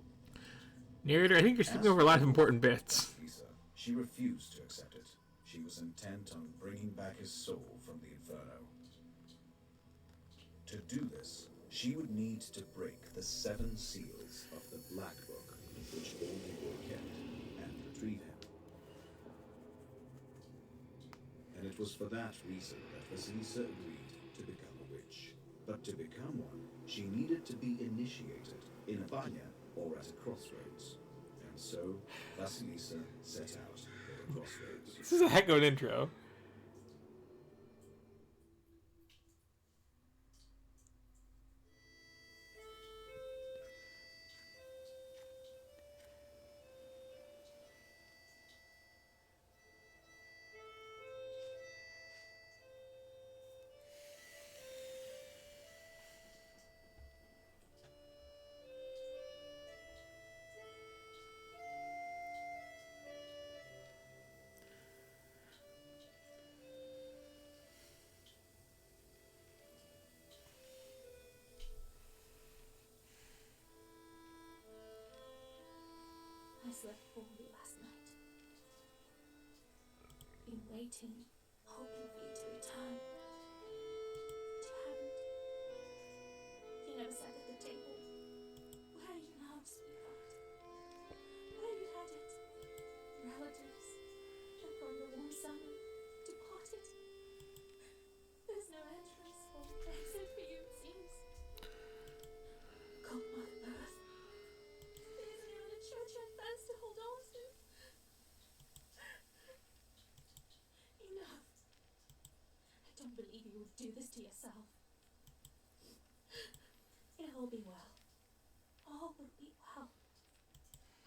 Narrator, I think you're skipping over a lot of important bits. Lisa, she refused to accept it. She she was intent on bringing back his soul from the Inferno. To do this, she would need to break the 7 seals of the Black Book, which old Igor kept, and retrieve him. And it was for that reason that Vasilisa agreed to become a witch. But to become one, she needed to be initiated in a banya or at a crossroads. And so, Vasilisa set out for the crossroads. This is a heck of an intro. I slept poorly last night. Been waiting, hoping for you to return. But you haven't. You never sat at the table. Where are you now, sweetheart? Where have you had it? Relatives, and from the warm summer, departed. There's no entrance or exit for you, it seems. Cold Mother Earth. Church fence to hold on to. Enough. I don't believe you would do this to yourself. It'll all be well. All will be well.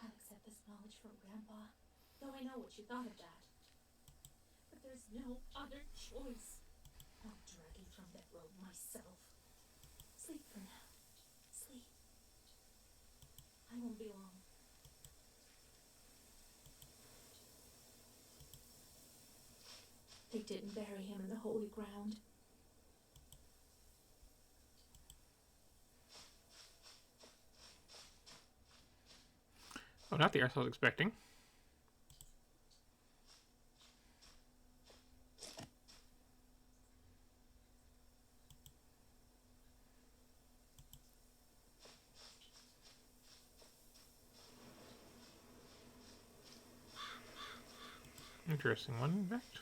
I'll accept this knowledge from Grandpa, though I know what you thought of that. But there's no other choice. I'll drag you from that road myself. Sleep for now. Sleep. I won't be long. They didn't bury him in the holy ground. Oh, not the earth I was expecting. Interesting one, in fact.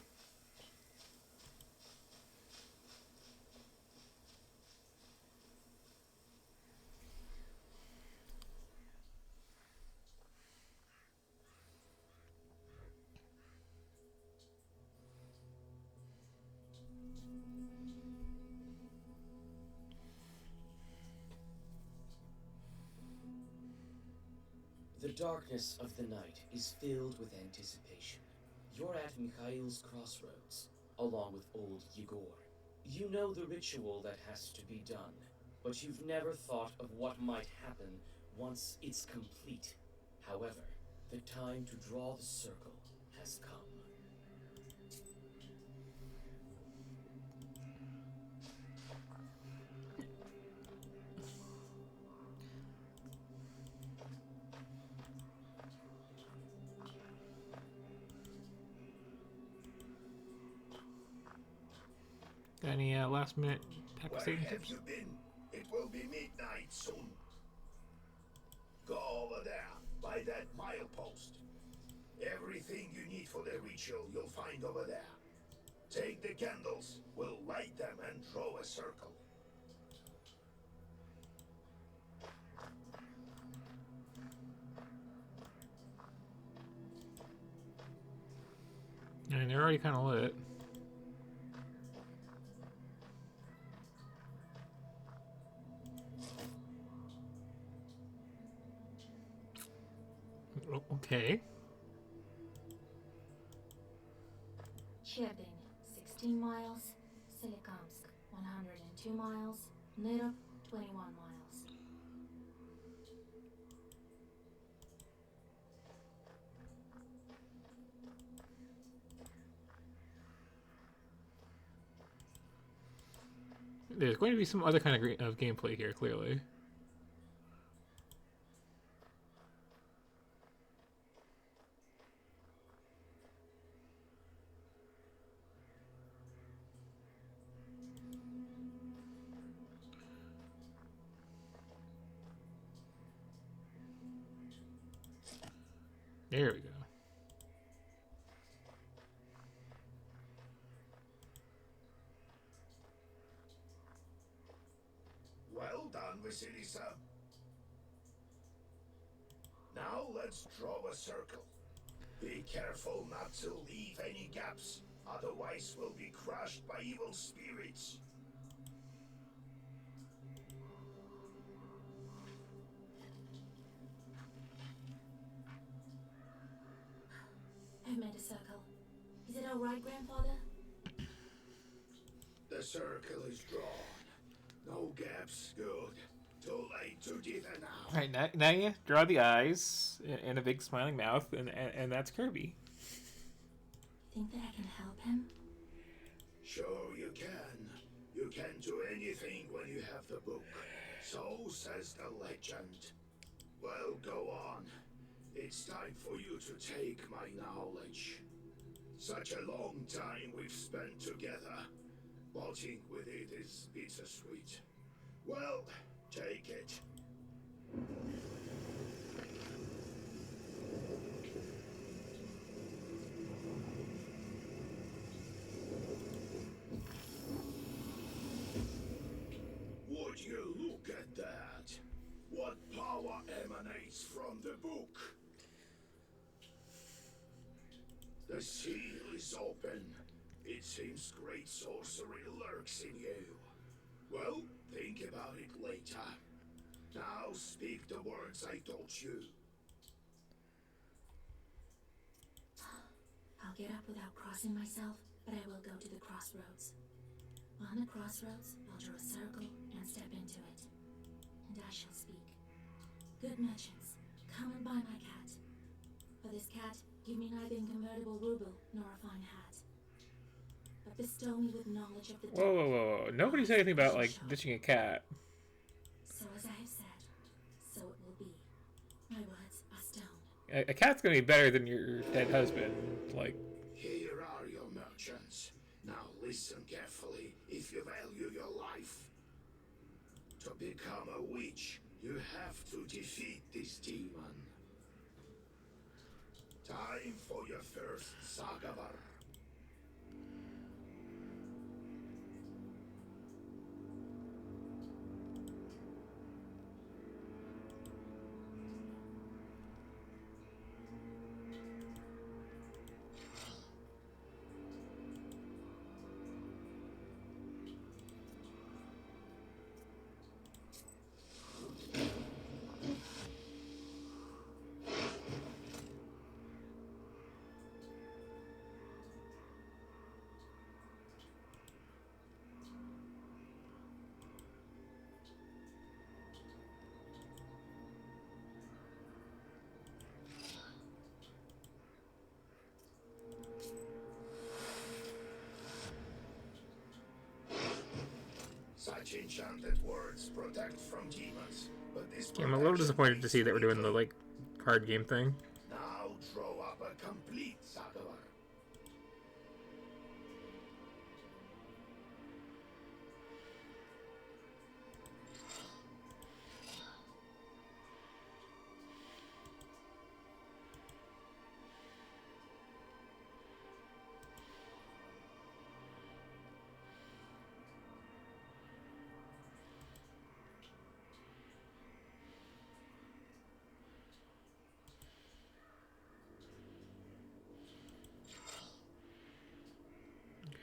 The darkness of the night is filled with anticipation. You're at Mikhail's crossroads, along with old Yegor. You know the ritual that has to be done, but you've never thought of what might happen once it's complete. However, the time to draw the circle has come. Got any last minute Where saving have tips? you been? It will be midnight soon. Go over there, by that milepost. Everything you need for the ritual you'll find over there. Take the candles, we'll light them and draw a circle. I mean, they're already kind of lit. Okay. Cherdyn, 16 miles. Solikamsk, 102 miles. Nirop, 21 miles. There's going to be some other kind of gameplay here, clearly. There we go. Well done, Vasilisa. Now let's draw a circle. Be careful not to leave any gaps, otherwise we'll be crushed by evil spirits. I've made a circle. Is it all right, Grandfather? The circle is drawn. No gaps, good. Too late to dither now. All right, now you draw the eyes and a big smiling mouth, and that's Kirby. Think that I can help him? Sure you can. You can do anything when you have the book. So says the legend. Well, go on. It's time for you to take my knowledge. Such a long time we've spent together. Parting with it is bittersweet. Well, take it. Would you look at that? What power emanates from the book? The seal is open. It seems great sorcery lurks in you. Well, think about it later. Now speak the words I taught you. I'll get up without crossing myself, but I will go to the crossroads. On the crossroads, I'll draw a circle and step into it. And I shall speak. Good merchants, come and buy my cat. For this cat, give me neither inconvertible ruble nor a fine hat. But bestow me with knowledge of the Whoa. Nobody said anything about, like, ditching a cat. So as I have said, so it will be. My words are stone. A cat's gonna be better than your dead husband. Like, Here are your merchants. Now listen carefully if you value your life. To become a witch, you have to defeat this demon. Time for your first Sagavar. Such enchanted words protect from demons, but this I'm a little disappointed to see that we're doing the, like, card game thing. Now draw up a complete Sagavar.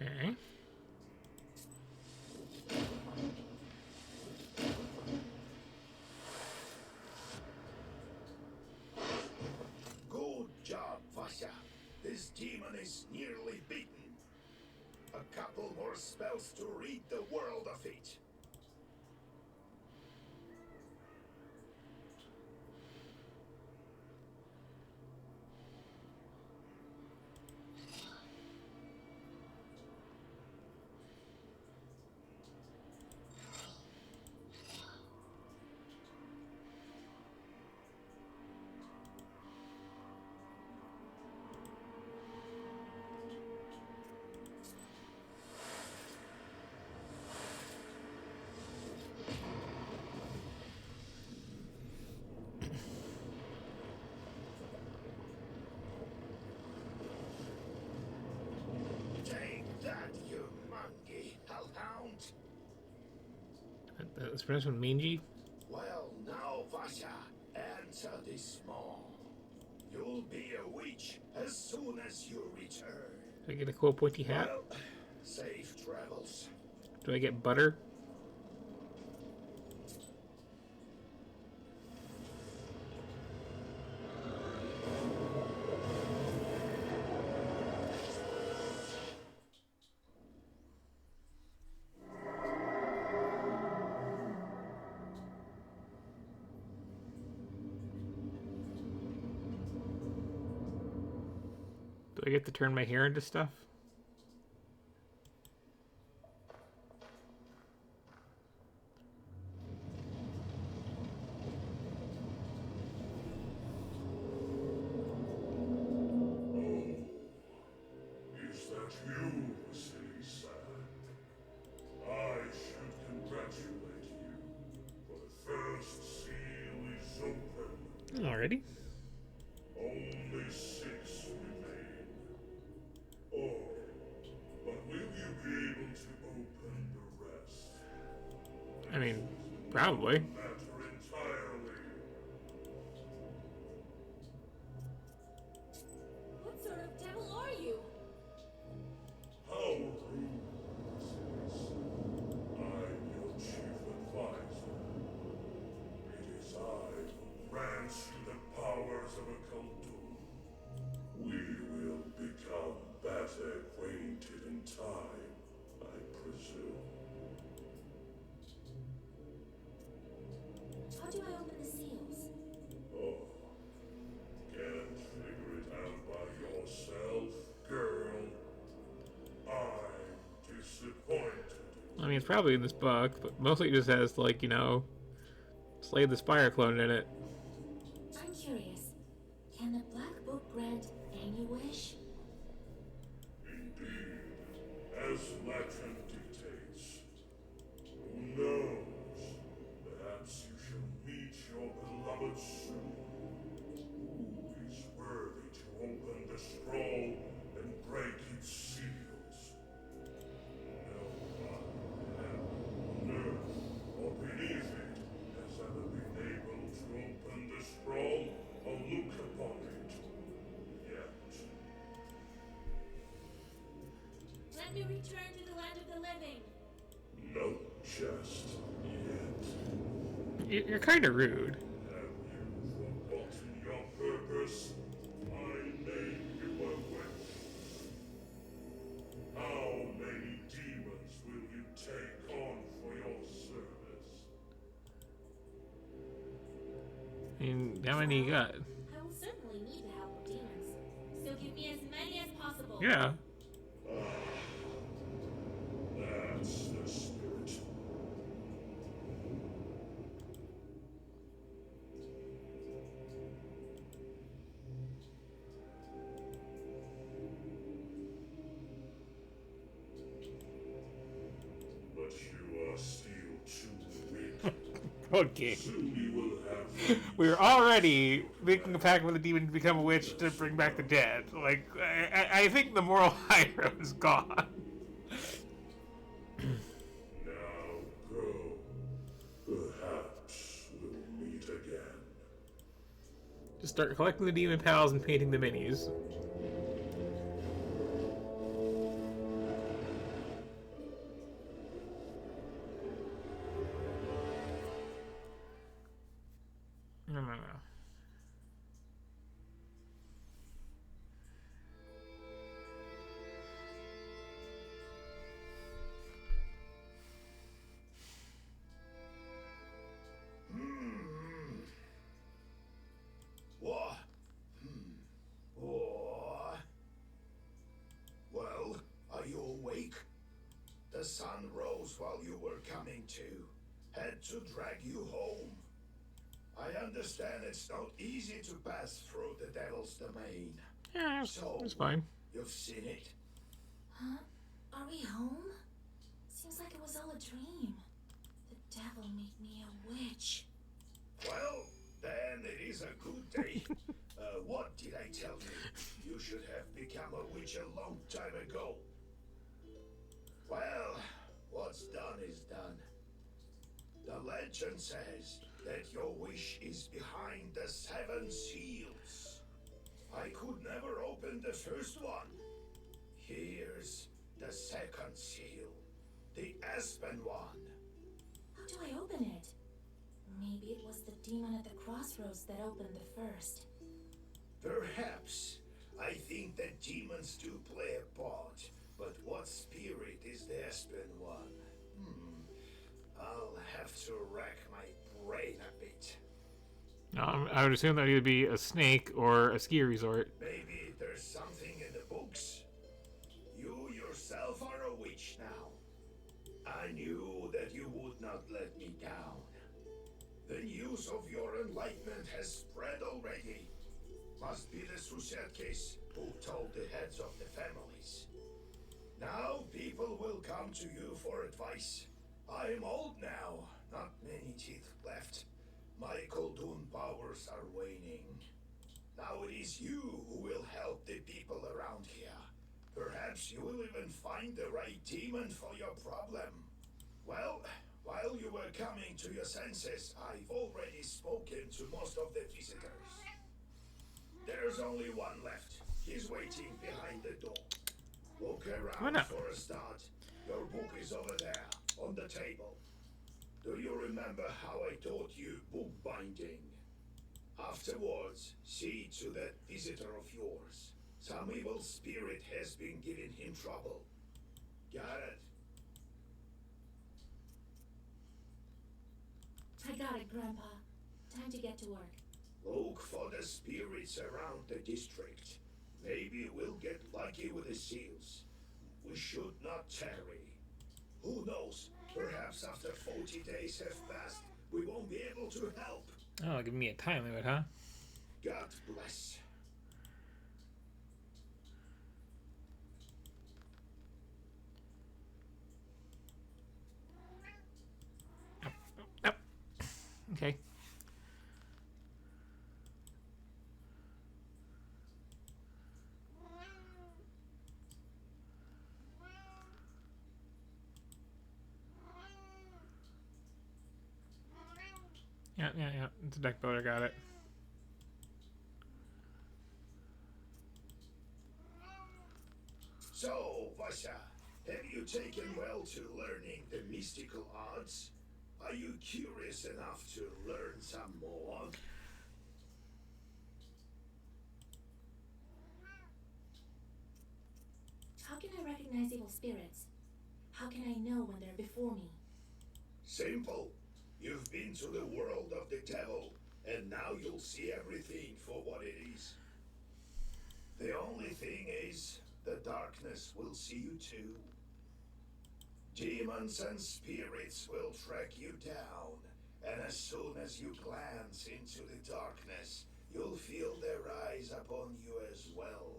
Okay. Good job, Vasya. This demon is nearly beaten. A couple more spells to rid the world of it. It's pronounced with Minji? Well, now, Vasha, answer this small. You'll be a witch as soon as you return. Do I get a cool pointy hat? Well, safe travels. Do I get butter? Do I get to turn my hair into stuff? Is that you, silly Sam? I should congratulate you, for the first seal is open. Already? Only 6 remain. Oh, but will you be able to open the rest? I mean, probably. Matter entirely. What sort of devil are you? How rude, Sis. I'm your chief advisor. It is I who grants you the powers of a Khaldun. We will become better acquainted in time, I presume. How do I open the seals? Oh, can't figure it out by yourself, girl. I'm disappointed. I mean, it's probably in this book, but mostly it just has, like, you know, Slay the Spire clone in it. I'm curious. Can the Black Book grant any wish? Indeed, as legend dictates. Who knows? Perhaps you shall meet your beloved soon. Who is worthy to open the scroll and break its seals? No one on earth or beneath it has ever been able to open the scroll or look upon it. Yet. Let me return to the land of the living. Not just yet. You're kind of rude. Have you forgotten your purpose? I made you a witch. How many demons will you take on for your service? I mean, how many you got? I will certainly need the help of demons. So give me as many as possible. Yeah. That's the spirit. But you are still too weak. Okay. Soon you will have We're already making a pact with the demon to become a witch to bring back the dead. Like, I think the moral high road is gone. Now go. Perhaps we'll meet again. Just start collecting the demon pals and painting the minis. No. What? What? Well, are you awake? The sun rose while you were coming to. Had to drag you home. I understand it's not easy to pass through the devil's domain. Yeah, so, it's fine. You've seen it. Huh? Are we home? Seems like it was all a dream. The devil made me a witch. Well, then it is a good day. What did I tell you? You should have become a witch a long time ago. Well, what's done is done. The legend says that your wish is behind the 7 seals. I could never open the first one. Here's the second seal, the Aspen one. How do I open it? Maybe it was the demon at the crossroads that opened the first. Perhaps. I think that demons do play a part, but what spirit is the Aspen one? I'll have to rack my brain a bit. I would assume that he would be a snake or a ski resort. Maybe there's something in the books. You yourself are a witch now. I knew that you would not let me down. The news of your enlightenment has spread already. Must be the Suicide case who told the heads of the families. Now people will come to you for advice. I am old now, not many teeth left. My Koldun powers are waning. Now it is you who will help the people around here. Perhaps you will even find the right demon for your problem. Well, while you were coming to your senses, I've already spoken to most of the visitors. There's only one left. He's waiting behind the door. Look around for a start. Your book is over there, on the table. Do you remember how I taught you bookbinding? Afterwards, see to that visitor of yours. Some evil spirit has been giving him trouble. Got it? I got it, Grandpa. Time to get to work. Look for the spirits around the district. Maybe we'll get lucky with the seals. We should not tarry. Who knows? Perhaps after 40 days have passed, we won't be able to help. Oh, give me a time limit, huh? God bless. Okay. Yeah. It's a deck builder, got it. So, Vasha, have you taken well to learning the mystical arts? Are you curious enough to learn some more? How can I recognize evil spirits? How can I know when they're before me? Simple. You've been to the world of the devil, and now you'll see everything for what it is. The only thing is, the darkness will see you too. Demons and spirits will track you down, and as soon as you glance into the darkness, you'll feel their eyes upon you as well.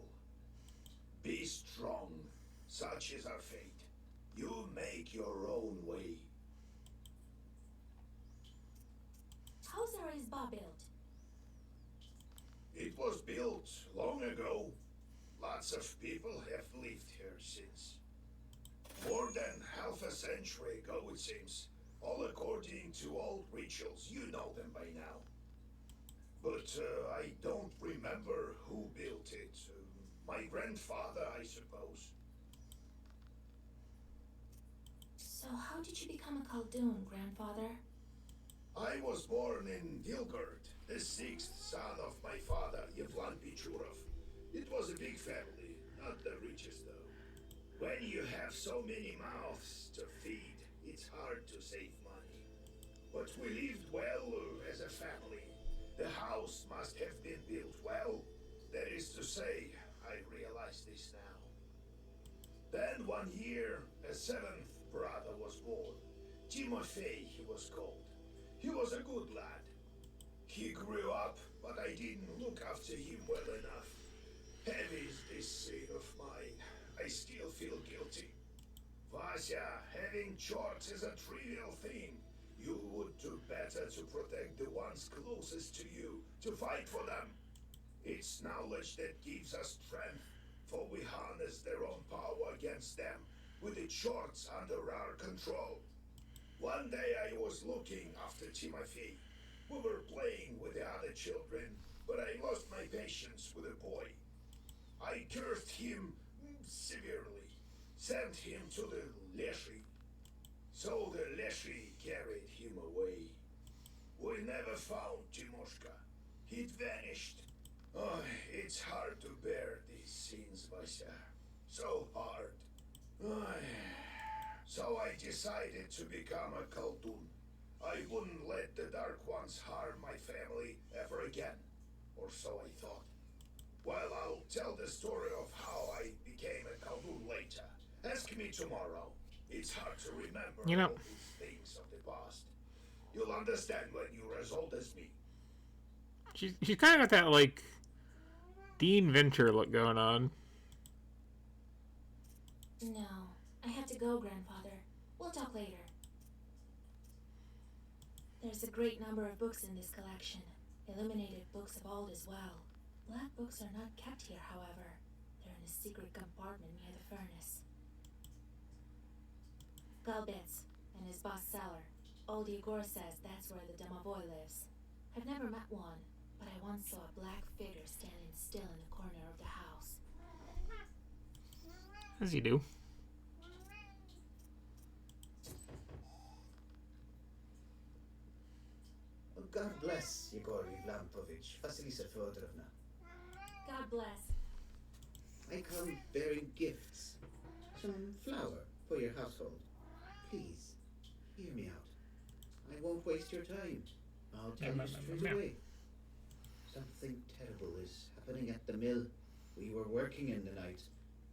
Be strong. Such is our fate. You make your own way. How's Arizba built? It was built long ago. Lots of people have lived here since. More than half a century ago, it seems. All according to old rituals. You know them by now. But I don't remember who built it. My grandfather, I suppose. So how did you become a Khaldun, Grandfather? I was born in Dilgard, the 6th son of my father, Yevlan Pichurov. It was a big family, not the richest though. When you have so many mouths to feed, it's hard to save money. But we lived well as a family. The house must have been built well. That is to say, I realize this now. Then one year, a 7th brother was born. Timofey he was called. He was a good lad. He grew up, but I didn't look after him well enough. Heavy is this sin of mine. I still feel guilty. Vasya, having chores is a trivial thing. You would do better to protect the ones closest to you, to fight for them. It's knowledge that gives us strength, for we harness their own power against them, with the chores under our control. One day I was looking after Timothy. We were playing with the other children, but I lost my patience with the boy. I cursed him severely, sent him to the Leshy. So the Leshy carried him away. We never found Timoshka. He'd vanished. Oh, it's hard to bear these scenes, Vasya. So hard. So I decided to become a Khaldun. I wouldn't let the Dark Ones harm my family ever again. Or so I thought. Well, I'll tell the story of how I became a Khaldun later. Ask me tomorrow. It's hard to remember You know, all these things of the past. You'll understand when you're as old as me. she's kind of got that, like, Dean Venture look going on. No, I have to go, Grandfather. We'll talk later. There's a great number of books in this collection. Illuminated books of old as well. Black books are not kept here, however. They're in a secret compartment near the furnace. Galbets and his boss Cellar. Old Igor says that's where the Domovoy lives. I've never met one, but I once saw a black figure standing still in the corner of the house. As you do. God bless Yegor Lampovich, Vasilisa Fyodorovna. God bless. I come bearing gifts. Some flour for your household. Please, hear me out. I won't waste your time. I'll tell you straight away. Something terrible is happening at the mill. We were working in the night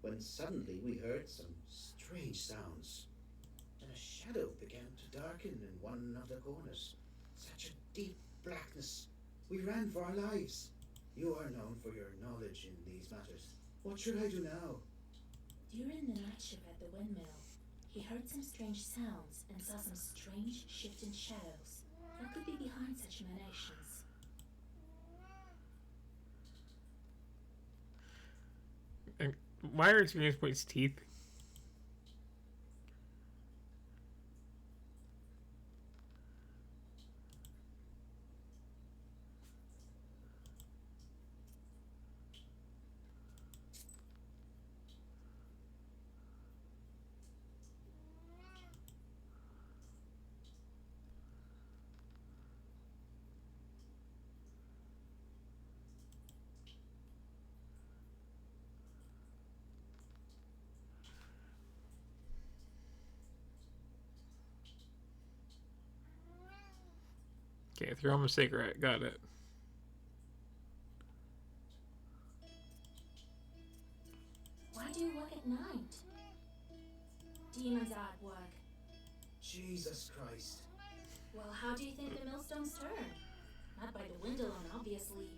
when suddenly we heard some strange sounds. And a shadow began to darken in one of the corners. Such a deep blackness. We ran for our lives. You are known for your knowledge in these matters. What should I do now? During the night shift at the windmill, he heard some strange sounds and saw some strange shifting shadows. What could be behind such emanations? And why are experience points teeth? Okay, throw him a cigarette. Got it. Why do you work at night? Demons are at work. Jesus Christ. Well, how do you think the millstones turn? Not by the wind alone, obviously.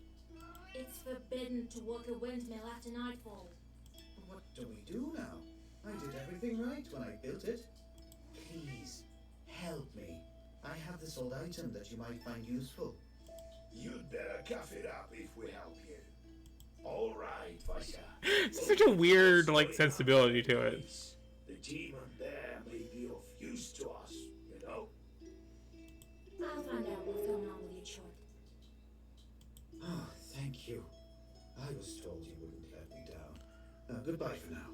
It's forbidden to work a windmill after nightfall. What do we do now? I did everything right when I built it. Please, help me. I have this old item that you might find useful. You'd better cough it up if we help you. All right, Vasya. Such a weird, like, sensibility to it. The demon there may be of use to us, you know? I'll find out what's going on with you, Chort. Oh, thank you. I was told you wouldn't let me down. Goodbye for now.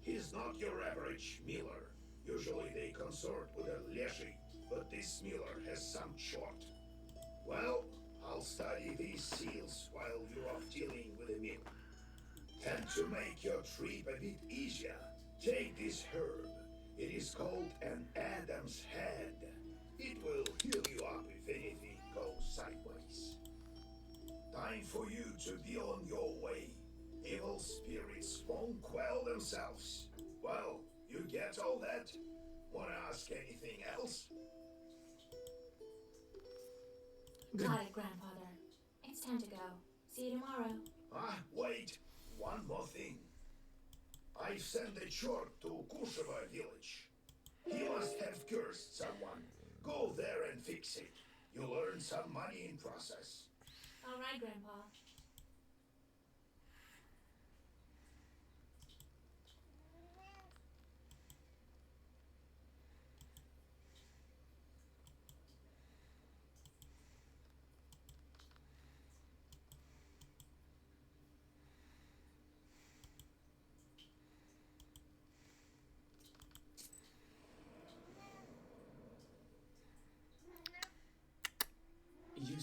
He's not your average miller. Usually they consort with a leshy, but this miller has some short. Well, I'll study these seals while you're off dealing with the mill. And to make your trip a bit easier, take this herb. It is called an Adam's Head. It will heal you up if anything goes sideways. Time for you to be on your way. Evil spirits won't quell themselves. Well, you get all that? Wanna ask anything else? Got it, Grandfather. It's time to go. See you tomorrow. Wait. One more thing. I've sent a short to Kusheva village. He must have cursed someone. Go there and fix it. You'll earn some money in process. All right, Grandpa.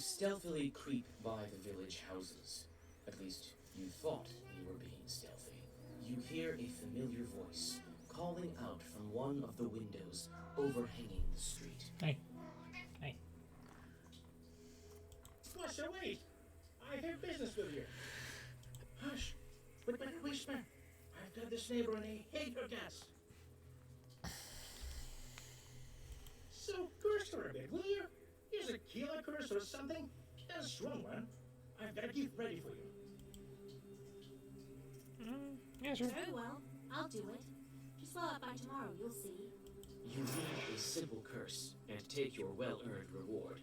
stealthily creep by the village houses. At least you thought you were being stealthy. You hear a familiar voice calling out from one of the windows overhanging the street. Hey. Hey. What's the wait? I have business with you. Hush. With better whisper. I've got this neighbor and I hate her guts. So curse her a bit, will you? Here's a killer curse or something. A strong one. I've got a gift ready for you. Yeah, sure. Very well. I'll do it. Just follow up by tomorrow, you'll see. You read a simple curse and take your well-earned reward.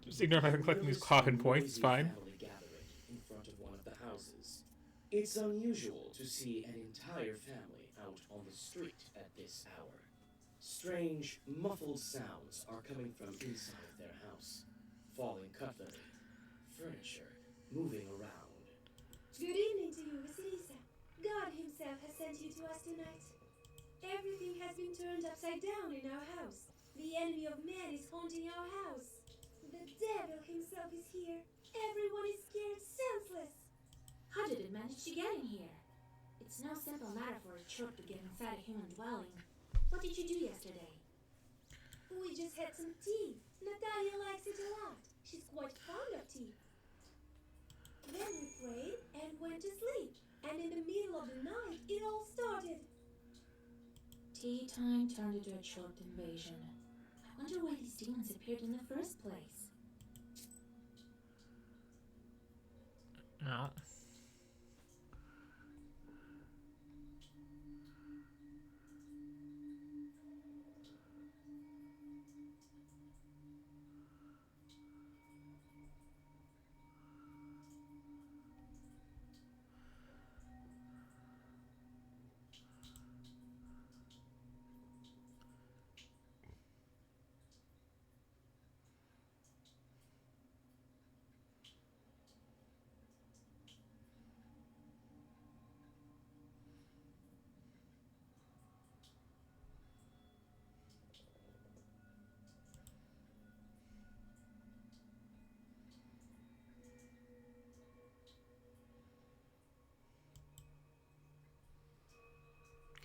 Just ignore if I'm collecting these coffin points, it's fine. Family gathering in front of one of the houses. It's unusual to see an entire family out on the street at this hour. Strange, muffled sounds are coming from inside their house. Falling cutlery, furniture, moving around. Good evening to you, Vasilisa. God himself has sent you to us tonight. Everything has been turned upside down in our house. The enemy of man is haunting our house. The devil himself is here. Everyone is scared senseless. How did it manage to get in here? It's no simple matter for a troop to get inside a human dwelling. What did you do yesterday? We just had some tea. Natalia likes it a lot. She's quite fond of tea. Then we prayed and went to sleep. And in the middle of the night, it all started. Tea time turned into a troop invasion. I wonder why these demons appeared in the first place. No.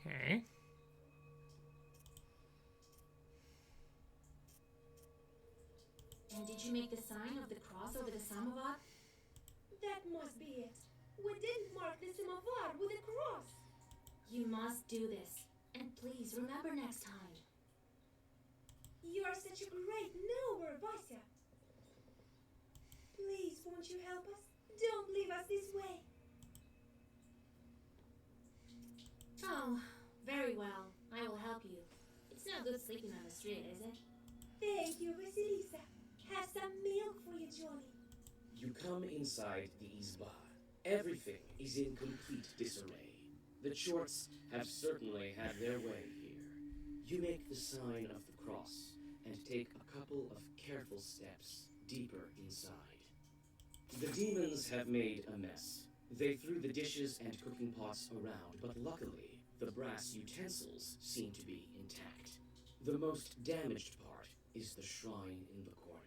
Okay. And did you make the sign of the cross over the samovar? That must be it. We didn't mark the samovar with a cross. You must do this. And please remember next time. You are such a great knower, Vasya. Please, won't you help us? Don't leave us this way. Oh, very well. I will help you. It's no good sleeping on the street, is it? Thank you, Vasilisa. Have some milk for you, Johnny. You come inside the Izba. Everything is in complete disarray. The Chorts have certainly had their way here. You make the sign of the cross and take a couple of careful steps deeper inside. The demons have made a mess. They threw the dishes and cooking pots around, but luckily, the brass utensils seem to be intact. The most damaged part is the shrine in the corner.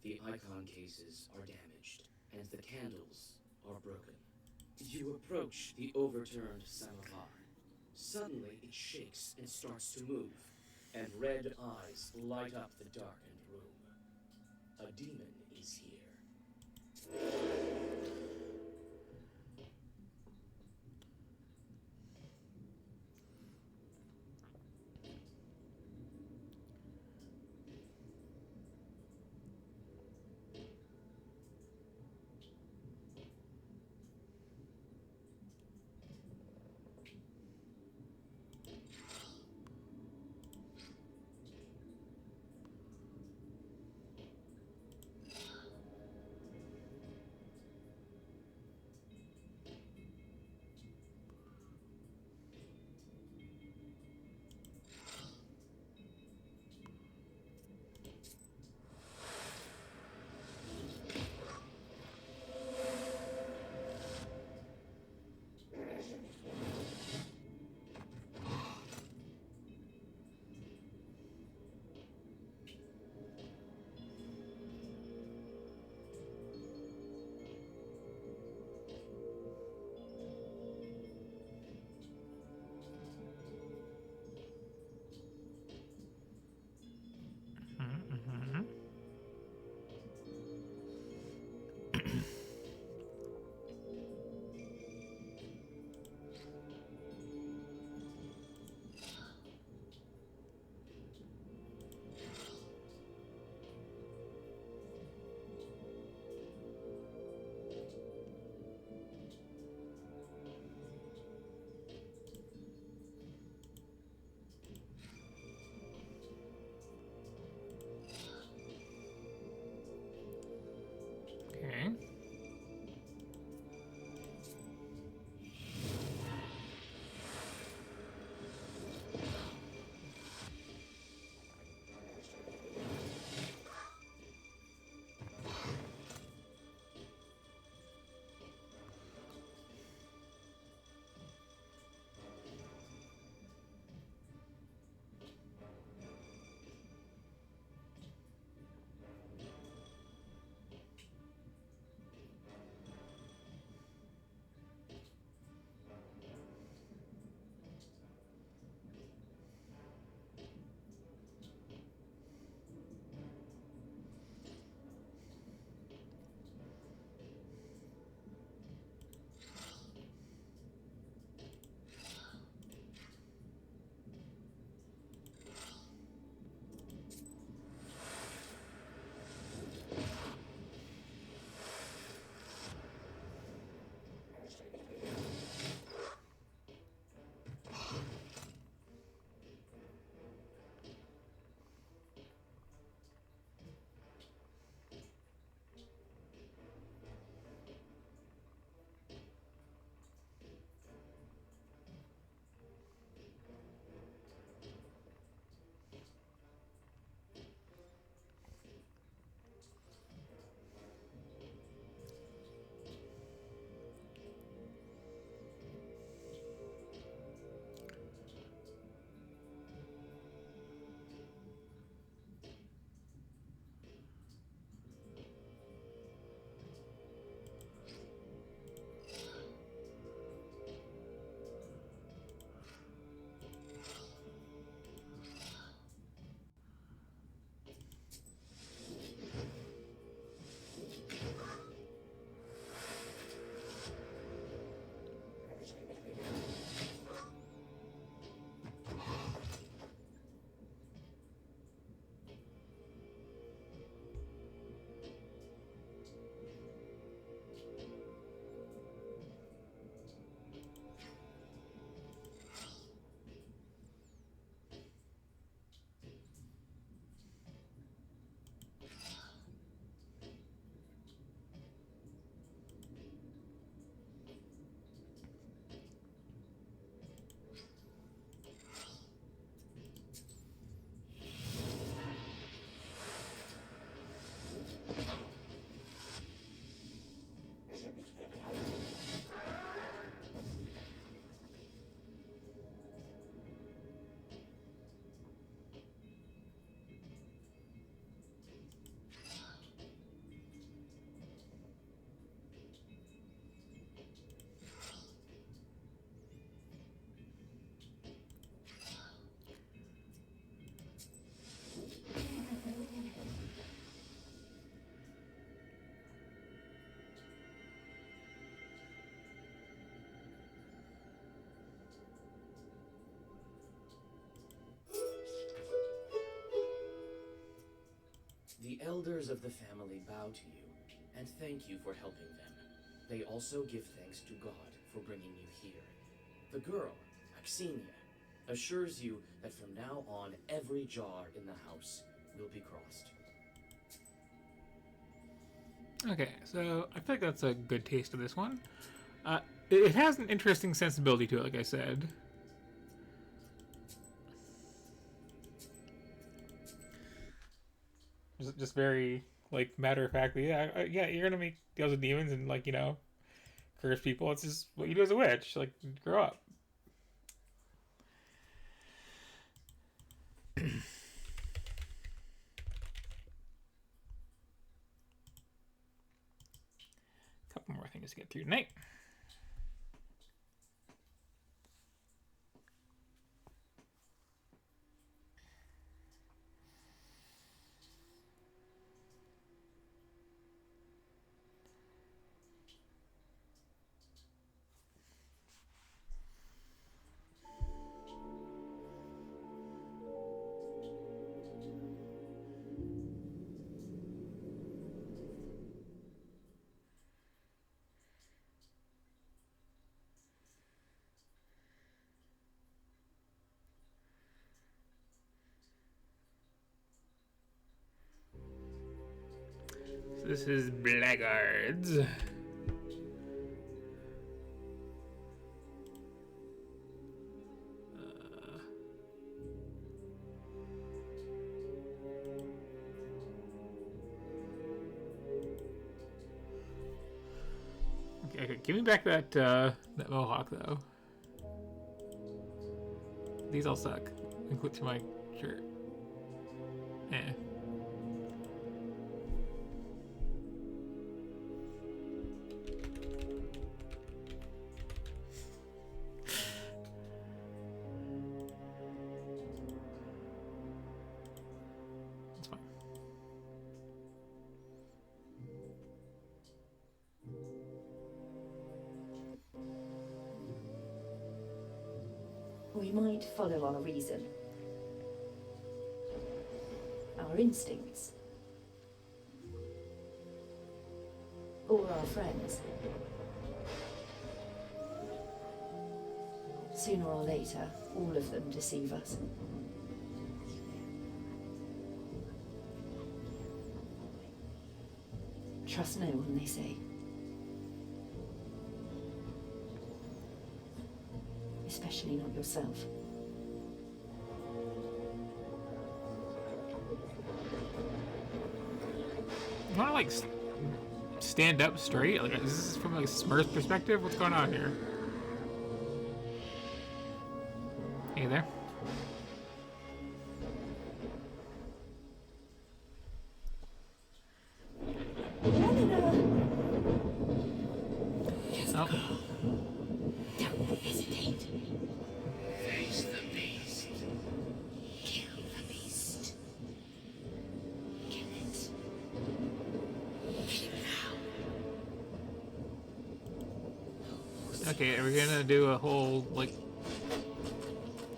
The icon cases are damaged, and the candles are broken. You approach the overturned samovar. Suddenly, it shakes and starts to move, and red eyes light up the darkened room. A demon is here. elders of the family bow to you and thank you for helping them. They also give thanks to God for bringing you here. The girl, Axinia, assures you that from now on, every jar in the house will be crossed. Okay, so I feel like that's a good taste of this one. It has an interesting sensibility to it, like I said. Just very, like, matter-of-factly, yeah, you're gonna make deals with demons and, like, you know, curse people. It's just what you do as a witch. Like, grow up. Couple more things to get through tonight. This is Blackguards. Okay, give me back that that mohawk though. These all suck. Include to my shirt. Eh. We might follow our reason, our instincts, or our friends. Sooner or later, all of them deceive us. Trust no one, they say. Especially not yourself. You wanna like stand up straight? Like, is this from like Smurf's perspective? What's going on here? Hey there. Oh. Don't hesitate. Face the beast. Kill the beast. Kill it. Kill it now. Okay, are we gonna do a whole like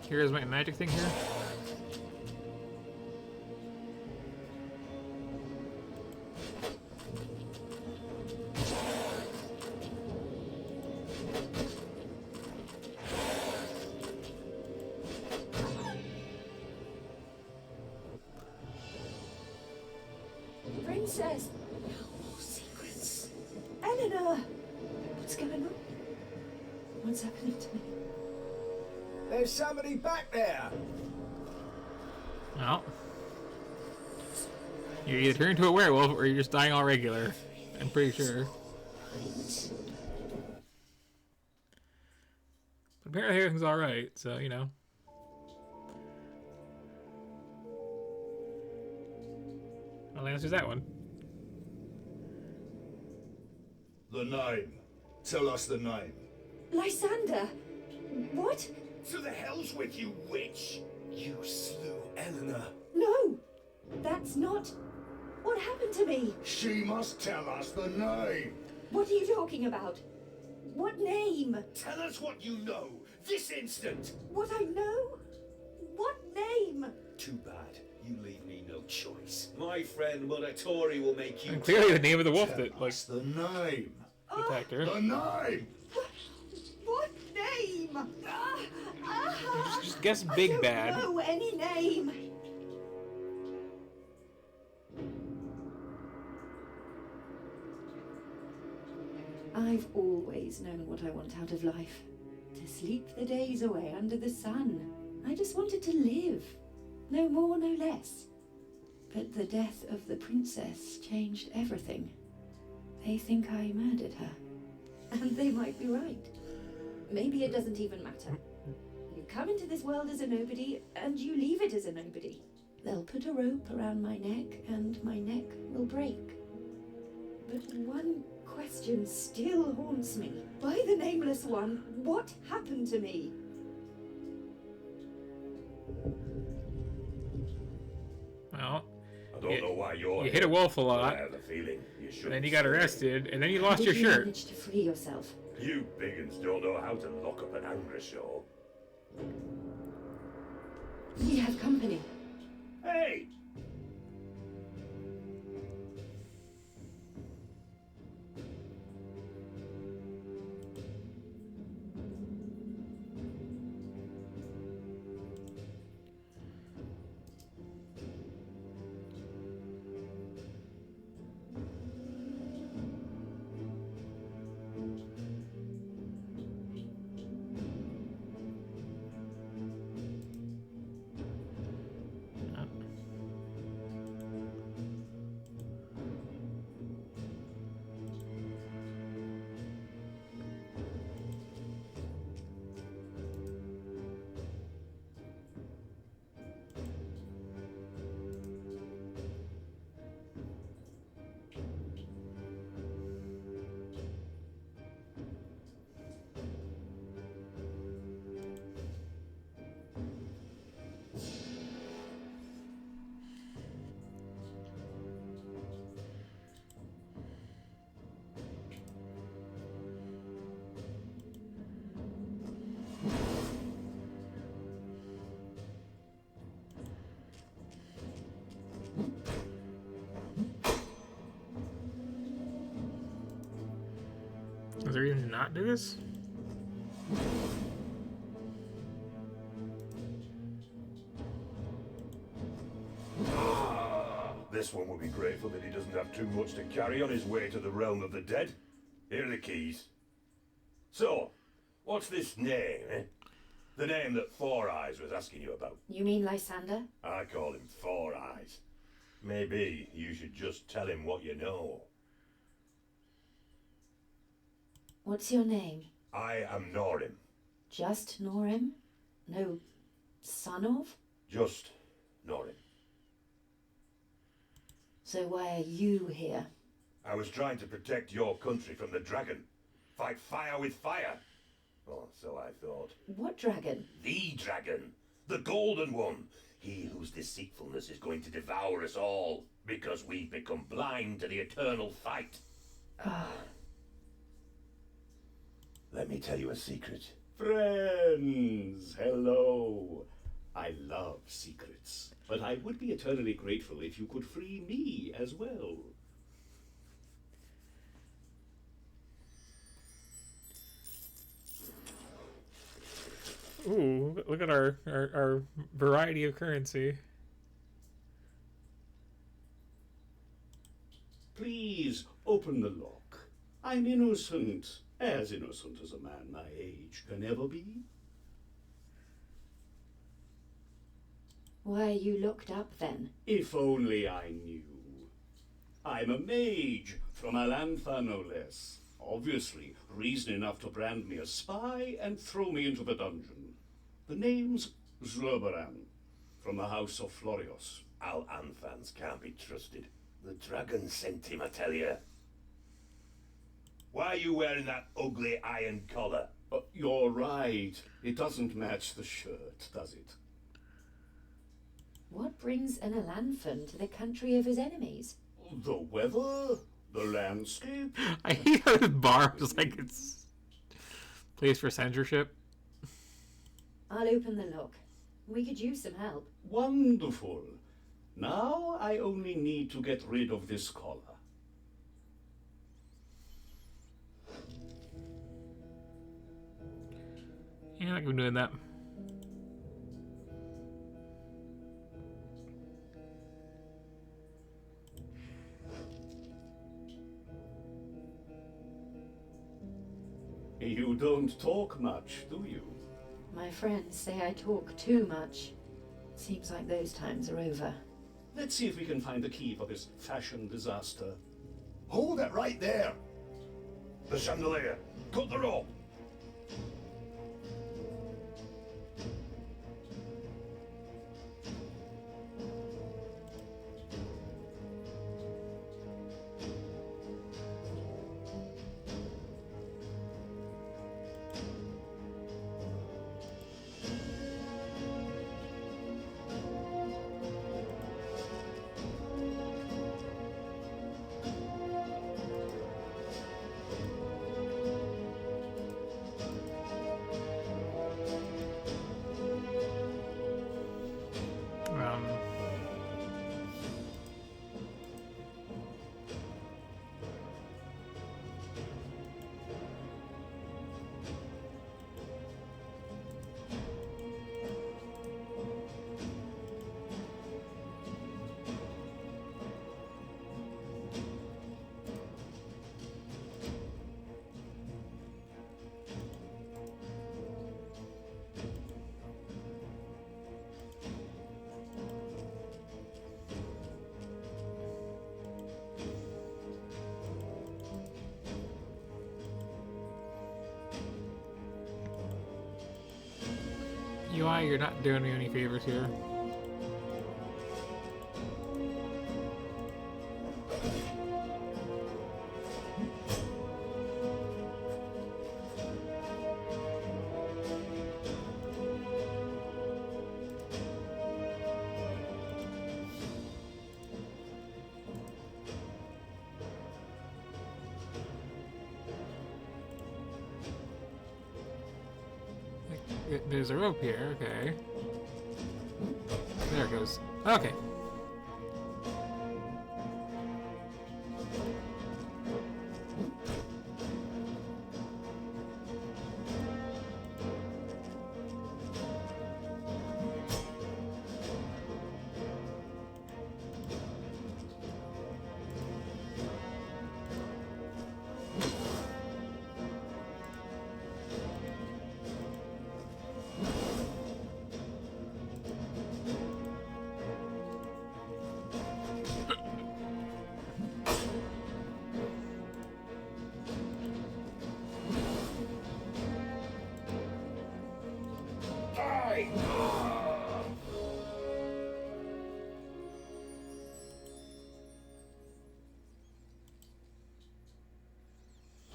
here's my magic thing here? Princess! No more secrets. Eleanor! What's going on? What's happening to me? There's somebody back there. Well, you either turn into a werewolf or you're just dying all regular. I'm pretty sure. But apparently everything's alright, so you know. Well, the answer's that one. The name. Tell us the name. Lysander! What? To the hells with you, witch! You slew Eleanor. No! That's not... What happened to me? She must tell us the name. What are you talking about? What name? Tell us what you know, this instant. What I know? What name? Too bad. You leave me no choice. Wait, my friend Muratori will make you. And clearly the name of the wolf that like the name. attacked her. The name. What name? Just guess Big Bad. I don't know any name. I've always known what I want out of life. To sleep the days away under the sun. I just wanted to live. No more, no less. But the death of the princess changed everything. They think I murdered her. And they might be right. Maybe it doesn't even matter. You come into this world as a nobody, and you leave it as a nobody. They'll put a rope around my neck, and my neck will break. But one question still haunts me. By the Nameless One, what happened to me? Well, I don't know why you're you hit a wolf a lot. I have a feeling you should. And then you got arrested, and then you How lost your did you shirt. manage to free yourself? You biggins don't know how to lock up an angry show. We have company. Hey! Is there a reason to not do this? This one will be grateful that he doesn't have too much to carry on his way to the realm of the dead. Here are the keys. So, what's this name, eh? The name that Four Eyes was asking you about. You mean Lysander? I call him Four Eyes. Maybe you should just tell him what you know. What's your name? I am Norim. Just Norim? No son of? Just Norim. So why are you here? I was trying to protect your country from the dragon. Fight fire with fire. Or so I thought. What dragon? The dragon. The golden one. He whose deceitfulness is going to devour us all. Because we've become blind to the eternal fight. Let me tell you a secret. Friends, hello. I love secrets, but I would be eternally grateful if you could free me as well. Ooh, look at our variety of currency. Please open the lock. I'm innocent, as innocent as a man my age can ever be. Why are you locked up then? If only I knew. I'm a mage, from Alantha no less. Obviously, reason enough to brand me a spy and throw me into the dungeon. The name's Zlobaran, from the House of Florios. Al-Anthans can't be trusted. The dragon sent him, I tell you. Why are you wearing that ugly iron collar? You're right. It doesn't match the shirt, does it? What brings an Alanthan to the country of his enemies? The weather, the landscape. I hate how this bar is like it's place for censorship. I'll open the lock. We could use some help. Wonderful. Now I only need to get rid of this collar. Yeah, I can doing that. You don't talk much, do you? My friends say I talk too much. Seems like those times are over. Let's see if we can find the key for this fashion disaster. Hold it right there! The chandelier! Cut the rope! UI, you're not doing me any favors here. There's a rope here, okay. There it goes. Okay.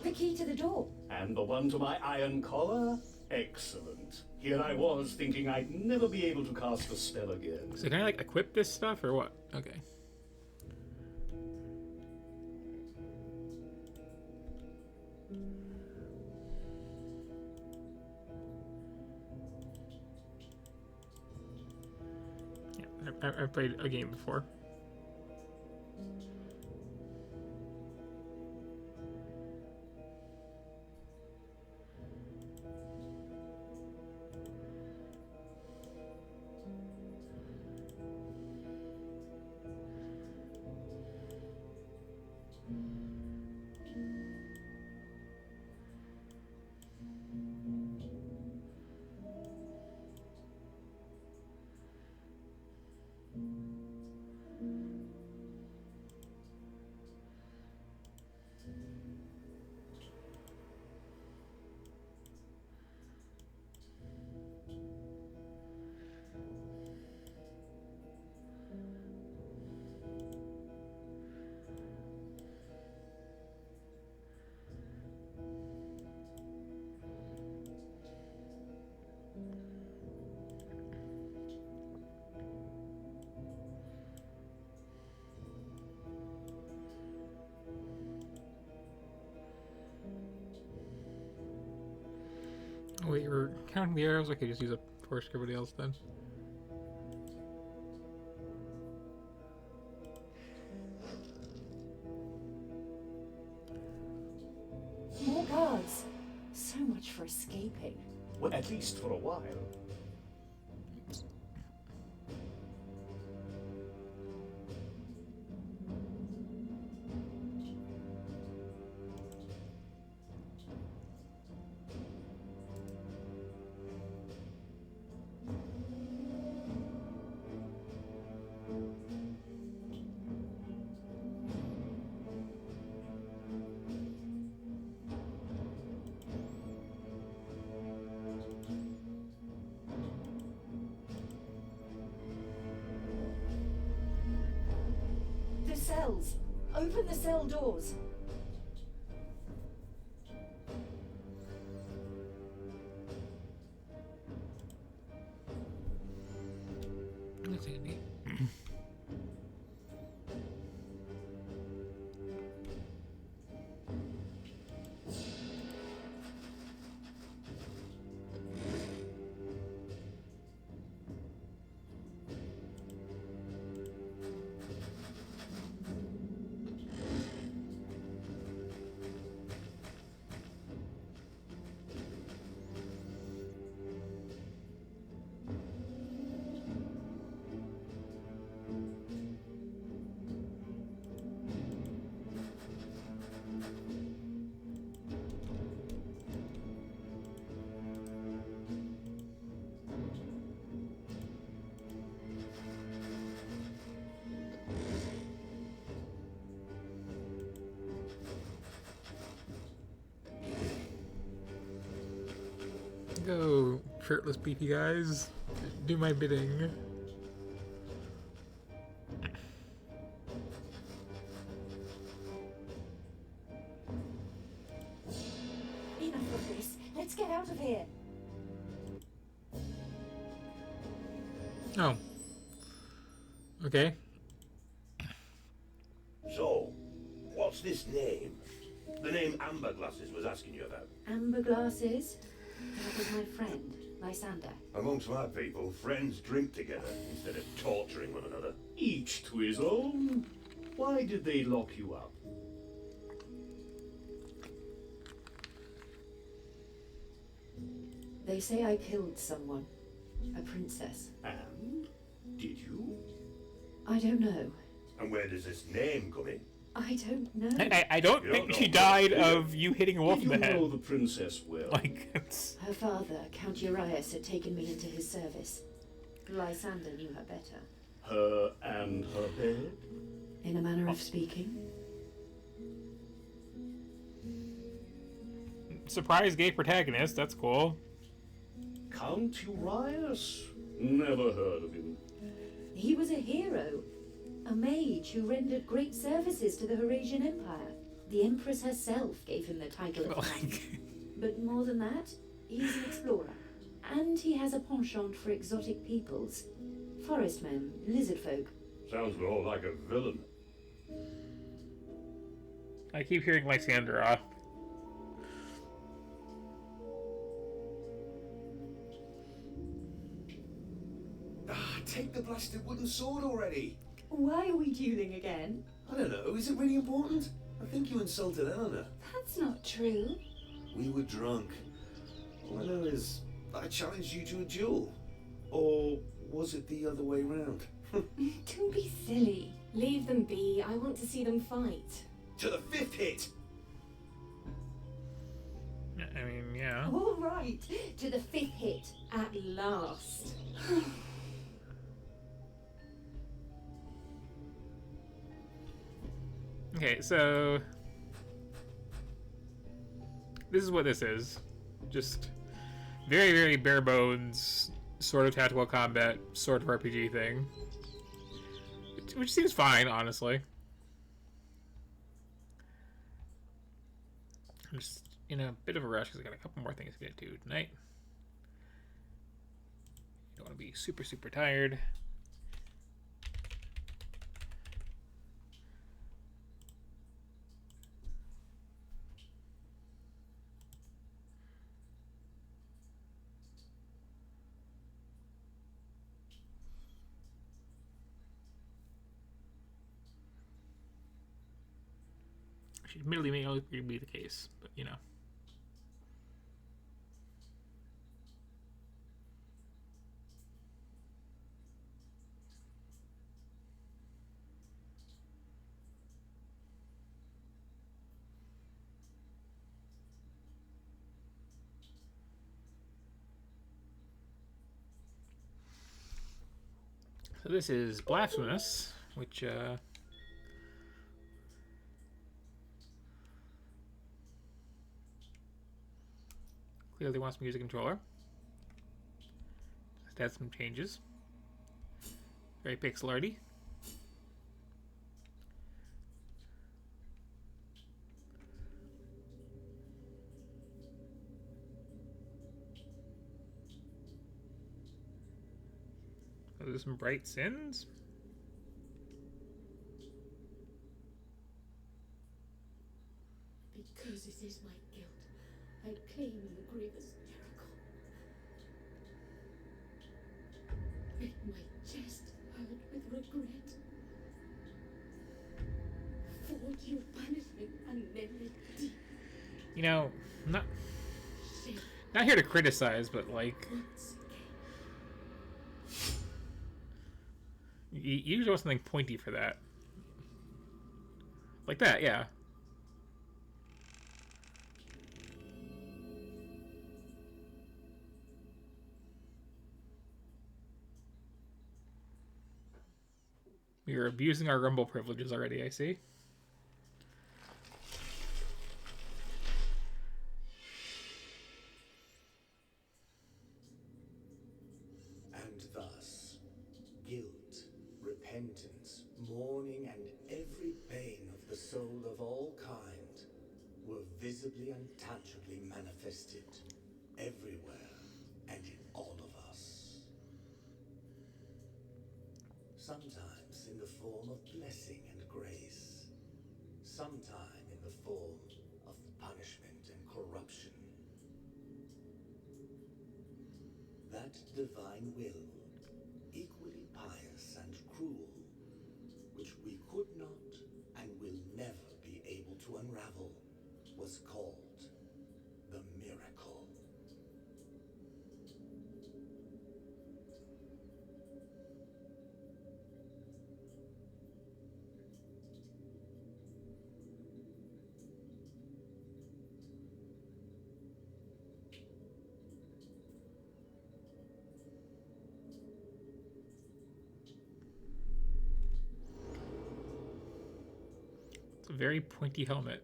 The key to the door. And the one to my iron collar? Excellent. Here I was thinking I'd never be able to cast a spell again. So can I like equip this stuff or what? Okay. Yeah, I've played a game before. Wait, you're counting the arrows? I could just use a torch for everybody else then. more guards. So much for escaping. Well, at least for a while. The cells. Open the cell doors. That's handy. Go, shirtless beefy guys. Do my bidding. Enough of this. Let's get out of here. Oh. Okay. So, what's this name? The name Amber Glasses was asking you about. Amber glasses. That was my friend, Lysander. Amongst my people, friends drink together instead of torturing one another. Each to his own. Why did they lock you up? They say I killed someone. A princess. And? Did you? I don't know. And where does this name come in? I don't know. I don't You think don't she know died much, do you? of you hitting a wolf in You the head. know the princess well. Like, it's... Her father, Count Urias, had taken me into his service. Lysander knew her better. Her and her bed? In a manner of speaking. Surprise gay protagonist, that's cool. Count Urias? Never heard of him. He was a hero. A mage who rendered great services to the Horasian Empire. The Empress herself gave him the title of Knight. But more than that, he's an explorer. And he has a penchant for exotic peoples. Forest men, lizard folk. Sounds more like a villain. I keep hearing Lysandra. Take the blasted wooden sword already. Why are we dueling again? I don't know, is it really important? I think you insulted Eleanor. That's not true. We were drunk. All I know is I challenged you to a duel. Or was it the other way round? Don't be silly. Leave them be. I want to see them fight. To the 5th hit! I mean, yeah. All right, to the 5th hit. At last. Okay, so this is what this is. Just very, very bare bones, sort of tactical combat, sort of RPG thing. Which seems fine, honestly. I'm just in a bit of a rush because I got a couple more things to get to tonight. Don't want to be super, super tired. Which admittedly may always be the case, but you know. So this is Blasphemous, which clearly wants music controller. Just add some changes. Very pixel arty. There's some bright sins. Because it is my guilt, I claim the grievous miracle. Make my chest hurt with regret. Forge your punishment unmerited deep. You know, not here to criticize, but like, you usually want something pointy for that. Like that, yeah. We are abusing our Rumble privileges already, I see. And thus, guilt, repentance, mourning, and every pain of the soul of all kind were visibly and tangibly manifested everywhere and in all of us. Sometimes in the form of blessing and grace, sometime in the form of punishment and corruption. That divine will, equally pious and cruel, which we could not and will never be able to unravel, was called the miracle. It's a very pointy helmet.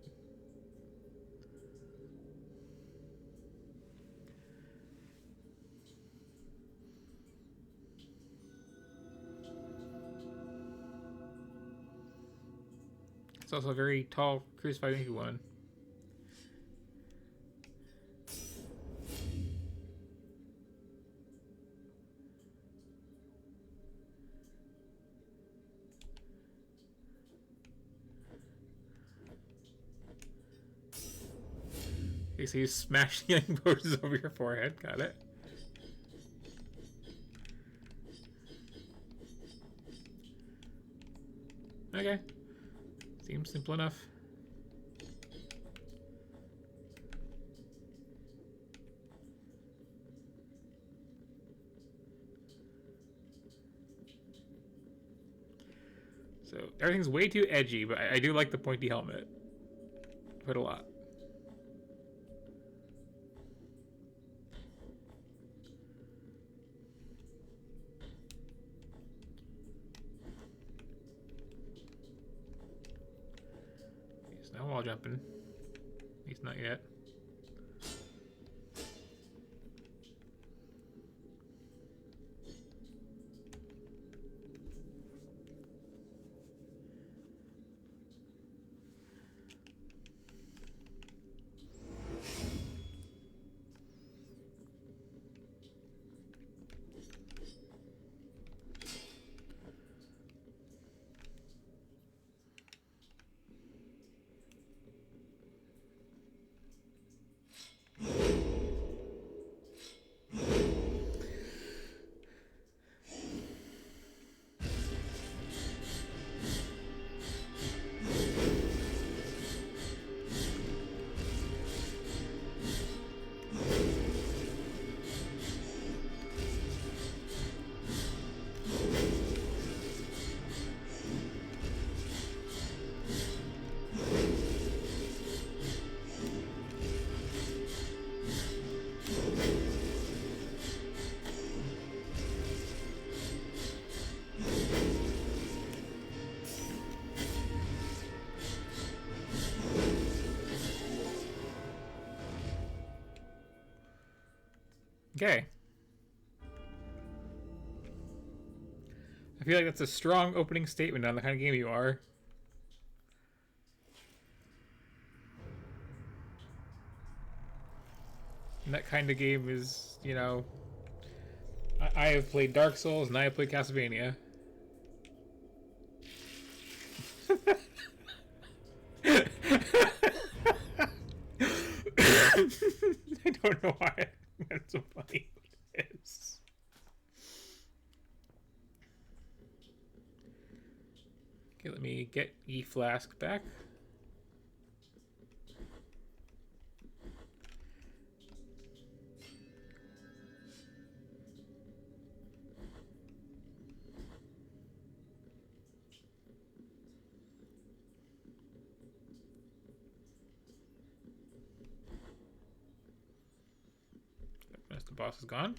It's also a very tall crucified one. Okay, so you smash the young poses over your forehead. Got it. Okay. Seems simple enough. So everything's way too edgy, but I do like the pointy helmet. Quite a lot. He's now wall jumping. He's not yet. Okay. I feel like that's a strong opening statement on the kind of game you are. And that kind of game is, you know... I have played Dark Souls and I have played Castlevania. I don't know why that's so funny, but it is. Okay, let me get E-Flask back. The boss is gone.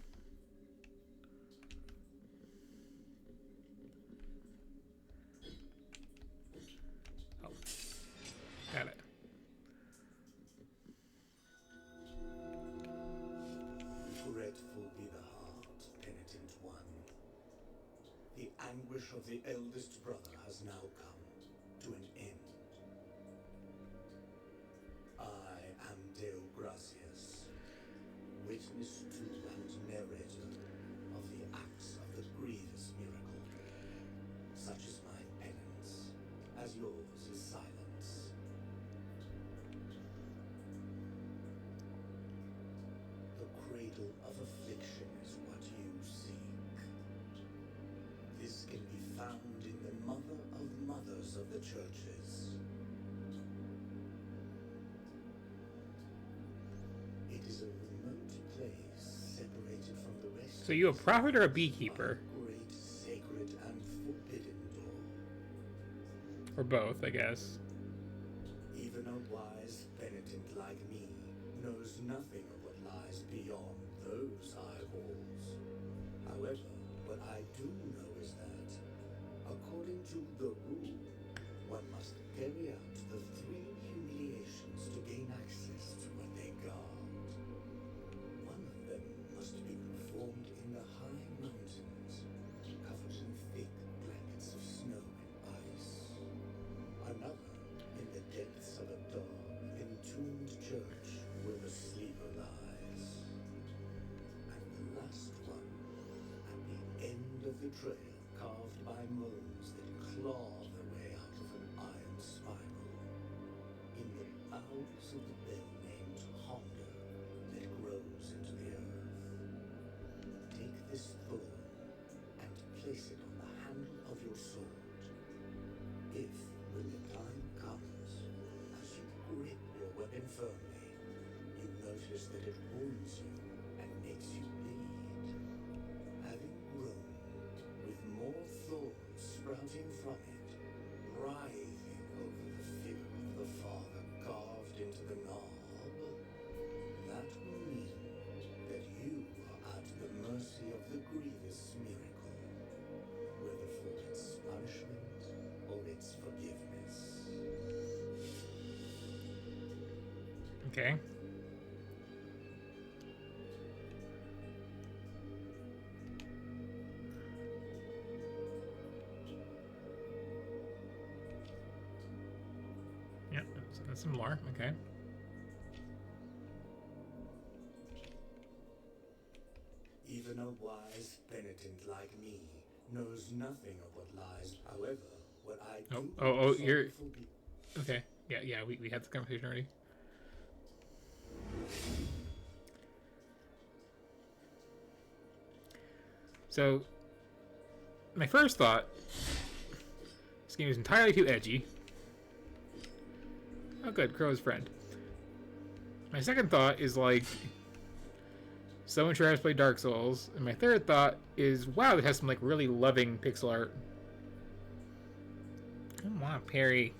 Oh, got it. Grateful be the heart, penitent one. The anguish of the eldest brother has now come to an end. I am Deo Gracias, witness to and narrator of the acts of the grievous miracle. Such is my penance, as yours is silence. The cradle of affliction is what you seek. This can be found in the mother of mothers of the churches. It is a remote place separated from the rest. So you a prophet or a beekeeper? Great, sacred, and forbidden door. Or both, I guess. Even a wise penitent like me knows nothing of what lies beyond those eyeballs. However, what I do know is that, according to the rule, one must carry out the 3 humiliations to gain access to what they guard. One of them must be performed in the high mountains, covered in thick blankets of snow and ice. Another in the depths of a dark, entombed church where the sleeper lies. And the last one at the end of the trail, carved by moans that claw their way out of an iron spiral. In the bowels of the bell named Honda that grows into the earth. Take this thorn and place it on the handle of your sword. If, when the time comes, as you grip your weapon firmly, you notice that it wounds you and makes you bleed, having grown with more thorns sprouting from it, writhing over the figure of the Father carved into the knob, that will mean that you are at the mercy of the grievous miracle, whether for its punishment or its forgiveness. Okay. Yep, that's some lore. Okay. Even a wise penitent like me knows nothing of what lies. However, what I do You're... Okay. Yeah, we had the conversation already. So, my first thought, this game is entirely too edgy. Oh good, Crow's friend. My second thought is like, someone tries to play Dark Souls. And my third thought is, wow, it has some like really loving pixel art. Come on, Perry.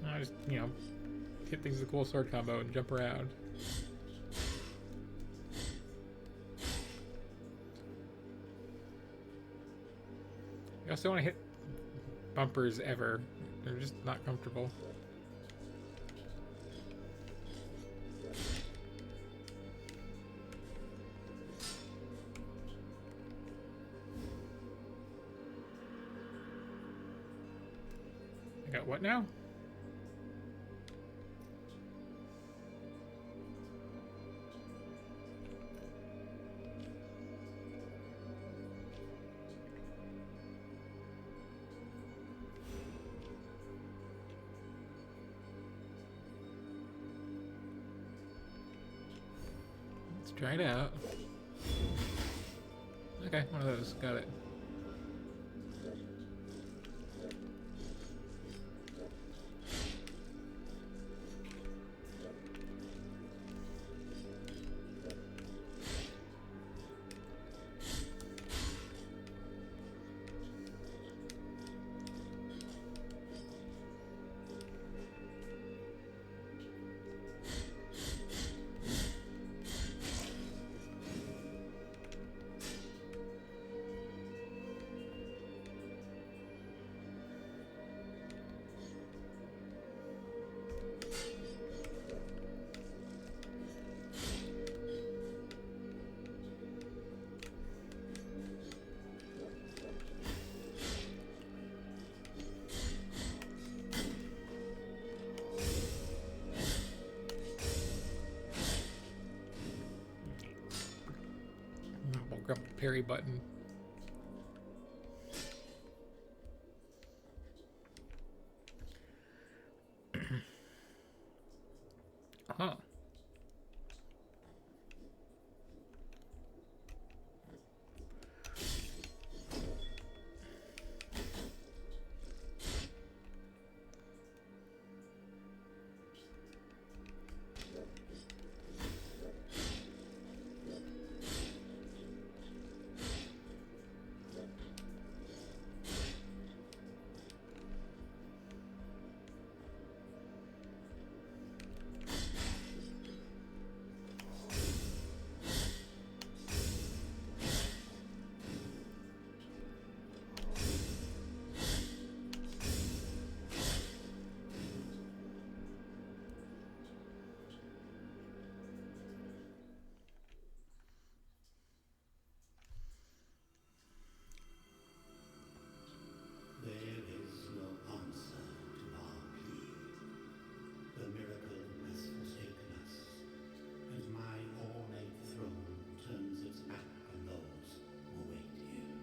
I just, you know, hit things with a cool sword combo and jump around. I also don't want to hit bumpers ever. They're just not comfortable. I got what now? Let's try it out. Okay, one of those. Got it. Grab the parry button. Huh. There is no answer to our plea. The miracle has forsaken us, and my ornate throne turns its back on those who wait here.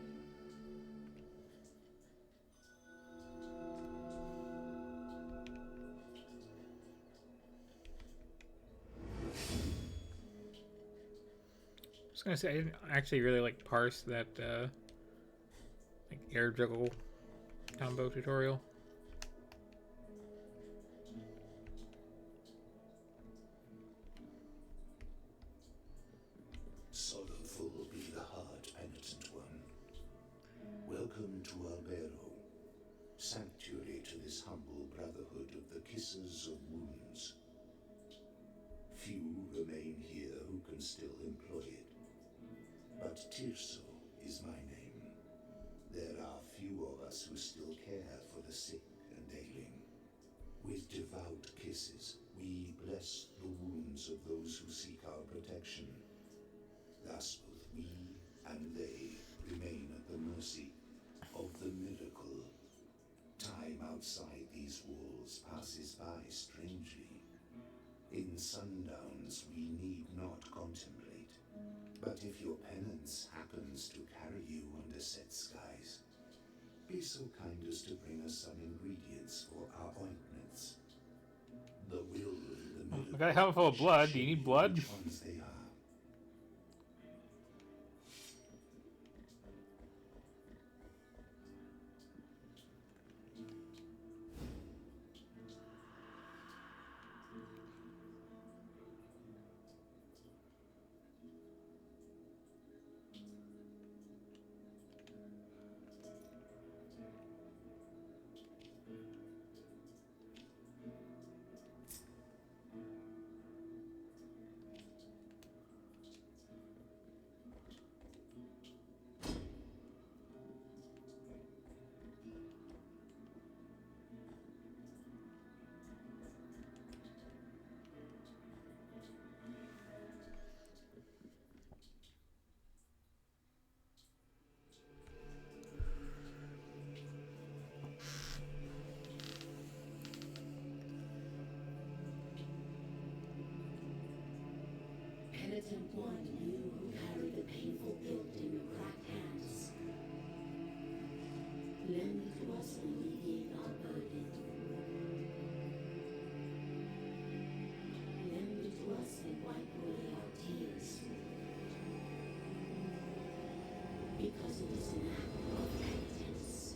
I was gonna say I didn't actually really like parse that like air juggle combo tutorial. Sorrowful be the heart, penitent one. Welcome to Albero, sanctuary to this humble brotherhood of the Kissers of Wounds. Few remain here who can still employ it, but Tirso is my name. There are few of us who still care for the sick and ailing. With devout kisses, we bless the wounds of those who seek our protection. Thus both we and they remain at the mercy of the miracle. Time outside these walls passes by strangely. In sundowns we need not contemplate. But if your penance happens to carry you under set skies, be so kind as to bring us some ingredients for our ointments. The will in the middle. I got a helmet full of blood. Do you need blood? Which ones they are. because it is an act of vengeance.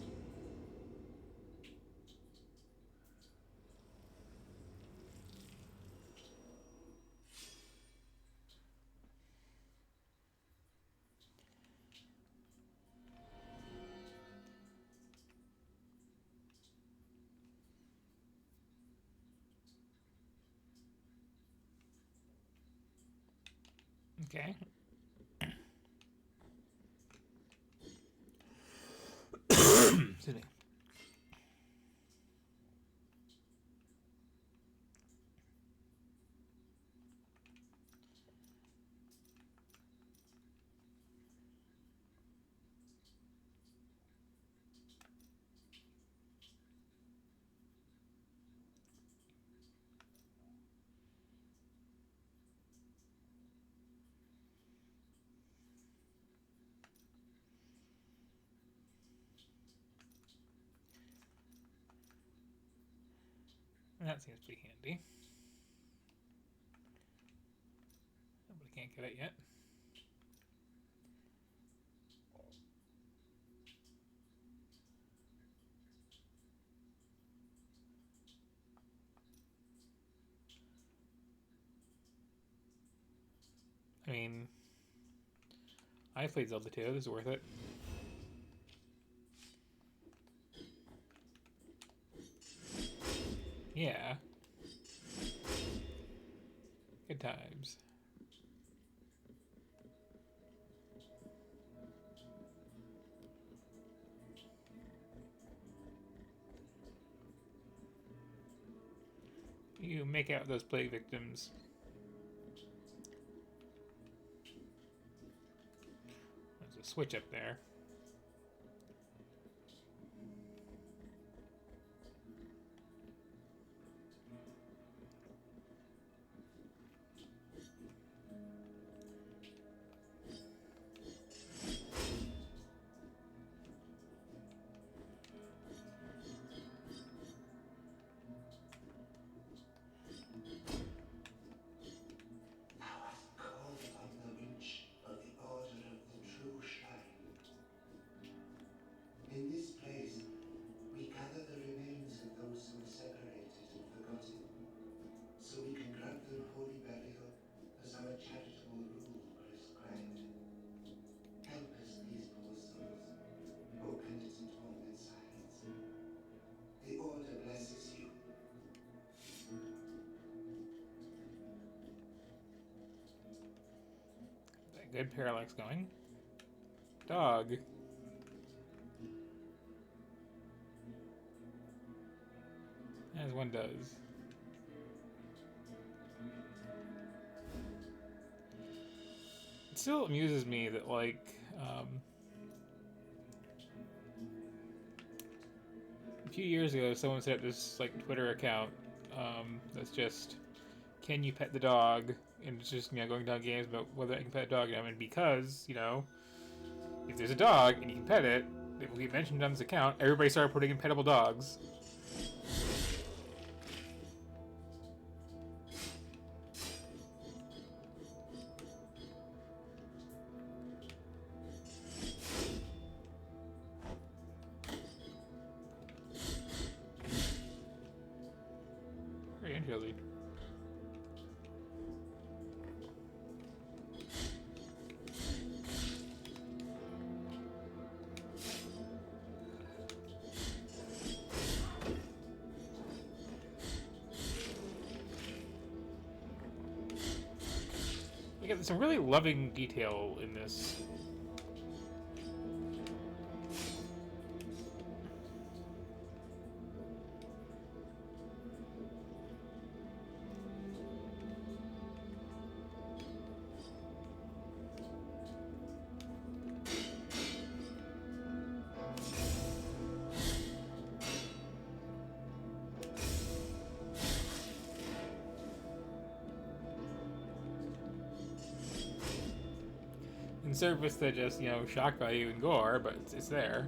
Okay. Excuse me. That seems pretty handy. Nobody can't get it yet. I mean, I played Zelda 2, it's worth it. Yeah. Good times. You make out those plague victims. There's a switch up there. In this place, we gather the remains of those who were separated and forgotten, so we can grant them holy burial as our charitable rule prescribed. Help us, these poor souls, O penitent one in silence. The Order blesses you. That good parallax going. Dog. As one does. It still amuses me that, like, a few years ago, someone set up this, like, Twitter account that's just, can you pet the dog? And it's just, you know, going down games about whether I can pet a dog. And because, you know, if there's a dog and you can pet it, it will be mentioned on this account, everybody started putting in petable dogs. Very interesting. You get some really loving detail in this. In service to just, you know, shock value and gore, but it's there.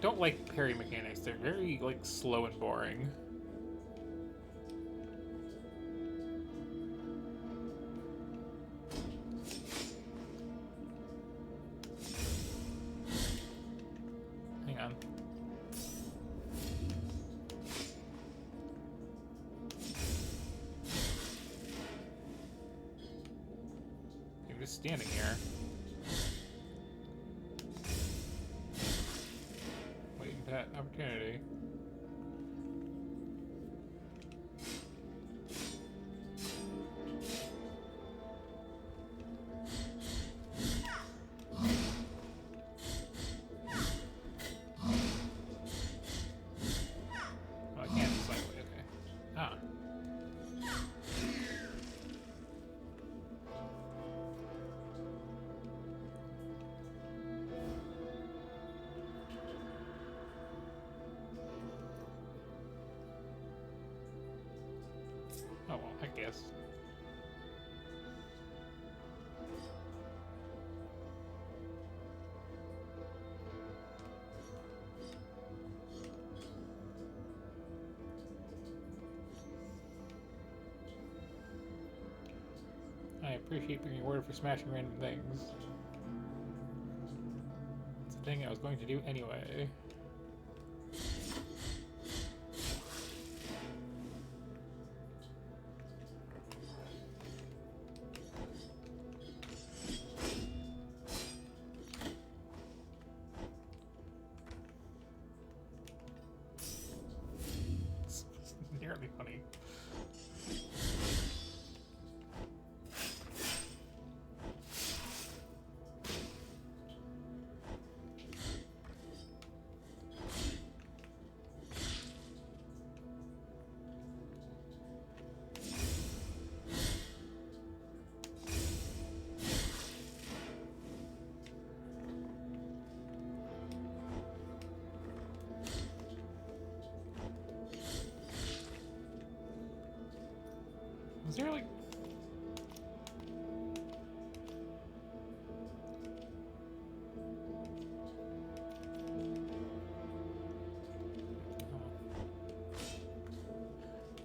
don't like parry mechanics. They're very, like, slow and boring. Hang on. You're just standing here. Waiting for that opportunity. Oh, I can't slightly, okay. Ah. Oh, well, I guess. I appreciate being rewarded for smashing random things. It's a thing I was going to do anyway. It's nearly funny. Was there like...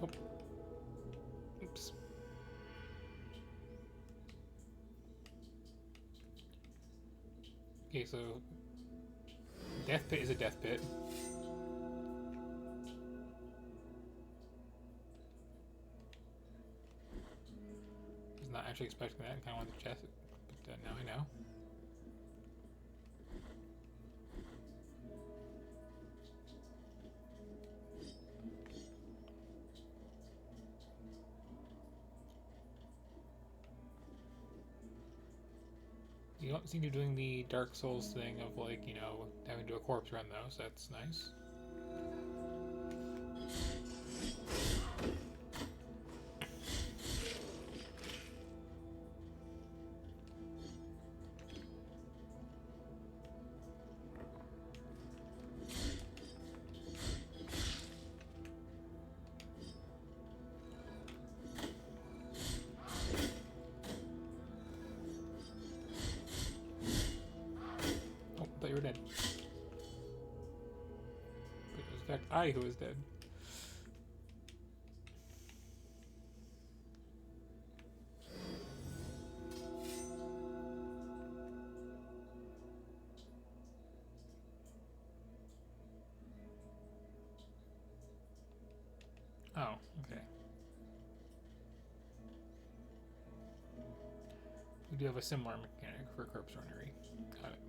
Oh. Oops. Okay, so Death Pit is a death pit. Was not actually expecting that. Kind of wanted to chest it, but now I know. You don't seem to be doing the Dark Souls thing of, like, you know, having to do a corpse run though, so that's nice. Oh, I thought you were dead. But it was in fact I who was dead. Oh, okay. We do have a similar mechanic for corpse runnery. Got it.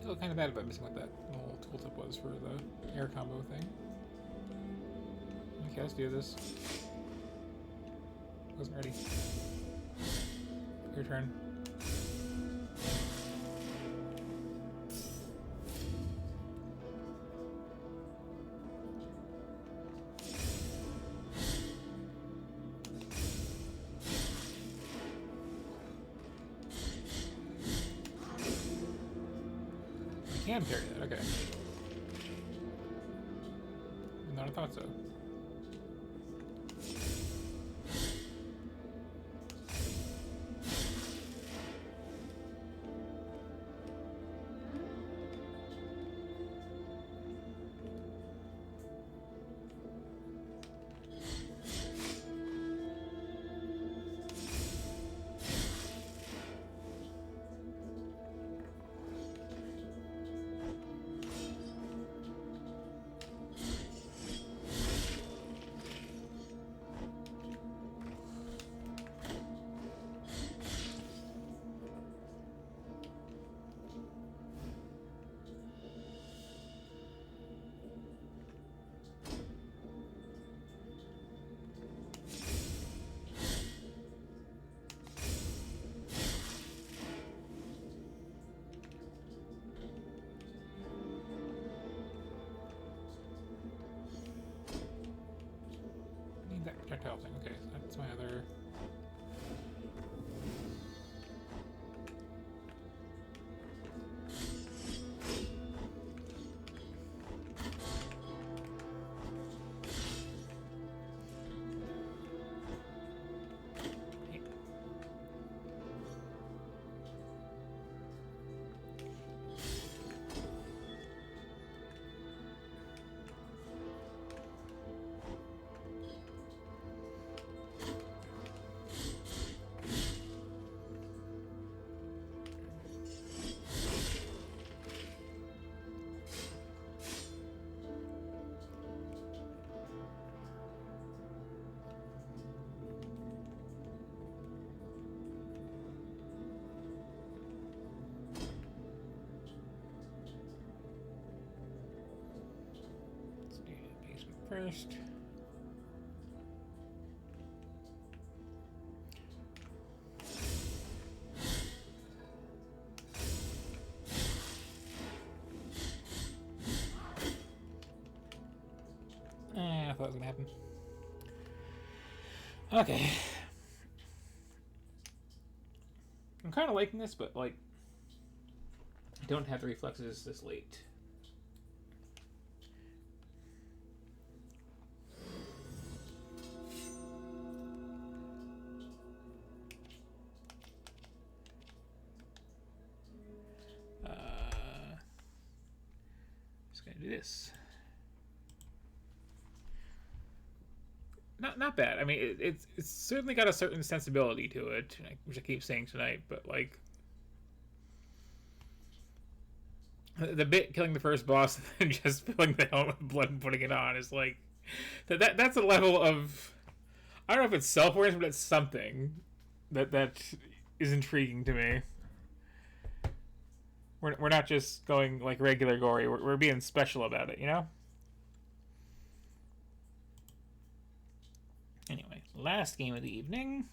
I feel kind of bad about missing what that little tooltip was for the air combo thing. Okay, let's do this. Wasn't ready. Your turn. I can parry that, okay. No, I thought so. Projectile thing. Okay, that's my other. First. I thought it was gonna happen. Okay. I'm kind of liking this, but like, I don't have the reflexes this late. Do this. Not bad. I mean, it's certainly got a certain sensibility to it, which I keep saying tonight. But like the bit killing the first boss and then just filling the helmet with blood and putting it on is like that's a level of, I don't know if it's self-awareness, but it's something that is intriguing to me. We're not just going like regular gory. We're being special about it, you know? Anyway, last game of the evening.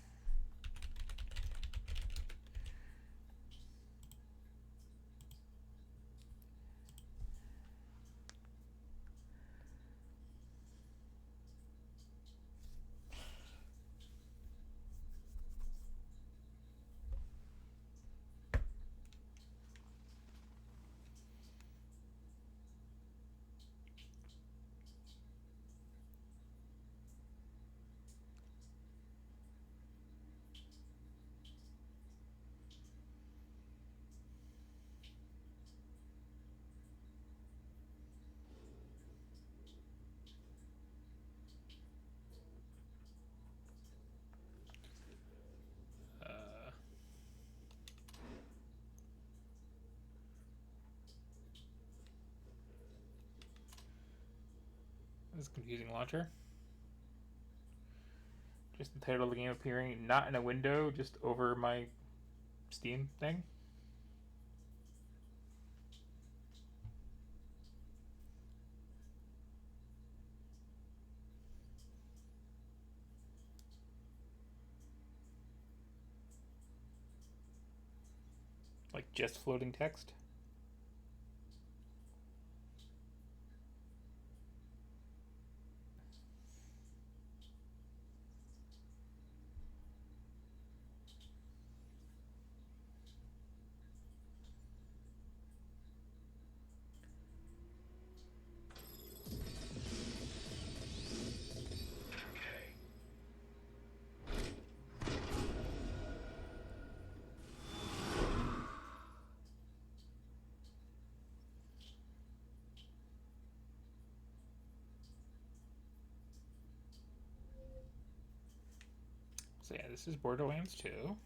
This is confusing launcher. Just the title of the game appearing not in a window, just over my Steam thing. Like just floating text. So yeah, this is Borderlands 2.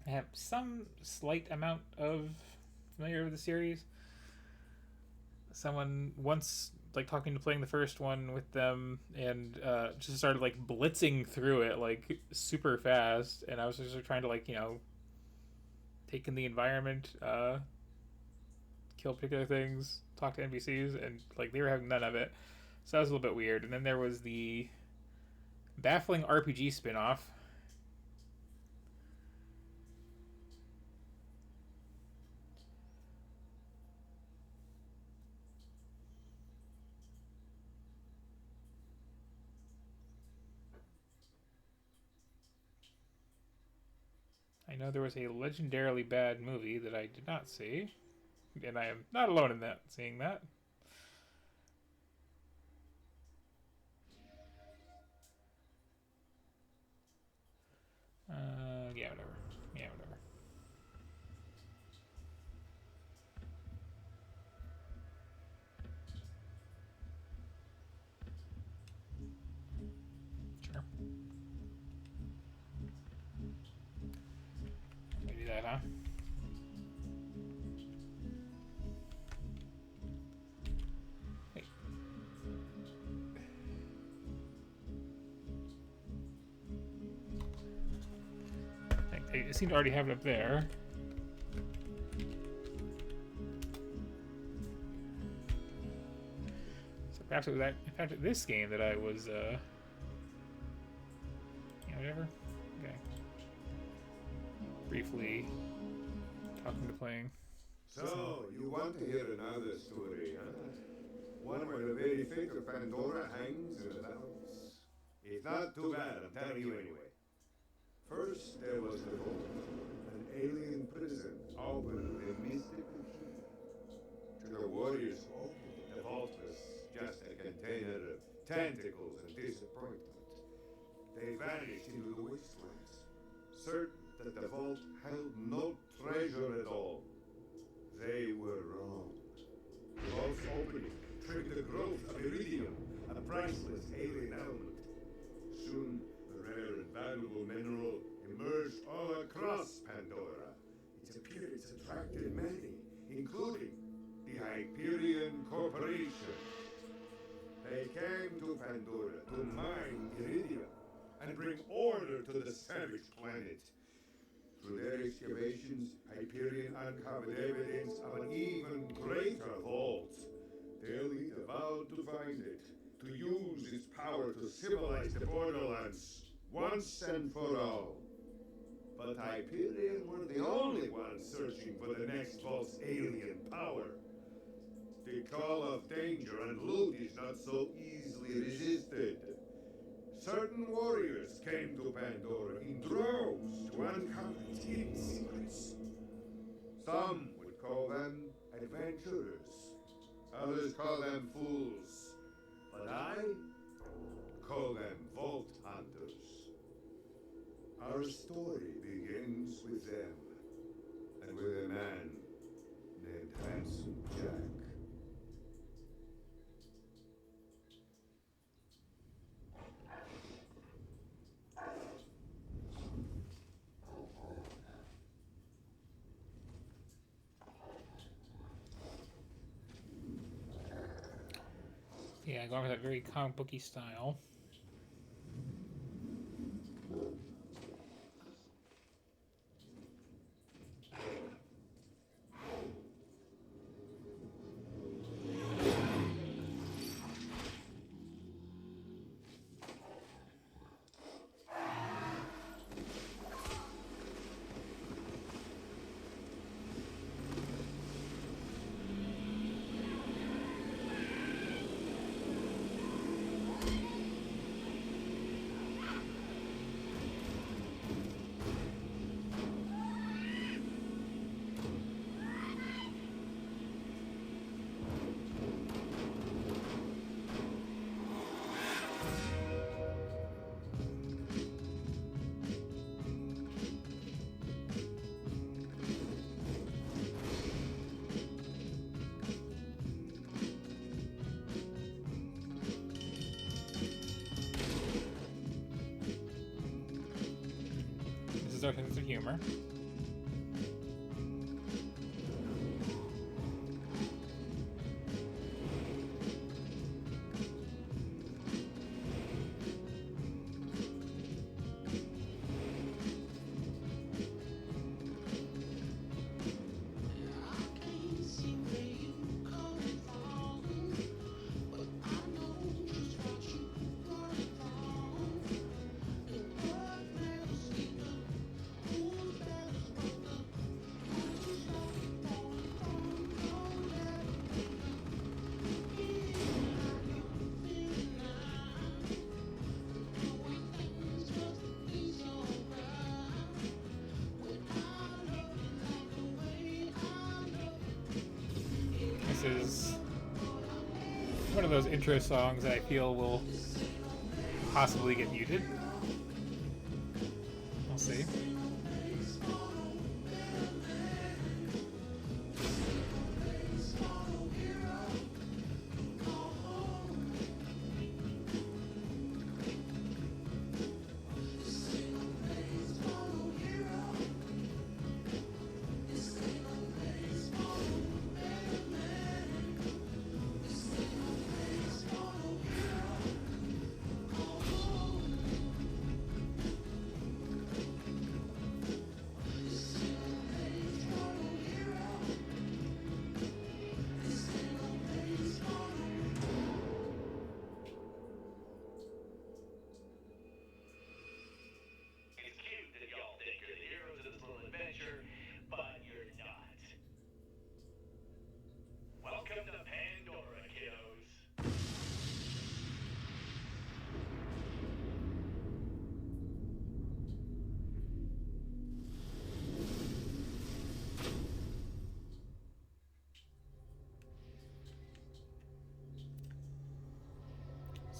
I have some slight amount of familiar with the series. Someone once like talking to playing the first one with them and just started like blitzing through it like super fast, and I was just trying to like, you know, take in the environment, kill particular things, talk to NPCs, and like they were having none of it. So that was a little bit weird. And then there was the baffling RPG spin-off. I know there was a legendarily bad movie that I did not see, and I am not alone in that, seeing that. Yeah, whatever. Yeah, whatever. Sure. Maybe that, huh? Hey. They seem to already have it up there. So perhaps it was that, in fact, this game that I was, yeah, whatever. Okay. Briefly talking to playing. So, you want to hear another story, huh? One where the very fate of Pandora hangs in the balance? It's not too bad, I'm telling you anyway. First, there was the Vault, an alien prison opened in a mystical ship. To the warriors who opened it, the Vault was just a container of tentacles and disappointment. They vanished into the wastelands, certain that the Vault held no treasure at all. They were wrong. The Vault's opening triggered the growth of iridium, a priceless alien element. Soon, the rare and valuable mineral emerged all across Pandora. Its appearance attracted many, including the Hyperion Corporation. They came to Pandora to mine iridium and bring order to the savage planet. Through their excavations, Hyperion uncovered evidence of an even greater vault. Their leader vowed to find it, to use its power to civilize the Borderlands once and for all. But Hyperion were the only ones searching for the next vault's alien power. The call of danger and loot is not so easily resisted. Certain warriors came to Pandora in droves to uncover its hidden secrets. Some would call them adventurers, others call them fools, but I call them Vault Hunters. Our story begins with them, and with a man named Handsome Jack. Yeah, going for that very comic booky style. our sense of humor. This is one of those intro songs that I feel will possibly get muted. We'll see.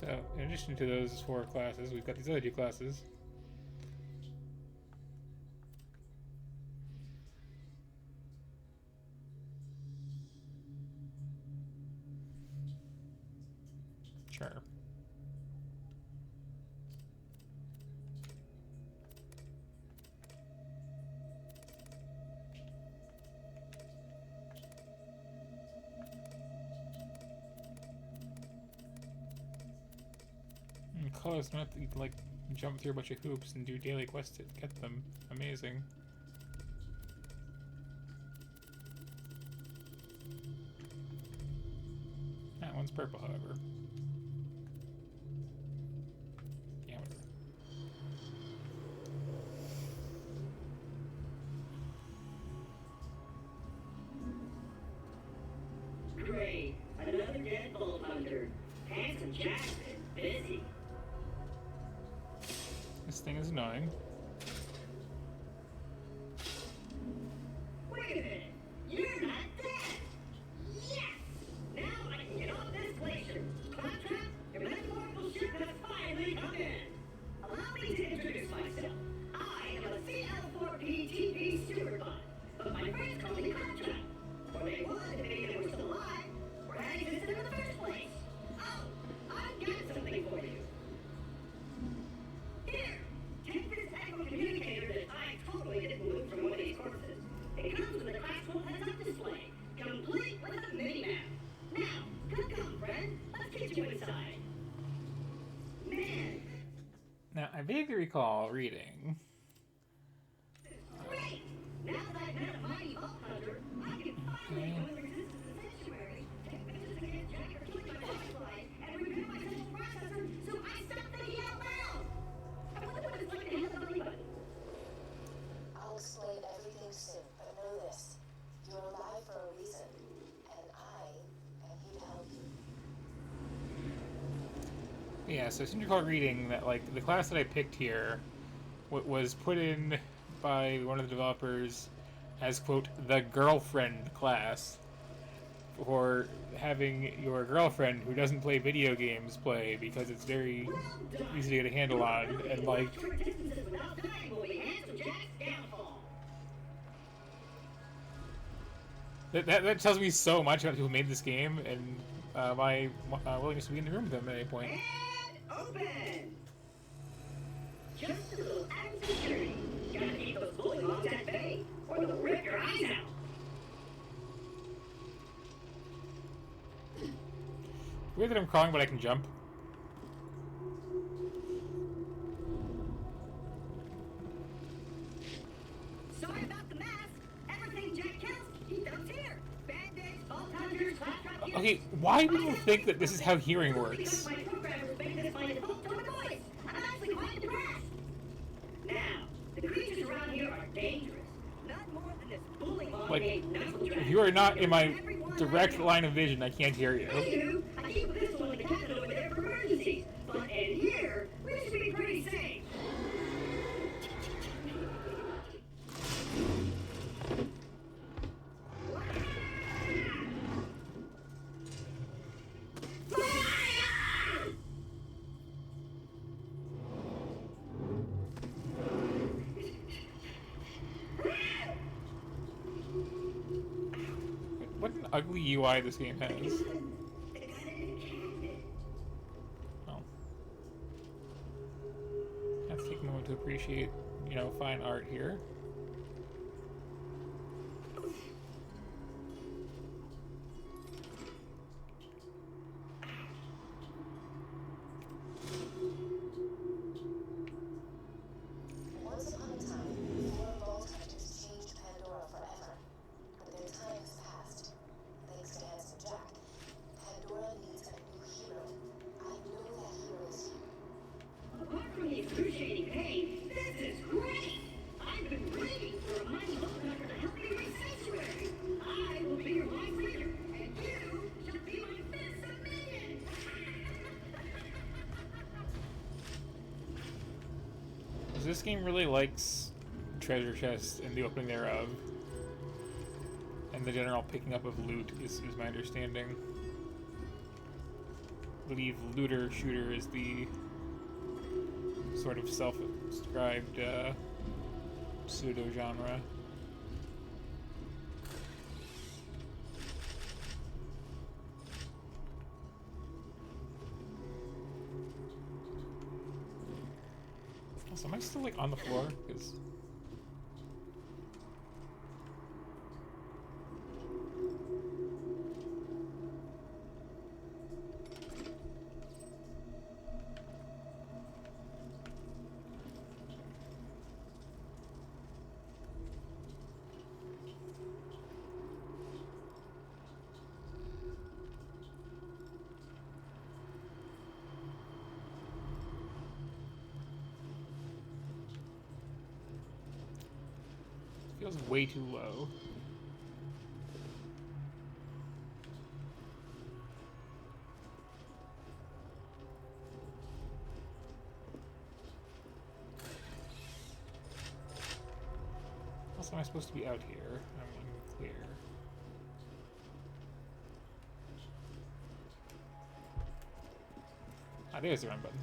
So, in addition to those 4 classes, we've got these other 2 classes. Sure. Close enough that you can, like, jump through a bunch of hoops and do daily quests to get them. Amazing. That one's purple, however. Yeah, whatever. Great. Another deadbolt hunter. Handsome Jackson. Busy. This thing is annoying. Wait a minute. You're not dead. Yes. Now I can get off this glacier. Claptrap, your metaphorical ship has finally come in. Allow me to introduce myself. I am a CL4P-TP steward bot, but my friends call me Claptrap. Or they would if they were still alive, or had existed in the first place. Oh, I've got something for you. Here, take this echo communicator that I totally didn't move from one of these corpses. It comes with a classical heads-up display, complete with a mini-map. Now, come, friend. Let's get you inside. Man, Now, I vaguely recall reading. great! Now that I've met a mighty vault hunter, I can finally join the resistance of sanctuary, take vengeance against Jack or kill my firefly, and repair my central processor so I stop thinking out loud. I wonder what it's like to have a belly button. I'll explain everything soon, but know this. You're alive for a reason, and I am here to help you. Yeah, so I seem to recall reading that, like, the class that I picked here was put in by one of the developers as, quote, the girlfriend class, for having your girlfriend who doesn't play video games play, because it's very easy to get a handle on, and, like, Short distances without dying will be handsome Jack's downfall. that tells me so much about who made this game, and my willingness to be in the room with them at any point. Open! Just a little added security. Gotta keep those bullywugs at bay, or they'll rip your eyes out. Weird that I'm crawling, but I can jump. Sorry about the mess. Everything Jack kills, he dumps here. Band-aids, bolt hunters, claptrap units. Okay, why do people think that this is how hearing works? My programmers make this my default tone of voice. I'm actually quite depressed. Now, the creatures around here are dangerous. Not more than this bullywug Like, named Knuckledrag. if you are not in my direct line of vision, I can't hear you. Anywho, I keep this one in the cabinet over there for emergencies. But in here, we should be pretty safe. What an ugly UI this game has. Oh. I have to take a moment to appreciate, you know, fine art here. Once upon a time, four Vault Hunters changed Pandora forever. But their time has passed. Thanks to Handsome Jack, Pandora needs a new hero. I know that hero is you. Apart from the excruciating pain, this is great! I've been waiting for a mighty Vault Hunter to help me reach Sanctuary. I will be your life leader, and you shall be my fist of minions! This game really likes treasure chests and the opening thereof. And the general picking up of loot is my understanding. I believe looter shooter is the sort of self-described pseudo-genre. So am I still like on the floor? Because feels way too low. Also, am I supposed to be out here? I'm unclear. Ah, there's the run button.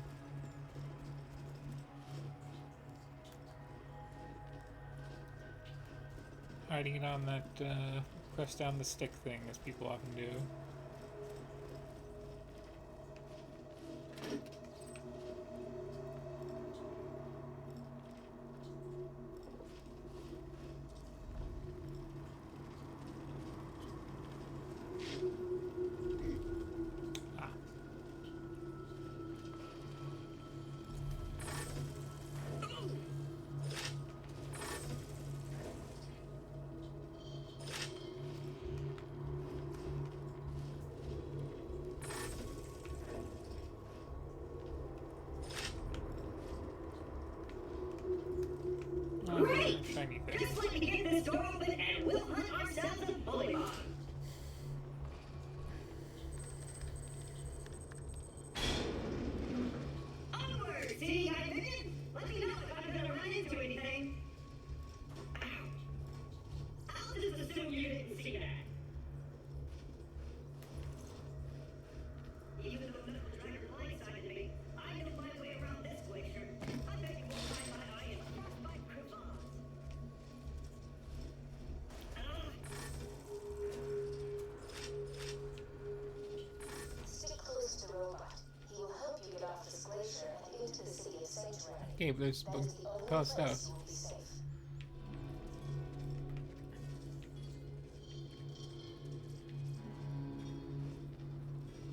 Hiding it on that press down the stick thing, as people often do. Okay, but there's That is the only ton of stuff. place you will be safe.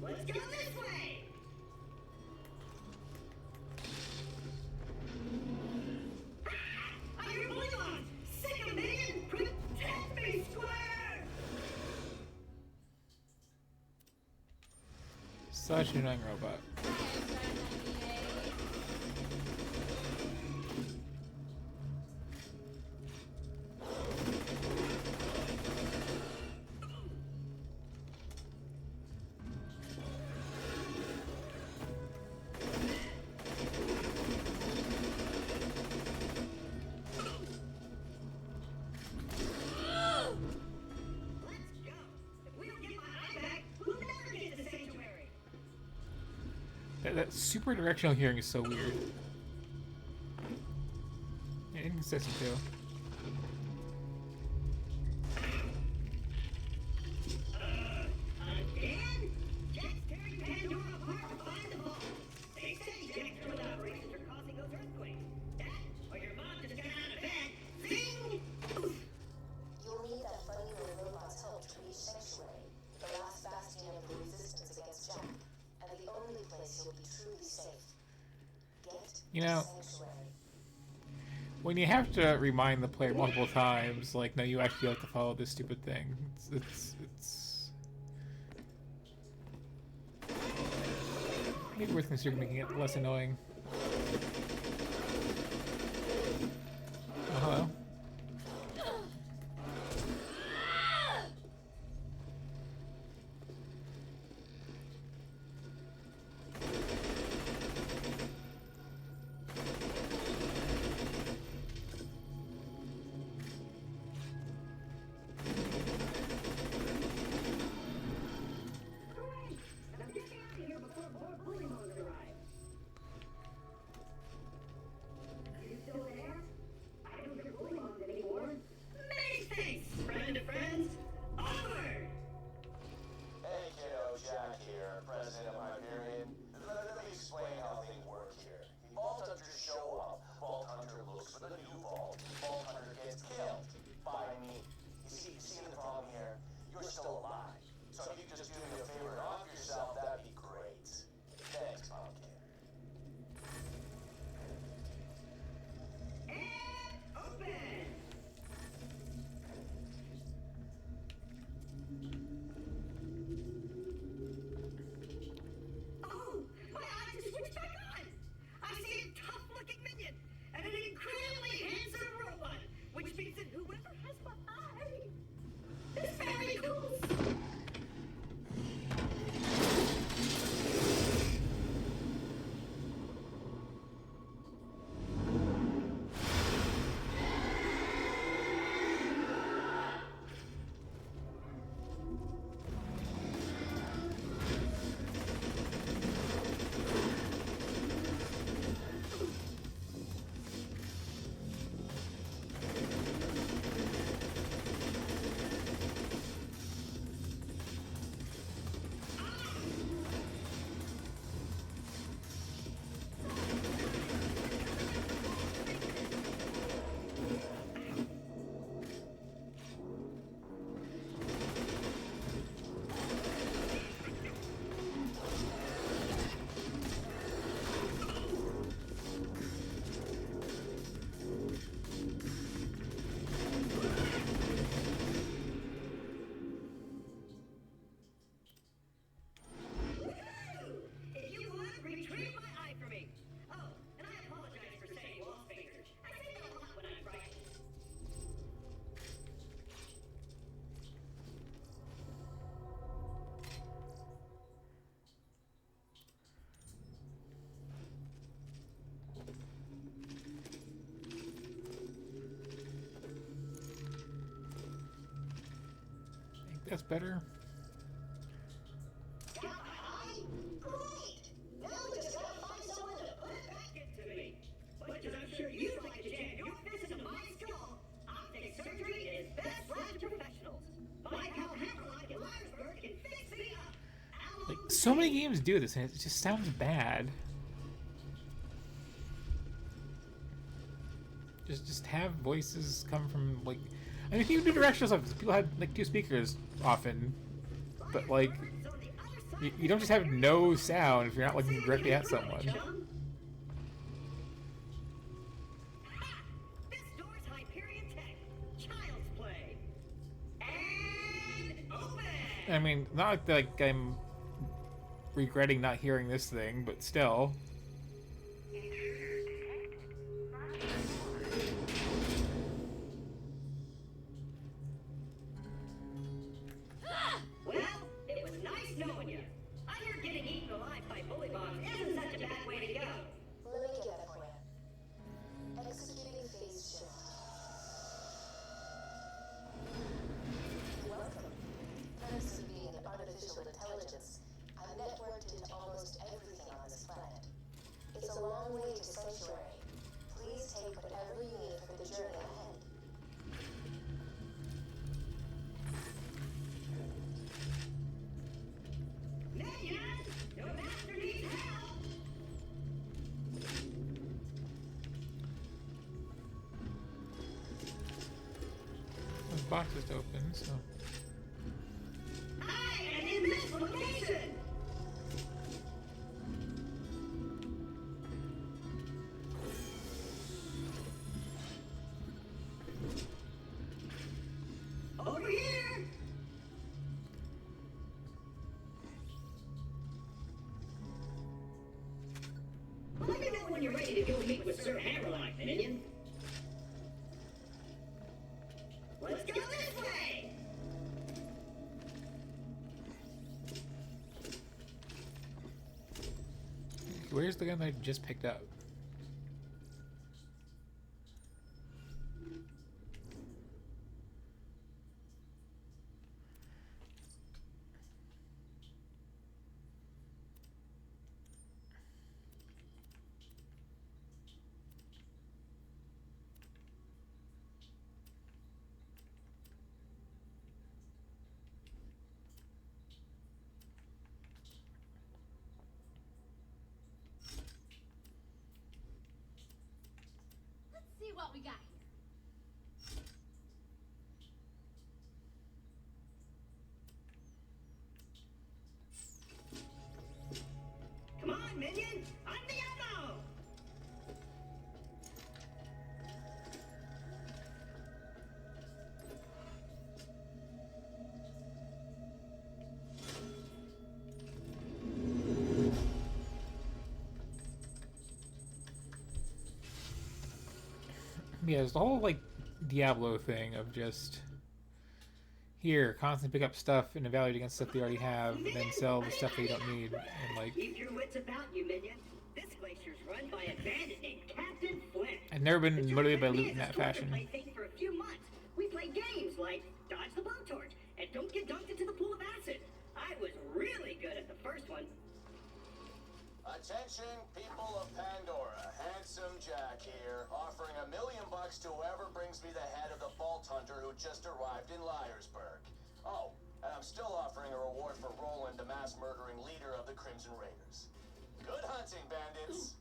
Let's go this way! Ah! I hear Polygon! Sick of me! Protect me, Square! Such an annoying robot. That super directional hearing is so weird. Yeah, inconsistent too. Again? Jack's tearing Pandora apart to find the vault. They say Jack's drill operations are causing those earthquakes. That, or your mom just got out of bed. Zing! You'll need that funny little robot's help to reach Sanctuary, the last bastion of the resistance against Jack, and the only place you'll be truly safe. Get You know, Sanctuary. when you have to remind the player multiple times, like, no, you actually have to follow this stupid thing. It's maybe worth considering making it less annoying. Oh, hello. And I'm getting out of here before more Bullymons arrive. Are you still there? I don't hear Bullymons anymore. Many thanks, friend of friends. Onward! Hey kiddo, Jack here, president of Hyperion. Let me explain how things work here. Vault Hunters show up, Vault Hunter looks for the new vault, Vault Hunter gets killed by me. You see the problem here? You're still alive. So if you could just do me a favor and off yourself, that'd be great. Thanks, Pumpkin. And open! Oh, my eyes just switched back on! I see a tough-looking minion and an incredibly handsome robot, which means that whoever has my eye is very cool. If you would, retrieve my eye for me. Oh, and I apologize for saying wall fingers. I say that a lot when I'm frightened. I think that's better. Got my eye? Great! Now we just gotta find someone to put it back into me. But as I'm sure you'd like to jam your fist into my skull, optic surgery is best left to professionals. My pal Hammerlock in Liarsburg can fix me up. Like, so many games do this, and it just sounds bad. Just have voices come from, like, I mean, if you do directional stuff, people had like 2 speakers often, but like you don't just have no sound if you're not looking directly at someone. This door's Hyperion Tech. Child's play. And open. I mean, not like I'm regretting not hearing this thing, but still. Well, it was nice knowing you. I hear getting eaten alive by bully bombs isn't such a bad way to go. Let me get that for you. Executing phase shift. Welcome. Thanks to being an artificial intelligence, I've networked into almost everything on this planet. It's a long way to sanctuary. Please take whatever you need for the journey ahead. Minion! Your master needs help! The box is open, so. I am in this location! Over here! Let me know when you're ready to go meet with Sir Hammerlock, minion. Let's go this way! Where's the gun that I just picked up? Let's see what we got here. Come on, minion! On the ammo! Yeah, there's the whole like Diablo thing of just here, constantly pick up stuff and evaluate against stuff they already have, and then sell the stuff they don't need, and like Keep your wits about you, minion. This glacier's run by a bandit named Captain Flint. I've never been motivated by loot in that fashion. Plaything for a few months. We played games like Dodge the Blowtorch and Don't Get Dunked into the Pool of Acid. I was really good at the first one. Attention, people of Pandora. Handsome Jack here, offering $1 million to whoever brings me the head of the Vault Hunter who just arrived in Liarsburg. Oh, and I'm still offering a reward for Roland, the mass-murdering leader of the Crimson Raiders. Good hunting, bandits!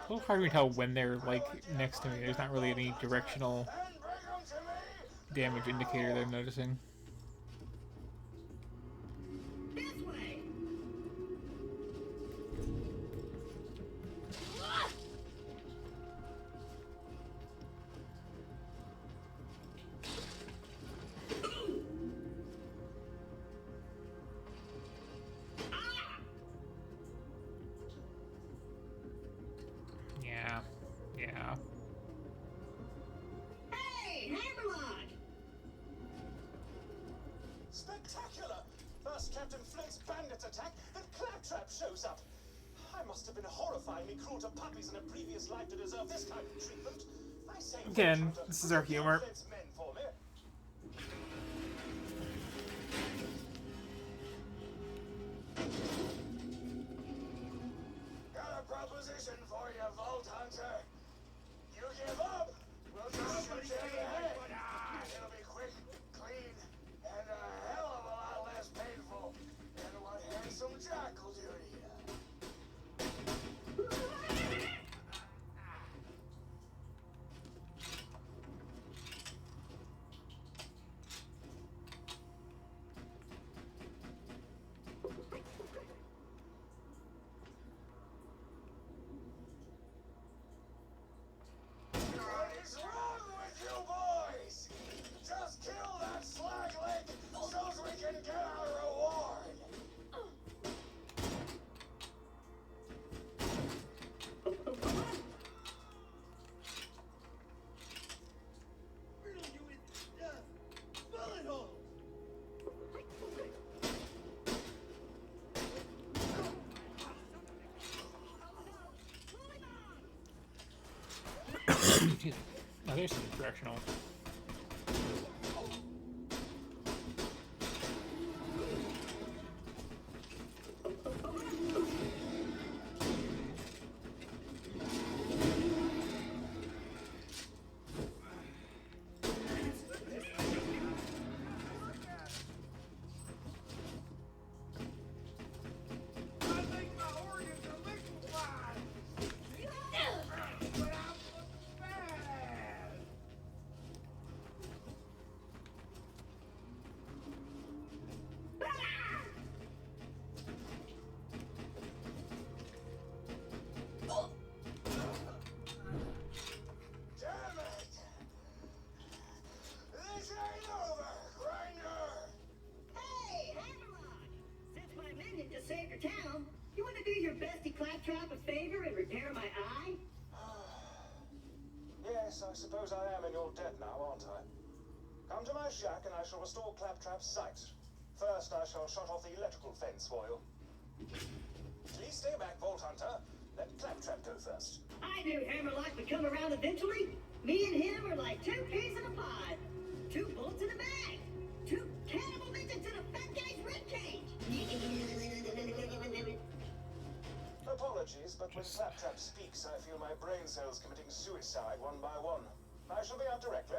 a little hard to tell when they're like next to me. There's not really any directional damage indicator that I'm noticing. Yeah. Hey, Hammerlock! Spectacular! First Captain Flint's bandits attack, then Claptrap shows up. I must have been horrifyingly cruel to puppies in a previous life to deserve this kind of treatment. I say, Again, this is our humor. It's men for me. Got a proposition for you, Vault Hunter. You give up, we'll just shoot you in the head. It'll be quick, clean, and a hell of a lot less painful than what Handsome Jack will do to you. What is wrong with you boys? Just kill that slackling so we can get our reward. Bullet hole! Excuse me. Oh, there's some directional. Damn it! This ain't over, Grinder! Hey, Hammerlock! Since my minion just saved your town, you want to do your bestie Claptrap a favor and repair my eye? Yes, I suppose I am in your debt now, aren't I? Come to my shack and I shall restore Claptrap's sight. First, I shall shut off the electrical fence for you. Please stay back, Vault Hunter. Let Claptrap go first. I knew Hammerlock would come around eventually. Me and him are like two peas in a pod. 2 bullets in a bag. 2 cannibal midgets in a fat guy's ribcage. Apologies, but when Claptrap speaks, I feel my brain cells committing suicide one by one. I shall be out directly.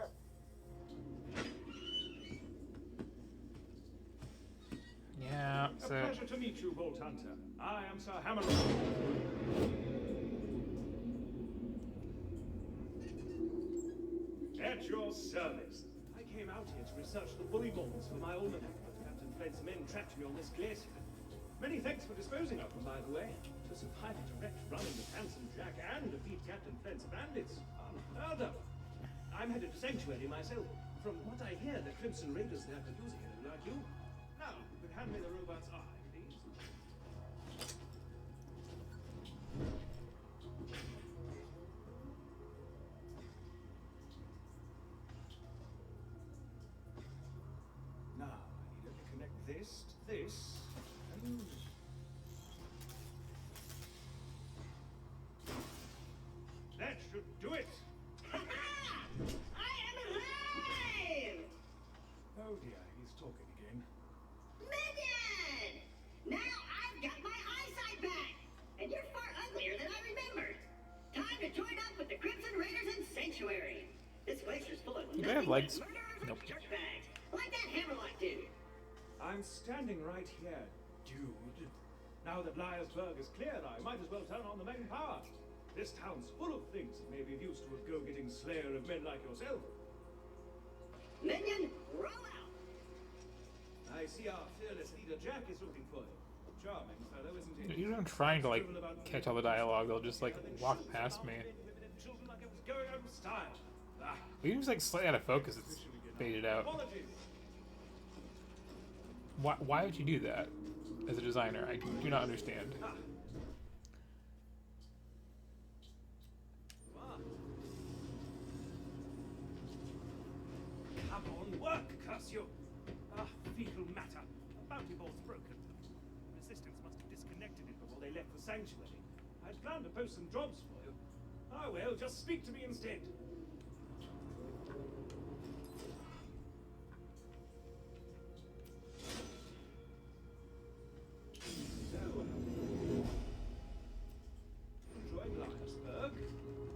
Yeah, A so pleasure to meet you, Vault Hunter. I am Sir Hammerlock. At your service. I came out here to research the bully balls for my almanac, but Captain Flint's men trapped me on this glacier. Many thanks for disposing of them, by the way. It was a highly direct running with Handsome Jack and defeat Captain Flint's bandits. Unheard of. I'm headed to Sanctuary myself. From what I hear, the Crimson Raiders there could use a hero like you. Now, you can hand me the robot's eye, please. Now, I need to connect this to this. And... That should do it! I am alive! Oh dear, he's talking again. Minion! Now I've got my eyesight back! And you're far uglier than I remembered. Time to join up with the Crimson Raiders in Sanctuary. This glacier's full of do they have legs? Nope. dirtbags, like that Hammerlock dude. I'm standing right here, dude. Now that Liarsburg is cleared, I might as well turn on the main power. This town's full of things that may be of use to a go-getting slayer of men like yourself. Minion, roll out! I see our fearless leader Jack is looking for you. Charming fellow, isn't he? usually I'm trying to like catch all the dialogue. They'll just like walk past me. Children like it was going out of style. Ah, Even if it's like slightly out of focus, it's faded out. apologies. Why would you do that as a designer? I do not understand. Ah. Come on, work, curse you! Ah, fecal matter. Bounty bolt's broken. Resistance must have disconnected it before they left for Sanctuary. I'd planned to post some jobs for you. Ah well, just speak to me instead. Enjoying Liarsburg?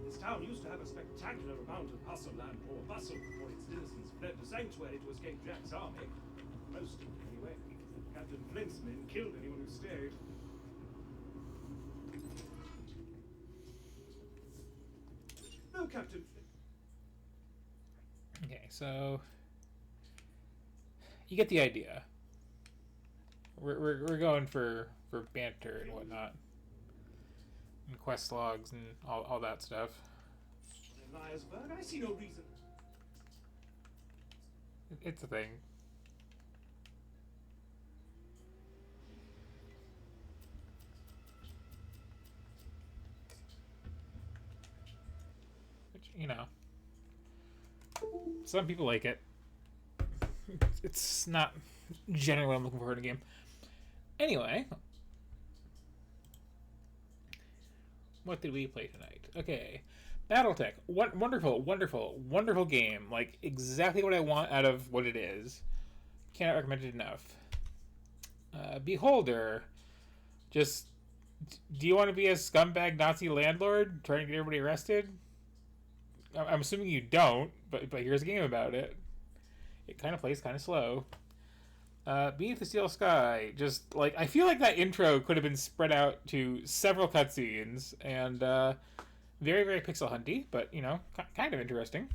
This town used to have a spectacular amount of hustle and or bustle before its citizens fled to Sanctuary to escape Jack's army. Most of them, anyway. Captain Flint's men killed anyone who stayed. No, Captain Flint. Okay, so you get the idea. We're going for banter and whatnot, and quest logs and all that stuff. In Liarsburg, I see no reason. It's a thing. Which, you know, some people like it. It's not generally what I'm looking for in a game. Anyway, what did we play tonight? Okay, BattleTech. Wonderful game. Like, exactly what I want out of what it is. Cannot recommend it enough. Beholder. Just, do you want to be a scumbag Nazi landlord trying to get everybody arrested? I'm assuming you don't, but here's a game about it. It kind of plays kind of slow. Beneath the Steel Sky, just like, I feel like that intro could have been spread out to several cutscenes, and very pixel hunty, but you know, kind of interesting.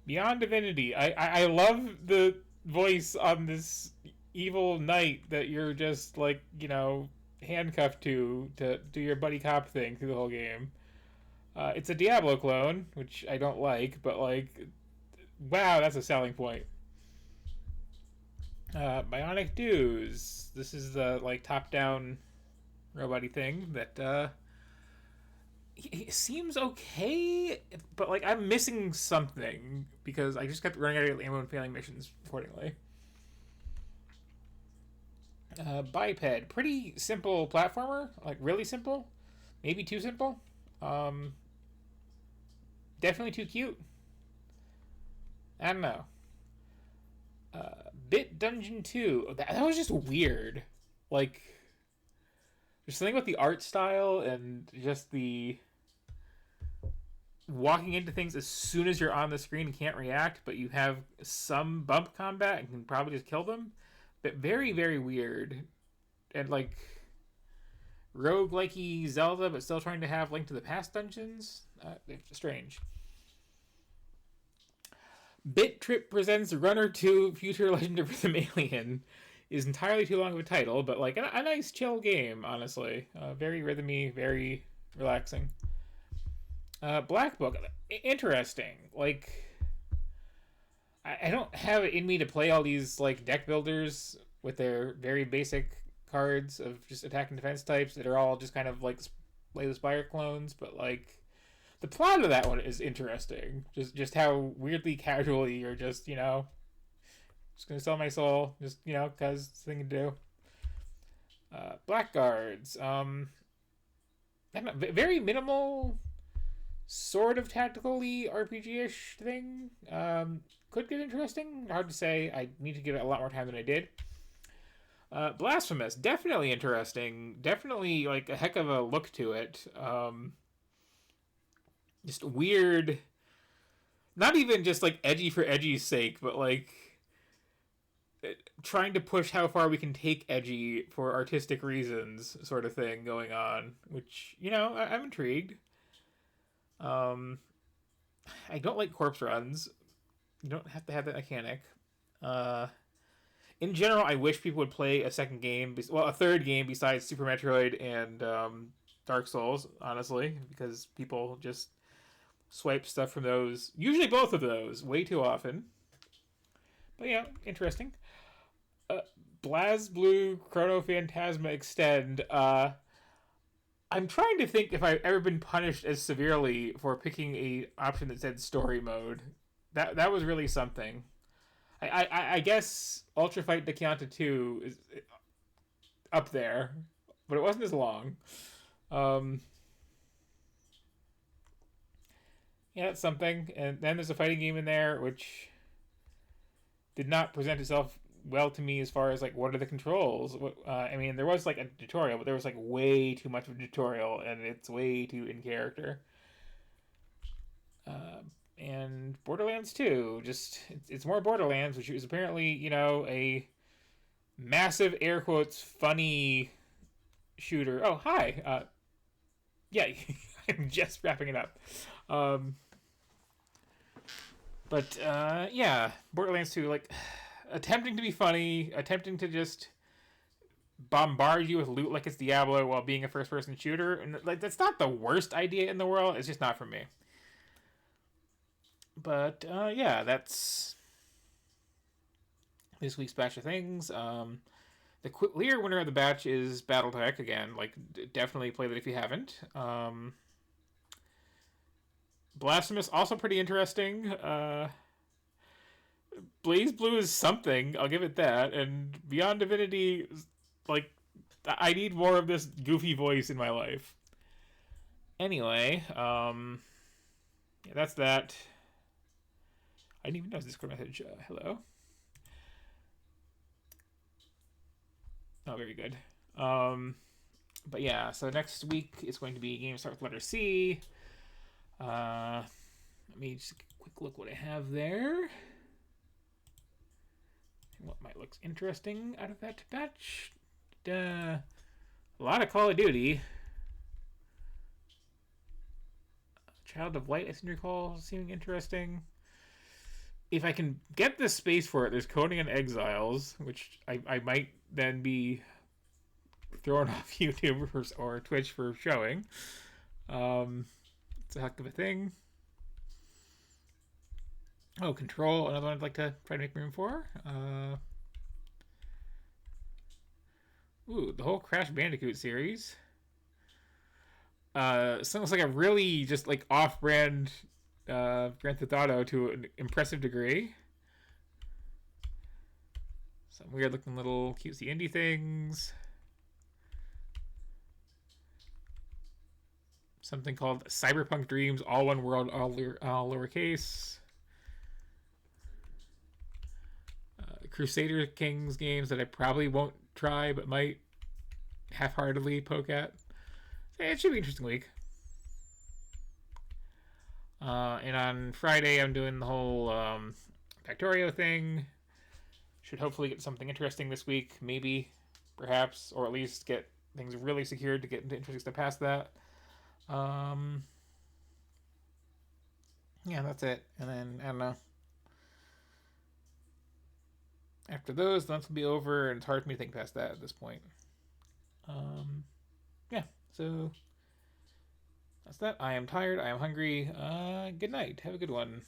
Beyond Divinity, I love the voice on this evil knight that you're just like, you know, handcuffed to do your buddy cop thing through the whole game. It's a Diablo clone, which I don't like, but like, wow, that's a selling point. Bionic Dues. This is the like top-down robot-y thing that it seems okay, but like I'm missing something because I just kept running out of ammo and failing missions accordingly. Biped. Pretty simple platformer, like really simple, maybe too simple. Definitely too cute. I don't know. Bit Dungeon 2. That was just weird. Like, there's something about the art style and just the walking into things as soon as you're on the screen and can't react, but you have some bump combat and can probably just kill them. But very weird. And like roguelike-y Zelda, but still trying to have Link to the Past dungeons. It's strange. Bit Trip presents Runner 2 Future Legend of Rhythm Alien is entirely too long of a title, but like a nice chill game, honestly. Very rhythmy, very relaxing. Black Book, interesting. Like, I don't have it in me to play all these like deck builders with their very basic cards of just attack and defense types that are all just kind of like Slay the Spire clones, but like the plot of that one is interesting. Just how weirdly casually you're just, you know, just gonna sell my soul, just, you know, cause it's the thing to do. Blackguards. I don't know, very minimal, sort of tactically RPG-ish thing. Could get interesting. Hard to say. I need to give it a lot more time than I did. Blasphemous. Definitely interesting. Definitely like a heck of a look to it. Just weird. Not even just like edgy for edgy's sake, but like trying to push how far we can take edgy for artistic reasons sort of thing going on, which, you know, I'm intrigued. I don't like corpse runs. You don't have to have that mechanic. In general, I wish people would play a third game besides Super Metroid and Dark Souls, honestly, because people just swipe stuff from those, usually both of those, way too often. But yeah, interesting. BlazBlue Chrono Phantasma Extend. I'm trying to think if I've ever been punished as severely for picking a option that said story mode. That was really something. I guess Ultra Fight Dekianta 2 is up there, but it wasn't as long. Yeah, that's something. And then there's a fighting game in there, which did not present itself well to me as far as like what are the controls. I mean, there was like a tutorial, but there was like way too much of a tutorial, and it's way too in character. And Borderlands 2, just it's more Borderlands, which is apparently, you know, a massive air quotes funny shooter. Oh, hi. Yeah, I'm just wrapping it up. But yeah, Borderlands 2, like, attempting to be funny, attempting to just bombard you with loot like it's Diablo while being a first-person shooter, and like that's not the worst idea in the world. It's just not for me. But yeah, that's this week's batch of things. The clear winner of the batch is BattleTech again. Like, definitely play that if you haven't. Blasphemous, also pretty interesting. Blaze Blue is something, I'll give it that. And Beyond Divinity, like, I need more of this goofy voice in my life. Anyway, yeah, that's that. I didn't even know this Discord message. Hello. Oh, very good. But yeah, so next week it's going to be games start with letter C. Let me just take a quick look what I have there. What might look interesting out of that batch. A lot of Call of Duty. Child of Light, I seem to recall, seeming interesting. If I can get the space for it, there's Conan and Exiles, which I might then be thrown off YouTube or Twitch for showing. It's a heck of a thing. Oh, Control, another one I'd like to try to make room for. Ooh, the whole Crash Bandicoot series. Sounds like a really just like off-brand Grand Theft Auto to an impressive degree. Some weird looking little cutesy indie things. Something called Cyberpunk Dreams, all one word, all lowercase. Crusader Kings games that I probably won't try, but might half-heartedly poke at. So it should be an interesting week. And on Friday, I'm doing the whole Factorio thing. Should hopefully get something interesting this week, maybe, perhaps, or at least get things really secured to get into interesting stuff past that. Yeah, that's it. And then, I don't know. After those, the month will be over, and it's hard for me to think past that at this point. Yeah, so that's that. I am tired. I am hungry. Good night. Have a good one.